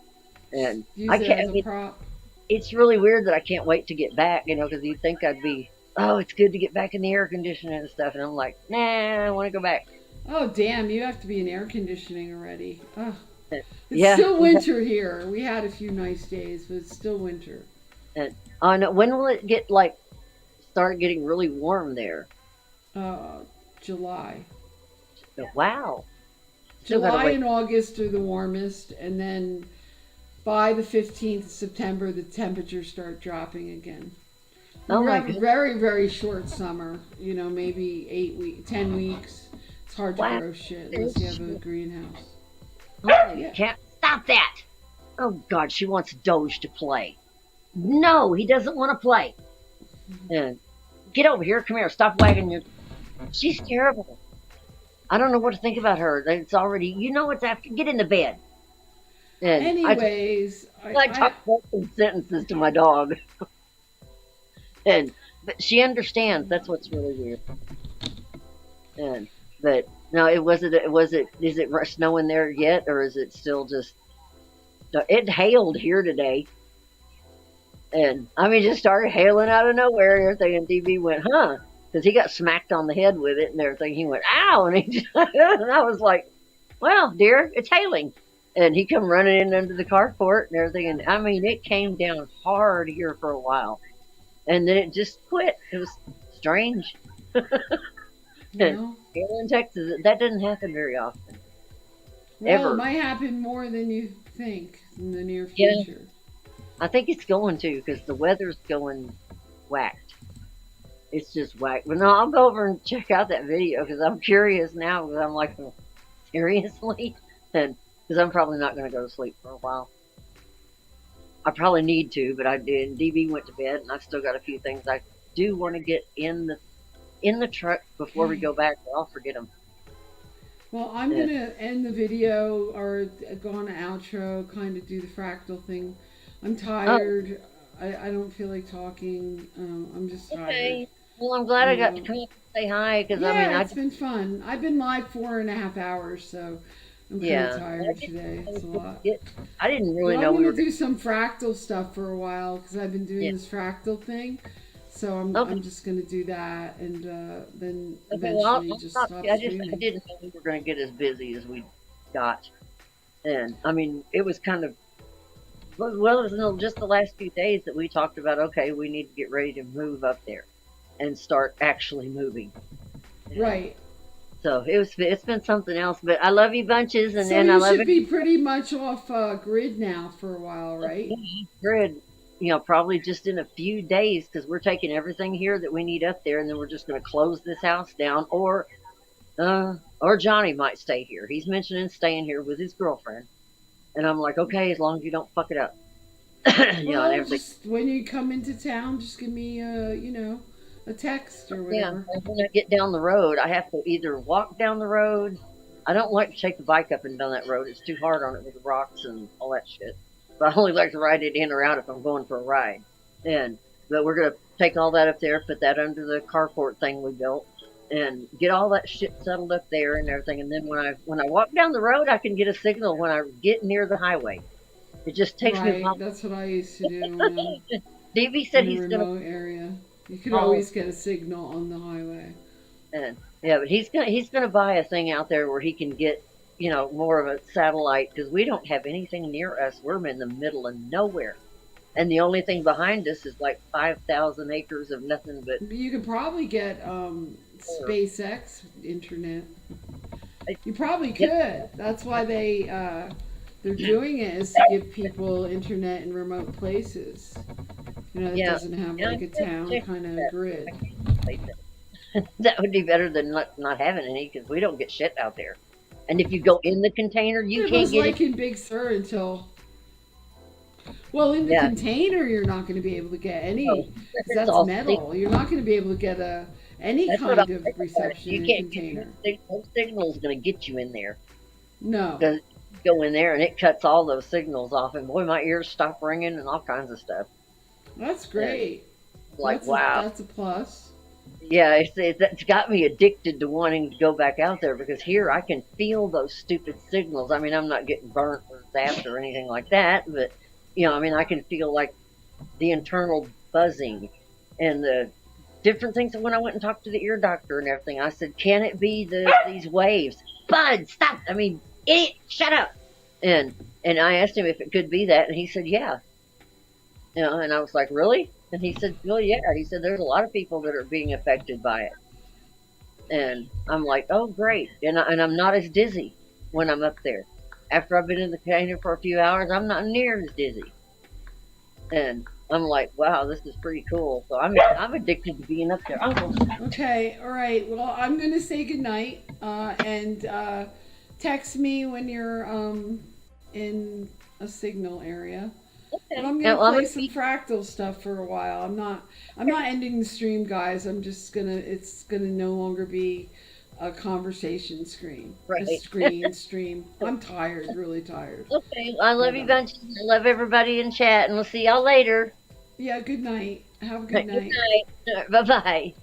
and Use I it can't. as a prop. It's really weird that I can't wait to get back, because you'd think I'd be, oh, it's good to get back in the air conditioning and stuff, and I'm like, nah, I want to go back. Oh, damn, you have to be in air conditioning already. Oh. It's Yeah. still winter here. We had a few nice days, but it's still winter. And when will it start getting really warm there? July. Wow. Still gotta July wait. and August are the warmest, and then by the 15th of September, the temperatures start dropping again. Oh We my have a goodness. very, very short summer. Maybe 10 weeks. It's hard to Wow. grow shit unless you have a greenhouse. Holy can't stop that. Oh God, she wants Doge to play. No, he doesn't want to play. And get over here. Come here. Stop wagging your. She's terrible. I don't know what to think about her. It's already. It's after. Get in the bed. And Anyways, I talk broken sentences to my dog. But she understands. That's what's really weird. But no, is it snowing there yet, or is it still just? It hailed here today, and I mean, just started hailing out of nowhere and everything. And DB went, huh? Because he got smacked on the head with it and everything. He went, ow! And I was like, well, dear, it's hailing. And he come running in under the carport and everything. And I mean, it came down hard here for a while. And then it just quit. It was strange. No. Here in Texas, that doesn't happen very often. Well, Ever. it might happen more than you think in the near Yeah. future. I think it's going to, because the weather's going whacked. It's just whacked. But no, I'll go over and check out that video because I'm curious now. Because I'm like, seriously? And because I'm probably not going to go to sleep for a while. I probably need to, but I did. DB went to bed, and I've still got a few things I do want to get in the truck before we go back, or I'll forget them. Well, I'm going to end the video or go on an outro, kind of do the fractal thing. I'm tired. I don't feel like talking. I'm just tired. Okay. Well, I'm glad I got to come up and say hi because it's been fun. I've been live 4.5 hours, so I'm kind of tired today. It's a lot. I didn't really know I'm we going were to do some fractal stuff for a while because I've been doing this fractal thing. So I'm just going to do that and then eventually just stop streaming. I didn't know we were going to get as busy as we got. And, I mean, it was kind of, well, it was just the last few days that we talked about, okay, we need to get ready to move up there and start actually moving. Right. So it's been something else, but I love you bunches, and so then I love you should be pretty much off grid now for a while, right? Grid, probably just in a few days because we're taking everything here that we need up there, and then we're just going to close this house down, or Johnny might stay here. He's mentioning staying here with his girlfriend, and I'm like, okay, as long as you don't fuck it up. Just when you come into town, just give me a text or whatever. Yeah, when I get down the road, I have to either walk down the road. I don't like to take the bike up and down that road. It's too hard on it with the rocks and all that shit. But I only like to ride it in or out if I'm going for a ride. But we're going to take all that up there, put that under the carport thing we built, and get all that shit settled up there and everything. And then when I walk down the road, I can get a signal when I get near the highway. It just takes me. That's what I used to do. DB said he's in a remote area. You could always get a signal on the highway. But he's gonna buy a thing out there where he can get more of a satellite because we don't have anything near us. We're in the middle of nowhere, and the only thing behind us is like 5,000 acres of nothing but. You could probably get SpaceX internet. You probably could. That's why they're doing it, is to give people internet in remote places. That doesn't have like a town kind of grid. That would be better than not having any because we don't get shit out there. And if you go in the container, you It can't was get like it. in Big Sur until. Well, in the Yeah. container, you're not going to be able to get any. No, 'Cause it's that's all metal. You're not going to be able to get any That's what kind I'm of saying about it. reception You in a can't get container. no signal is going to get you in there. No. Because you go in there and it cuts all those signals off, and boy, my ears stop ringing and all kinds of stuff. That's great. Like, that's wow. That's a plus. Yeah, it's got me addicted to wanting to go back out there because here I can feel those stupid signals. I mean, I'm not getting burnt or zapped or anything like that, but I mean, I can feel like the internal buzzing and the different things. When I went and talked to the ear doctor and everything, I said, "Can it be these waves?" Bud, stop! I mean, idiot, shut up! And I asked him if it could be that, and he said, "Yeah." And I was like, "Really?" And he said, "Well, yeah." He said, "There's a lot of people that are being affected by it." And I'm like, "Oh, great!" And I'm not as dizzy when I'm up there. After I've been in the container for a few hours, I'm not near as dizzy. And I'm like, "Wow, this is pretty cool." So I'm addicted to being up there. Okay, all right. Well, I'm going to say goodnight and text me when you're in a signal area. Okay. But I'm gonna play some fractal stuff for a while. I'm not ending the stream, guys. I'm just gonna. It's gonna no longer be a conversation screen. Right. A stream. I'm tired, really tired. Okay, I love you bunches. I love everybody in chat, and we'll see y'all later. Yeah. Good night. Have a good night. Good night. Bye bye.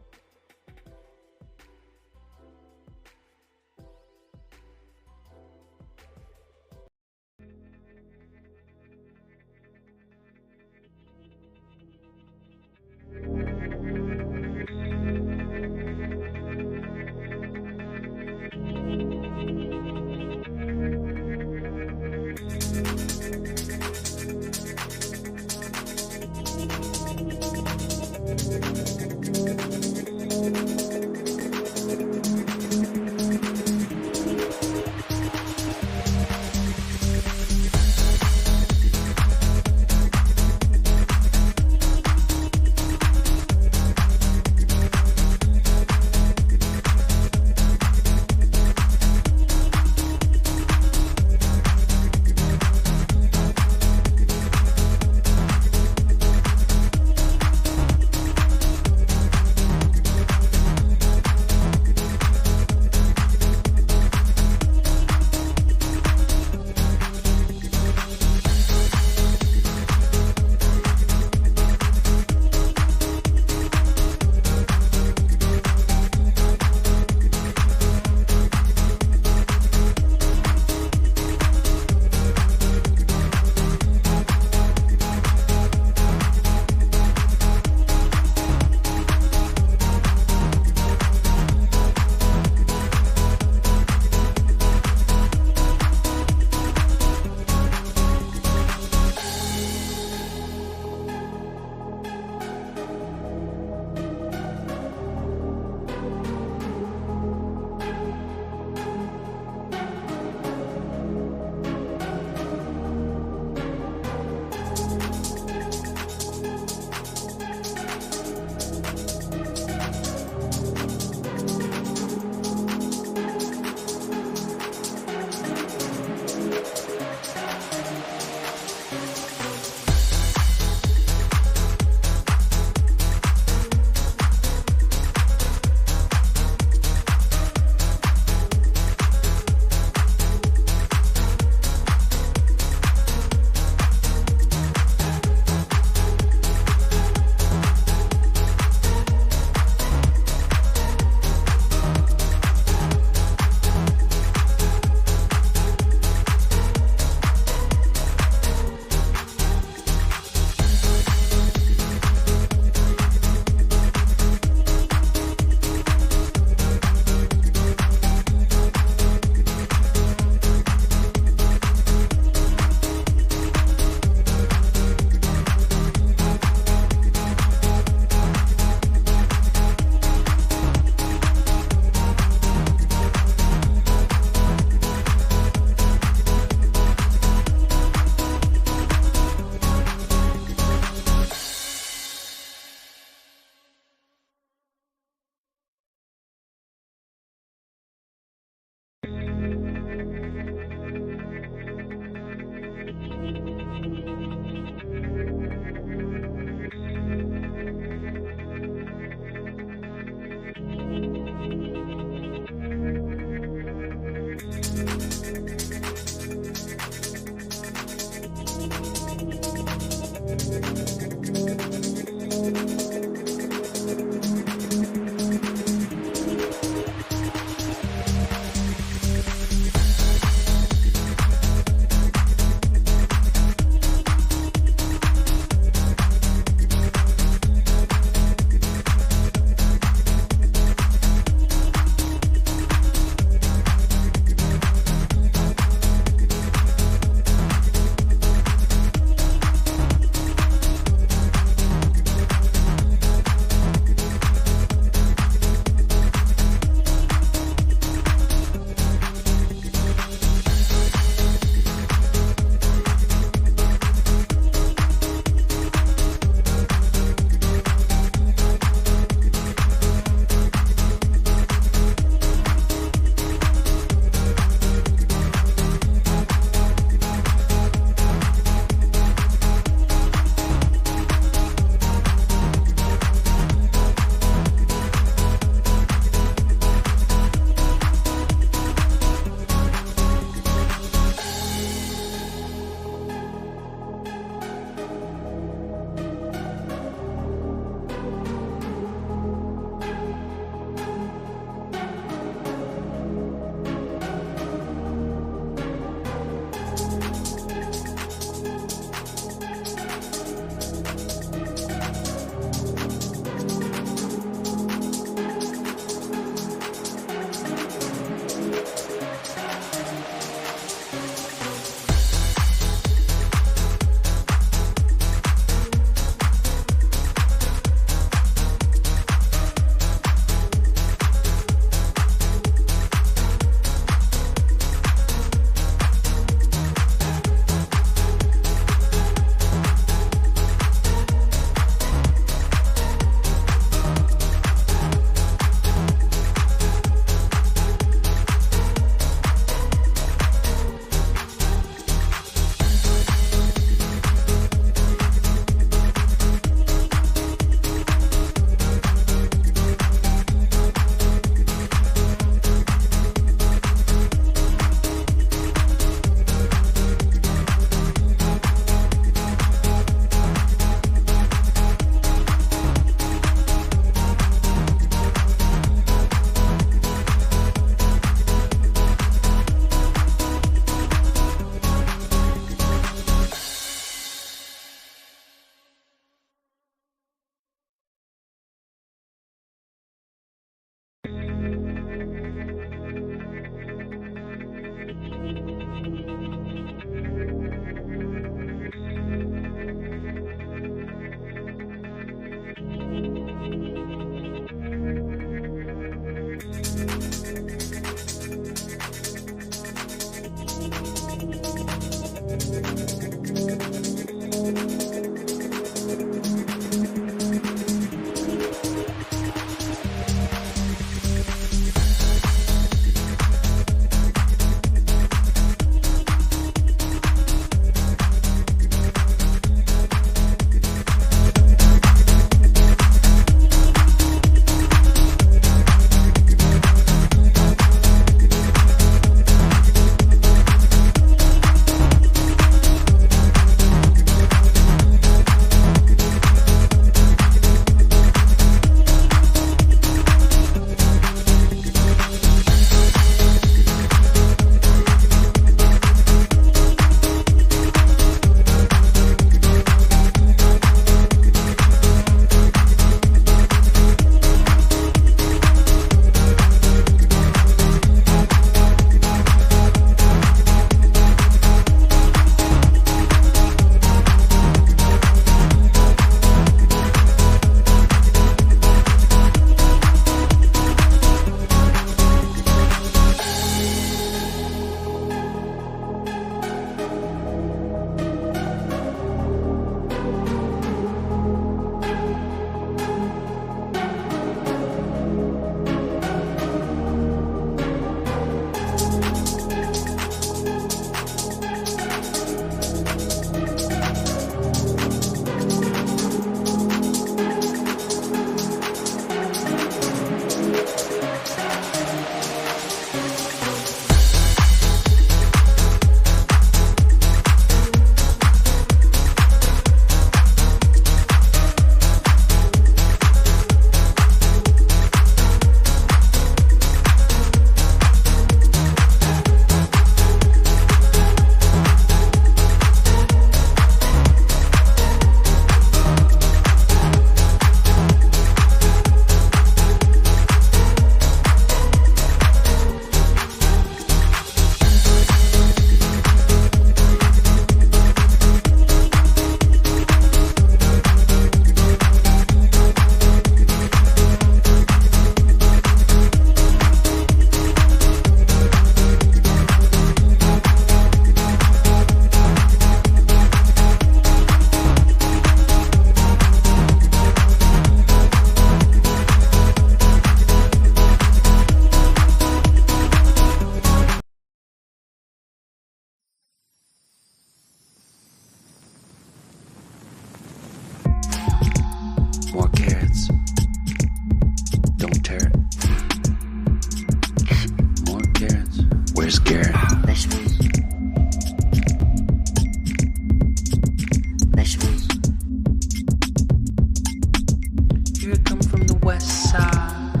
west side,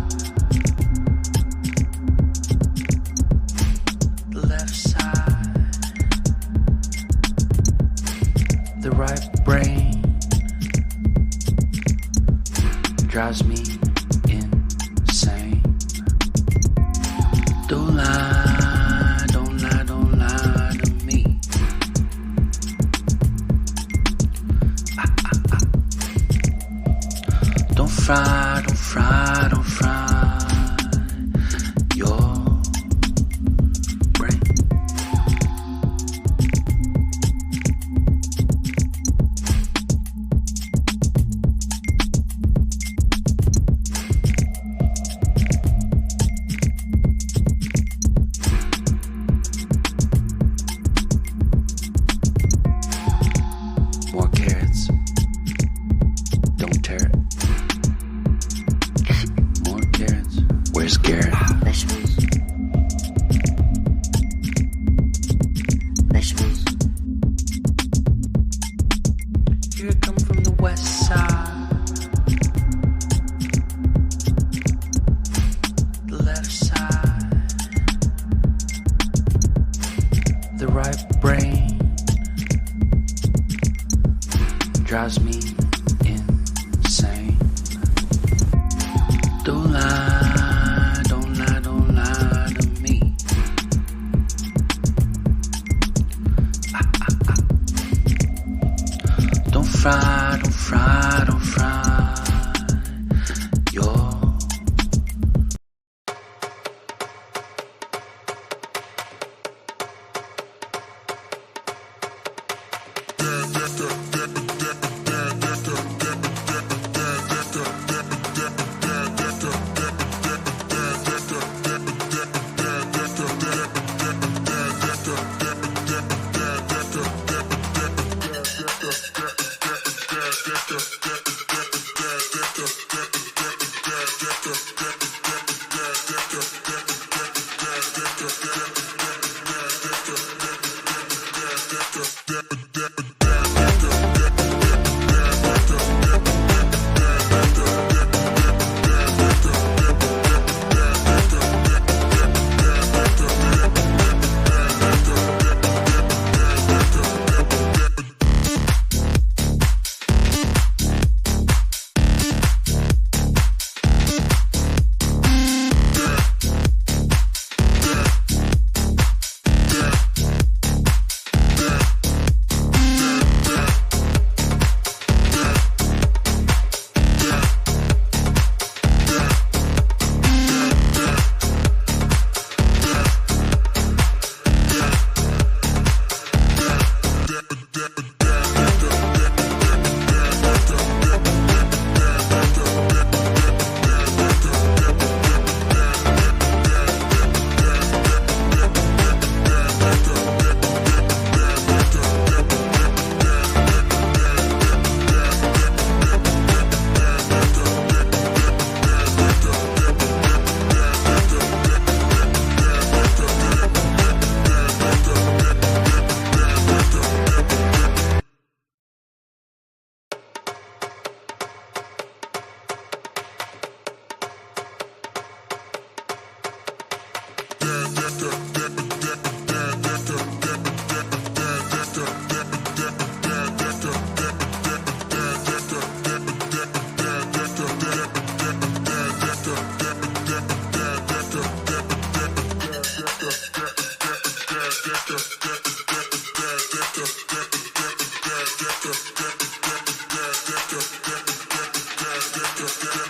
the left side, the right brain drives me insane. Don't lie, don't lie, don't lie to me. Don't fry, don't fry, don't fry your brain. More carrots. Don't tear it. More carrots. Where's Garrett? Vegetables. Vegetables. Here I come from the west side, the left side, the right brain drives me insane. Don't lie, don't lie, don't lie to me. Don't fry, don't fry, don't fry your Yeah.